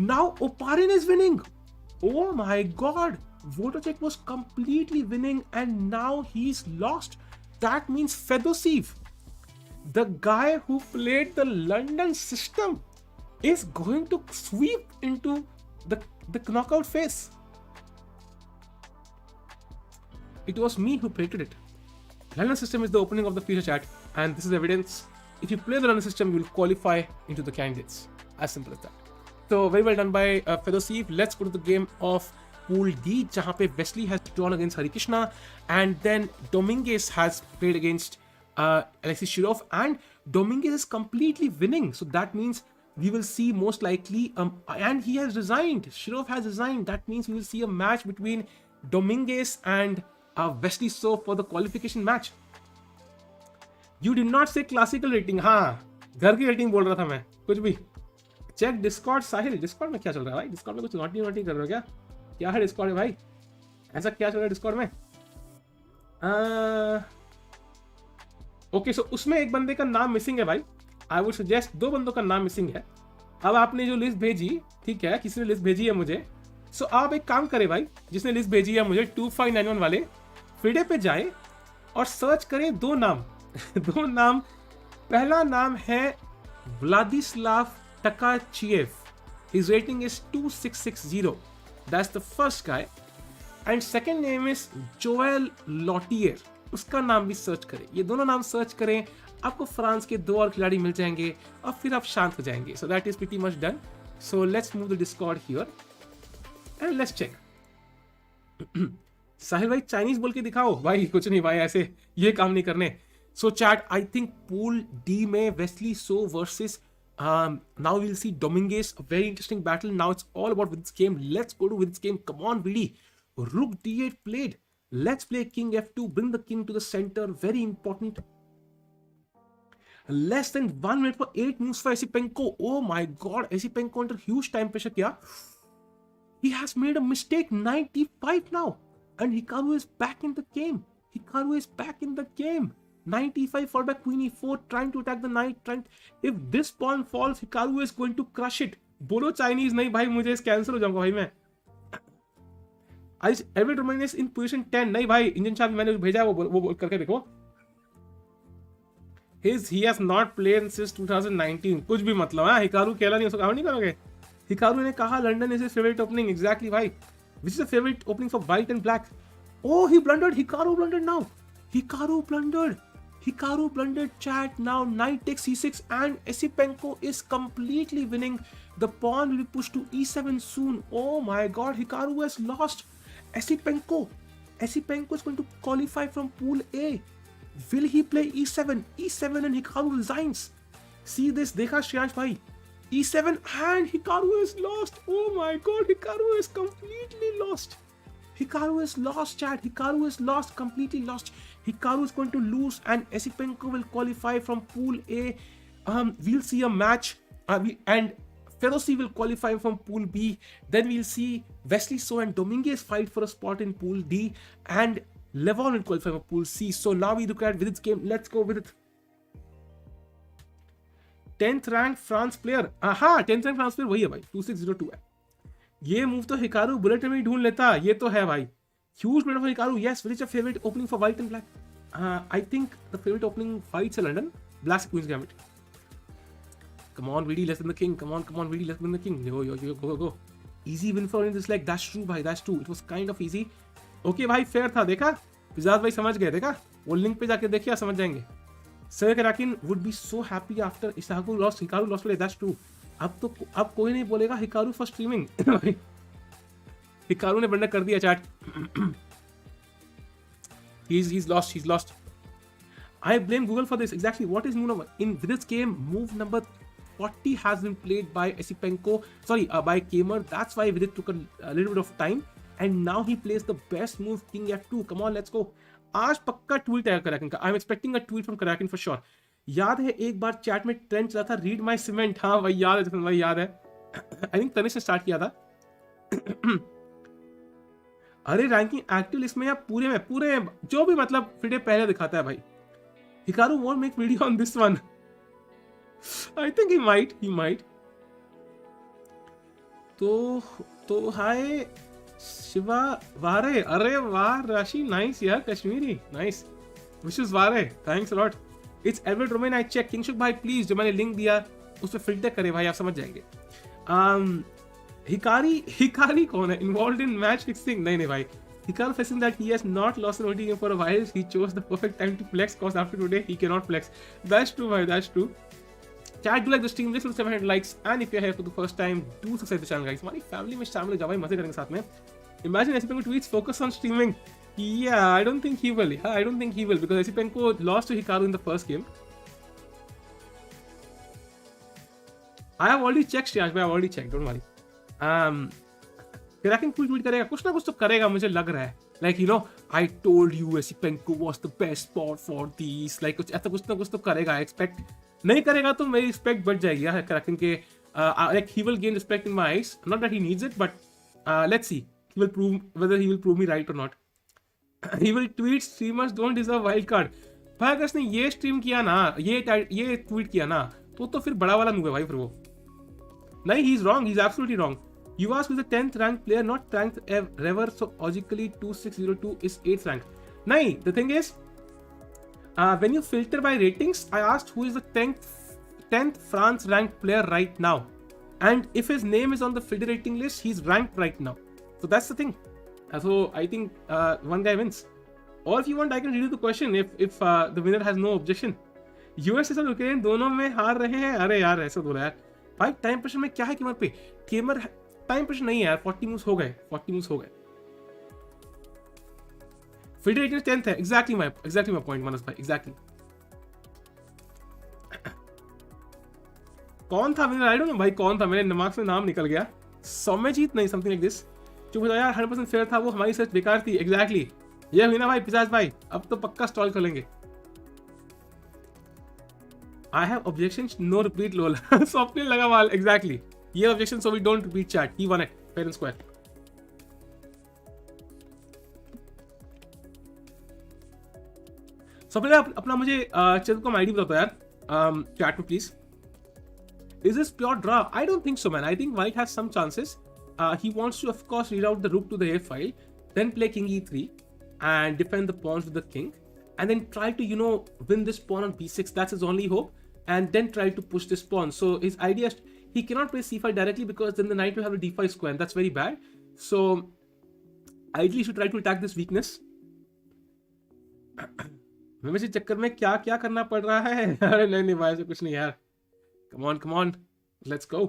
now Oparin is winning. Oh my god. Voracek was completely winning and now he's lost. That means Fedosiv, the guy who played the London system, is going to sweep into the knockout phase. It was me who predicted it. London system is the opening of the future, chat, and this is evidence. If you play the London system, you will qualify into the candidates. As simple as that. So very well done by Fedosiv. Let's go to the game of Pool D, जहाँ पे Wesley has drawn against Harikrishna, and then Dominguez has played against Alexei Shirov, and Dominguez is completely winning. So that means we will see most likely, and he has resigned. Shirov has resigned. That means we will see a match between Dominguez and Wesley So for the qualification match. You did not say classical rating. हाँ, घर की rating बोल रहा था मैं, कुछ भी। Check Discord साहिल, Discord में क्या चल रहा है भाई? डिस्कॉर्ड में कुछ नोटी कर रहे हो क्या? क्या है डिस्कॉर्ड में भाई? ऐसा क्या चल रहा है डिस्कॉर्ड में? ओके, सो उसमें एक बंदे का नाम मिसिंग है भाई। आई वुड सजेस्ट 2 बंदों का नाम मिसिंग है। अब आपने जो लिस्ट भेजी, ठीक है, किसी ने लिस्ट भेजी है मुझे, सो आप एक काम करें भाई, जिसने लिस्ट भेजी है मुझे 2591 वाले, FIDE पे जाए और सर्च करें 2 नाम। 2 नाम। पहला नाम है Wladyslaw टकाचेव, his rating is 2660, that's the first guy, and second name is Joel Lautier, उसका नाम भी सर्च करें। ये दोनों नाम सर्च करें, आपको फ्रांस के 2 और खिलाड़ी मिल जाएंगे और फिर आप शांत हो जाएंगे। So that is pretty much done. So let's move the discord here and let's check. Sahil भाई चाइनीज बोल के दिखाओ भाई। कुछ नहीं भाई, ऐसे ये काम नहीं करने। So chat, I think pool D में Wesley So versus now we'll see Dominguez, a very interesting battle. Now it's all about Vidit's game. Let's go to Vidit's game. Come on, Vidi. Rook d8 played. Let's play king f2. Bring the king to the center. Very important. Less than 1 minute for 8 moves for Esipenko. Oh my god, Esipenko under huge time pressure. Kya? He has made a mistake. 95 now. And Hikaru is back in the game. Hikaru is back in the game. 95 followed by queen e4, trying to attack the knight. If this pawn falls, Hikaru is going to crush it. बोलो Chinese नहीं भाई, मुझे इस cancel हो जाऊंगा भाई मैं। Everett Roman is in position 10। नहीं भाई, इंजन शाह मैंने भेजा है, वो करके देखो। He has not played since 2019. कुछ भी मतलब है। हिकारू खेला नहीं, उसको कहा नहीं करोगे। हिकारू ने कहा London is his favourite opening. Exactly भाई, which is the favourite opening for white and black. Oh, he blundered. Hikaru blundered now. Hikaru blundered, chat. Now knight takes c6 and Esipenko is completely winning. The pawn will be pushed to e7 soon. Oh my god, Hikaru has lost. Esipenko is going to qualify from pool A. Will he play e7? E7 and Hikaru resigns. See this, देखा श्रेयांश भाई, e7 and Hikaru is lost. Oh my god, Hikaru is completely lost. Hikaru is lost, chat. Hikaru is lost, completely lost. Hikaru is going to lose, and Esipenko will qualify from Pool A. We'll see a match, and Ferosi will qualify from Pool B. Then we'll see Wesley So and Dominguez fight for a spot in Pool D, and Levon will qualify for Pool C. So now we look at Vidit's game. Let's go with it. 10th rank France player. हाँ, 10th rank France player वही है भाई, 2602 है. ये move तो Hikaru bullet में ही ढूंढ लेता. ये तो है भाई. Huge player for Hikaru. Yes, which is your favorite opening for white and black? I think the favorite opening fights in London. Black Queen's Gambit. Come on, VD, less than the king. Come on, VD, less than the king. Go. Easy win for this leg. That's true, bhai. That's true. It was kind of easy. Okay, भाई fair था. देखा? पिजाज भाई समझ गए. देखा? वो link पे जाके देखिए, समझ जाएंगे. Sir Karakin would be so happy after Hikaru lost play. That's true. अब कोई नहीं बोलेगा Hikaru for streaming. Hikaru ने बंडर कर दिया chat. He's lost. I blame Google for this. Exactly. What is move number? In this game, move number 40 has been played by Esipenko. Sorry, by Kamer. That's why Vidit took a little bit of time. And now he plays the best move, King F2. Come on, let's go. आज पक्का tweet है कराकिन का. I'm expecting a tweet from Karakin for sure. याद है एक बार chat में trend चला था, रीड माई सीमेंट. हाँ भाई याद है, भाई याद है. आई थिंक तनिष ने स्टार्ट किया था. अरे रैंकिंग एक्टिव लिस्ट में या पूरे जो भी मतलब फिडे पहले दिखाता है भाई. Hikaru won't make video on this one. I think he might. तो हाय शिवा वारे. अरे वाह राशि, नाइस यार, कश्मीरी नाइस. विशेष वारे, thanks a lot. It's Edouard Romain. I check. Kingshuk भाई प्लीज, जो मैंने लिंक दिया उस पर फिल्टर करे भाई, आप समझ जाएंगे. हिकारी कौन है? Involve in match fixing? नहीं भाई. Hikaru facing that he has not lost an OT game for a while. He chose the perfect time to flex, cause after today he cannot flex. That's true, bhai. That's true. Chat, do like the stream. Let's 700 likes. And if you're here for the first time, do subscribe to the channel, guys. हमारी family में शामिल हो जाओ भाई, मजे करेंगे साथ में. Imagine Esipenko tweets focus on streaming. Yeah, I don't think he will. I don't think he will because Esipenko lost to Hikaru in the first game. I have already checked, Shriyansh. I have already checked. Don't worry. Karakin full tweet करेगा, कुछ ना कुछ तो करेगा, मुझे लग रहा है. Like you know, I told you Esipenko was the best spot for these. Like कुछ ऐसा कुछ ना कुछ तो करेगा. Expect नहीं करेगा तो मेरी respect बढ़ जाएगी यार Karakin के. Like he will gain respect in my eyes. Not that he needs it, but let's see. He will prove whether he will prove me right or not. He will tweet streamers don't deserve wild card. भाई अगर उसने ये stream किया ना, ये tweet किया ना, तो फिर बड़ा वाला मूव है भाई फिर वो. नहीं, he's wrong. He's absolutely wrong. You asked who is the 10th ranked player, not ranked ever, so logically 2602 is 8th rank. Nahi, the thing is, when you filter by ratings, I asked who is the 10th France ranked player right now. And if his name is on the FIDE rating list, he's ranked right now. So that's the thing. So I think one guy wins. Or if you want, I can read you the question if the winner has no objection. US और Ukraine दोनों में हार रहे हैं. अरे यार ऐसा बोला यार. भाई टाइम प्रेशर में क्या है कीमत पे? केमर टाइम प्रेशर नहीं है यार. 40 मूव्स हो गए. FIDE rating 10th है. Exactly my point, Manas भाई. Exactly. कौन था विनर? आई डोंट नो भाई कौन था, मेरे दिमाग से नाम निकल गया. सौम्यजीत नहीं, समथिंग लाइक दिस. जो बताया यार 100% फेयर था वो, हमारी सर्च बेकार थी. एग्जैक्टली ये हुई ना भाई पिजाज भाई. अब तो पक्का स्टॉल कर लेंगे. I have objections, no repeat lol. Swapnil लगा वाल. Exactly. ये objection, so we don't repeat chat. He won it. Fair and square. Swapnil अपना मुझे चेतकॉम आईडी बताओ यार chat में please. Is this pure draw? I don't think so, man. I think white has some chances. He wants to, of course, reroute the rook to the a file, then play king e3 and defend the pawns with the king, and then try to, win this pawn on b6. That's his only hope. And then try to push this pawn. So his idea is he cannot play c5 directly because then the knight will have a d5 square, and that's very bad. So ideally he should try to attack this weakness. मैं इस चक्कर में क्या क्या करना पड़ रहा है. अरे नहीं भाई, ऐसा कुछ नहीं यार. Come on, let's go.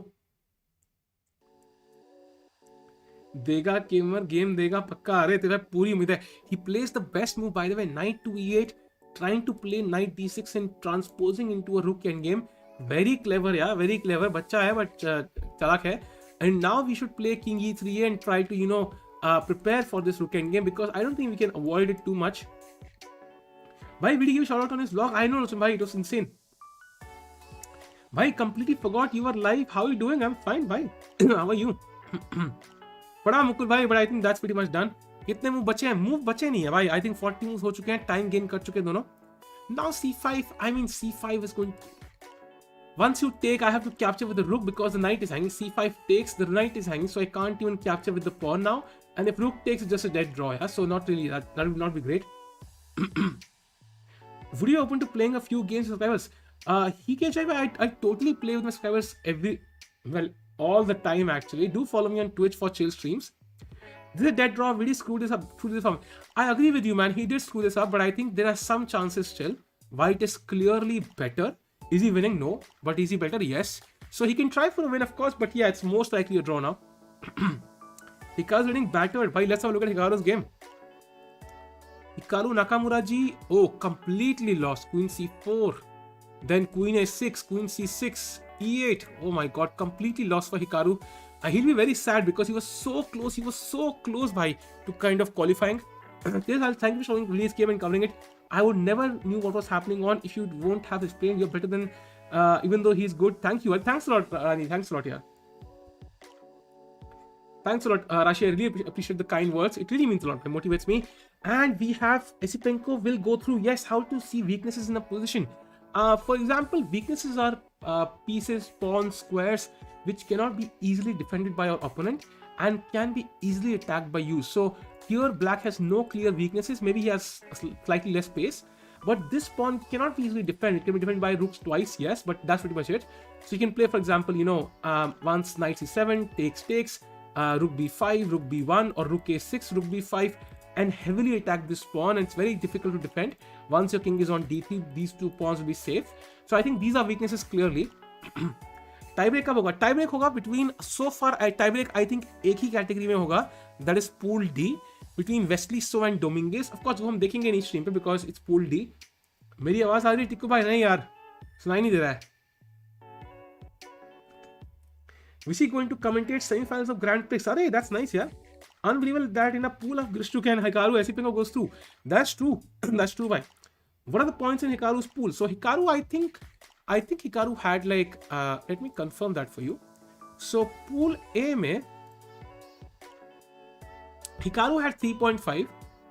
देगा केमर, गेम देगा पक्का. अरे तेरा पूरी उम्मीद है. He plays the best move by the way, knight to e8. trying to play knight d6 and transposing into a rook endgame. Very clever, yeah, very clever. Bacha hai, but chalak hai. And now we should play king e3 and try to, prepare for this rook endgame, because I don't think we can avoid it too much. Bhai, will you give a shout out on his vlog? I know, bhai, it was insane. Bhai, completely forgot you were live. How are you doing? I'm fine, bhai. How are you? Pada Mukul bhai, but I think that's pretty much done. कितने move बचे हैं? Move बचे नहीं है भाई. I think 40 moves हो चुके हैं. टाइम गेन कर चुके हैं दोनों. Now c5. I mean c5 is going. Once you take, I have to capture with the rook because the knight is hanging. c5 takes, the knight is hanging, so I can't even capture with the pawn now. And if rook takes, it's just a dead draw. Yeah? So not really. That would not be great. Would you open to playing a few games with subscribers? I totally play with my subscribers all the time actually. Do follow me on Twitch for chill streams. This is a dead draw. Really screw this up. I agree with you, man. He did screw this up, but I think there are some chances still. White is clearly better. Is he winning? No. But is he better? Yes. So he can try for a win, of course. But yeah, it's most likely a draw now. Hikaru's getting battered. Bhai, let's have a look at Hikaru's game. Hikaru Nakamura ji. Oh, completely lost. Queen c4. Then Queen a6. Queen c6. e8. Oh my god. Completely lost for Hikaru. He'll be very sad because he was so close. He was so close, bhai, to kind of qualifying. Thank you for showing release game and covering it. I would never knew what was happening on if you won't have explained. You're better than, even though he's good. Thank you. Thanks a lot, Rani. Thanks a lot, yeah. Thanks a lot, Rashi. I really appreciate the kind words. It really means a lot. It motivates me. And we have Esipenko will go through, yes, how to see weaknesses in a position. For example, weaknesses are pieces, pawns, squares, which cannot be easily defended by our opponent and can be easily attacked by you. So here black has no clear weaknesses. Maybe he has slightly less space, but this pawn cannot be easily defended. It can be defended by rooks twice, yes, but that's pretty much it. So you can play, for example, once knight c7 takes, rook b5, rook b1, or rook a6, rook b5, and heavily attack this pawn, and it's very difficult to defend. Once your king is on d3, these two pawns will be safe. So I think these are weaknesses clearly. Tiebreak कब होगा? Tiebreak होगा between, so far tiebreak I think एक ही category में होगा, that is pool D, between Wesley So and Dominguez. Of course वो हम देखेंगे नहीं stream पे because it's pool D. मेरी आवाज आ रही है टिक्कू भाई? नहीं यार, सुनाई नहीं दे रहा है. We see going to commentate semi-finals of Grand Prix. Arey, that's nice, yeah. Unbelievable that in a pool of Grishtuk and Hikaru, Esipenko goes through. That's true. That's true, bhai. What are the points in Hikaru's pool? So Hikaru, I think Hikaru had like, let me confirm that for you. So pool A mein, Hikaru had 3.5,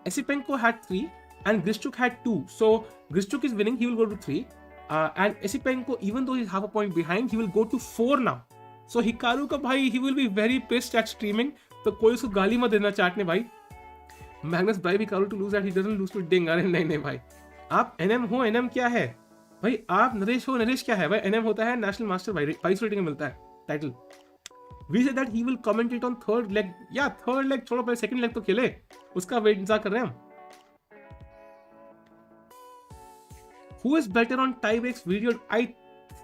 Esipenko had 3, and Grishtuk had 2. So Grishtuk is winning, he will go to 3. And Esipenko, even though he's half a point behind, he will go to 4 now. So Hikaru ka bhai, he will be very pissed at streaming. तो कोई उसको गाली मत देना चाट ने भाई. Magnus bribe Hikaru to lose that he doesn't lose to Ding. अरे नहीं भाई, आप NM हो. NM क्या है भाई? आप नरेश हो. नरेश क्या है भाई? NM होता है नेशनल मास्टर भाई. 22 रेटिंग में मिलता है title. We said that he will commentate on third leg. या थर्ड लेग छोड़ो, पहले सेकंड लेग तो खेले, उसका वेट इंतजार कर रहे हैं हम. Who is better on tie breaks video? I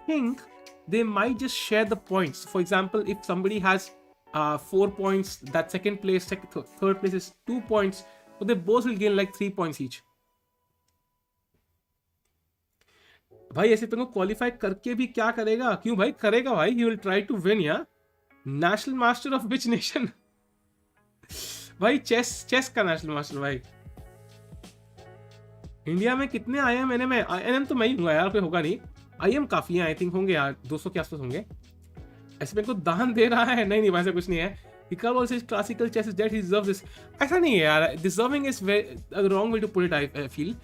think they might just share the points. For example, if somebody has 4 points, that second place, third place is 2 points, so they both will gain like 3 points each. भाई Esipenko qualify करके भी क्या करेगा? क्यों भाई? करेगा भाई. He will try to win, yeah. National master of which nation? भाई चेस का नेशनल मास्टर भाई. इंडिया में कितने IM NM है? NM तो मैं ही हूँ यार, कोई होगा नहीं. IM काफी है, आई थिंक होंगे यार, 200 के आसपास होंगे. एसिपेंको दान दे रहा है? नहीं वैसे कुछ नहीं है. Hikaru also says classical chess is dead, he deserves this. ऐसा नहीं है यार. Deserving is the wrong way to put it, I feel.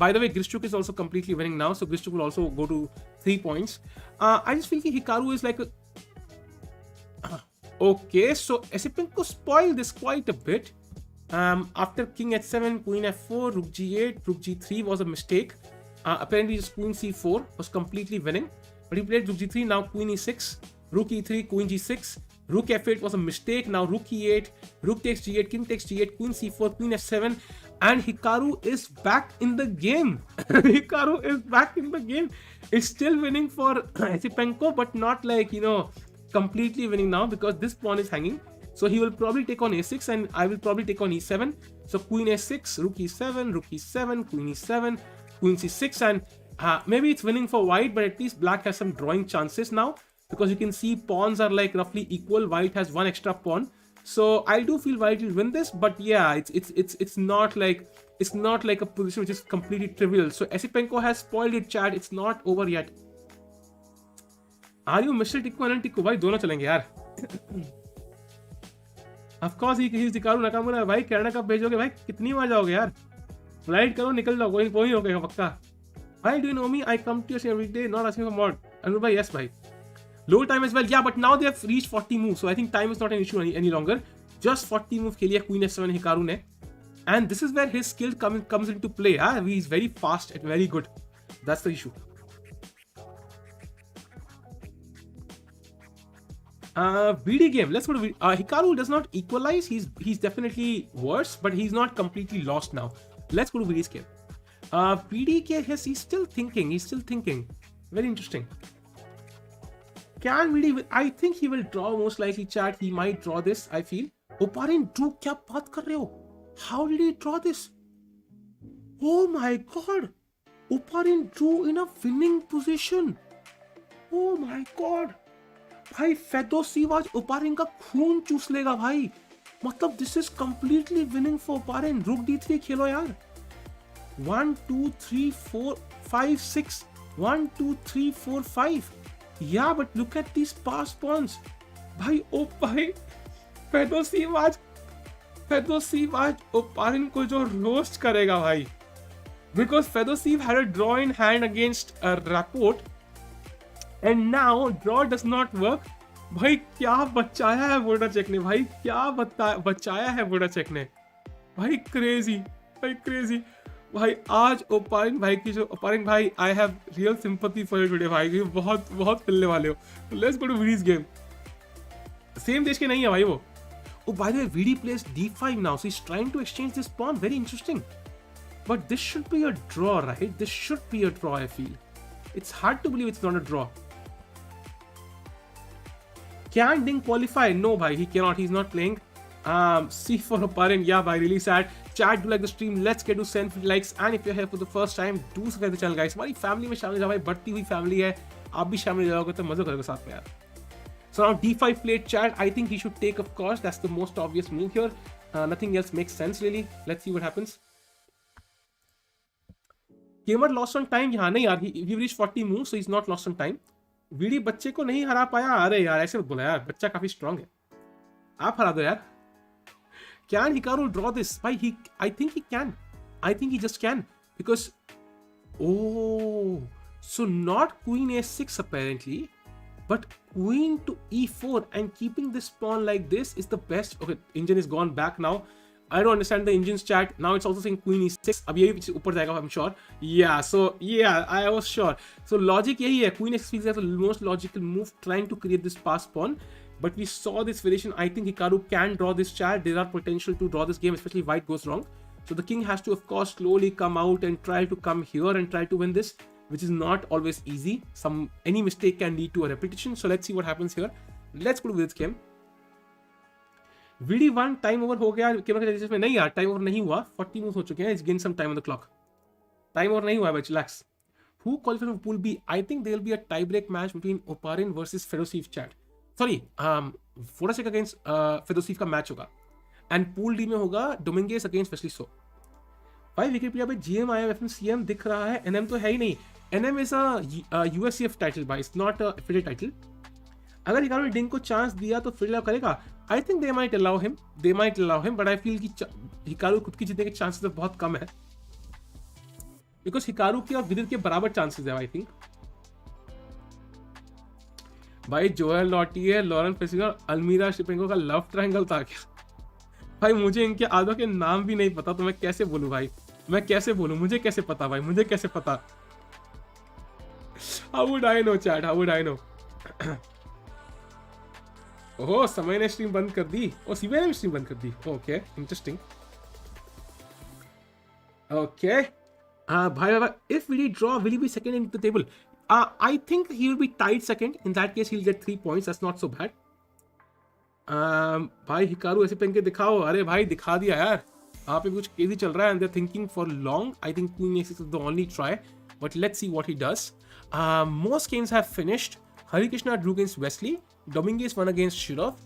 By the way, Grishtuk is also completely winning now, so Grishtuk will also go to 3 points. I just feel that Hikaru is like okay, so Esipenko spoiled this quite a bit. After king h7, queen f4, rook g8, rook g3 was a mistake. Apparently just queen c4 was completely winning, but he played rook g3, now queen e6, rook e3, queen g6, rook f8 was a mistake, now rook e8, rook takes g8, king takes g8, queen c4, queen f7, and Hikaru is back in the game. Hikaru is back in the game. It's still winning for Esipenko, but not like, completely winning now because this pawn is hanging. So he will probably take on a6 and I will probably take on e7. So queen a6, rook e7, queen e7, queen c6, and maybe it's winning for white, but at least black has some drawing chances now, because you can see pawns are like roughly equal. White has one extra pawn, so I do feel white will win this. But yeah, it's not like a position which is completely trivial. So Esipenko has spoiled it, chat. It's not over yet. Are you Mr. Tikku and Tikku? भाई दोनों चलेंगे यार. Of course he is Hikaru Nakamura. भाई Canada कब भेजोगे भाई? कितनी बार जाओगे यार? फ्लाइट करो, निकल जाओ, वही हो गया पक्का. Why do you know me? I come to you every day, not asking for mod. Anur bhai, yes bhai. Low time as well. Yeah, but now they have reached 40 moves, so I think time is not an issue any longer. Just 40 moves खेलिए Queen F7 Hikaru ने, and this is where his skill comes into play. He is very fast and very good. That's the issue. VD game. Let's go to Hikaru does not equalize. He's definitely worse, but he's not completely lost now. Let's go to VD's game. VD game, yes, he's still thinking. Very interesting. Can VD? I think he will draw most likely. Chat. He might draw this. I feel. Opponent drew. क्या बात कर रहे हो? How did he draw this? Oh my God! Opponent drew in a winning position. Oh my God! भाई फेदोसिव आज ओपारिन का खून चूस लेगा भाई. मतलब this is completely winning for Oparin. रुक d3 खेलो यार. 1 2 3 4 5 6 1 2 3 4 5. Yeah but look at this pass pawns भाई. ओ भाई फेदोसिव आज ओपारिन को जो रोस्ट करेगा भाई. Because Fedoseev had a draw in hand against Rapport, and now draw does not work. भाई क्या बचाया है वोडाचेक ने भाई. क्या बचाया है वोडाचेक ने भाई. क्रेजी भाई. आज ओपारिन भाई की जो ओपारिन भाई, I have real sympathy for you today भाई. बहुत पिलने वाले हो. Let's go to Vidit's game. Same देश के नहीं है भाई वो. Oh, by the way, VD plays d5 now, so he's trying to exchange this pawn. Very interesting. But this should be a draw, right? This should be a draw, I feel. It's hard to believe it's not a draw. Can Ding qualify? No, bhai, he cannot. He's not playing. C for opponent. Yeah, bhai, really sad. Chat, do like the stream. Let's get to 750 likes. And if you're here for the first time, do subscribe to the channel, guys. हमारी family में शामिल हो भाई. बढ़ती हुई family है. आप भी शामिल हो जाओगे तो मजा करोगे साथ में यार. So now d5 played, chat. I think he should take, of course. That's the most obvious move here. Nothing else makes sense really. Let's see what happens. Gamer lost on time. यहाँ नहीं यार. He reached 40 moves, so he's not lost on time. VD बच्चे को नहीं हरा पाया. अरे यार ऐसे मत बोला यार. बच्चा काफी strong है. आप हरा दो यार. Can Hikaru draw this? I think he can. I think he just can. Because so not queen a6 apparently. But queen to e4 and keeping this pawn like this is the best. Okay, engine is gone back now. I don't understand the engine's chat. Now it's also saying queen e6. अब ये भी ऊपर जाएगा, I'm sure. Yeah, so yeah, I was sure. So logic यही है. Queen e6 is the most logical move, trying to create this pass pawn. But we saw this variation. I think Hikaru can draw this, chat. There are potential to draw this game, especially if white goes wrong. So the king has to, of course, slowly come out and try to come here and try to win this, which is not always easy. Any mistake can lead to a repetition. So let's see what happens here. Let's go to this game. VD1 time over हो गया. Camera में नहीं यार, time over नहीं हुआ. 40 moves हो चुके हैं. It's gained some time on the clock. Time over नहीं हुआ है, relax. Who qualified for Pool B? I think there will be a tie-break match between Oparin versus Fedosiv, chat. Sorry, Vodacek against Fedosiv का match होगा. And Pool D में होगा Dominguez against Wesley So. भाई Wikipedia पे GM IMF CM दिख रहा है. NM तो है ही नहीं. NM is a USCF title, भाई. It's not a FIDE title. अगर हिकारू ने डिंग को चांस दिया तो FIDE करेगा. I think they might allow him. But I feel कि हिकारू खुद की जीतने के चांसेस तो बहुत कम है. Because हिकारू के और विदित के बराबर चांसेस है, I think. भाई जोएल लॉटिए, लॉरेन फेसिंग और अल्मीरा शिपेंको का लव ट्रायंगल था क्या? भाई मुझे इनके आदों के नाम भी नहीं पता, तो मैं कैसे बोलूं भाई? मुझे कैसे पता भाई? How would I know, chat? How would I know? ओह, समय ने स्ट्रीम बंद कर दी. सीबीआई ने स्ट्रीम बंद कर दी. Okay, interesting. ओके, भाई, if we draw, will he be second in the table? I think he will be tied second. In that case, he'll get 3 points. That's not so bad. भाई Hikaru Esipenko दिखाओ. अरे भाई दिखा दिया यार. वहाँ पे कुछ क्रेजी चल रहा है and they thinking for long. I think queen ए6 is the only try, but let's see what he does. Most games have finished. Harikrishna drew against Wesley. Dominguez won against Shirov.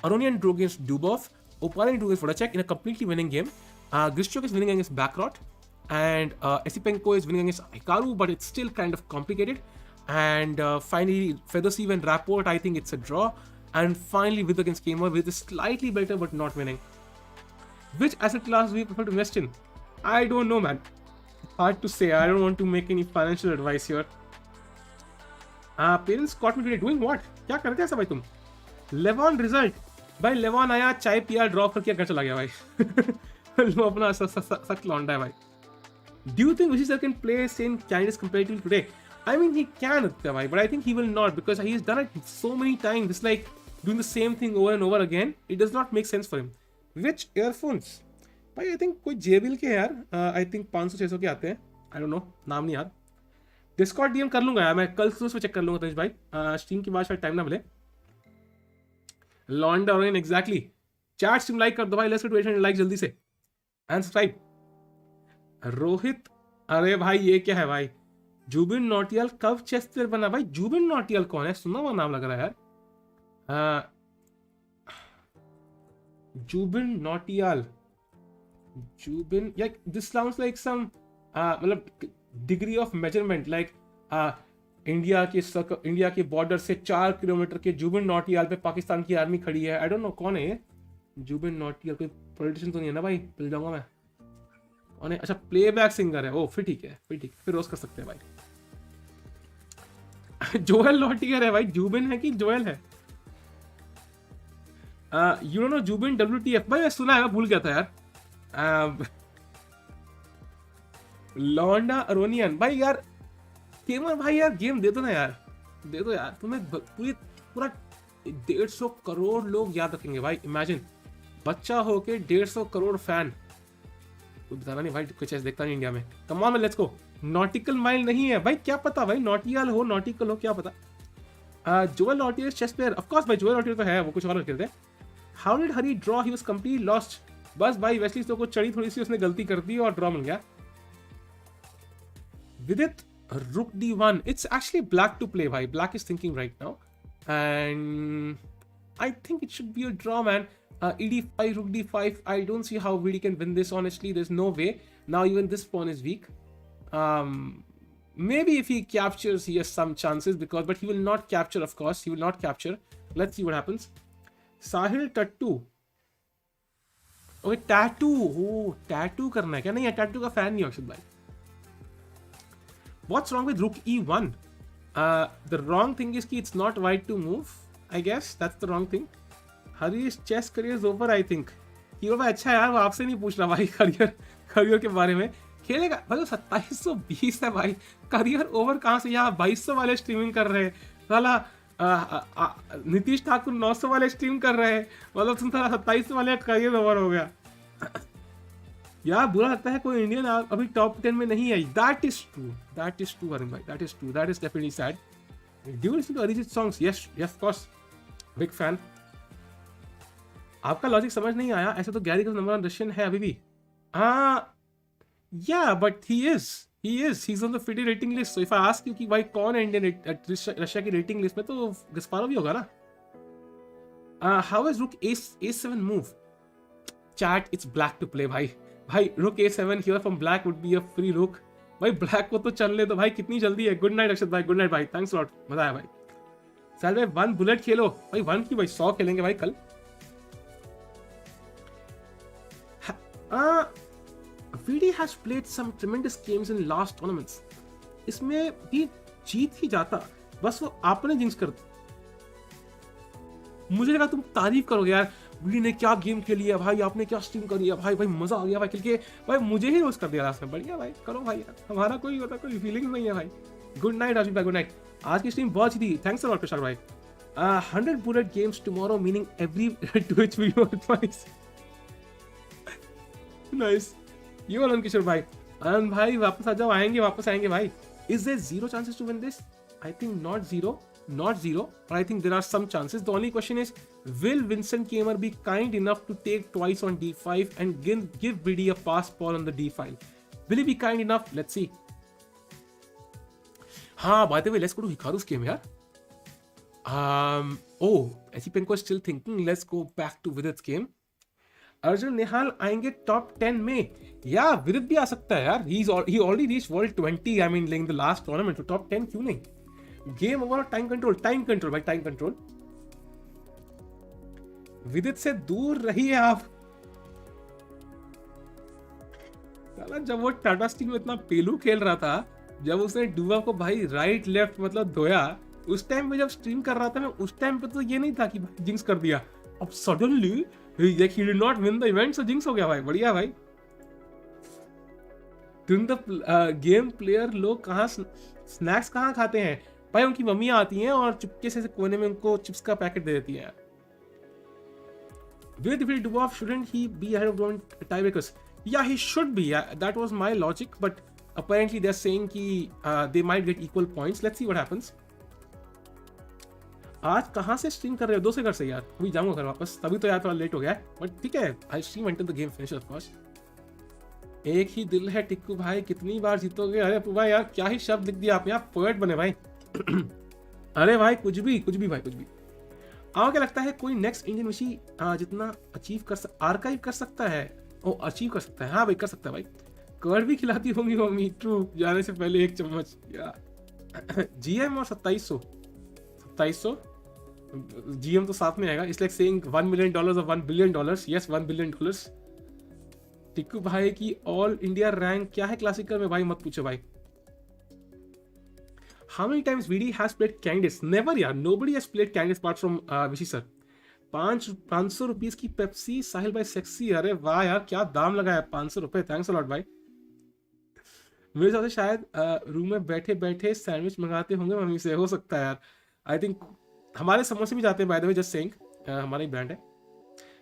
Aronian drew against Dubov. Oparin drew against Vodacek in a completely winning game. Grischuk is winning against Backrot. And Esipenko is winning against Hikaru, but it's still kind of complicated. And finally, Feathersieve and Rapport, I think it's a draw. And finally, Vidit against Gamer, Vidit is slightly better but not winning. Which asset class do you prefer to invest in? I don't know, man. Hard to say. I don't want to make any financial advice here. Parents caught me today doing what? क्या करते हैं सब भाई तुम? लेवॉन result भाई, लेवॉन आया, चाय पिया, ड्रॉ करके घर चला गया भाई. लो अपना सख्त लौंडा है भाई. Do you think Vishy sir can play same candidates comparatively today? I mean he can भाई, but I think he will not because he has done it so many times. It's like doing the same thing over and over again. It does not make sense for him. Which earphones भाई? I think कोई JBL के यार. I think 500-600 के आते हैं. आई don't no, नाम नहीं याद. डिस्कॉर्ड डीएम कर लूंगा यार मैं, कल सुबह चेक कर लूंगा तनिष भाई. स्ट्रीम के बाद शायद टाइम ना मिले. लॉन्डा और एग्जैक्टली. चैट स्ट्रीम लाइक कर दो भाई. लेट्स गेट 200 लाइक जल्दी से एंड सब्सक्राइब. रोहित, अरे भाई ये क्या है भाई? जुबिन नौटियाल कब चेस प्लेयर बना भाई? जुबिन नौटियाल कौन है? सुना हुआ नाम लग रहा है यार. जुबिन नौटियाल. जुबिन, या दिस साउंड्स लाइक सम मतलब degree of measurement, like India के बॉर्डर से 4 किलोमीटर के जुबिन नौटियाल पे पाकिस्तान की आर्मी खड़ी है. आई डोंट नो कौन है ये जुबिन नौटियाल. कोई पॉलिटिशियन तो नहीं है ना भाई? मिल जाऊंगा मैं. कौन है? अच्छा, प्लेबैक सिंगर है. ओ फिर ठीक है, फिर रोज कर सकते हैं भाई. जोएल नौटियाल है भाई. जुबिन है कि जोएल है? यू नो जुबिन WTF भाई, मैं सुना है, मैं भूल गया था यार. लॉन्डा अरोनियन भाई यार. गेमर भाई यार, गेम दे दो ना यार, दे दो यार. तुम्हें पूरा 150 करोड़ लोग याद रखेंगे भाई. इमेजिन, बच्चा होके 150 करोड़ फैन. बताना नहीं भाई, कुछ ऐसा देखता नहीं इंडिया में. कम on, let's go. Nautical mile नहीं है भाई, क्या पता भाई, नॉटियाल हो, नॉटिकल हो, क्या पता. Joel Lautier chess player, of course भाई. जोएल नॉटियल तो है, वो कुछ और खेलते हैं. How did Hari draw? He was completely lost. बस भाई वेस्ली सो को चढ़ी थोड़ी सी, उसने गलती कर दी और ड्रॉ मिल गया. Vidit, Rook D1. It's actually black to play, bhai. Black is thinking right now. And I think it should be a draw, man. ED5, Rook D5. I don't see how Vidit can win this, honestly. There's no way. Now even this pawn is weak. Maybe if he captures, he has some chances, but he will not capture, of course. He will not capture. Let's see what happens. Sahil Tattu. Okay, tattoo. Oh, tattoo करना है क्या? नहीं, tattoo का fan नहीं है अक्षत भाई. What's wrong with Rook E1? The wrong thing is कि it's not white to move. I guess that's the wrong thing. Hari's chess career is over, I think. Hero भाई अच्छा है यार, वो आपसे नहीं पूछ रहा भाई करियर के बारे में. खेलेगा भाई. 2720 है भाई. करियर ओवर कहाँ से? यहाँ 2200 वाले स्ट्रीमिंग कर रहे हैं साला. नीतीश ठाकुर 900 वाले स्ट्रीम कर रहे हैं. मतलब तुम साला 2700 वाले करियर ओवर हो गया. यार बुरा लगता है कोई इंडियन अभी टॉप 10 में नहीं है. दैट इज ट्रू अरुण भाई. That is definitely sad. Do you listen to Arijit songs? Yes of course, big fan. आपका लॉजिक समझ नहीं आया. ऐसे तो गैरी का नंबर 1 रशियन है अभी भी. या but he is on the FIDE rating list. So if I ask you कि भाई कौन है इंडियन रशिया की रेटिंग लिस्ट में, तो गस्पारोव भी होगा ना. How is rook A7 move? Chat, it's black to play भाई. Rook A7 here from black would be a free rook भाई. ब्लैक को तो चल ले तो भाई, कितनी जल्दी है. गुड नाइट अक्षत भाई. गुड नाइट भाई. थैंक्स लॉट, मजा आया भाई. साल भाई 1 बुलेट खेलो भाई. 1 की भाई 100 खेलेंगे भाई कल. FIDE has played some tremendous games in last tournaments. इसमें भी जीत ही जाता, बस वो आपने जिंक्स कर दी. मुझे लगा तुम तारीफ करोगे यार, FIDE ने क्या गेम खेली है भाई, आपने क्या स्ट्रीम करी है भाई मजा आ गया भाई खेल के भाई. मुझे ही रोज कर दिया लास्ट में. बढ़िया भाई, करो भाई यार. हमारा कोई फीलिंग्स नहीं है भाई. गुड नाइट राजीव भाई. Good night. आज की स्ट्रीम बहुत अच्छी थी. थैंक्स अ लॉट प्रशांत भाई. 100 bullet games tomorrow, meaning every twitch video twice. Nice. You Anand Kishore भाई. आनंद भाई वापस आ जाओ. वापस आएंगे भाई. Is there 0 chances to win this? I think not 0. not zero, but I think there are some chances. The only question is, will Vincent Kmart be kind enough to take twice on d5 and give BD a fast pawn on the d file? Will he be kind enough? Let's see. By the way, let's go to Hikaru's game here. Esipenko is still thinking. Let's go back to Vidit's game. Arjun Nihal आएंगे top 10 में या विदित भी आ सकता है यार. he already reached world 20. I mean like in the last tournament, तो top 10 क्यों नहीं. Game over. टाइम कंट्रोल भाई, टाइम कंट्रोल. विदित से दूर रहिए आप. जब वो टाटा स्टील में इतना पेलू खेल रहा था, जब उसने डुबोव को भाई राइट लेफ्ट मतलब धोया, उस टाइम पे जब स्ट्रीम कर रहा था मैं, उस टाइम पे तो ये नहीं था कि भाई जिंक्स कर दिया. अब suddenly like he did not win the event, so jinx हो गया भाई. बढ़िया भाई. तुम द गेम प्लेयर लोग कहाँ स्नैक्स कहाँ खाते हैं भाई? उनकी मम्मियाँ आती हैं और चुपके से कोने में उनको चिप्स का पैकेट दे देती है. With Dubov, shouldn't he be ahead of one tiebreakers? Yeah, he should be. Yeah, that was my logic, but apparently they're saying कि they might get equal points. Let's see what happens. आज कहाँ से stream कर रहे हो? 2 से घर से यार. अभी जाऊंगा घर वापस. तभी तो यार थोड़ा लेट हो गया है, बट ठीक है. I stream until the game finish off course. एक ही दिल है टिक्कू भाई, कितनी बार जीतोगे? अरे भाई यार क्या ही शब्द लिख दिया आपने. आप पोएट बने भाई. अरे भाई कुछ भी भाई, कुछ भी. आपको क्या लगता है कोई नेक्स्ट इंडियन विशी जितना आर्काइव कर सकता है? अचीव कर सकता है. हाँ भाई कर सकता है भाई. कर्ड भी खिलाती होंगी मम्मी. ट्रू. जाने से पहले 1 चम्मच. GM और 2700 GM तो साथ में आएगा. इट्स लाइक सेइंग $1 million और $1 billion. Yes, $1 billion. टिक्कू भाई की ऑल इंडिया रैंक क्या है क्लासिकल में? भाई मत पूछो भाई. How many times VD has played candidates? Never यार. Nobody has played candidates apart from Vishy sir. 500 rupees की पेप्सी. साहिल भाई सेक्सी. अरे वाह यार क्या दाम लगाया. 500 रुपए. थैंक्स अ लॉट भाई. मेरे हिसाब से शायद रूम में बैठे बैठे सैंडविच मंगाते होंगे मम्मी से. हो सकता है यार. आई थिंक हमारे समोसे भी जाते हैं bye the way. Just saying, हमारा ही ब्रांड है.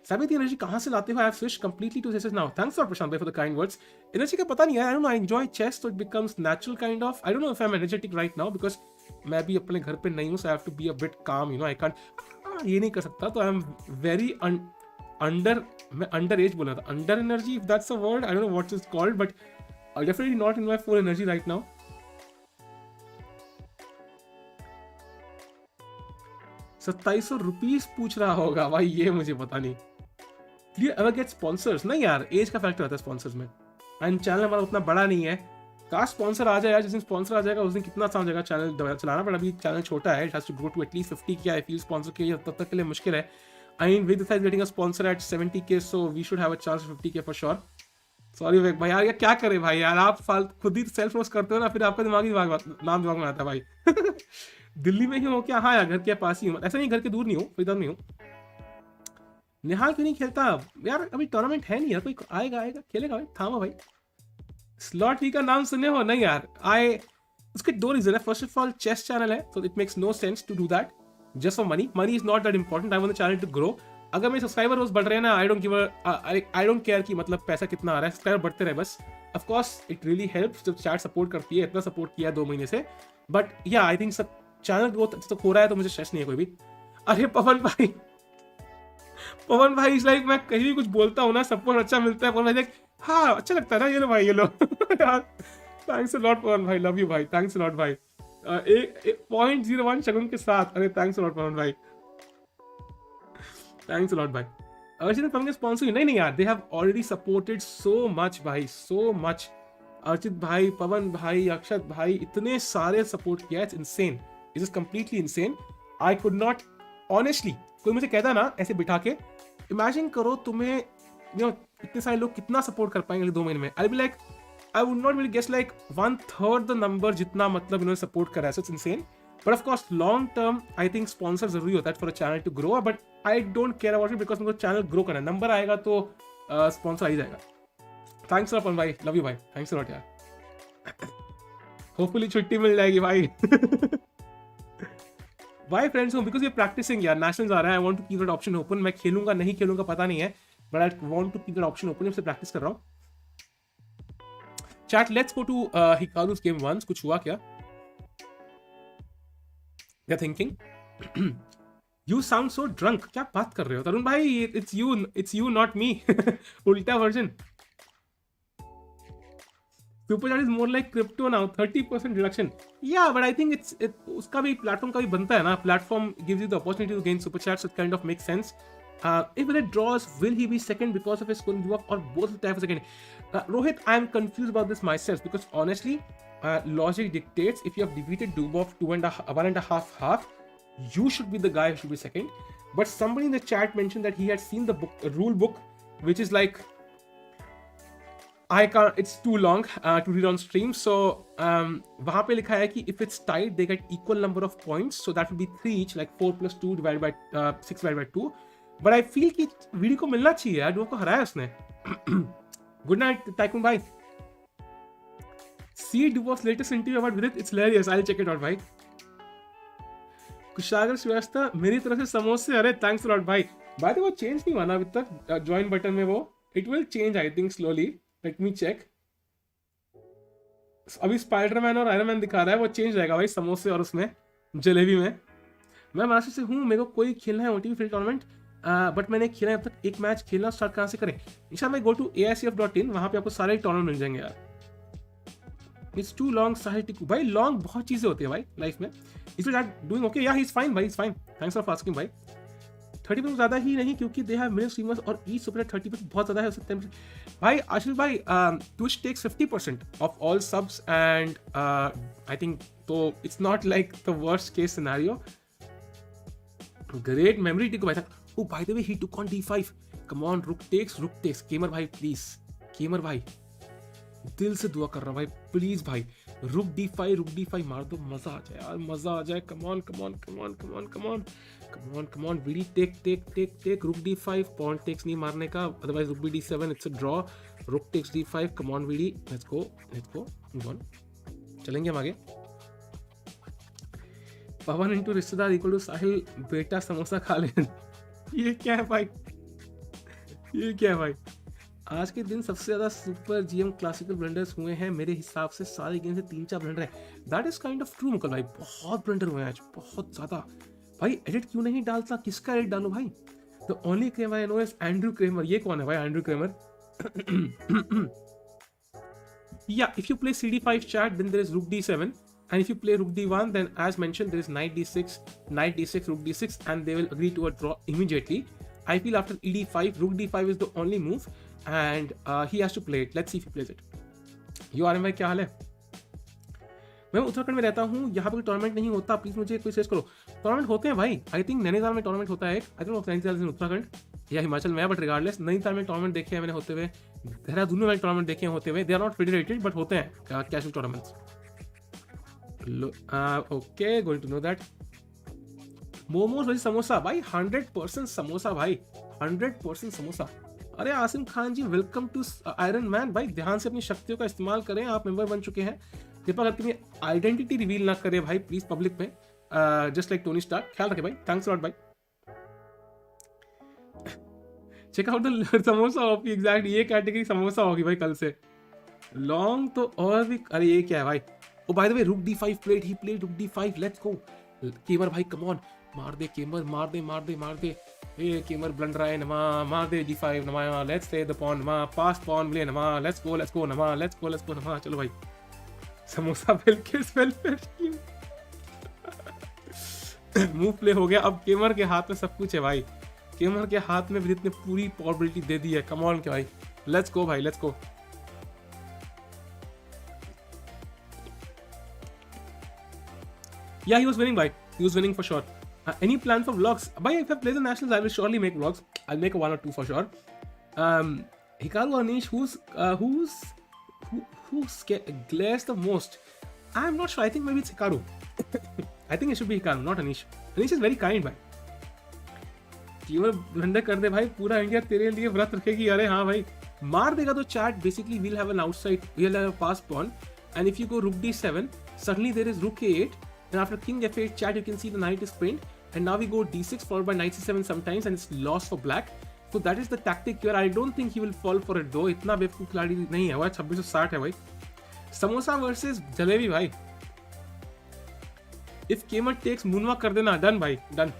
साबित एनर्जी कहाँ से लाते हो? I have switched completely to chess now. Thanks for Prashant भाई for the kind words. Energy का पता नहीं है. I don't know. I enjoy chess, तो it becomes natural kind of. I don't know if I am energetic right now because मैं भी अपने घर पे नहीं हूँ. So I have to be a bit calm, you know. I can't ये नहीं कर सकता. तो आई एम वेरी मैं अंडर एज बोला था. Under energy, if that's a word. I don't know what is called, but definitely not in my full energy right now. 2700 rupees पूछ रहा होगा भाई. ये मुझे पता नहीं. Ever get sponsors? नहीं यार, एज का फैक्टर आता है स्पॉन्सर्स में. एंड चैनल हमारा उतना बड़ा नहीं है. काश स्पॉन्सर आ जाए यार. जिस दिन स्पॉन्सर आ जाएगा उस दिन कितना आसान हो जाएगा चैनल चलाना. बट अभी चैनल छोटा है. It has to grow to at least 50K. I feel sponsor के तब तक के लिए मुश्किल है. I mean with getting a sponsor at 70K, so we should have a chance 50K for sure. Sorry भाई यार, क्या करे भाई यार. आप खुद ही सेल्फ रोस्ट करते हो ना, फिर आपका नाम दिमाग में आता है भाई. दिल्ली में ही हो क्या? हाँ यार, घर के पास ही हूँ. ऐसा नहीं घर के दूर नहीं हूँ, फरीदाबाद में हूँ. निहाल क्यों नहीं खेलता यार? अभी टूर्नामेंट है नहीं यार. कोई आएगा खेलेगा भाई. थामा भाई. स्लॉट वी का नाम सुने हो? नहीं यार. उसके 2 रीजन है. First of all chess channel है, so it makes no sense to do that just for money. Money is not that important. I want the channel to grow. अगर मेरे सब्सक्राइबर रोज बढ़ रहे हैं ना, आई डोंट केयर कि मतलब पैसा कितना आ रहा है. सब्सक्राइबर बढ़ते रहे बस. Of course it really helps जब चैट सपोर्ट करती है. इतना सपोर्ट किया 2 महीने से. बट या आई थिंक सब चैनल ग्रोथ तो हो रहा है, तो मुझे स्ट्रेस नहीं है कोई भी. अरे पवन भाई इस लाइक मैं कहीं भी कुछ बोलता हूँ ना, सपोर्ट अच्छा मिलता है. पवन भाई देख, हाँ अच्छा लगता है ना. ये लो भाई, ये लो. यार थैंक्स अ लॉट पवन भाई. लव यू भाई. थैंक्स अ लॉट भाई. 0.01 शगुन के साथ. अरे थैंक्स अ लॉट पवन भाई. थैंक्स अ लॉट भाई. अर्चित पवन के स्पॉन्सर नहीं यार. They have already supported so much भाई, सो मच. अर्चित भाई, पवन भाई, अक्षत भाई, इतने सारे सपोर्ट किया. It's insane. It is completely insane. I could not honestly. कोई मुझे कहता ना ऐसे बिठा के, इमेजिन करो तुम्हें इतने सारे लोग कितना सपोर्ट कर पाएंगे 2 महीने में. I be like, I would not really guess like 1/3 the number जितना मतलब इन्होंने सपोर्ट करा है. So it's insane. But of course long term I think sponsor जरूरी होता है for a channel to grow. But I don't care about it because मेरे को चैनल ग्रो करना है. नंबर आएगा तो स्पॉन्सर आ ही जाएगा. थैंक्स लॉट भाई. लव यू भाई. थैंक्स लॉट यार. होपफुली छुट्टी मिल जाएगी भाई. भाई फ्रेंड्स हूँ बिकॉज ये प्रैक्टिसिंग यार. नेशनल्स आ रहा है. I want to keep that option open. मैं खेलूंगा नहीं खेलूंगा पता नहीं है, but I want to keep that option open. इससे प्रैक्टिस कर रहा हूँ. Chat let's go to Hikaru's game 1. कुछ हुआ क्या? They are thinking you sound so drunk. क्या बात कर रहे हो तरुण भाई? It's you not me. उल्टा version. Super chat is more like crypto now. 30% reduction. या बट आई थिंक उसका भी प्लेटफॉर्म का भी बनता है ना. Platform gives you the opportunity to gain super chats. It kind of make sense. If it draws, will he be second because of his scoring Dubov, or both the time for second? Rohit, I am confused about this myself because honestly, logic dictates if you have defeated Dubov 1.5 you should be the guy who should be second. But somebody in the chat mentioned that he had seen the book, rule book, which is like I can't. It's too long to read on stream. So वहाँ पे लिखा है कि if it's tied, they get equal number of points. So that would be 3 each, like 4 plus 2 divided by 6 divided by 2. But I feel कि video को मिलना चाहिए यार. डुबोव को हराया उसने. गुड नाइट टाइकून भाई. See Dubov's latest interview about Vidit. It's hilarious. I will check it out भाई. कुशागर श्रीवास्तव मेरी तरफ से समोसे. अरे थैंक्स लॉट भाई. बाय द वे वो चेंज नहीं हुआ ना अभी तक ज्वाइन बटन में. वो it will change I think slowly. Let me check. अभी स्पाइडरमैन और आयरन मैन दिखा रहा है. वो चेंज रहेगा भाई समोसे और उसमें जलेबी में. मैं महाराष्ट्र से हूँ. मेरे को कोई खेलना है ओटीवी फ्री टूर्नामेंट. बट मैंने खेला है अब तक. एक मैच खेलना स्टार्ट कहाँ से करें? इंशाल्लाह मैं गो टू AICF.in. वहाँ पे आपको सारे टूर्नामेंट मिल जाएंगे यार. इट्स टू लॉन्ग साहिल टिकू भाई. लॉन्ग बहुत चीज़ें होती है भाई लाइफ में. इसलिए doing okay. Yeah he is fine भाई. Is fine. Thanks for asking भाई. 30% ज़्यादा ही नहीं क्योंकि दे हैव मिलियन स्ट्रीमर्स और ईच सुपर 30% बहुत ज़्यादा है. उससे 10% भाई. आशीष भाई twitch takes 50% of all subs and I think तो it's not like the worst case scenario. Great memory Tiku भाई. Oh, by the way, he took on d5. Come on, rook takes. केमर भाई please. केमर भाई दिल से दुआ कर रहा भाई. प्लीज भाई रुक d5 मार दो. मजा आ जाए यार. मजा आ जाए. कम ऑन वीडी. टेक रुक d5. पॉन टेक्स नहीं मारने का. अदरवाइज रुक भी d7. It's a draw. Rook takes d5. Come on VD. Let's go. Move on. चलेंगे हम आगे. पवन इंटू रिश्तेदार इक्वल टू साहिल बेटा समोसा खा ले. ये क्या है भाई? आज के दिन सबसे ज्यादा सुपर जीएम क्लासिकल ब्लंडर्स हुए हैं मेरे हिसाब से. सारे गेम से 3-4 ब्लंडर है. That is kind of true Mukul भाई. बहुत ब्लंडर हुए हैं आज. बहुत ज्यादा भाई. एडिट क्यों नहीं डालता? किसका एडिट डालो भाई? The only Kramer I know is Andrew Kramer. ये कौन है भाई Andrew Kramer? Yeah if you play CD5 chat then there is rook d7. And if you play rook d1, then as mentioned, there is knight d6, rook d6, and they will agree to a draw immediately. I feel after ed5, rook d5 is the only move, and he has to play it. Let's see if he plays it. यो आर्यन भाई क्या हाल है? मैं उत्तराखंड में रहता हूँ. यहाँ पर टूर्नामेंट नहीं होता. प्लीज मुझे कोई सजेस्ट करो. टूर्नामेंट होते हैं भाई. आई थिंक नैनीताल में टूर्नामेंट होता है एक. आई डोंट नो नैनीताल उत्तराखंड या हिमाचल में है. बट रिगार्डलेस नैनीताल में टूर्नामेंट देखे हैं मैंने होते हुए. देहरादून में टूर्नामेंट देखे हैं होते हुए. They are not federated but होते हैं casual tournaments. Okay, going to know that. Momos भाई समोसा भाई. 100% समोसा भाई. 100% समोसा. अरे Asim Khan ji welcome to Iron Man भाई. ध्यान से अपनी शक्तियों का इस्तेमाल करें. आप मेंबर बन चुके हैं. कृपया करके अपनी आइडेंटिटी रिवील ना करें भाई प्लीज पब्लिक में. Just like Tony Stark. ख्याल रखें भाई. थैंक्स लॉट भाई. Check out the samosa of. Exact ये कैटेगरी समोसा होगी भाई कल से. लॉन्ग तो और भी. अरे ये क्या है भाई? Oh, by the way, rook d5 played. He played rook d5. Let's go. केमर भाई come on. मार दे केमर. मार दे. ए केमर ब्लंडर आए नमा. मार दे d5 नमा. Let's play the pawn नमा. Pass pawn play नमा. Let's go नमा. Let's go नमा. चलो भाई. Samosa welfare team. Move play हो गया. अब केमर के हाथ में सब कुछ है भाई. केमर के हाथ में विदित ने पूरी पॉसिबिलिटी दे दी है. कम ऑन के भाई. लेट्स गो भाई. Let's go. Yeah, he was winning, bhai. He was winning for sure. Any plan for vlogs? Bhai, if I play the nationals, I will surely make vlogs. I'll make 1 or 2 for sure. Hikaru Anish, who glares the most? I'm not sure. I think maybe it's Hikaru. I think it should be Hikaru, not Anish. Anish is very kind, bhai. केवल blunder कर दे भाई. पूरा India तेरे लिए व्रत रखेगी. अरे हाँ भाई. मार देगा तो chat. Basically, we'll have an outside. We'll have a pass pawn. And if you go rook d7, suddenly there is rook a8. And after king f8 chat, you can see the knight is pinned. And now we go d6 followed by knight c7 sometimes, and it's lost for black. So that is the tactic here. I don't think he will fall for it though. इतना बेवकूफ खिलाड़ी नहीं है भाई. 2660 है भाई. Samosa versus jalebi भाई. If केमर takes moonwalk कर देना, डन भाई, done.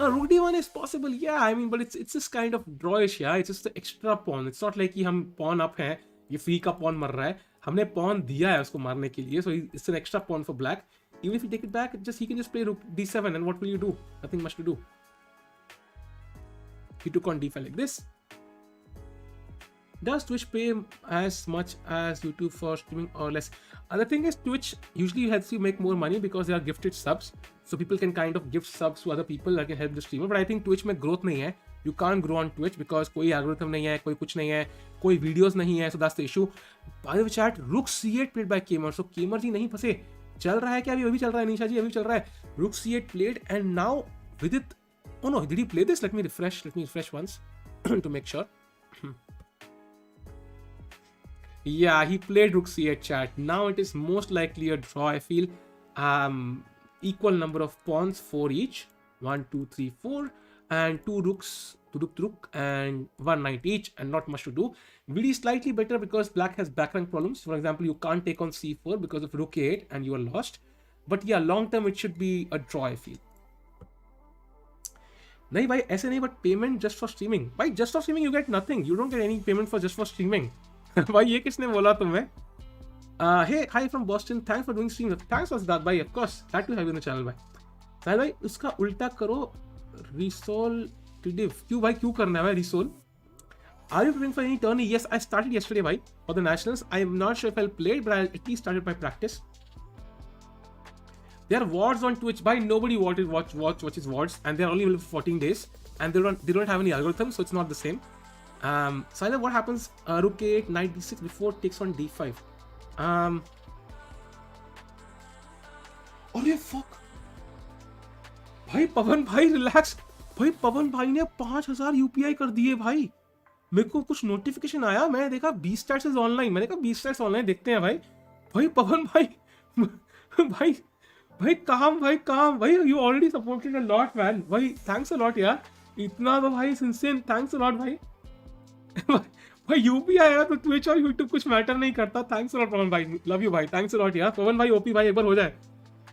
Rook d1 is possible, yeah. I mean, but it's just kind of drawish, yeah. It's just the extra pawn. It's not like कि हम pawn up हैं, ये free का pawn मर रहा है. हमने pawn दिया है उसको मारने के लिए, so it's an extra pawn for black. Even if you take it back, he can just play rook d7, and what will you do? Nothing much to do. He took on d5 like this. Does Twitch pay as much as YouTube for streaming or less? The thing is, Twitch usually helps you make more money because they are gifted subs. So people can kind of gift subs to other people that can help the streamer. But I think Twitch में growth नहीं है. You can't grow on Twitch because कोई algorithm नहीं है, कोई कुछ नहीं है, कोई videos नहीं है. So that's the issue. By the way, chat, Rook c8 played by Kamer. So Kamer जी नहीं फंसे. चल रहा है क्या? अभी चल रहा है. निशा जी अभी चल रहा है. Rook c8 played and now Vidit. Oh no, did he play this? Let me refresh once to make sure. Yeah, he played rook c8, chat. Now it is most likely a draw, I feel. Equal number of pawns, 4 each. 1, 2, 3, 4. And 2 rooks, rook, and 1 knight each, and not much to do. VD is slightly better because black has back rank problems. For example, you can't take on c4 because of rook a8 and you are lost. But yeah, long term it should be a draw, I feel. नहीं भाई ऐसे नहीं, but payment just for streaming. भाई just for streaming you get nothing. You don't get any payment for just for streaming. भाई ये किसने बोला तुम्हें? Hey, hi from Boston. Thanks for doing stream. Thanks for that, भाई. Of course, glad to have you on the channel, भाई. साहिल भाई उसका उल्टा करो. Resolve. क्यों भाई क्यों करना है भाई resolve? Are you preparing for any tourney? Yes, I started yesterday, भाई, for the nationals. I am not sure if I'll play it, but I at least started my practice. There are wards on Twitch. By nobody watches wards, and they're only available for 14 days, and they don't have any algorithm, so it's not the same. Silent, what happens? Rook a8, knight d6 before takes on d5. अरे fuck! भाई पवन भाई relax. भाई पवन भाई ने 5000 UPI कर दिए भाई. मेरे को कुछ नोटिफिकेशन आया, मैंने देखा 20 स्टैट्स इज ऑनलाइन. मैंने कहा 20 स्टैट्स ऑनलाइन देखते हैं भाई. भाई पवन भाई भाई भाई काम भाई you already supported a lot man. भाई थैंक्स अ लॉट यार. इतना तो भाई सिंसियर थैंक्स अ लॉट भाई. भाई यूपी आया तो ट्विच और यूट्यूब कुछ मैटर नहीं करता. थैंक्स अ लॉट पवन भाई. लव यू भाई. थैंक्स अ लॉट यार. पवन भाई ओपी भाई एक बार हो जाए.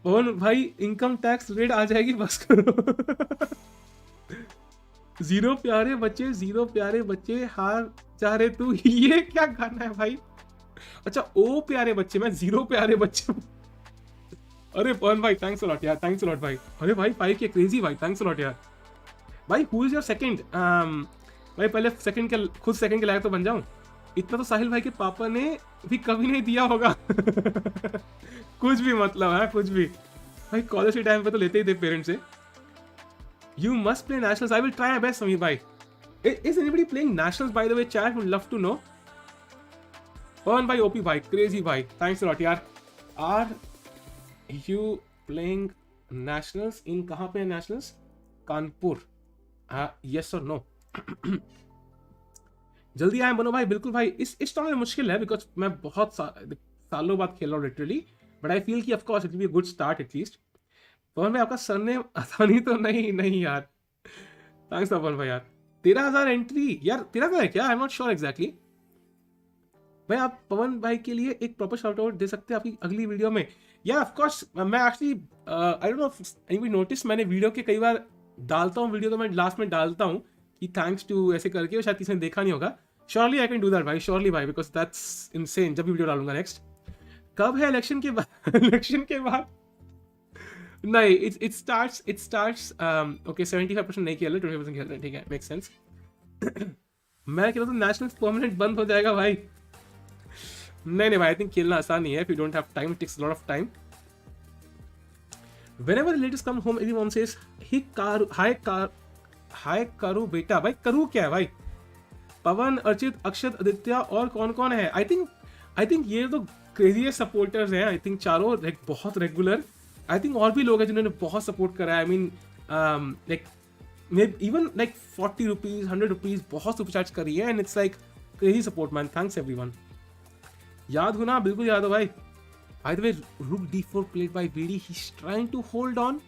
पवन भाई इनकम टैक्स रेट आ जाएगी बस करो. जीरो प्यारे बच्चे हार जा रहे तू. ये क्या गाना है भाई? अच्छा ओ प्यारे बच्चे, मैं जीरो प्यारे बच्चे. अरे पवन भाई थैंक्स अ लॉट यार. थैंक्स अ लॉट भाई. अरे भाई 5K क्रेजी भाई. थैंक्स अ लॉट यार. भाई हु इज योर सेकंड? भाई पहले सेकंड के खुद सेकंड के लायक तो बन जाऊं. इतना तो साहिल भाई के पापा ने भी कभी नहीं दिया होगा. कुछ भी मतलब है कुछ भी. भाई कॉलेज के टाइम पे तो लेते ही थे पेरेंट्स से. You must play nationals. I will try my best. Sameer भाई, is anybody playing nationals by the way? Chat would love to know. Pawan भाई ओपी भाई क्रेजी भाई. थैंक्स अ लॉट यार. Are you playing nationals in कहाँ पे है nationals? Kanpur. Yes और no. जल्दी आए बनो भाई. बिल्कुल भाई. इस टॉर्नामेंट में मुश्किल है बिकॉज मैं बहुत सालों बाद खेल रहा हूँ लिटरली. बट आई फील कि of course it will be a good start at least. Pawan भाई आपका सरनेम आसानी तो नहीं यार. थैंक्स पवन भाई यार. 13,000 एंट्री यार. 13,000 है क्या? आई एम नॉट श्योर एग्जैक्टली. भाई आप पवन भाई के लिए एक प्रॉपर शाउट आउट दे सकते हैं आपकी अगली वीडियो में. या ऑफ कोर्स मैं actually I don't no anybody notice, मैंने वीडियो के कई बार डालता हूँ वीडियो, तो मैं लास्ट में डालता हूँ कि थैंक्स टू ऐसे करके. शायद किसी ने देखा नहीं होगा. Surely I can do that भाई. श्योरली भाई बिकॉज दैट्स इनसेन. जब भी वीडियो डालूंगा नेक्स्ट. कब है इलेक्शन के बाद? इलेक्शन के बाद नहीं. It starts okay. 75% नहीं खेल रहे, 20% खेल रहे हैं. ठीक है, मेक सेंस. मैं कह रहा हूँ नेशनल परमानेंट बंद हो जाएगा भाई. नहीं भाई, आई थिंक खेलना आसान नहीं है. If you don't have time, it takes lot of time. Whenever relatives come home, everyone says hi करू बेटा. भाई करू क्या है भाई? पवन, अर्चित, अक्षत, आदित्य और कौन है? आई थिंक ये तो क्रेजी सपोर्टर्स हैं. आई थिंक चारों बहुत रेगुलर. आई थिंक और भी लोग हैं जिन्होंने बहुत सपोर्ट करा है. I mean like even like 40 rupees 100 rupees बहुत सुपर चार्ज करी है. And it's like crazy support man. Thanks everyone. याद हो ना? बिल्कुल याद हो भाई. By the way, rook d4 played by VD. He's trying to hold on,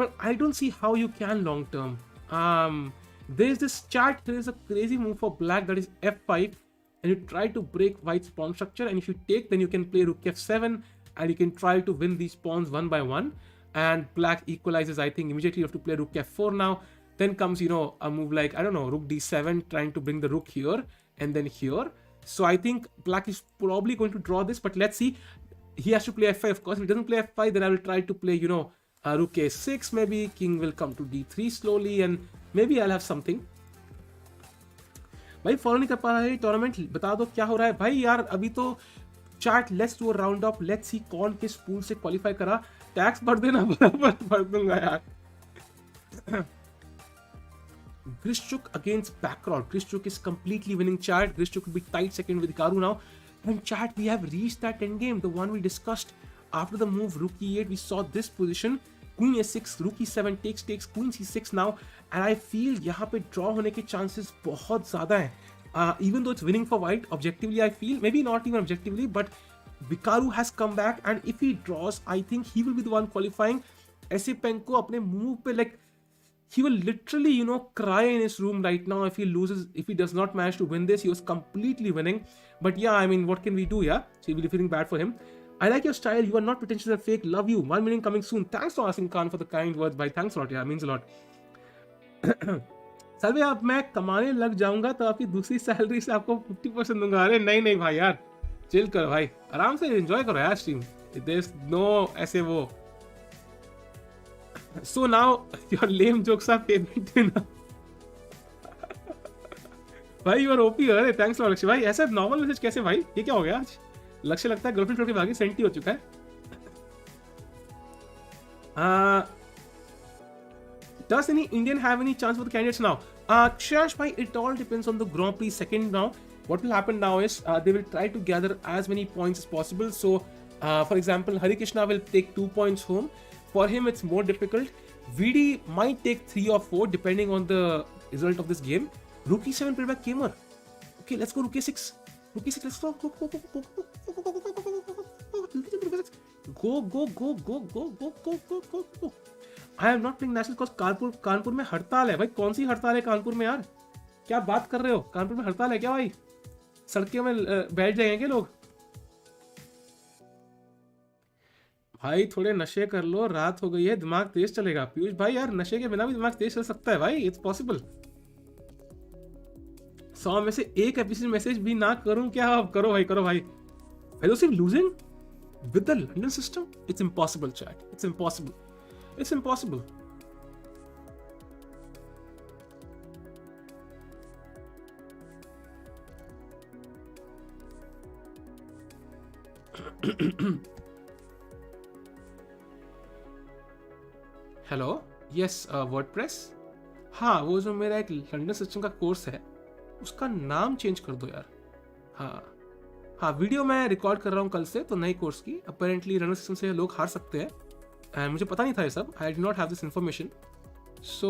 but I don't see how you can long term. There's this chart. There is a crazy move for black that is f5. and you try to break white's pawn structure, and if you take, then you can play rook f7 and you can try to win these pawns one by one, and black equalizes. I think immediately you have to play rook f4 now. Then comes, you know, a move like, I don't know, rook d7, trying to bring the rook here and then here. So I think black is probably going to draw this, but let's see. He has to play f5, of course. If he doesn't play f5, then I will try to play, you know, rook a6 maybe. King will come to d3 slowly, and maybe I'll have something. भाई follow नहीं कर पा रहा है tournament, बता दो क्या हो रहा है भाई यार. अभी तो chat, let's do a round of, let's see कौन किस पूल से क्वालिफाई करा. टैक्स भर देना, बराबर भर दूंगा यार. Grishchuk against Backrod. Grishchuk is completely winning chat. Grishchuk will be tight second with Hikaru now. And chat, we have reached that endgame, the one we discussed after the move rook e8. We saw this position, queen a6, rook e7 takes, queen c6 now. And I feel यहाँ पे draw होने के chances बहुत ज़्यादा हैं. Even though it's winning for white, objectively I feel, maybe not even objectively, but Hikaru has come back, and if he draws, I think he will be the one qualifying. Esipenko अपने move पे like, he will literally, you know, cry in his room right now if he loses, if he does not manage to win this. He was completely winning. But yeah, I mean, what can we do, yeah? So he will be feeling bad for him. I like your style. You are not pretentious and fake. Love you. 1 million coming soon. Thanks for asking Khan for the kind words. Bye. Thanks a lot. Yeah, means a lot. Sir भाई, अब मैं कमाने लग जाऊंगा तो आपकी दूसरी salary से आपको 50% दूंगा. अरे नहीं नहीं भाई यार, चिल करो भाई, आराम से एंजॉय करो यार स्ट्रीम. देयर इज नो ऐसे वो. So now your lame jokes are payment enough. भाई you are OP. अरे thanks a lot लक्ष्य भाई. ऐसा नॉर्मल मैसेज कैसे भाई, ये क्या हो गया आज? लक्ष्य लगता है गर्लफ्रेंड छोड़ के भागी, सेंटी हो चुका है. Does any Indian have any chance for the candidates now? Kshash bhai, it all depends on the Grand Prix second now. What will happen now is they will try to gather as many points as possible. So, for example, Harikrishna will take 2 points home. For him, it's more difficult. VD might take 3 or 4 depending on the result of this game. Rook e7 played by Kamer. Okay, let's go rook a6. Rook e6, let's go. Go. I am not playing national because Kanpur में हड़ताल है भाई. कौन सी हड़ताल है कानपुर में यार? क्या बात कर रहे हो? कानपुर में हड़ताल है क्या भाई? सड़कों में बैठ जाएंगे लोग भाई. थोड़े नशे कर लो, रात हो गई है, दिमाग तेज चलेगा. पीयूष भाई यार, नशे के बिना भी दिमाग तेज चल सकता है भाई. It's possible. 100 में से एक एपिसोड मैसेज भी ना करूं क्या? अब करो भाई, करो भाई. Fellowship losing with the London system, it's impossible chat. It's impossible. It's impossible. Hello, yes WordPress. हाँ, वो जो मेरा एक लंडन सिस्टम का कोर्स है, उसका नाम चेंज कर दो यार. हाँ, वीडियो मैं रिकॉर्ड कर रहा हूँ कल से, तो नई कोर्स की. अपेरेंटली लंडन सिस्टम से लोग हार सकते हैं. मुझे पता नहीं था ये सब. I did not have this information. So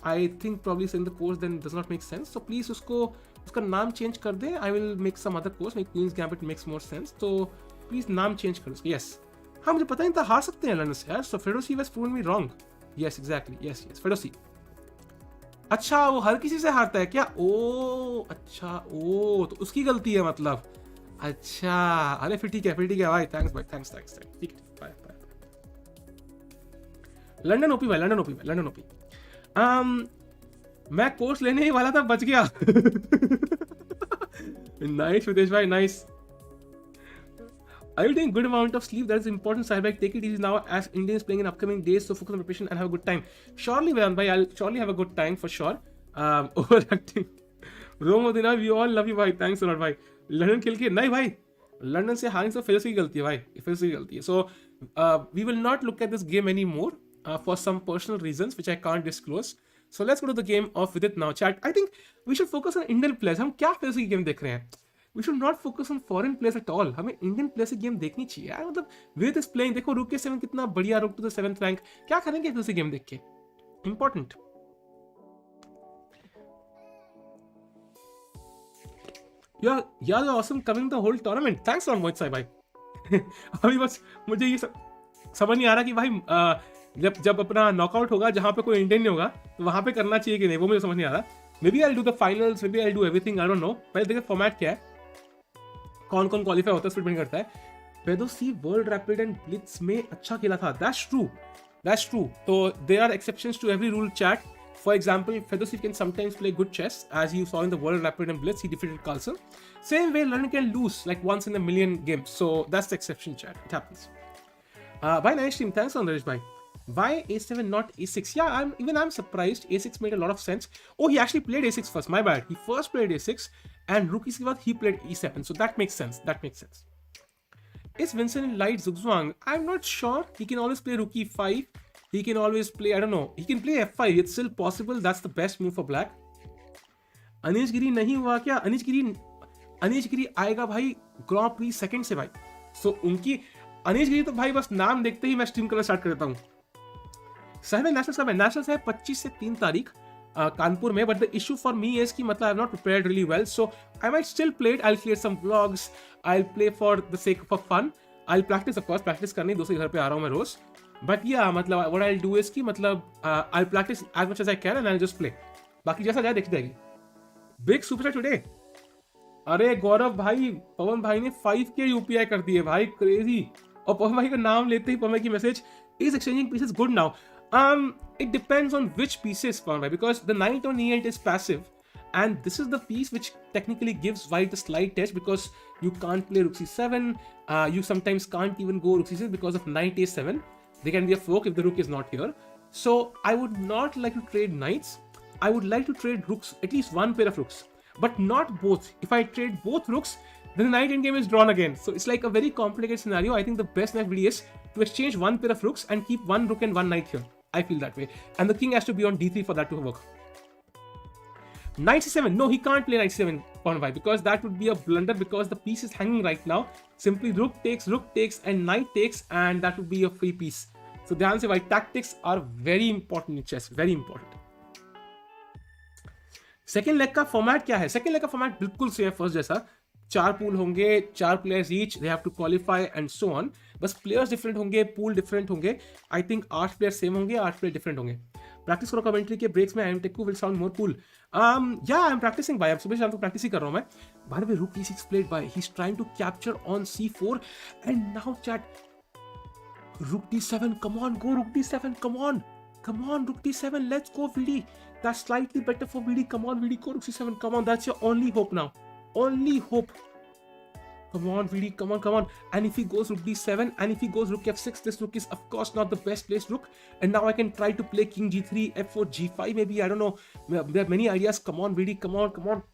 I think probably saying the course then does not make sense. तो प्लीज उसका नाम चेंज कर दे. I will make some other course. Make Queen's Gambit makes more sense. तो please नाम change कर उसका. Yes. हाँ, मुझे पता नहीं था हार सकते हैं लंडन से यार. So Fedoseev was proven me wrong. Yes exactly. Yes Fedoseev. अच्छा, वो हर किसी से हारता है क्या? ओ अच्छा, ओ तो उसकी गलती है मतलब. अच्छा, अरे फिर ठीक है भाई. थैंक्स भाई. थैंक्स. ठीक है, बाय. London OP. मैं कोर्स लेने ही वाला था, बच गया. नाइस विदेश भाई, nice. Are you taking good amount of sleep? That is important. Sahib, take it easy now as Indians playing in upcoming days. So focus on preparation and have a good time. Surely, Vedant bhai, I'll surely have a good time for sure. Overacting. Rome Odina, we all love you bhai. Thanks a lot bhai. London खेल के नहीं भाई. London से हारने से फेलोसी की गलती है भाई. फेलोसी की गलती है. So we will not look at this game anymore. For some personal reasons which I can't disclose. So let's go to the game of Vidit now. Chat, I think we should focus on Indian players. हम क्या players की game देख रहे हैं? We should not focus on foreign players at all. हमें Indian players की game देखनी चाहिए यार. मतलब Vidit is playing. देखो rook k7 कितना बढ़िया, rook to the 7th rank. क्या करेंगे दूसरी गेम देख के? Important. You're awesome coming the whole tournament. Thanks a lot Mohit Sai भाई. अभी बस मुझे ये समझ नहीं आ रहा कि भाई जब अपना नॉकआउट होगा जहां पे कोई इंडियन नहीं होगा तो वहां पे करना चाहिए कि नहीं, वो मुझे समझ नहीं आ रहा. Maybe I'll do the finals, maybe I'll do everything, I don't know. पहले देखिए फॉर्मेट क्या है, कौन कौन क्वालिफाई होता है, उस पर डिपेंड करता है। Fedoseev world rapid and blitz में अच्छा खेला था, दैट्स ट्रू। तो there are exceptions to every rule chat. For example, Fedoshev can sometimes play good chess, as you saw in the World Rapid and Blitz, he defeated Carlsen. Same way, Leonard can lose like once in a million games, so that's the exception, chat. It happens. Bye, nice stream. Thanks, Andresh. Bye. Why A7 not A6? Yeah, I'm surprised. A6 made a lot of sense. Oh, he actually played A6 first. My bad. He first played A6, and rookies के बाद he played E7. So that makes sense. Is Vincent in light Zugzwang? I'm not sure. He can always play rook E5. He can always play, I don't know, he can play F5. It's still possible. That's the best move for black. अनिश गिरी नहीं हुआ क्या? अनिश गिरी आएगा भाई grand pre second से भाई। सो उनकी अनिश गिरी तो भाई बस नाम देखते ही मैं स्ट्रीम करना स्टार्ट कर देता हूँ। साहब नेशनल है 25 से 3 तारीख कानपुर में, but the issue for me is कि मतलब I have not prepared really well, so I might still play it, I will create some vlogs, I will play for the sake of fun, I will practice, of course practice करनी, दूसरे घर पे आ रहा हूँ मैं रोज, but yeah मतलब what I will do is कि मतलब I will practice as much as I can and I will just play, बाकी जैसा जाए देखी जाएगी। बिग सुपर टुडे, अरे गौरव भाई, पवन भाई ने 5K यूपीआई कर दिए भाई, क्रेजी। और पवन भाई का नाम लेते ही पवन भाई की message, is exchanging pieces good now? It depends on which pieces, Pawan bhai, because the knight on e8 is passive, and this is the piece which technically gives white a slight edge because you can't play rook c7. You sometimes can't even go rook c6 because of knight a7. There can be a fork if the rook is not here. So I would not like to trade knights. I would like to trade rooks, at least one pair of rooks, but not both. If I trade both rooks, then the knight endgame is drawn again. So it's like a very complicated scenario. I think the best FBD is to exchange one pair of rooks and keep one rook and one knight here. I feel that way. And the king has to be on d3 for that to work. Knight c7. No, he can't play knight c7, pawn 5, because that would be a blunder because the piece is hanging right now. Simply rook takes, and knight takes, and that would be a free piece. So ध्यान से भाई, tactics are very important in chess. Very important. Second leg का format क्या है? Second leg का format बिल्कुल same first जैसा। 4 pool होंगे, 4 players each, they have to qualify and so on. बस प्लेयर्स डिफरेंट होंगे, पूल डिफरेंट होंगे। आई थिंक 8 प्लेयर सेम होंगे, 8 प्लेयर डिफरेंट होंगे। प्रैक्टिस करो कमेंट्री के ब्रेक्स में, I am take you will sound more cool. या आई एम प्रैक्टिसिंग भाई, सुबह शाम तक प्रैक्टिस ही कर रहा हूं मैं। Bye the way, rook e6 played by, he is trying to capture on c4 and now chat rook d7, come on, go rook d7, come on, rook d7, let's go VD, that's slightly better for VD, come on VD, go rook c7, come on, that's your only hope now, only hope, come on VD, come on, and if he goes rook d7, and if he goes rook f6, this rook is of course not the best placed rook, and now I can try to play king g3, f4, g5 maybe, I don't know, there are many ideas, come on VD, come on.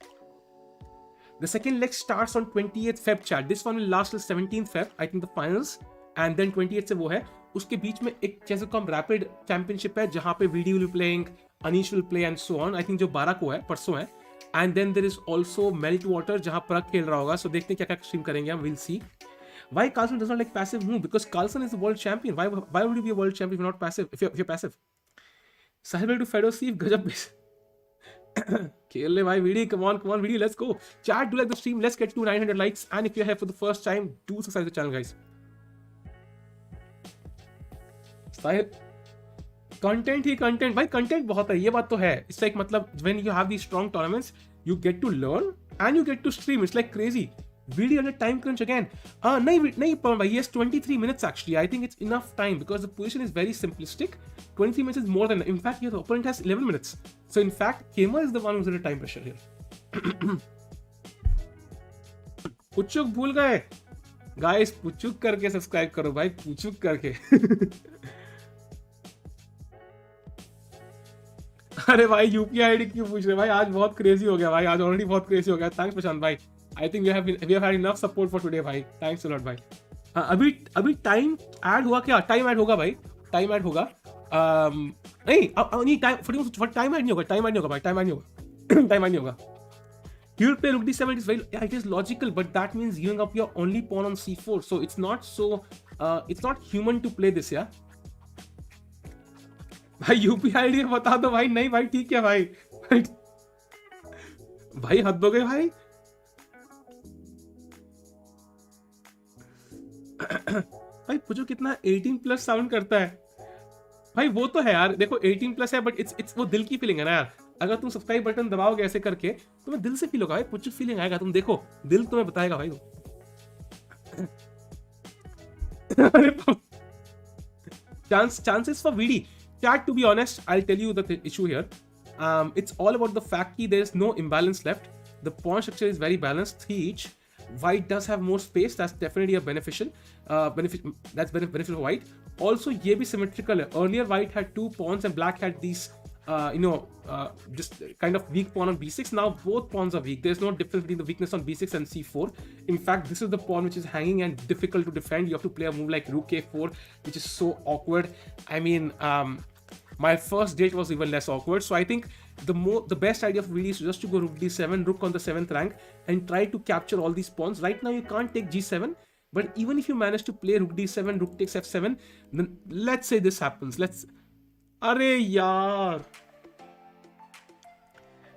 The second leg starts on 28th Feb chat, this one will last till 17th Feb, I think the finals, and then 28 से वो है, उसके बीच में एक जैसे को हम rapid championship है जहाँ पे VD will playing, Anish will play and so on, I think जो 12 को है, परसों है, and then there is also Meltwater जहाँ परग खेल रहा होगा, सो देखते हैं क्या क्या स्ट्रीम करेंगे हम, will see. Why Carlsen does not like passive move? Because Carlsen is the world champion. Why would he be a world champion if you're not passive? If you're passive. Sahil to Fedoshev, गजब खेल ले भाई VD, come on VD, let's go. Chat, do like the stream, let's get to 900 likes, and if you're here for the first time, do subscribe to the channel, guys. Content ही content भाई, content बहुत है, ये बात तो है। It's like मतलब when you have the strong tournaments, you get to learn and you get to stream, it's like crazy. Video under time crunch again, नहीं पवन भाई, yes 23 minutes actually, I think it's enough time because the position is very simplistic. 23 minutes is more than, in fact your opponent has 11 minutes, so in fact Keymer is the one who's under time pressure here. पुचुक भूल गए guys, पुचुक करके subscribe करो भाई, पुचुक करके। अरे भाई UPI ID क्यों पूछ रहे भाई, आज बहुत क्रेजी हो गया भाई, आज ऑलरेडी बहुत क्रेजी हो गया। थैंक्स प्रशांत भाई, I think we have had enough support for today भाई, थैंक्स अ लॉट भाई। अभी टाइम ऐड हुआ क्या? टाइम ऐड होगा भाई, टाइम ऐड होगा। नहीं टाइम ऐड नहीं होगा, टाइम ऐड नहीं होगा भाई, टाइम ऐड नहीं होगा, टाइम ऐड नहीं होगा। He will play rook d7, it is very, yeah, it is logical, but that means giving up your only pawn on c4, so it's not human to play this, yeah. भाई UPI ID बता दो भाई, नहीं भाई ठीक है भाई, भाई हद हो गए भाई। भाई पूछो कितना 18+ साउंड करता है भाई, वो तो है यार, देखो 18+ है, बट इट्स वो दिल की फीलिंग है ना यार। अगर तुम सब्सक्राइब बटन दबाओगे ऐसे करके, तुम्हें दिल से फील होगा भाई, कुछ फीलिंग आएगा, तुम देखो, दिल तुम्हें बताएगा भाई। Chances for VD. Chat, to be honest, I'll tell you the issue here. It's all about the fact that there is no imbalance left. The pawn structure is very balanced, 3 each. White does have more space. That's definitely a beneficial. That's beneficial for white. Also, ये भी symmetrical है. Earlier, white had 2 pawns and black had these, just kind of weak pawn on b6. Now both pawns are weak. There's no difference between the weakness on b6 and c4. In fact, this is the pawn which is hanging and difficult to defend. You have to play a move like rook a4, which is so awkward. I mean, my first date was even less awkward. So I think the best idea of really is just to go rook d7, rook on the 7th rank, and try to capture all these pawns. Right now you can't take g7, but even if you manage to play rook d7, rook takes f7, then let's say this happens. Arey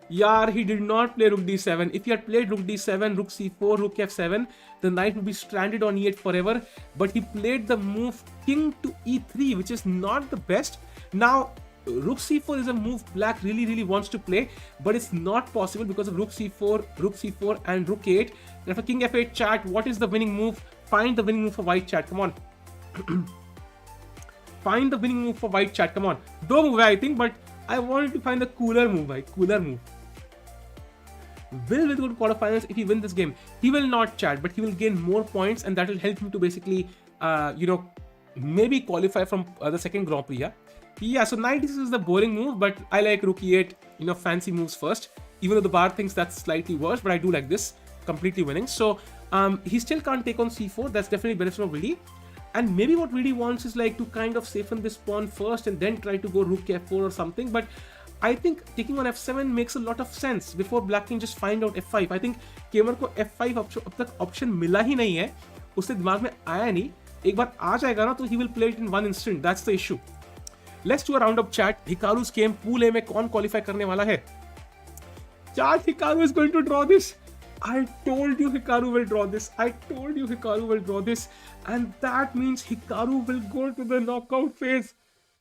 yaar, he did not play rook d7. If he had played rook d7, rook c4, rook f7, the knight would be stranded on e8 forever. But he played the move king to e3, which is not the best. Now, rook c4 is a move black really wants to play, but it's not possible because of rook c4, and rook a8. And for king f8, chat, what is the winning move? Find the winning move for white, chat. Come on. Find the winning move for white, chat. Come on. Do move, I think, but I wanted to find the cooler move, right? Cooler move. Will Vidit go to quarterfinals if he wins this game? He will not, chat, but he will gain more points, and that will help him to basically, maybe qualify from the second Grand Prix. Yeah, so knight d6 is the boring move, but I like rook e8, fancy moves first. Even though the bar thinks that's slightly worse, but I do like this, completely winning. So he still can't take on c4. That's definitely beneficial for Vidit. And maybe what Vidit wants is like to kind of safeten this pawn first and then try to go rook f4 or something. But I think taking on f7 makes a lot of sense before black can just find out f5. I think केमर को f5 अब तक option मिला ही नहीं है, उससे दिमाग में आया नहीं. एक बार आ जाएगा ना तो he will play it in one instant. That's the issue. Let's do a roundup chat. Hikaru's game pool A में कौन qualify करने वाला है? Chat, Hikaru is going to draw this. I told you Hikaru will draw this. And that means Hikaru will go to the knockout phase.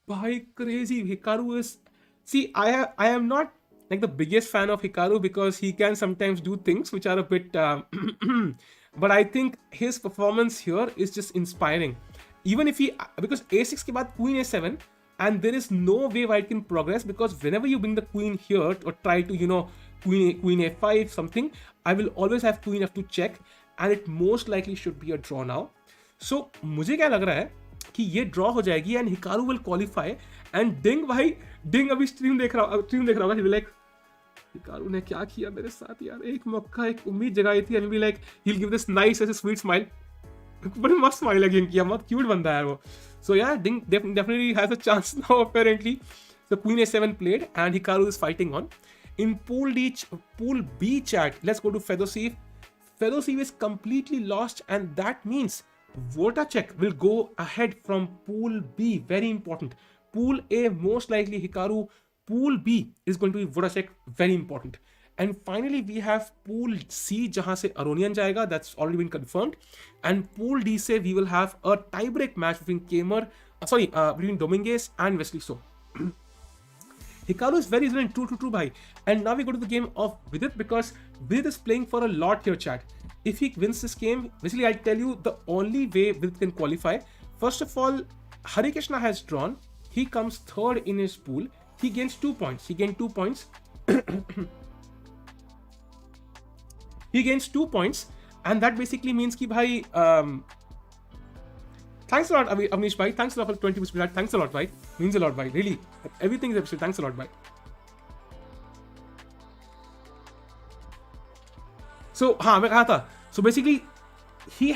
Bhai, crazy. Hikaru is... See, I am not like the biggest fan of Hikaru because he can sometimes do things which are a bit... but I think his performance here is just inspiring. Even if he... Because a6 ke baad queen a7, and there is no way white can progress because whenever you bring the queen here or try to, queen a5 something, I will always have queen f2 check, and it most likely should be a draw now. So मुझे क्या लग रहा है कि ये draw हो जाएगी and Hikaru will qualify, and Ding अभी स्ट्रीम देख रहा होगा, he will like, Hikaru ने क्या किया मेरे साथ यार, एक मौका, एक उम्मीद जगाई थी, and he'll be like, he'll give this nice as a sweet smile. बड़ी मस्त स्माइल अगेन किया, बहुत क्यूट बंदा है वो. So yeah, Ding definitely has a chance now apparently. So queen a7 played and Hikaru is fighting on. In pool B chat, let's go to Fedoshev. Fedoshev is completely lost, and that means Voracek will go ahead from pool B. Very important. Pool A, most likely Hikaru. Pool B is going to be Voracek. Very important. And finally, we have pool C, jahan se Aronian jayega. That's already been confirmed. And pool D se we will have a tiebreak match between between Dominguez and Wesley So. Hikaru is very resilient, true, bhai. And now we go to the game of Vidit because Vidit is playing for a lot here, chat. If he wins this game, basically I'll tell you the only way Vidit can qualify. First of all, Harikrishna has drawn. He comes third in his pool. He gains 2 points. He gained 2 points. He gains 2 points, and that basically means ki bhai, thanks a lot, Avnish bhai. Thanks a lot for 20 minutes. Thanks a lot, bhai. Means a lot, bhai. Really, everything is appreciated. Thanks a lot, bhai. So, मैं कहा था. So basically, he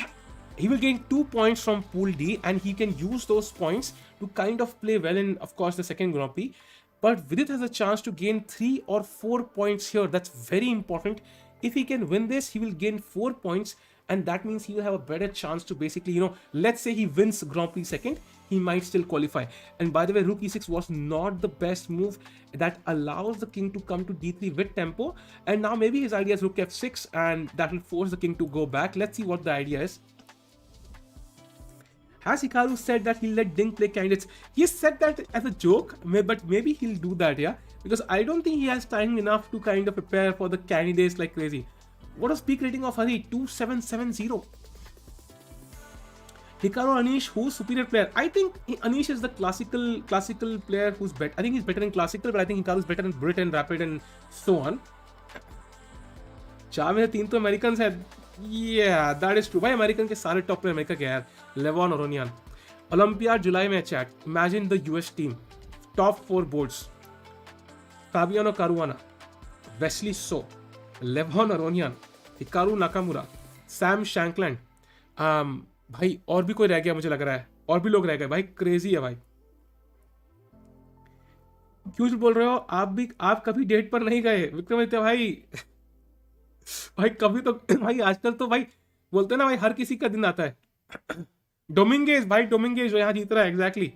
will gain 2 points from pool D, and he can use those points to kind of play well in, of course, the second Grand Prix. But Vidit has a chance to gain 3 or 4 points here. That's very important. If he can win this, he will gain 4 points, and that means he will have a better chance to basically, let's say he wins Grand Prix second, he might still qualify. And by the way, rook e6 was not the best move. That allows the king to come to d3 with tempo, and now maybe his idea is rook f6, and that will force the king to go back. Let's see what the idea is. Has Hikaru said that he'll let Ding play candidates? He said that as a joke, but maybe he'll do that, yeah? because I don't think he has time enough to kind of prepare for the candidates like crazy. What was peak rating of Hari? 2770. Hikaru Anish, who's superior player? I think Anish is the classical player who's better. I think he's better in classical, but I think Hikaru is better in Brit and Rapid and so on. 4 में से 3 तो American है. Yeah, that is true. भाई American के सारे top player America के यार. लेवॉन ओरोनियन. Olympiad जुलाई में chat. Imagine the US team. Top 4 boards. Fabiano Caruana. Wesley So. Levon Aronian. Hikaru Nakamura. Sam Shankland. भाई और भी कोई रह गया मुझे लग रहा है. और भी लोग रह गए भाई. क्रेजी है भाई. क्यों बोल रहे हो आप कभी डेट पर नहीं गए विक्रमादित्य भाई. भाई कभी तो भाई आजकल तो भाई बोलते हैं ना भाई हर किसी का दिन आता है. डोमिंगेज भाई डोमिंगेज जो यहाँ जीत रहा है एग्जैक्टली.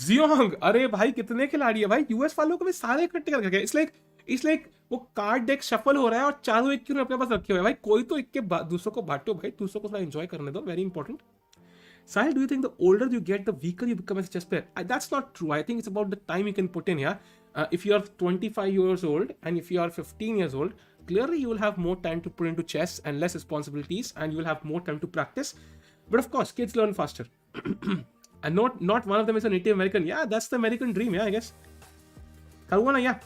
जियोंग अरे भाई कितने खिलाड़ी है भाई. यूएस वालों को भी सारे इकट्ठे करके गए. इट्स लाइक वो कार्ड डेक शफल हो रहा है और चारों एक क्यों अपने पास रखे हुए भाई. कोई तो एक के दूसरों को बांटो भाई. दूसरों को थोड़ा एंजॉय करने दो. Very important. Sahil, do you think the older you get, the weaker you become as a chess player? That's not true. I think it's about the time you can put in here. If you are 25 years old and if you are 15 years old, clearly you will have more time to put into chess and less responsibilities, and you will have more time to practice. But of course, kids learn faster. And not one of them is a Native American. Yeah, that's the American dream, yeah, I guess. Caruana, yeah.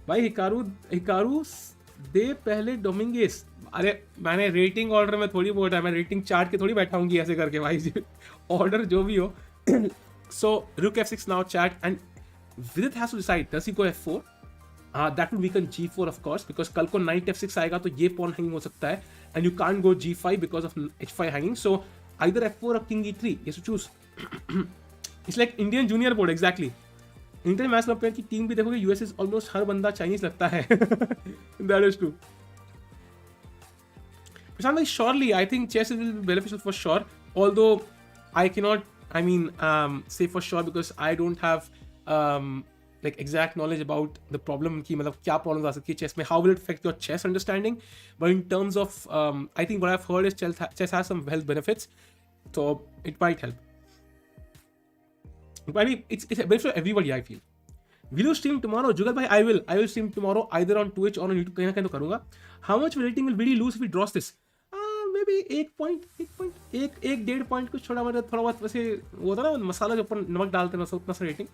भाई Hikaru दे पहले डोमिंगेस. अरे मैंने rating order में थोड़ी बोला, मैं rating chart के थोड़ी बैठाऊंगी ऐसे करके भाई. ऑर्डर जो भी हो. So rook f6 now chat, and Vidit has to decide, does he go f4? That will weaken g4 of course, because कल को knight f6 आएगा तो ये pawn hanging हो सकता है, and you can't go g5 because of h5 hanging. So either f4 or king e3, you have to choose. It's like Indian junior board exactly. International player की team भी देखोगे US is almost हर बंदा Chinese लगता है. That is true. Prashant भाई surely I think chess will be beneficial for sure, although I cannot नॉट say for sure because I don't have like exact knowledge about the problem की मतलब क्या problem आ सकती है चेस में, how will it affect your chess understanding. But in terms of I think what I've heard is chess has some health benefits, so it might help. But I mean, it's better for everybody, I feel. Will you stream tomorrow? Jugal bhai, I will stream tomorrow either on Twitch or on YouTube. कहीं ना कहीं तो करूँगा. How much rating will BD lose if he draws this? Maybe 1 point कुछ थोड़ा बहुत वैसे वो होता ना मसाला जो अपन नमक डालते हैं उतना सा रेटिंग.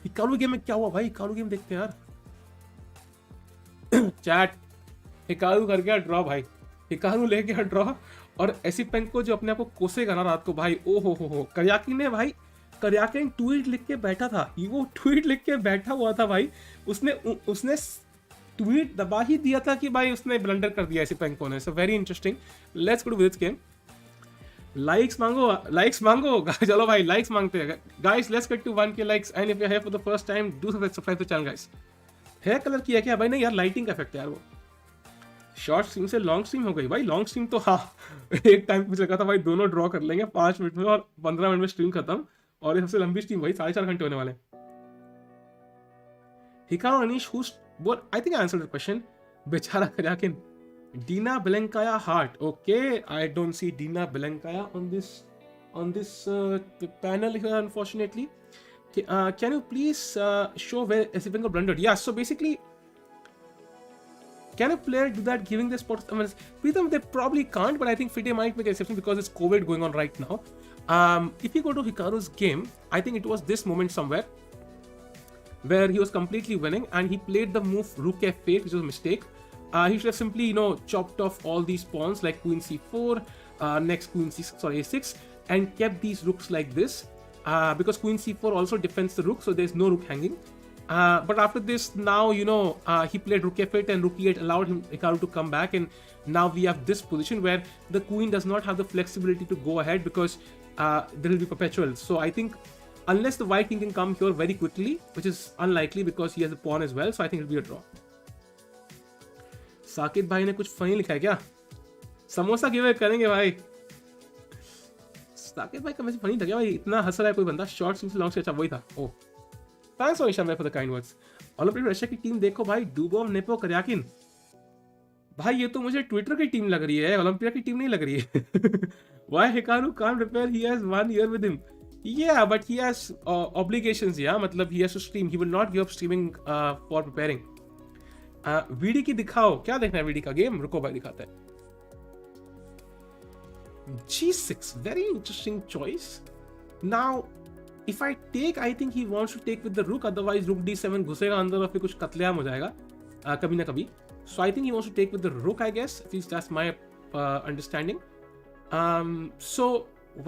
हिकारू गेम में क्या हुआ भाई? हिकारू गेम देखते हैं यार. चैट हिकारू कर गया ड्रॉ भाई. हिकारू ले गया ड्रॉ और एसिपेंको जो अपने आप को कोसेगा ना रात को भाई. ओ हो करियाकी ने भाई करियाकिन ट्वीट लिख के बैठा था. वो ट्वीट लिख के बैठा हुआ था भाई. उसने ट्वीट दबा ही दिया था कि भाई उसने ब्लंडर कर दिया एसिपेंको ने. So very interesting. Let's go to this game. Likes मांगो. चलो भाई लाइक्स मांगते हैं guys. Let's get to 1K likes and if you are here for the first time do subscribe to channel guys. Hair colour किया क्या भाई? नहीं यार लाइटिंग का इफेक्ट है यार. वो शॉर्ट स्ट्रीम से लॉन्ग स्ट्रीम हो गई भाई. लॉन्ग स्ट्रीम तो हाँ एक टाइम मुझे लगा था भाई दोनों ड्रॉ कर लेंगे 5 मिनट में और 15 मिनट में स्ट्रीम खत्म. और ये सबसे लंबी स्ट्रीम भाई 4.5 घंटे होने वाले. Hikaru Anish, I think I answered the question. बेचारा Karyakin. Dina Belenkaya Hart. Okay, I don't see Dina Belenkaya on this panel here, unfortunately. Can you please show where Esipenko blundered? Yeah, so basically, can a player do that giving the spot? I mean, they probably can't, but I think FIDE might make an exception because it's COVID going on right now. If you go to Hikaru's game, I think it was this moment somewhere where he was completely winning and he played the move rook f8, which was a mistake. He should have simply, chopped off all these pawns like queen c4, next queen a6, and kept these rooks like this. Because queen c4 also defends the rook, so there's no rook hanging. But after this, now, he played rook f8 and rook e8 allowed Hikaru to come back, and now we have this position where the queen does not have the flexibility to go ahead because there will be perpetual. So I think unless the white king can come here very quickly, which is unlikely because he has a pawn as well, so I think it will be a draw. Saqib भाई ने कुछ funny लिखा है क्या? Samosa give करेंगे भाई. साकिब भाई का मैसेज फनी था क्या भाई? इतना हंस रहा है कोई बंदा. शॉर्ट से लॉन्ग से अच्छा वही था. ओह, थैंक्स ईशान भाई for the kind words. Olympic Russia की टीम देखो भाई. डूबोव, नेपो, करयाकिन. भाई ये तो मुझे ट्विटर की टीम लग रही है, ओलंपिया की टीम नहीं लग रही है. Why Hikaru can't prepare? He has 1 year with him. Yeah, but he has obligations. Yeah, मतलब he has to stream. He will not give up streaming for preparing. VD की दिखाओ, क्या देखना है वीडी का गेम? रुको भाई दिखाते हैं. G6, very interesting choice. Now, if I take, I think he wants to take with the rook. Otherwise, rook d7 घुसेगा अंदर और फिर कुछ कत्लेआम हो जाएगा कभी ना कभी. So I think he wants to take with the rook, I guess. At least that's my understanding. So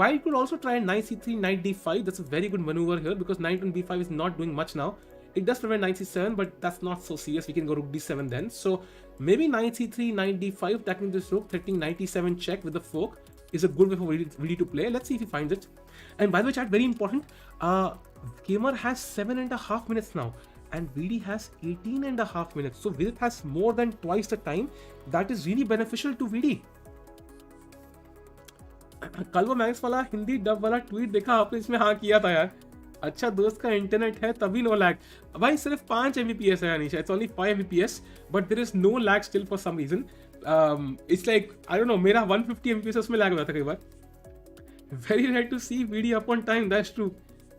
white could also try knight c3, knight d5. That's a very good maneuver here because knight on b5 is not doing much now. It does prevent knight c7, but that's not so serious. We can go rook d7 then. So maybe knight c3, knight d5, attacking this rook, threatening knight e7 check with the fork is a good way for Vidit to play. Let's see if he finds it. And by the way, chat, very important. Gamer has 7.5 minutes now, and VD has 18.5 minutes. So Vidit has more than twice the time. That is really beneficial to VD. कल वो max वाला Hindi dub वाला tweet देखा आपने? इसमें हाँ किया था यार. अच्छा दोस्त का इंटरनेट है तभी नो लैग. भाई सिर्फ 5 Mbps है Anisha. It's only 5 Mbps but there is no lag still for some reason. It's like I don't know, मेरा 150 Mbps उसमें लैग हुआ था कई बार. Very rare to see video up on time. That's true.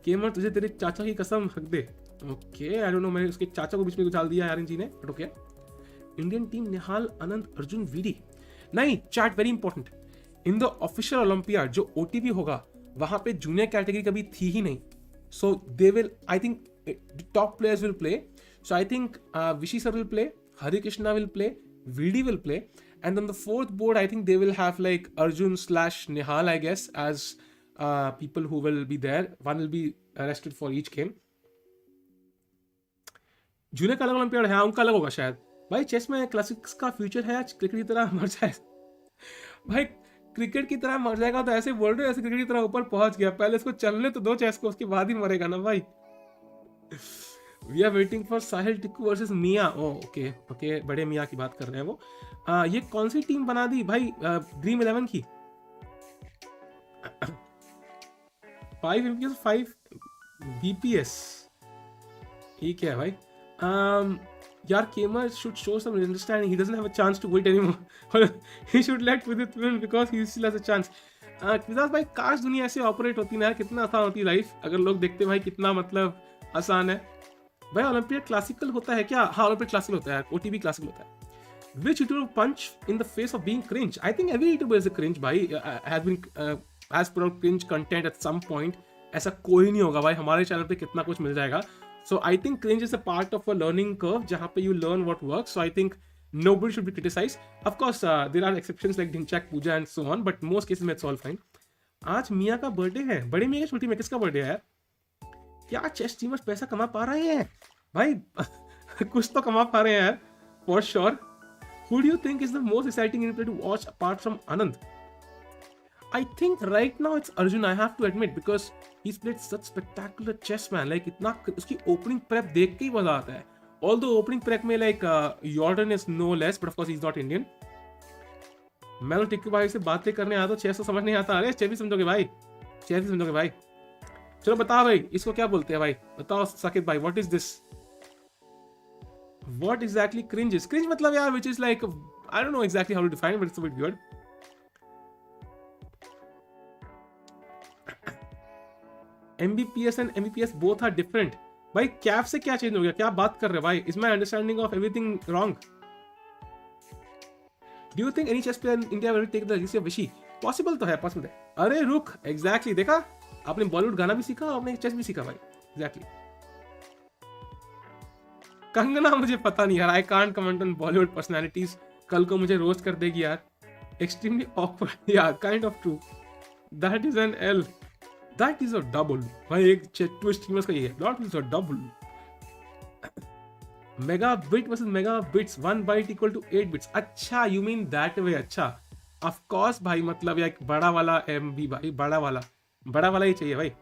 Gamer तुझे तेरे चाचा की कसम हक दे. ओके, आई डोंट नो, मैंने उसके चाचा को बीच में डाल दिया यार जी ने, but okay. Indian team Nihal, Anant, Arjun, VD. नहीं chat, very important. In the official Olympiad जो ओटीवी होगा वहां पे जूनियर कैटेगरी कभी थी ही नहीं. So they will, I think top players will play. So I think Vishy sir will play, Harikrishna will play, VD will play, and on the fourth board I think they will have like Arjun / Nihal, I guess, as people who will be there. One will be arrested for each game. Junior का अलग olympiad है, उनका अलग होगा शायद. भाई chess में classics का फ्यूचर है, क्रिकेट की तरह मर जाए. भाई क्रिकेट की तरह मर जाएगा तो ऐसे बोल रहे हो, ऐसे क्रिकेट की तरह ऊपर पहुंच गया. पहले इसको चलने तो दो चेस को, उसके बाद ही मरेगा ना भाई. We are waiting for Sahil Tikku versus मिया. ओके ओके, बड़े मिया की बात कर रहे हैं वो. ये कौन सी टीम बना दी भाई? ड्रीम 11 की. 5 MPS 5 BPS. ठीक है भाई. यार Gamer should show some understanding. He doesn't have a chance to win anymore. He should let Vidit win because he still has a chance. किदास भाई, काश दुनिया ऐसे ऑपरेट होती ना यार, कितना आसान होती लाइफ. अगर लोग देखते भाई कितना मतलब आसान है भाई. ओलंपियाड क्लासिकल होता है क्या? हाँ, ओलंपियाड क्लासिकल होता है, ओटीवी क्लासिकल होता है. Which YouTuber punch in the face of being cringe? I think every YouTuber is a cringe भाई. Has put out cringe content at some point. ऐसा कोई नहीं होगा भाई. हमारे चैनल पे कितना कुछ मिल जाएगा. So I think cringe is a part of a learning curve जहाँ पे you learn what works. So I think nobody should be criticized. Of course, there are exceptions like Dinchak, Pooja and so on, but most cases में it's all fine. आज मिया का birthday है. बड़े मिया की छोटी में किसका बर्थडे है यार? क्या चेस स्ट्रीमर्स पैसा कमा पा रहे हैं भाई? कुछ तो कमा पा रहे हैं यार, for sure. Who do you think is the most exciting gameplay to watch apart from Anand? I think right now it's Arjun, I have to admit, because he's played such spectacular chess, man. Like इतना उसकी opening prep देख के ही मजा आता है. Although opening prep में like Jordan is no less, but of course he's not Indian. मैं तो टिक्कू भाई से बातें करने आता हूँ, चेस तो समझ नहीं आता. अरे चेस भी समझोगे भाई, चेस भी समझोगे भाई. चलो बताओ भाई, इसको क्या बोलते हैं भाई? बताओ साकिब भाई, what is this? What exactly cringe is? Cringe मतलब यार which is like, I don't know exactly how to define, but it's a bit weird. MBPS and MBPS both are different. भाई कैफ से क्या चेंज हो गया? क्या बात कर रहे हो भाई? Is my understanding of everything wrong? Do you think any chess player in India will take the legacy of Vishy? Possible तो है, पॉसिबल है. अरे रुक, एग्जैक्टली देखा, आपने बॉलीवुड गाना भी सीखा, आपने चेस भी सीखा भाई. एग्जैक्टली. कंगना मुझे पता नहीं यार, I can't comment on Bollywood personalities. कल को मुझे रोस्ट कर देगी यार. Extremely awkward. यार kind of true. That is an L. That is a double भाई. एक टू स्ट्रीमर्स का ये है. That is a double. Megabit versus megabits, 1 byte equal to 8 bits. अच्छा, यू मीन दैट वे. अच्छा, of course भाई, मतलब एक बड़ा वाला MB भाई, बड़ा वाला ही चाहिए भाई.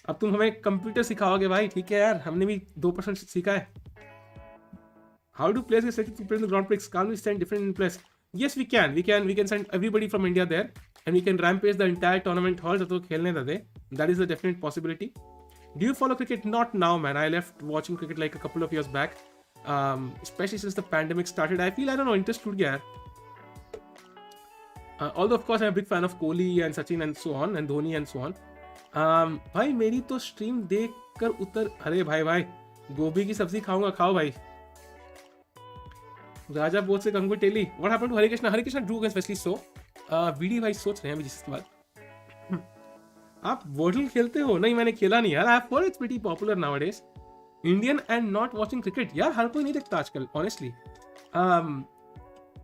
अब तुम हमें कंप्यूटर सिखाओगे भाई, ठीक है यार, हमने भी 2% सीखा है. How do players get selected to play in the Grand Prix? Can we send different players? Yes we can send everybody from India there and we can rampage the entire tournament hall तो खेलने देते. That is a definite possibility. Do you follow cricket? Not now man. I left watching cricket like a couple of years back, specially since the pandemic started. I feel, I don't no, interest टूट गया यार. although of course I'm a big fan of Kohli and Sachin and so on and Dhoni and so on. भाई मेरी तो stream देख कर उतर, अरे भाई गोभी की सब्जी खाऊंगा, खाओ भाई. राजा बोध से कंगू टेली. What happened to Harikrishna? Harikrishna drew against Wesley so. VD भाई सोच रहे हैं अभी जिसके बाद. आप वर्डल खेलते हो? नहीं, मैंने खेला नहीं यार. I have heard it's pretty popular nowadays. Indian and not watching cricket. यार हर कोई नहीं देखता आजकल ऑनेस्टली.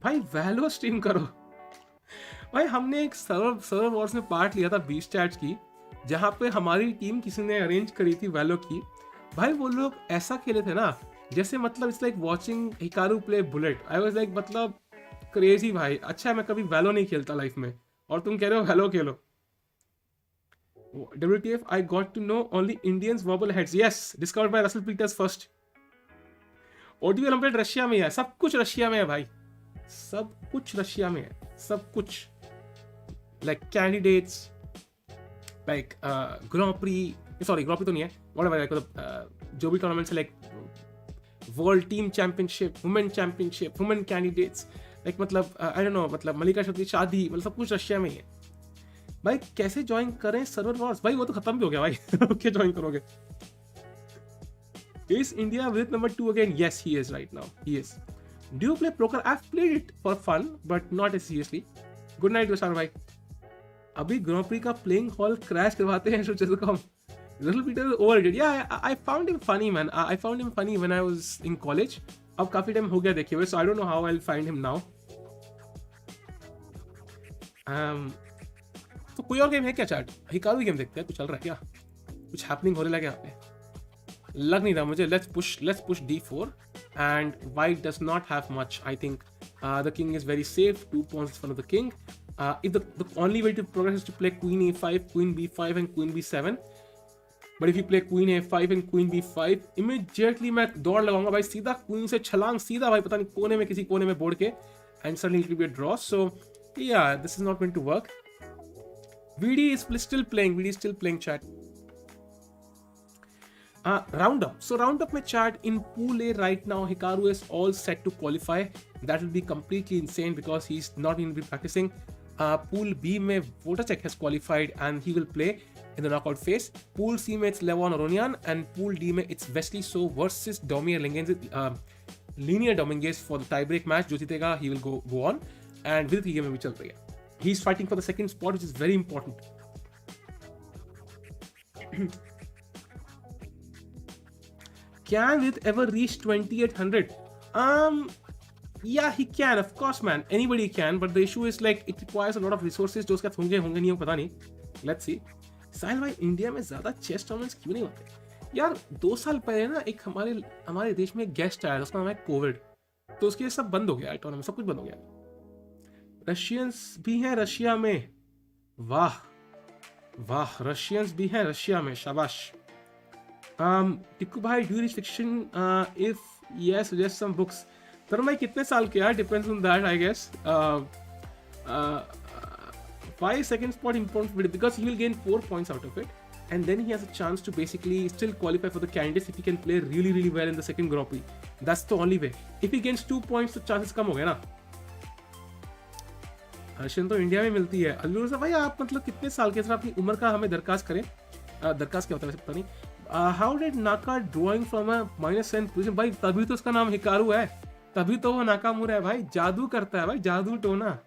भाई वैलो स्ट्रीम करो. भाई हमने एक सर्वर वॉर्स में पार्ट लिया था 20 चैट्स की, जहां पे हमारी टीम किसी ने अरेंज करी थी वैलो की. भाई वो लोग ऐसा खेले थे ना जैसे मतलब it's like watching Hikaru play bullet. I was like मतलब क्रेजी भाई. अच्छा मैं कभी वैलो नहीं खेलता लाइफ में और तुम कह रहे हो वैलो खेलो. WTF, I got to know only Indians wobble heads. Yes, discovered by Russell Peters first. OTP olympiad Russia में है. सब कुछ रशिया में है भाई. सब कुछ रशिया में है. सब कुछ. Like candidates, like Grand Prix. Sorry, Grand Prix तो नहीं है. Whatever, like जो भी टूर्नामेंट्स है, like World Team Championship, Women Championship, Women Candidates. Like मतलब I don't know, मतलब मलिका शेट्टी शादी, मतलब सब कुछ रशिया में ही है. भाई कैसे ज्वाइन करें सर्वर वॉर्स? भाई वो तो खत्म भी हो गया भाई. क्या ज्वाइन करोगे? Is India with number 2 again? Yes, he is right now. He is. Do you play poker? I've played it for fun, but not as seriously. Good night, Tushar भाई. अभी ग्रैंड प्री का playing hall crash करवाते हैं chess.com. Russell Peters is overrated. Yeah, I found him funny, man. I found him funny when I was in college. अब काफी time हो गया देखे हुए, so I don't know how I'll find him now. तो कोई और गेम है क्या चैट? हिकारू गेम देखते हैं, कुछ चल रहा है क्या? कुछ हैपनिंग होने लगे यहाँ पे? लग नहीं रहा मुझे. Let's push D4 and white does not have much. I think the king is very safe. 2 pawns in front of the king. If the only way to progress is to play queen A5, queen B5 and queen B7. But if you play queen A5 and queen B5, immediately मैं दौड़ लगाऊंगा भाई, सीधा queen से छलांग सीधा भाई, पता नहीं कोने में किसी कोने में बोर्ड के, and suddenly it will be a draw. So yeah, this is not going to work. VD is still playing chat. Roundup. So roundup में chat in pool A right now, Hikaru is all set to qualify. That will be completely insane because he's not going to be practicing. Pool B में Votacek has qualified and he will play in the knockout phase. Pool C में it's Levon Aronian and Pool D में it's Wesley So versus Domir Linear Dominguez for the tiebreak match. जो जीतेगा he will go on. And Vidit की game में भी चल रही है. He's fighting for the second spot, which is very important. Can Vidit ever reach 2800? Yeah, he can, of course, man. Anybody can, but the issue is like it requires a lot of resources. जो उसके साथ होंगे नहीं हो पता नहीं. Let's see. साहिल भाई, India में ज्यादा चेस टूर्नामेंट्स क्यों नहीं होते? यार 2 साल पहले ना एक हमारे देश में गेस्ट आया, उसका नाम है कोविड. तो उसके सब बंद हो गया, टूर्नामेंट सब कुछ बंद हो गया. रशियंस भी हैं रशिया में. वाह वाह, रशियंस भी हैं रशिया में. शाबाश. टिक्कू भाई, do read fiction? If yes, suggest some books. तर भाई कितने साल के यार? Depends on that I guess. 5 second spot important because he will gain 4 points out of it, and then he has a chance to basically still qualify for the candidates if he can play really well in the second Grand Prix. That's the only way. If he gains 2 points तो chances कम हो गए ना. Russian तो India में मिलती है. अल्लू से भाई आप मतलब कितने साल के, सर अपनी उम्र का हमें दरखास्त करें. दरखास्त क्या होता है पता नहीं. हाउ डिड नाका ड्रॉइंग फ्रॉम अ -10 पोजीशन? भाई तभी तो उसका नाम हिकारू है, तभी तो वो नाकामुरा है भाई. जादू करता है भाई, जादू टोना.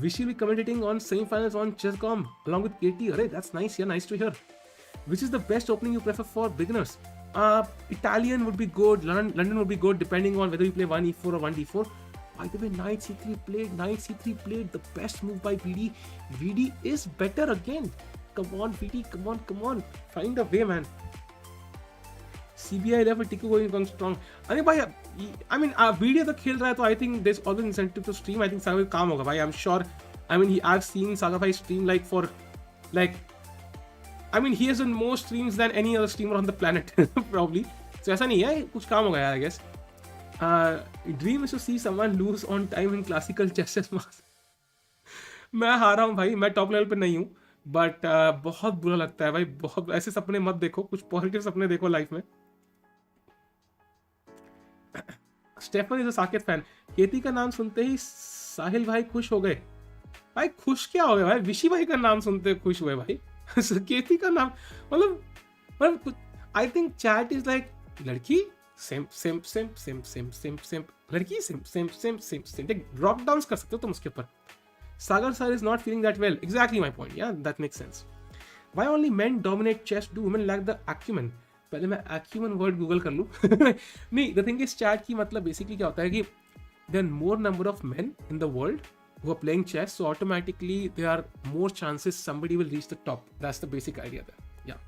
We should be commentating on semi-finals on chess.com along with KT. Alright, that's nice. Yeah, nice to hear. Which is the best opening you prefer for beginners? Italian would be good. London would be good depending on whether you play 1e4 or 1d4. By the way, knight c3 played. The best move by VD. VD is better again. Come on, VD. Come on. Find a way, man. CBI level Tikku going strong. अरे भाई, I mean video तो खेल रहा है तो I think there's always incentive to stream. I think सागर भाई काम होगा भाई. I'm sure. I mean I've seen सागर भाई stream like for like, I mean he has done more streams than any other streamer on the planet probably. So ऐसा नहीं है, कुछ काम होगा यार I guess. Dream is to see someone lose on time in classical chess match. मैं हारा हूँ भाई, मैं टॉप लेवल पे नहीं हूँ, बट बहुत बुरा लगता है भाई. बहुत ऐसे सपने मत देखो, कुछ पॉजिटिव सपने देखो लाइफ में. Stefan is a Saket fan. केती का नाम सुनते ही साहिल भाई खुश हो गए. भाई खुश क्या हो गए भाई, विशी भाई का नाम सुनते खुश हुए भाई। सुकेती का नाम, मतलब I think chat is like लड़की same same same same same same same, लड़की same same same same same, drop down कर सकते हो तुम उसके ऊपर। Sagar sir is not feeling that well, exactly my point, yeah that makes sense. Why only men dominate chess? Do women lack the acumen? पहले मैं acumen word Google कर लूँ। नहीं, the thing is chat की मतलब basically क्या होता है कि there are more number of men in the world who are playing chess, so automatically there are more chances somebody will reach the top. That's the basic idea there. Yeah.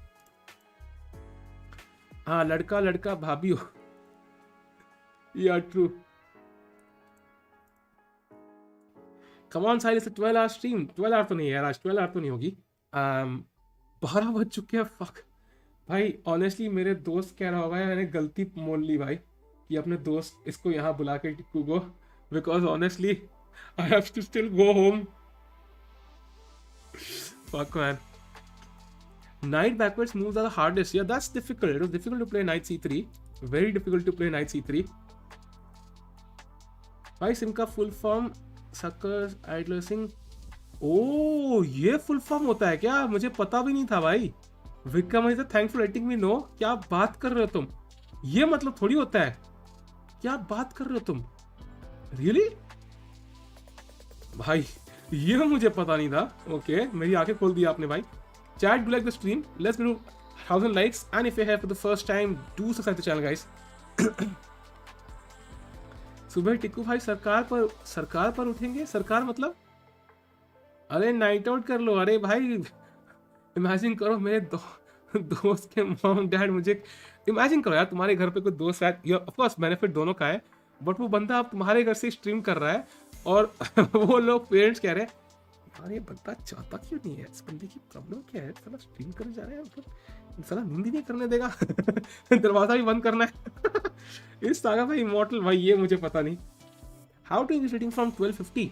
हाँ, लड़का लड़का भाभी हो। Yeah, true. Come on, Silas, 12 hour stream. 12 hour तो नहीं है यार, आज 12 hour तो नहीं होगी। 12 बज चुके हैं, फक भाई। ऑनेस्टली मेरे दोस्त कह रहा होगा मैंने गलती मोल ली भाई कि अपने दोस्त इसको यहाँ बुला के टिक्कू को, because honestly I have to still go home. Fuck man, knight backwards moves are the hardest. Yeah, that's difficult. It was difficult to play knight c3, very difficult to play knight c3 भाई। SIM का full form सक्कर idler Singh. ओ, ये full form होता है क्या? मुझे पता भी नहीं था भाई। Vikram is thanks for letting me know. क्या बात कर रहे हो तुम? ये मतलब थोड़ी होता है। क्या बात कर रहे हो तुम? रियली भाई, ये मुझे पता नहीं था। ओके, मेरी आंखें खोल दी आपने भाई। Chat do like the stream, let's do 1000 likes and if you have for the first time do subscribe the channel guys. सुबह टिक्कू भाई सरकार पर उठेंगे। सरकार मतलब अरे नाइट आउट कर लो। अरे भाई इमेजिन करो मेरे दोस्त के मॉम डैड मुझे, इमेजिन करो यार तुम्हारे घर पे कोई दोस्त है, ऑफ कोर्स बेनिफिट दोनों का है, बट वो बंदा अब तुम्हारे घर से स्ट्रीम कर रहा है और वो लोग पेरेंट्स कह रहे हैं यार ये बंदा चाहता क्यों नहीं है, इस बंदे की प्रॉब्लम क्या है, साला स्ट्रीम करने जा रहे हैं, मतलब साला नींद ही नहीं करने देगा। दरवाजा भी बंद करना है। इस सागा भाई इमॉर्टल भाई, ये मुझे पता नहीं। How to increase rating from 1250?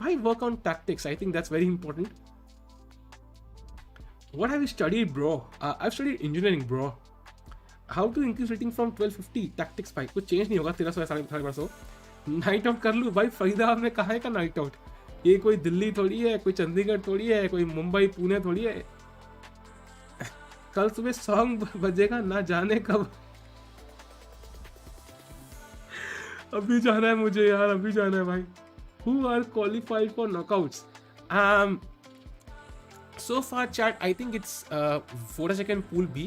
I work on tactics. I think that's very important. What have you studied, bro? I've studied engineering, bro. How to increase rating from 1250? Tactics भाई, कुछ change नहीं होगा। 1300 या 1350 नाइट आउट कर लूँ भाई। फरीदाबाद में कहाँ है का नाइट आउट? ये कोई दिल्ली थोड़ी है, कोई चंडीगढ़ थोड़ी है, कोई मुंबई पुणे थोड़ी है। कल सुबह सॉन्ग बजेगा, ना जाने कब। अभी जाना है मुझे यार, अभी जाना है भाई। Who are qualified for knockouts? So far chat, I think it's 4 pool B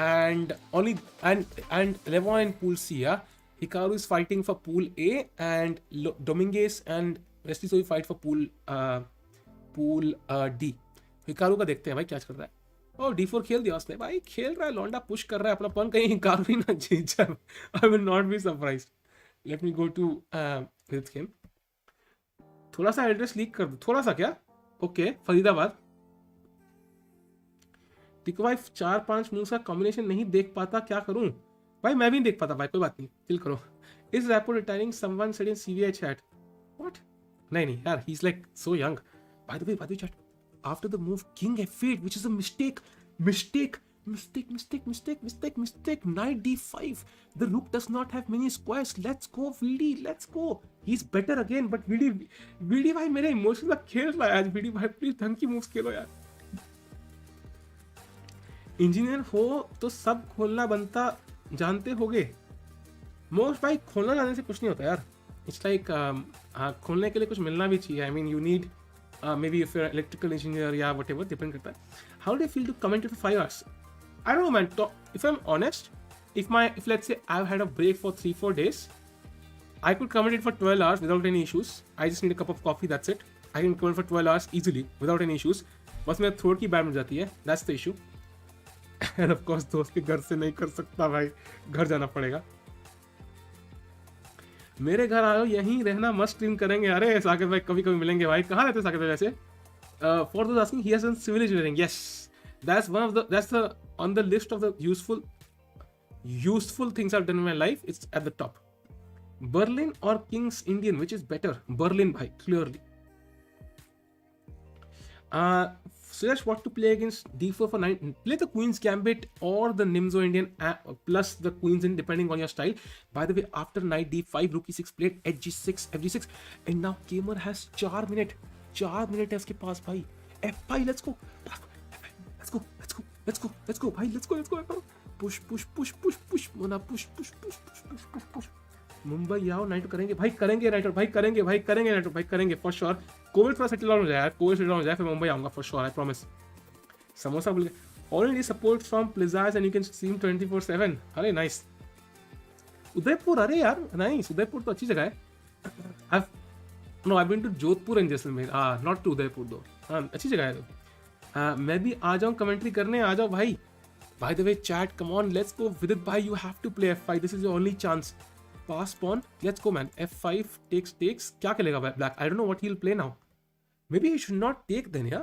and only and Levon in pool C. Yeah, Hikaru is fighting for pool A and Dominguez and Wesley So fight for pool D. Hikaru का देखते हैं भाई क्या कर रहा है। और D4 खेल दिया उसने भाई, खेल रहा है लौंडा, पुश कर रहा है अपना पन, कहीं हिकारू ही ना जीत जाए। I will not be surprised. Let me go to with him. थोड़ा सा एड्रेस लीक कर दो, थोड़ा सा क्या? ओके, फरीदाबाद। टिको भाई 4-5 मूव्स का कॉम्बिनेशन नहीं देख पाता, क्या करूं? भाई मैं भी नहीं देख पाता भाई, कोई बात नहीं, चिल करो। Is Rapport retiring someone said in CVI chat? What? नहीं यार, he is like so young. By the way chat, after the move king F8 which is a mistake. Knight D5. The rook does not have many squares. Let's go VD, let's go. He's better again, but VD भाई मेरे emotions का खेल रहा है आज। VD भाई please ढंग की मूव्स खेलो यार। इंजीनियर हो तो सब खोलना बनता, जानते होगे। मोस्ट भाई खोलना जानने से कुछ नहीं होता यार। इट्स लाइक खोलने के लिए कुछ मिलना भी चाहिए। I mean you need maybe if you're an electrical engineer, yeah, whatever, depend करता है। How do you feel to comment for 5 hours? I don't know, man. If I'm honest, if let's say I've had a break for 3-4 days, I could comment it for 12 hours without any issues. I just need a cup of coffee, that's it. I can comment for 12 hours easily without any issues. बस मेरे throat की bad मिल जाती है, that's the issue. And of course दोस्त के घर से नहीं कर सकता भाई, घर जाना पड़ेगा। मेरे घर आओ, यहीं रहना, मस्त स्ट्रीम करेंगे। अरे साकिब भाई कभी कभी मिलेंगे भाई। कहाँ रहते साकिब भाई वैसे? For those asking, he has done civil engineering. Yes, that's the on the list of the useful things I've done in my life. It's at the top. Berlin or King's Indian, which is better? Berlin bhai, clearly. Suggest what to play against D4 for 9. Play the Queen's Gambit or the Nimzo Indian plus the Queen's in, depending on your style. By the way, after Knight D5, Rook E6 played H G6, FG6, and now Gamer has 4 minutes. 4 minute है उसके पास भाई। F5 let's go let's go let's go let's go let's go भाई, let's go push push push push push मोना push push push push push push push. Mumbai आओ, night करेंगे भाई, करेंगे नाइट भाई, करेंगे भाई, करेंगे नाइट भाई, करेंगे फॉर श्योर। कोविड थोड़ा सेटल डाउन हो जाए यार, कोविड सेटल डाउन हो जाए फिर मुंबई आऊंगा for sure, I promise. Samosa बोल गए already support from plazas and you can stream 24/7। अरे नाइस। उदयपुर, अरे यार नाइस, उदयपुर तो अच्छी जगह है। I been to Jodhpur and Jaisalmer, not to Udaipur though. हाँ अच्छी जगह है तो। मैं भी आ जाऊँ कमेंट्री करने, आ जाओ भाई। By the way, chat, come on, let's go. Vidit bhai, you have to play F5. This is your only chance. Pass pawn. Let's go, man. F5 takes. क्या खेलेगा black? I don't know what he'll play now. Maybe he should not take then, yeah?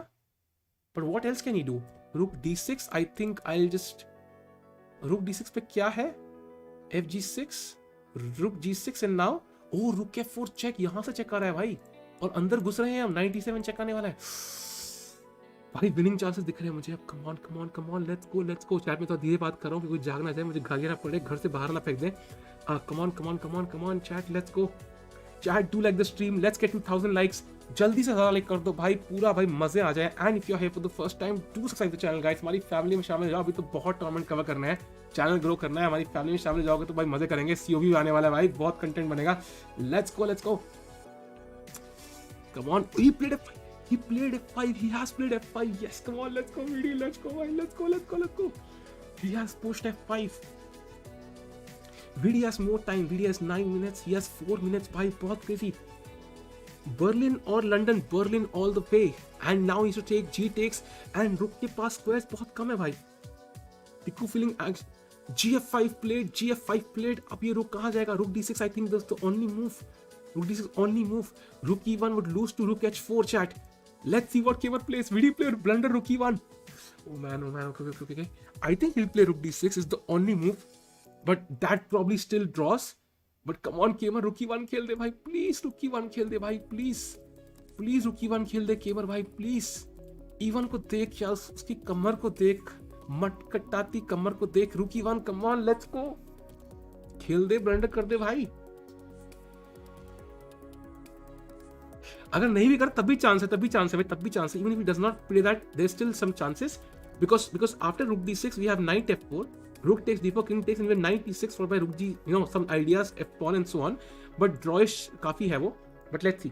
But what else can he do? Rook D6. I think I'll just... Rook D6 पे क्या है? FG6. Rook G6 and now... Oh, Rook F4 check. यहाँ से check आ रहा है भाई. और अंदर घुस रहे हैं हम. 97 check आने वाला है. भाई विनिंग चांसेस दिख रहे हैं मुझे अब। Come on come on come on, let's go let's go. Chat में तो धीरे बात कर रहा हूँ कि कोई जाग ना जाए, मुझे गालियाँ ना पड़े, घर से बाहर ना फेंक दें। Come on come on come on come on chat, let's go chat, do like the stream, let's get 2000 likes. जल्दी से ज़्यादा लाइक कर दो भाई, पूरा भाई मजे आ जाए। And if you are here for the first time, do subscribe the channel guys. हमारी फैमिली में शामिल हो जाओ, अभी तो बहुत टूर्नामेंट कवर करना है, चैनल ग्रो करना है। हमारी फैमिली में शामिल हो जाओगे तो भाई मजे करेंगे। सीओवी आने वाला है भाई, बहुत कंटेंट बनेगा। Let's go let's go. Come on, he played F5, he has played F5. Yes, come on, let's go VD, let's go भाई, let's go let's go let's go. He has pushed F5. VD has more time, VD has 9 minutes, he has 4 minutes भाई, बहुत crazy. Berlin or London, Berlin all the way. And now he should take G takes and Rook के पास squares बहुत कम है भाई. Tiku feeling GF5 played, अब ये Rook कहाँ जाएगा? Rook D6 I think that's the only move. Rook D6 only move. Rook E1 would lose to Rook H4 chat. Let's see what Kemer plays. Will he play Blunder Rook E1? Oh man, okay. I think he'll play Rook D6 is the only move. But that probably still draws. But come on Kemer, Rook E1 खेल दे भाई. Please Rook E1 खेल दे भाई. Please Rook E1 खेल दे Kemer भाई. Please. E1 को देख या उसकी कमर को देख. मटकटाती कमर को देख. Rook E1, come on, let's go. खेल दे, Blunder कर दे भाई. अगर नहीं भी कर तब भी चांस है भाई, तब भी चांस है। Even if he does not play that, there's still some chances because after Rook D6 we have Knight F4, Rook takes D4, King takes, and we have Knight E6 followed by Rook G. You know, some ideas F pawn and so on, but drawish काफी है वो. But let's see.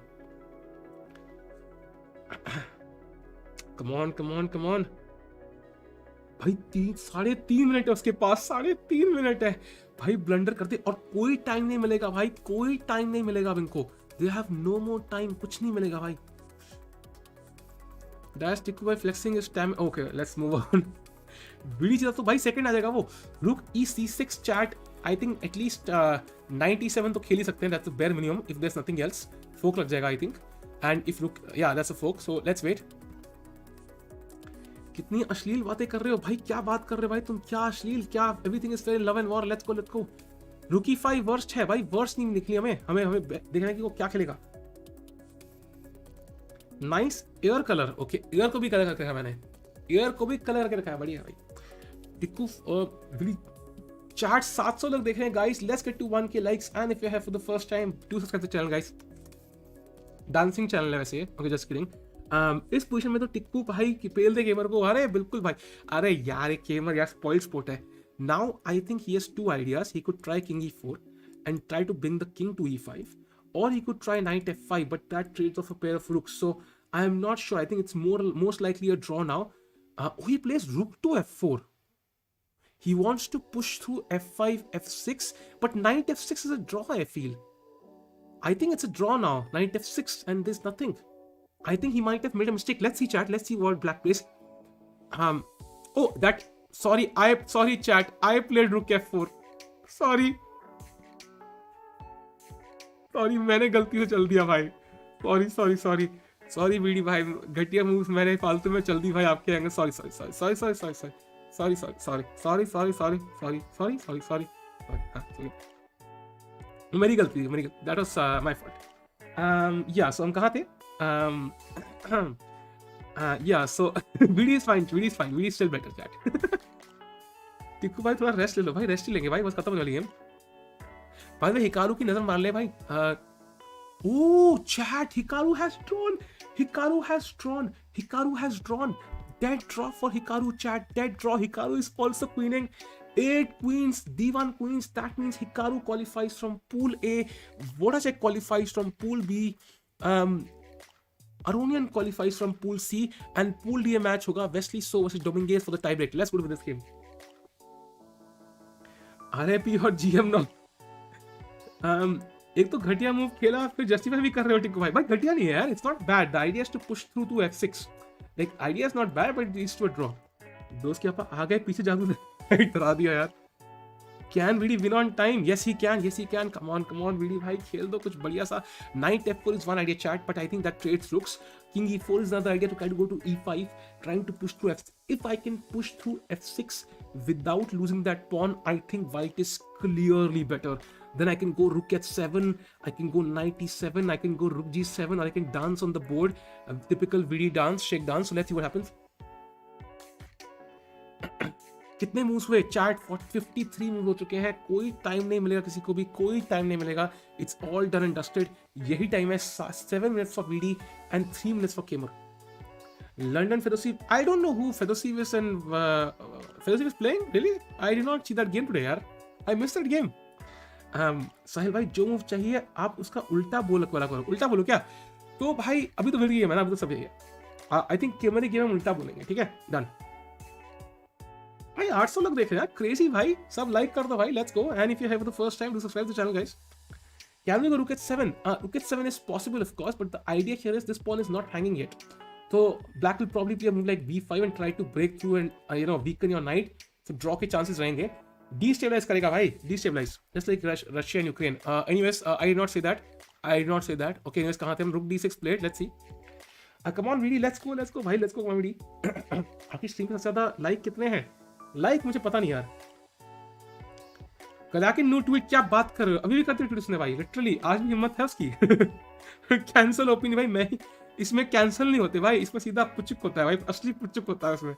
Come on. भाई 3.5 minute है उसके पास, 3.5 minute है भाई। Blunder करते और कोई टाइम नहीं मिलेगा भाई, कोई टाइम नहीं मिलेगा अब इनको। They have no more time, कुछ नहीं मिलेगा भाई। Dash Tiku by flexing his stamina. Okay, let's move on. बीड़ी चीज़ तो भाई सेकंड आ जाएगा वो। Rook E6 chat. I think at least 97 तो खेल ही सकते हैं। That's the bare minimum if there's nothing else. Fork लग जाएगा I think. And if Rook, yeah, that's a fork. So let's wait. कितनी अश्लील बातें कर रहे हो भाई, क्या बात कर रहे हो भाई तुम, क्या अश्लील, क्या everything is fair in love and war. Let's go. Rook E5 worst है भाई, वर्स्ट नहीं निकली हमें देखना है कि वो क्या खेलेगा। Nice air colour, okay air को भी कलर करके रखा मैंने, एयर को भी कलर करके रखा है, बढ़िया भाई। टिक्कू चैट 700 लोग देख रहे हैं guys, let's get to 1K likes and if you have for the first time do subscribe the channel guys. Dancing channel है वैसे, ओके जस्ट किडिंग। इस पोजीशन में तो टिक्कू भाई की पेल दे गेमर को। अरे बिल्कुल भाई, अरे यार ये गेमर यार स्पॉइल्ड स्पोर्ट है। Now I think he has two ideas. He could try King E4 and try to bring the King to E5, or he could try Knight F5, but that trades off a pair of rooks. So I am not sure. I think it's most likely a draw now. He plays Rook to F4. He wants to push through F5, F6, but Knight F6 is a draw. I feel. I think it's a draw now. Knight F6, and there's nothing. I think he might have made a mistake. Let's see chat. Let's see what Black plays. Oh that. Sorry chat, I played Rook F4. Sorry, मैंने गलती से चल दिया भाई। Sorry VD भाई, घटिया moves मैंने फालतू में चल दी भाई आपके एंगल। सॉरी मेरी गलती, दैट वाज माय फॉल्ट। या सो हम कहाँ थे? Yeah, so VD is fine. VD is still better chat. Tikku भाई थोड़ा रेस्ट ले लो भाई, रेस्ट ही लेंगे भाई, बस खत्म होने वाली गेम। भाई हिकारू की नजर मार ले भाई। Oh, chat, Hikaru has drawn. Hikaru has drawn. Hikaru has drawn. Dead draw for Hikaru, chat. Dead draw. Hikaru is also queening. 8 queens, D1 queens. That means Hikaru qualifies from Pool A. Vodacek qualifies from Pool B. Aronian qualifies from Pool C. And Pool D match होगा Wesley So versus Dominguez for the tiebreak. Let's go to this game. RIP और GM no. एक तो घटिया move खेला, फिर justify भी कर रहे हो टिक्को भाई. भाई घटिया नहीं है यार. It's not bad. The idea is to push through to F6. Like idea is not bad but it's to draw. दोस्त के पापा आ गए पीछे जादू ने डरा दिया यार. Can VD win on time? Yes he can. Yes he can. Come on VD भाई, खेल दो कुछ बढ़िया सा. Knight F4 is one idea, chat, but I think that trades rooks. King E4 is another idea to try to go to E5, trying to push through F6. If I can push through F6 without losing that pawn, I think white is clearly better. Then I can go rook h7, I can go knight e7, I can go rook g7, or I can dance on the board. A typical VD dance, shake dance. So let's see what happens. कितने moves हुए chat? 53 move हो चुके हैं. कोई time नहीं मिलेगा किसी को भी, कोई टाइम नहीं मिलेगा. It's all done and dusted. यही टाइम है. 7 minutes for VD and 3 minutes for Kemer. London Fedosiv. I don't know who Fedosiv is and Fedosiv is playing. Really? I did not see that game today, यार. I missed that game. साहिल भाई जो move चाहिए आप उसका उल्टा बोला करो. उल्टा बोलो क्या? तो भाई अभी तो गेम है ना, अभी तो सब यही है. आई थिंक केमर गेम में उल्टा बोलेंगे. ठीक है, डन भाई. 800 लोग देख रहे हैं, क्रेजी भाई. सब लाइक कर दो भाई. Let's go. And if you have the first time, do subscribe the channel guys. Can we go rook h7? Rook h7 is possible, of course, but the idea here is this pawn is not hanging yet. So black will probably play a move like b5 and try to break through and weaken your knight. So draw के chances रहेंगे. Destabilize करेगा भाई. Destabilize, just like Russia and Ukraine. Anyways, I did not say that. Okay, anyways, कहाँ थे हम? Rook d6 played. Let's see. Come on, VD, let's go भाई, let's go. Come on, VD. आपकी stream पे सबसे ज़्यादा लाइक कितने हैं? लाइक मुझे पता नहीं यार. कदाकिन न्यू ट्वीट, क्या बात कर रहे हो? अभी भी करते ट्वीट उसने भाई. लिटरली आज भी हिम्मत है उसकी. कैंसल ओपिनियन भाई. मैं इसमें कैंसल नहीं होते भाई, इसमें सीधा पुचुक होता है भाई. असली पुचुक होता है उसमें.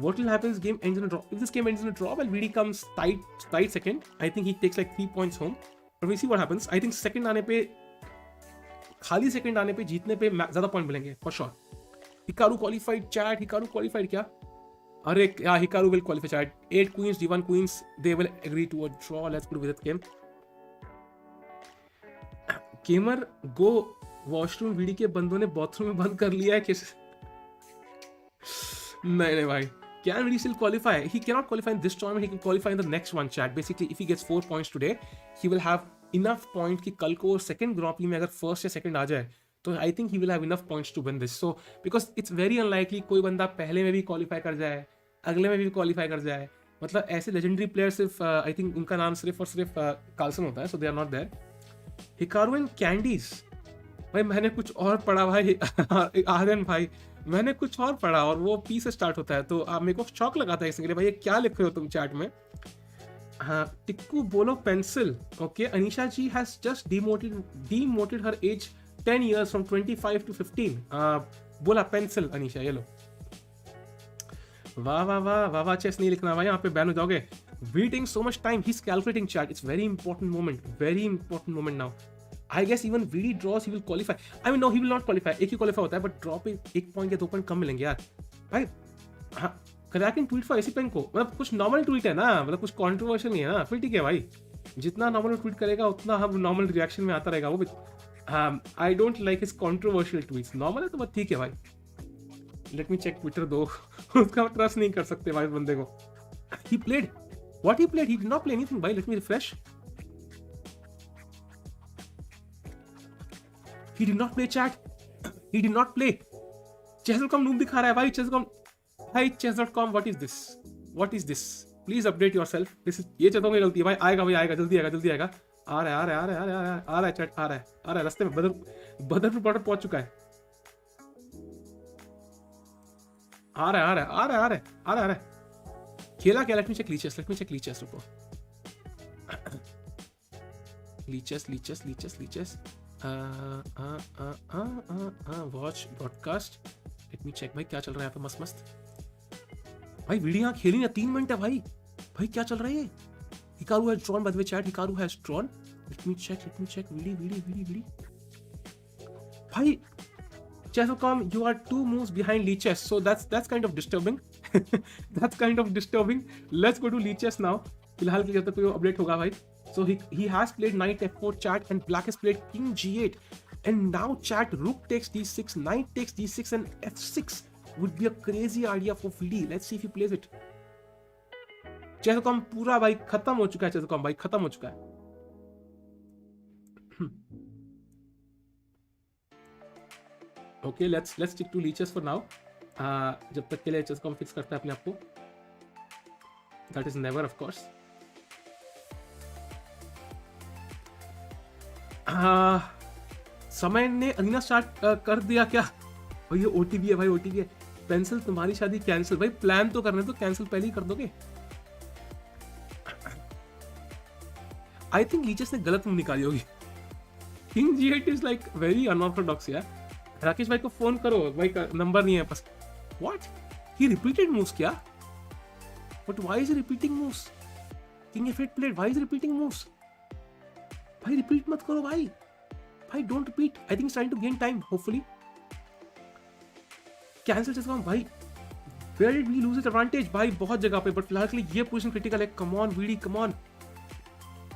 What will happen if this game ends in a draw? If this game ends in a draw, well, VD comes tight second. I think he takes like 3 points home. But we see what happens. I think second आने पे, खाली second आने पे, जीतने पे ज़्यादा point मिलेंगे for sure. Hikaru qualified, chat. Hikaru qualified क्या? अरे yeah, Hikaru will qualify, chat. 8 queens, D1 queens. They will agree to a draw. Let's go with that game. Gamer go washroom. VD के बंदों ने bathroom में बंद कर लिया है किस? नहीं भाई. Can VD still qualify? He cannot qualify in this tournament. He can qualify in the next one, chat. Basically, if he gets 4 points today, he will have enough points कि कल को second Grand Prix में अगर first या second आ जाए, तो I think he will have enough points to win this. So because it's very unlikely कोई बंदा पहले में भी qualify कर जाए, अगले में भी qualify कर जाए. मतलब ऐसे legendary players सिर्फ I think उनका नाम सिर्फ और सिर्फ कार्लसन होता है. So they are not there. Hikaru and Candies. भाई मैंने कुछ और पढ़ा भाई. आर्यन भाई, मैंने कुछ और पढ़ा और वो पी से स्टार्ट होता है. तो आप मेरे को शॉक लगाता है इसके लिए भाई. ये क्या लिख रहे हो तुम चैट में? हाँ, टिक्कू बोलो pencil. Okay, Anisha ji has just demoted her age 10 years from 25 to 15. बोला पेंसिल अनीशा. ये लो. वाह वाह वाह वाह वाह. चेस नहीं लिखना भाई, यहाँ पे बैन हो जाओगे. Waiting so much time. He's calculating, chat. It's very important moment now. I guess even VD draws, he will qualify. I mean, no, he will not qualify. एक ही qualify होता है, but draw पे 1 point या 2 point कम मिलेंगे यार. भाई, हाँ, cracking tweet for Esipenko. मतलब कुछ normal tweet है ना, मतलब कुछ controversial नहीं है ना, फिर ठीक है भाई. जितना normal tweet करेगा, उतना हम normal reaction में आता रहेगा वो भी. I don't like his controversial tweets. Normal है तो बस ठीक है भाई. Let me check Twitter दो. उसका trust नहीं कर सकते भाई इस बंदे को. He played. What he played? He did not play anything. भाई, let me refresh. He did not play, chat. He did not play. Chess.com noob दिखा रहा है भाई. Chess.com. Hi Chess.com. What is this? Please update yourself. ये चैटों की गलती है भाई. आएगा भाई, आएगा. जल्दी आएगा. आ रहा है चैट. आ रहा है. रास्ते में बदरपुर बॉर्डर पहुंच चुका है. आ रहा है. खेला क्या? Let me check leeches. रुको. Leeches. Watch broadcast. Let me check भाई क्या चल रहा है यहाँ पे. मस्त भाई. वीडियो यहाँ खेली ना 3 मिनट है भाई. क्या चल रहा है ये? Hikaru has drawn, by the way, chat. Hikaru has drawn. Let me check. Really. Bhai, Chess.com, you are 2 moves behind Lichess, so that's kind of disturbing. That's kind of disturbing. Let's go to Lichess now. फिलहाल के जब तक कोई update होगा भाई. So he has played knight f4 chat and black has played king g8 and now chat rook takes d6, knight takes d6 and f6 would be a crazy idea for FIDE. Let's see if he plays it. Chess.com पूरा भाई खत्म हो चुका है. Chess.com भाई खत्म हो चुका है. Okay, let's stick to Lichess for now. जब तक के लिए Chess.com फिक्स करता है अपने आप को. That is never, of course. समय ने अरीना स्टार्ट कर दिया क्या? भाई ये OTP है भाई, OTP है. पेंसिल तुम्हारी शादी कैंसिल. भाई प्लान तो करने तो कैंसिल पहले ही कर दोगे. आई थिंक लीचेस ने गलत मूव निकाली होगी. King G8 is like very unorthodox यार. राकेश भाई को फोन करो, भाई का नंबर नहीं है पास. व्हाट? ही रिपीटेड मूव्स क्या? But why is repeating moves? King F8 played, why is repeating moves? भाई रिपीट मत करो भाई. भाई don't repeat. I think trying to gain time hopefully. Cancel Chess.com भाई. Where did we lose it advantage? भाई बहुत जगह पे, बट फिलहाल के लिए ये पोजीशन क्रिटिकल है. Come on VD, come on.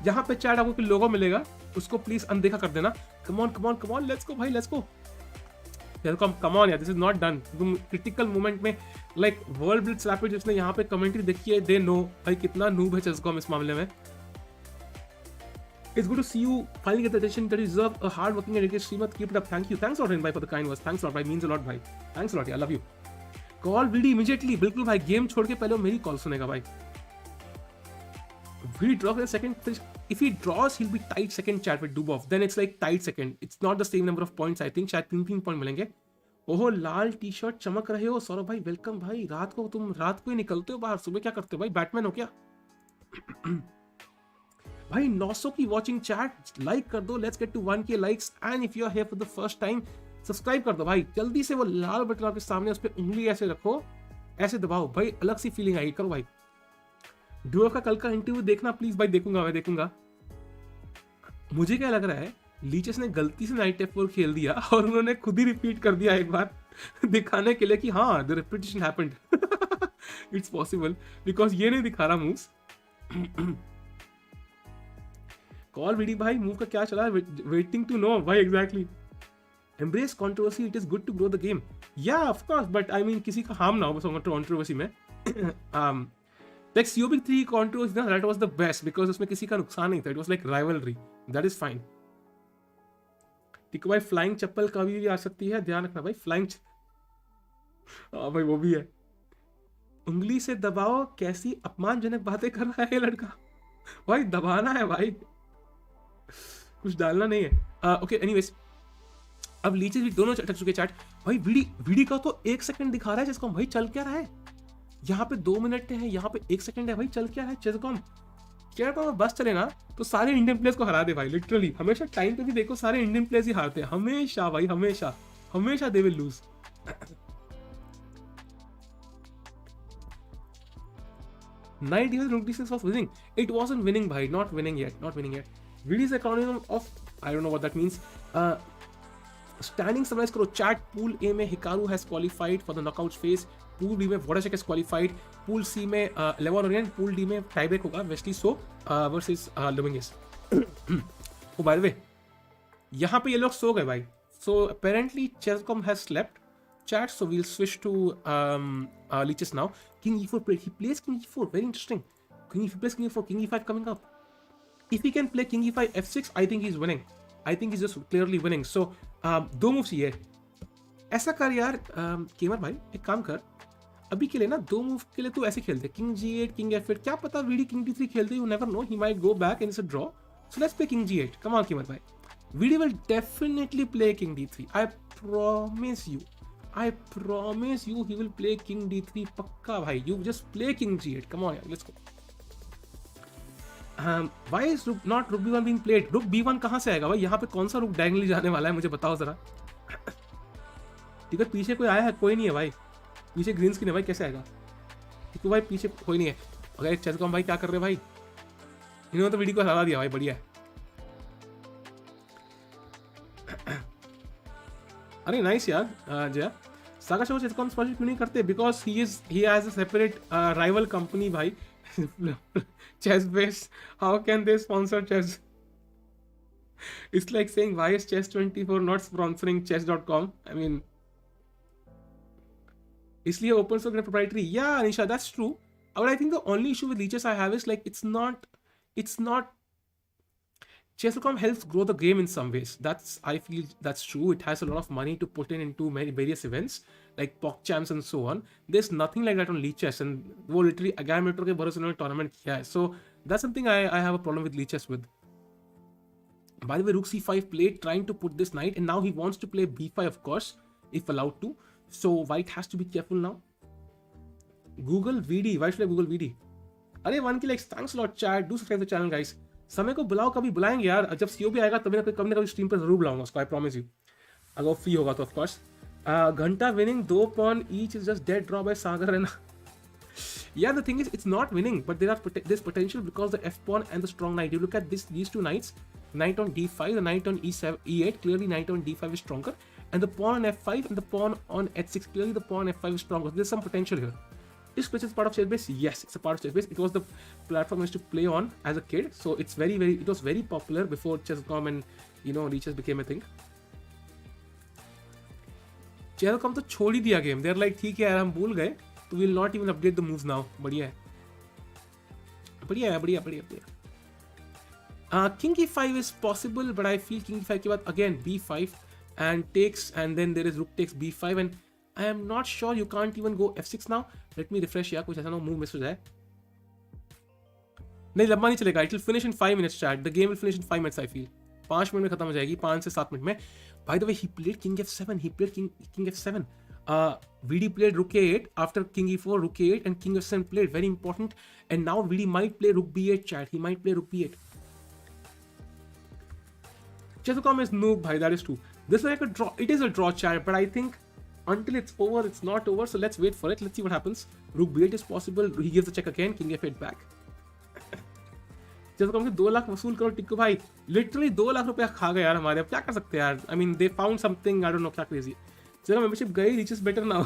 जहां पे चैट आपको लोगो मिलेगा उसको प्लीज अनदेखा कर देना. कम ऑन, लेट्स गो भाई, लेट्स गो. कम ऑन यार, दिस इज नॉट डन. तुम क्रिटिकल मोमेंट में लाइक वर्ल्ड ब्लिट्ज रैपिड जिसने यहाँ पे कमेंट्री देखी है, दे नो भाई कितना नूब है Chess.com इस मामले में. It's good to see you finally get the attention that you deserve. A hard-working and dedicated streamer. Keep it up. Thank you. Thanks a lot, Rin bhai, for the kind words. Thanks a lot, bhai. Means a lot, bhai. Thanks a lot, I love you. Call VD immediately. बिल्कुल भाई, game छोड़ के पहले वो मेरी call सुनेगा भाई. VD draw for the second. If he draws, he'll be tied second chat with Dubov. Then it's like tied second. It's not the same number of points. I think शायद 3 point मिलेंगे. ओहो लाल T shirt चमक रहे हो सौरभ भाई, welcome भाई. तुम रात को ही निकलते हो बाहर, सुबह क्या करते हो भाई? बैटमैन हो क्या? भाई 900 की वॉचिंग चैट, लाइक कर दो. Let's get to 1K likes. And if you are here for the first time, subscribe कर दो भाई. जल्दी से वो लाल बटन आपके सामने, उस पर उंगली ऐसे रखो, ऐसे दबाओ भाई. अलग सी फीलिंग आएगी. करो भाई. डुओ का कल का इंटरव्यू देखना प्लीज भाई. देखूंगा. मुझे क्या लग रहा है, लीचेस ने गलती से नाइट F4 खेल दिया और उन्होंने खुद ही रिपीट कर दिया एक बार दिखाने के लिए कि हाँ the repetition happened. It's possible because ये नहीं दिखा रहा मूव्स. कॉल वीडी भाई, मूव का क्या चला? वेटिंग टू नो भाई. Exactly. Embrace controversy, it is good to grow the game. Yeah of course, but I mean किसी का हार्म ना हो बस कंट्रोवर्सी में. लाइक COB 3 कंट्रोवर्सी ना, that was the best because उसमें किसी का नुकसान नहीं था. It was like rivalry. That is fine. ठीक है भाई. फ्लाइंग चप्पल कभी भी आ सकती है, ध्यान रखना भाई. फ्लाइंग हाँ भाई वो भी है. उंगली से दबाओ. कैसी अपमानजनक बातें कर रहा है ये लड़का. भाई दबाना है भाई, कुछ डालना नहीं है. ओके एनीवेज, अब लीचेस भी दोनों टच चुके चैट भाई. वीडी का तो 1 सेकंड दिखा रहा है Chess.com भाई. चल क्या रहा है यहाँ पे? 2 मिनट है, यहाँ पे 1 सेकंड है भाई. चल क्या रहा है Chess.com? क्या बस चले ना तो सारे इंडियन प्लेयर्स को हरा दे भाई. लिटरली हमेशा टाइम पे भी देखो, सारे इंडियन प्लेयर्स ही हारते हैं हमेशा भाई. हमेशा they will lose. Knight D6 rook D6 was winning. It wasn't winning bhai. Not winning yet. VD's acronym of I don't know what that means. Standing summarize karo chat. Pool A में Hikaru has qualified for the knockout phase. Pool B में Vodacek has qualified. Pool C में Aronian. Pool D में tiebreak होगा Wesley So versus Dubov. Oh by the way, यहाँ पे ये लोग सो गए भाई. So apparently Chess.com has slept. Chat, so we'll switch to Lichess now. King E4 played. He plays King E4. Very interesting. King E4, King E5 coming up. If he can play King E5 F6, I think he's winning. I think he's just clearly winning. So 2 moves ही है. ऐसा कर यार केमर भाई, एक काम कर. अभी के लिए ना 2 मूव के लिए तू ऐसे खेलते. King G8, King F8. क्या पता VD King D3 खेलते. You never know. He might go back and it's a draw. So let's play King G8. Come on केमर भाई. VD will definitely play King D3. I promise you he will play King D3 पक्का भाई. You just play King G8. Come on यार, let's go. Why is not Rook B1 being played? Rook B1 कहाँ से आएगा भाई? यहाँ पे कौन सा रुक डायगनली जाने वाला है, मुझे बताओ जरा. ठीक है, पीछे कोई आया है? कोई नहीं है भाई. पीछे ग्रीन स्क्रीन है भाई, कैसे आएगा? ठीक है भाई, पीछे कोई नहीं है. अगर Chess.com भाई क्या कर रहे हैं भाई? इन्होंने तो वीडियो को हरा दिया भाई. बढ़िया है. अरे नाइस यार जया सागा शो चेस कॉम स्पॉन्सर क्यों नहीं करते because he has a separate rival company भाई chess based how can they sponsor chess it's like saying why is chess24 not sponsoring chess.com I mean इसलिए open source and proprietary yeah Anisha that's true but I think the only issue with leeches I have is like it's not chess.com helps grow the game in some ways. I feel that's true. It has a lot of money to put into many various events like PogChamps and so on. There's nothing like that on Leechess, and वो literally Agamemnon के भरोसे उन्होंने tournament किया है. So that's something I have a problem with Leechess with. By the way, Rook C5 played trying to put this knight, and now he wants to play B5 of course, if allowed to. So White has to be careful now. Google VD. Why should I Google VD? अरे 1K likes. Thanks a lot, chat. Do subscribe to the channel, guys. समय को बुलाओ कभी बुलाएंगे यार जब CO भी आएगा तभी ना कभी स्ट्रीम पर जरूर बुलाऊंगा उसको आई प्रॉमिस यू अगर फ्री होगा तो ऑफ कोर्स घंटा winning 2 pawn each is just dead draw by Sagar and yeah the thing is it's not winning but there's potential because the f pawn and the strong knight you look at these two knights knight on d5 the knight on e8 clearly knight on d5 is stronger and the pawn on f5 and the pawn on h6 clearly the pawn on f5 is stronger there's some potential here. Is Chess part of Chessbase? Yes, it's a part of Chessbase. It was the platform I used to play on as a kid, so it was very popular before Chess.com and Leeches became a thing. Chess.com तो छोड़ ही दिया game. They're like ठीक है यार हम भूल गए, तो we'll not even update the moves now. बढ़िया है. King e5 is possible, but I feel King e5 के बाद again b5 and takes, and then there is Rook takes b5 and I am not sure you can't even go f6 now. Let me refresh यार कुछ ऐसा ना move miss हो जाए. नहीं लंबा नहीं चलेगा. It will finish in 5 minutes chat. The game will finish in 5 minutes I feel. 5 minute में खत्म हो जाएगी 5 से 7 मिनट में. By the way he played king f7. He played king f7. VD played rook a8 after king e4 rook a8 and king f7 played very important and now VD might play rook b8 chat. He might play rook b8. Chess.com is noob bhai that is true. This is like a draw. It is a draw chat but I think until it's over, it's not over. So let's wait for it. Let's see what happens. Rook b8 is possible. He gives the check again. King f8 back. जैसे कम से 2 लाख वसूल करो टिक्कू भाई. Literally 2 lakh रुपया खा गए यार हमारे. अब क्या कर सकते हैं यार? I mean they found something. I don't know क्या crazy. चलो membership गई. Reaches better now.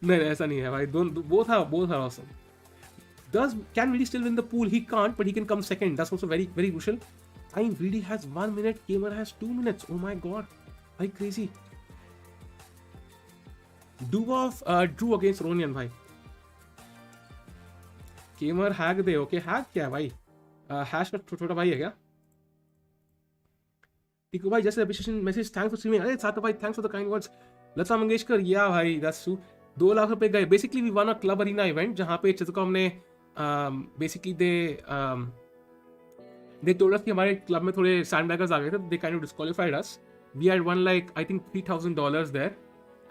नहीं ऐसा नहीं है भाई. Both are awesome. Can VD still win the pool? He can't, but he can come second. That's also very very crucial. I mean VD has 1 minute. Gamer has 2 minutes. Oh my god. भाई crazy. Dubov drew against Aronian भाई. Gamer hack दे okay hack क्या है भाई? Hash का छोटा भाई है क्या? टिकू भाई जैसे appreciation message thanks for streaming. अरे साथ भाई thanks for the kind words. Lata Mangeshkar yeah भाई दैट्स ट्रू. 2 लाख रुपए गए. Basically we won a club arena event जहां पे चेसकॉम ने बेसिकली दे टोल्ड अस कि हमारे क्लब में थोड़े सैंडबैगर्स आ गए थे. They kind of disqualified us. We had one like I think $3,000 there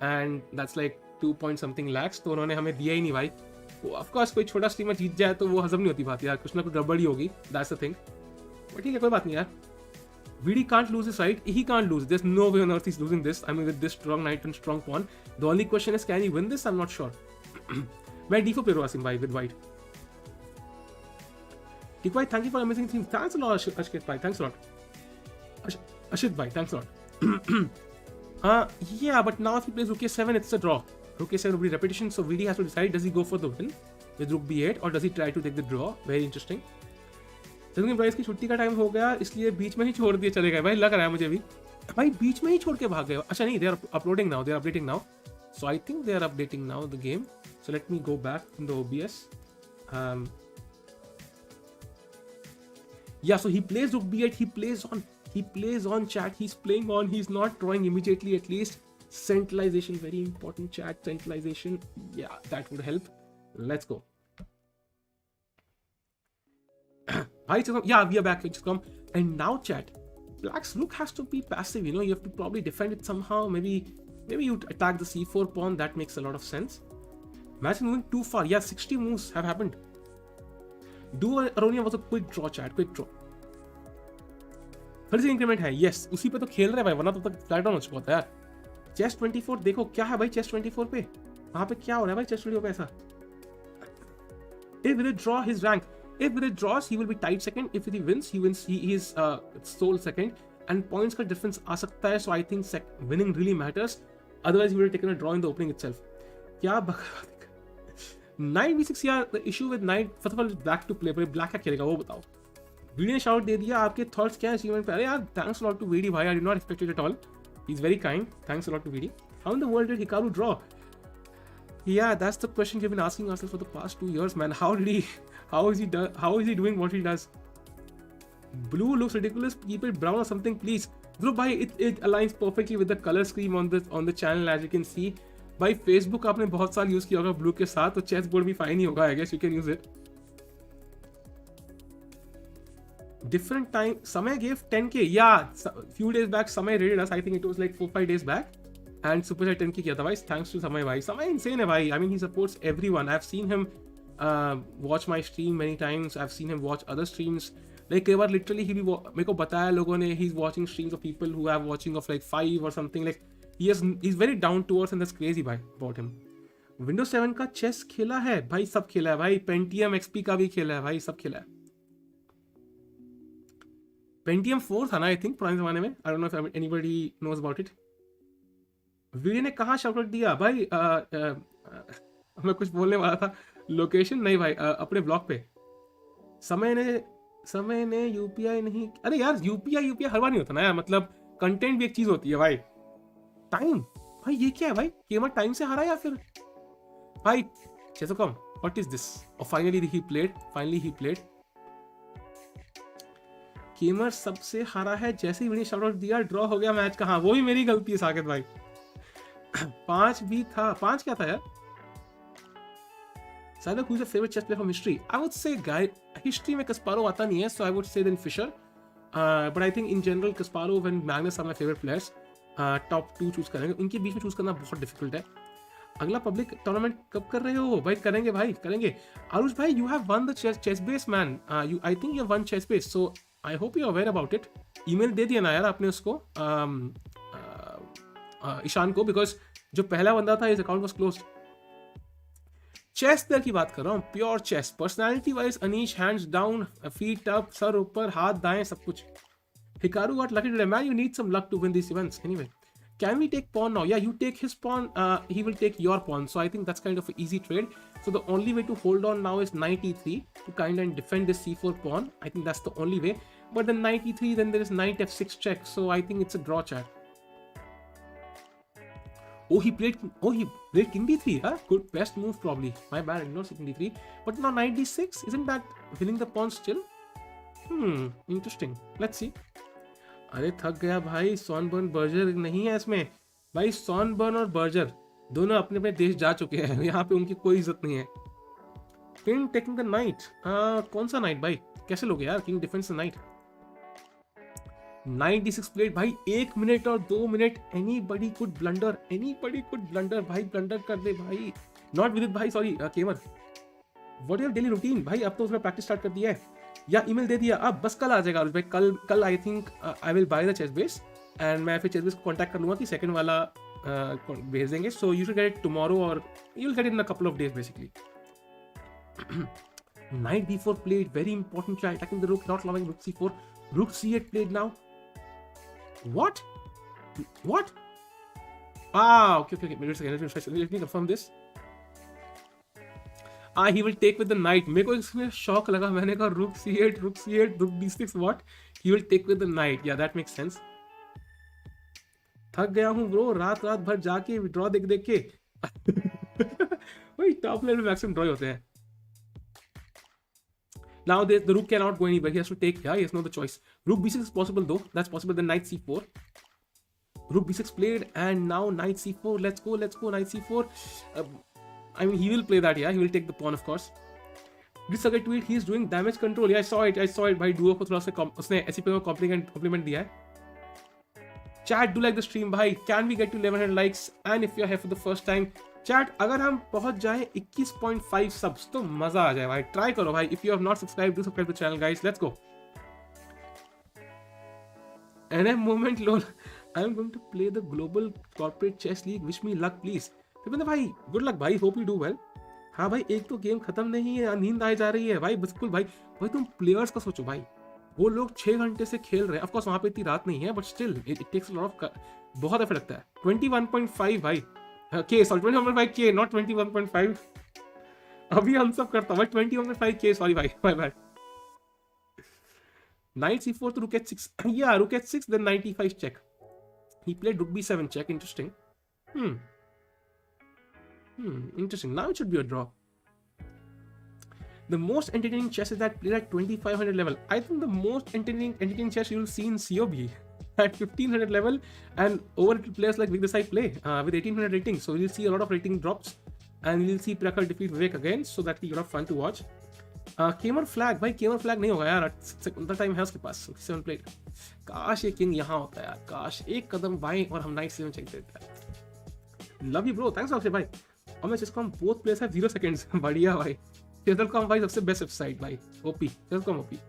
and that's like 2 point something lakhs. तो उन्होंने हमें दिया ही नहीं भाई. ऑफ कोर्स कोई छोटा स्ट्रीमर जीत जाए तो वो हजम नहीं होती बात यार. कुछ ना कुछ गड़बड़ी होगी. That's the thing. बट ठीक है कोई बात नहीं यार. VD can't lose this fight. He can't lose. There's no way on earth he's losing this. I mean with this strong knight and strong pawn. The only question is can he win this? I'm not sure. मैं d4 पे रोआसिम भाई with white. Tikvai, thank you for amazing theme. Thanks a lot Ashkit bhai. Thanks a lot. Ashit bhai, thanks a lot. Yeah, but now if he plays rook a7, it's a draw. Rook a7 will be repetition, so VD has to decide does he go for the win with rook b8 or does he try to take the draw. Very interesting. जल्दी price की छुट्टी का time हो गया इसलिए बीच में ही छोड़ दिए चले गए भाई. लग रहा है मुझे भी भाई बीच में ही छोड़ के भाग गए. अच्छा नहीं, they are uploading now, they are updating now. So I think they are updating now the game. So let me go back in the OBS. Yeah, so he plays rook b8, he plays on chat, he's playing on, he's not drawing immediately at least. Centralization, very important chat, centralization. Yeah, that would help. Let's go. Hi, yeah, we are back. Come. And now chat. Black's rook has to be passive, you have to probably defend it somehow. Maybe you attack the c4 pawn. That makes a lot of sense. Imagine moving too far. Yeah, 60 moves have happened. Aronian was a quick draw chat, quick draw. 30 increment है. Yes, उसी पे तो खेल रहे भाई, वरना तो तक फ्लैट डाउन हो चुका होता है यार. Chess 24 देखो क्या है भाई. Chess 24 पे वहाँ पे क्या हो रहा है भाई Chess 24 पे ऐसा. If Vidit draw his rank. If Vidit draws, he will be tied second. If he wins, he is sole second. And points का डिफरेंस आ सकता है. So I think winning really matters, otherwise we will taken a draw in the opening itself. क्या knight b6 यार. The issue with knight, first of all black to play, black क्या खेलेगा वो बताओ. वीडी ने शाउट दे दिया. आपके thoughts क्या है अचीवमेंट पे? अरे यार thanks a lot to VD भाई, I did not expect it at all. He is very kind. Thanks a lot to VD. How in the world did Hikaru draw? Yeah, that's the question we've been asking ourselves for the past 2 years, man. How is he doing what he does? Blue looks ridiculous. Keep it brown or something, please. Bro, bhai, it aligns perfectly with the color scheme on the channel, as you can see. भाई Facebook आपने बहुत साल use किया होगा blue के साथ, तो chess board भी फाइन ही होगा. I guess you can use it. Different time. Samay gave 10k. Yeah, few days back Samay raided us. I think it was like 4-5 days back. And Super Chat 10k किया था भाई. Thanks to Samay भाई. Samay insane है भाई. I mean he supports everyone. I've seen him watch my stream many times. I've seen him watch other streams. Like कई बार literally he भी मेरे को बताया लोगों ने, he's watching streams of people who have watching of like 5 or something. Like he's very down to earth and that's crazy भाई about him. Windows 7 का chess खेला है भाई, सब खेला है भाई. Pentium XP का भी खेला है भाई, सब खेला है. Pentium 4 था ना आई थिंक पुराने जमाने में. I don't know if anybody knows about it. Video ने कहाँ शाउट दिया भाई? मैं कुछ बोलने वाला था. लोकेशन नहीं भाई, अपने ब्लॉग पे. समय ने यूपीआई नहीं. अरे यार यूपीआई हर बार नहीं होता ना यार. मतलब कंटेंट भी एक चीज होती है भाई. टाइम भाई ये क्या है भाई? गेमर टाइम से हारा या फिर भाई चेसोकॉम व्हाट इज दिस? और फाइनली ही प्लेड. गेमर सबसे हारा है. जैसे ही वीडियो शाउट दिया ड्रॉ हो गया मैच का. हाँ वो भी मेरी गलती है साकेत भाई. 5 भी था. 5 क्या था यार? Sadek, who's your favorite chess player from history? I would say history में Kasparov आता नहीं है, so I would say then Fischer. But I think in general Kasparov and Magnus are my favorite players. Top 2 choose करेंगे. उनके बीच में choose करना बहुत difficult है. अगला पब्लिक टूर्नामेंट कब कर रहे हो भाई? करेंगे भाई करेंगे. आरुष भाई you have won the chess base man. I think you have won chess base, so I hope you are aware about it. Email दे दिया ना यार आपने उसको ईशान को, बिकॉज जो पहला बंदा था, his account was closed. Chess player की बात कर रहा हूँ, pure chess. Personality wise Anish hands down, feet up, सर ऊपर, हाथ दाएं, सब कुछ. Hikaru got lucky today man. You need some luck to win this events. Anyway, can we take pawn now? Yeah, you take his pawn, he will take your pawn. So I think that's kind of an easy trade. So the only way to hold on now is knight e3 to kind of defend this c4 pawn. I think that's the only way. But then knight e3, then there is knight f6 check. So I think it's a draw, chat. Oh, he played king d3, huh? Good, best move probably. My bad, I did not see king d3. But now knight d6, isn't that winning the pawn still? Interesting. Let's see. अरे थक गया भाई. सॉनबर्न Berger नहीं है इसमें भाई. सॉनबर्न और Berger दोनों अपने अपने देश जा चुके हैं. यहाँ पे उनकी कोई इज्जत नहीं है. King taking the knight. कौन सा नाइट भाई? कैसे लोगे यार? King defence the knight. Knight d6 played भाई. 1 मिनट और 2 मिनट. एनीबडी कुड ब्लंडर भाई. ब्लंडर कर दे भाई. नॉट विदित भाई, sorry Keymer. What your daily routine भाई? अब तो उसने प्रैक्टिस स्टार्ट कर दिया है या ईमेल दे दिया? अब बस कल आ जाएगा भाई. कल I think I will buy the chess base and मैं फिर चेस बेस को कांटेक्ट कर लूंगा कि सेकंड वाला भेज देंगे. So you should get it tomorrow और you will get it in a couple of days basically. Knight b4 played, very important try, attacking the rook, not allowing rook c4. Rook c8 played now. What? Okay. Wait a second. Let me confirm this. He will take with the knight. मेरे को इसमें shock लगा. मैंने कहा rook c8, rook d6. What? He will take with the knight. Yeah, that makes sense. थक गया हूँ bro. रात भर जाके ड्रॉ देख के. वही टॉप लेवल में मैक्सिमम ड्रॉ होते हैं. Now the rook cannot go anywhere. He has to take here. He has no other choice. Rook b6 is possible though. That's possible. Then knight c4. Rook b6 played and now knight c4. Let's go. Knight c4. I mean, he will play that. Yeah, he will take the pawn, of course. This other tweet, he is doing damage control. Yeah, I saw it. भाई Dubov को थोड़ा सा उसने Esipenko को compliment दिया है. Chat, do like the stream भाई. Can we get to 1100 likes? And if you are here for the first time, chat, अगर हम पहुंच जाएं 21.5 subs तो मजा आ जाए भाई. ट्राई करो भाई. If you have not subscribed, do subscribe to the channel, guys. Let's go. NM moment lol. I am going to play the global corporate chess league. Wish me luck, please. तो भाई good luck भाई. Hope you do well. हाँ भाई, एक तो game खत्म नहीं है, नींद आई जा रही है भाई. बिल्कुल भाई तुम प्लेयर्स का सोचो भाई. वो लोग 6 घंटे से खेल रहे हैं. ऑफ कोर्स वहां पे इतनी रात नहीं है, but still it takes lot of, बहुत एफर्ट लगता है. 21.5 भाई के, सॉरी 21.5 के, नॉट 21.5. अभी हम सब करता हूँ 21.5 के, सॉरी भाई, bye bye. Knight c4 to rook h6. Yeah, rook h6, then knight e5 check. He played rook b7 check. Interesting. Interesting. Now it should be a draw. The most entertaining chess is that played at 2500 level. I think the most entertaining chess you will see in COB at 1500 level, and over players like Vidit play with 1800 rating. So you'll see a lot of rating drops, and you'll see Prakar defeat Vivek again. So that'll be a lot of fun to watch. Keymer flag भाई, Keymer flag नहीं होगा यार, उतना time है उसके पास. 7 plate. काश ये king यहाँ होता है यार, काश एक कदम बाएं और हम नाइट 7 चेक देते हैं. लव यू ब्रो, थैंक्स आपसे भाई. और मैं जिसको हम बोथ प्लेयर्स है 0 सेकंड्स. बढ़िया भाई. चेज़लकॉम भाई सबसे बेस्ट वेबसाइट भाई, OP. Chess com OP.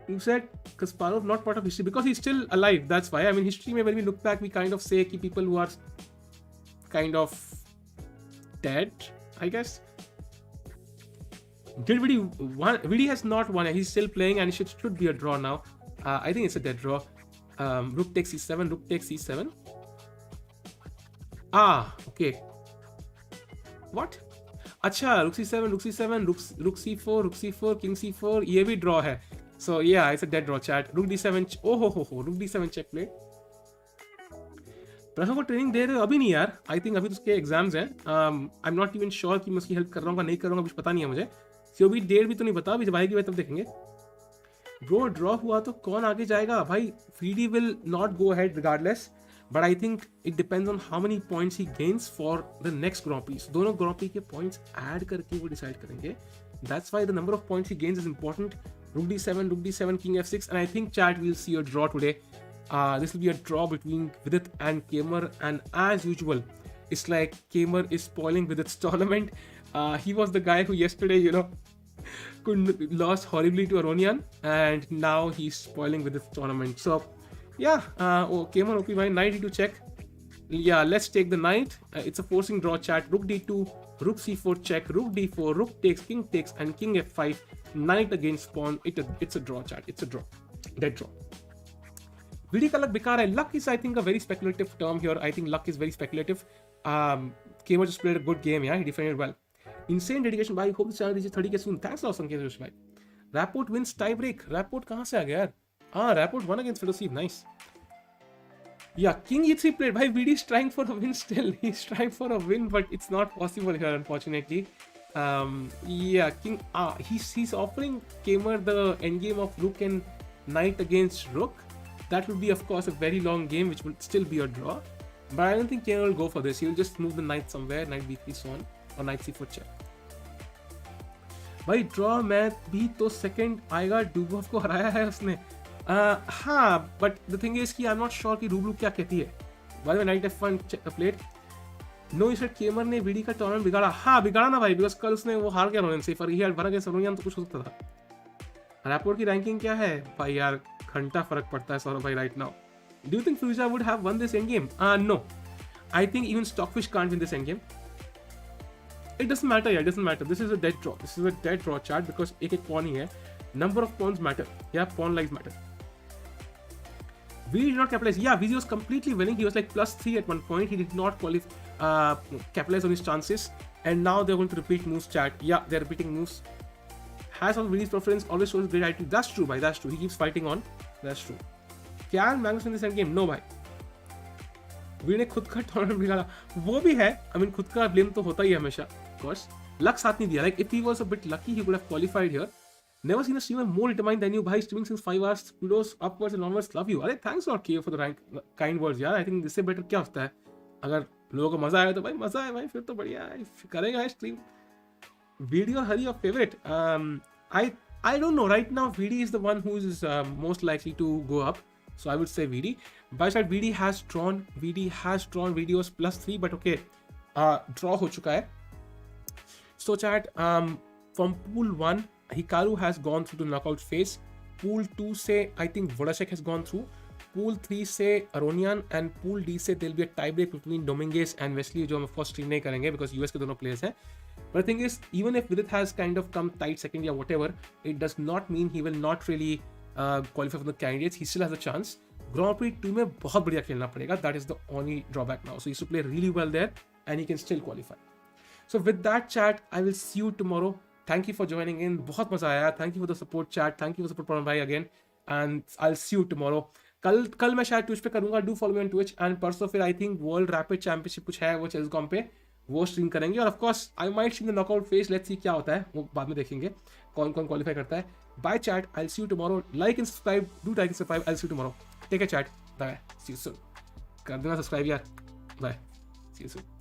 You said Kasparov not part of history because he's still alive. That's why. I mean, history में when we look back, we kind of say कि people who are kind of dead, I guess. Did Vidi won? Vidi has not won. He's still playing, and it should be a draw now. I think it's a dead draw. Rook takes c7. Rook takes c7. Okay. What? अच्छा, rook c7, rook c7, rook c4, rook c4, king c4. ये भी draw है. So yeah, it's a dead draw chat. Rook d7. Oh ho. Rook d7 check play. प्रखर को training दे रहे हो? अभी नहीं यार. I think अभी तो उसके एग्जाम्स हैं. I'm not even sure कि मैं उसकी हेल्प कर रहा हूँ नहीं कर रहा हूँ, कुछ पता नहीं है मुझे. COB डेट भी तो नहीं पता, अभी जब आएगी भाई तब देखेंगे. ब्रो ड्रॉ हुआ तो कौन आगे जाएगा भाई? FIDE will not go ahead regardless, but I think it depends on how many points he gains for the next Grand Prix. दोनों Grand Prix के points add करके वो decide करेंगे. That's why the number of points he gains is important. Rook d7, king f6, and I think chat will see a draw today. This will be a draw between Vidit and Kemer, and as usual, it's like Kemer is spoiling Vidit's tournament. He was the guy who yesterday, lost horribly to Aronian, and now he's spoiling with this tournament. So, yeah, Kemer OP by knight e2 check. Yeah, let's take the knight. It's a forcing draw chat. Rook d2, rook c4 check, rook d4, rook takes, and king f5. Knight against pawn. It's a draw chat. It's a draw. Dead draw. VD का luck बेकार है. Luck is, I think, a very speculative term here. I think luck is very speculative. Kemer just played a good game. Yeah, he defended well. Insane dedication भाई. Hope this channel reaches 30k soon. Thanks a lot, Sanket Josh भाई. Rapport wins tie break. Rapport कहाँ से आ गया यार? Rapport won against Fedosiev. Nice. Yeah, king e3 played. Bhai, VD is trying for a win still. He's trying for a win, but it's not possible here, unfortunately. Yeah, king. He's offering Kemer the endgame of rook and knight against rook. That would be, of course, a very long game, which would still be a draw. But I don't think Kemer will go for this. He will just move the knight somewhere, knight b3 so on, or knight c4 check. भाई draw match भी तो second आएगा. डुबोव को हराया है उसने. हाँ, but the thing is कि आई एम नॉट श्योर कि रूबलू क्या कहती है. बाद में नाइट f1 प्लेट. नो इस केमर ने वीडी का टूर्नामेंट बिगाड़ा. हाँ, बिगाड़ा ना भाई, बिकॉज कल उसने वो हार गया रोनियन से. पर ही बना के सरोनियन तो कुछ हो सकता था. रैपोर्ट की रैंकिंग क्या है भाई यार? घंटा फर्क पड़ता है सौरभ भाई right now. Do you think Firouzja would have won this endgame? No, I think even Stockfish can't win this endgame. It doesn't matter, yeah, it doesn't matter. This is a dead draw. This is a dead draw chat because एक pawn ही है. Number of pawns matter. Yeah, pawn lives matter. We did not capitalize. Yeah, Vizzy was completely winning. He was like +3 at one point. He did not capitalize on his chances. And now they're going to repeat moves chat. Yeah, they're repeating moves. Has all Vizzy's preference, always shows great attitude. That's true, bhai. That's true. He keeps fighting on. That's true. Can Magnus win this end game? No, bhai. वी ने खुद का tournament बिगाड़ा. वो भी है. I mean, खुद का ब्लेम तो होता ही है हमेशा. Of course. लक साथ नहीं दिया. Like if he was a bit lucky, he would have qualified here. Never seen a streamer more determined than you. Bhai, streaming since 5 hours. Kudos upwards and onwards. Love you. अरे thanks a lot K for the kind words यार. I think इससे better क्या होता है? अगर लोगों को मजा आया तो भाई मजा आया भाई, फिर तो बढ़िया है. करेगा stream. Video Hari your favorite. I don't know. Right now, VD is the one who is most likely to go up. So I would say VD. By side, VD has drawn videos +3, but okay, draw हो चुका है. So chat, from pool 1, Hikaru has gone through the knockout phase. Pool 2 से I think Vodacek has gone through. Pool 3 से Aronian, and Pool D से there'll be a tie break between Dominguez and Wesley, जो हम of course stream नहीं करेंगे because US के दोनों players हैं. But the thing is, even if Vidit has kind of come tight second or whatever, it does not mean he will not really qualify for the candidates, he still has a chance. Grand prix 2 में बहुत बढ़िया खेलना पड़ेगा. That is the only drawback now. So he to play really well there and he can still qualify. So with that chat, I will see you tomorrow. Thank you for joining in. बहुत मजा आया. Thank you for the support chat. Thank you for the support भाई again. And I'll see you tomorrow. कल मैं शायद Twitch पे करूंगा. Do follow me on Twitch. And परसों फिर I think World Rapid Championship कुछ है वो chess.com पे वो स्ट्रीम करेंगे. और of course I might stream the knockout phase. Let's see क्या होता है वो बाद में देखेंगे कौन कौन क्वालिफाई करता है. Bye chat. I'll see you tomorrow. Like and subscribe. Do like and subscribe. I'll see you tomorrow. Take care chat. Bye. See you soon. कर देना सब्सक्राइब यार. Bye. See you soon.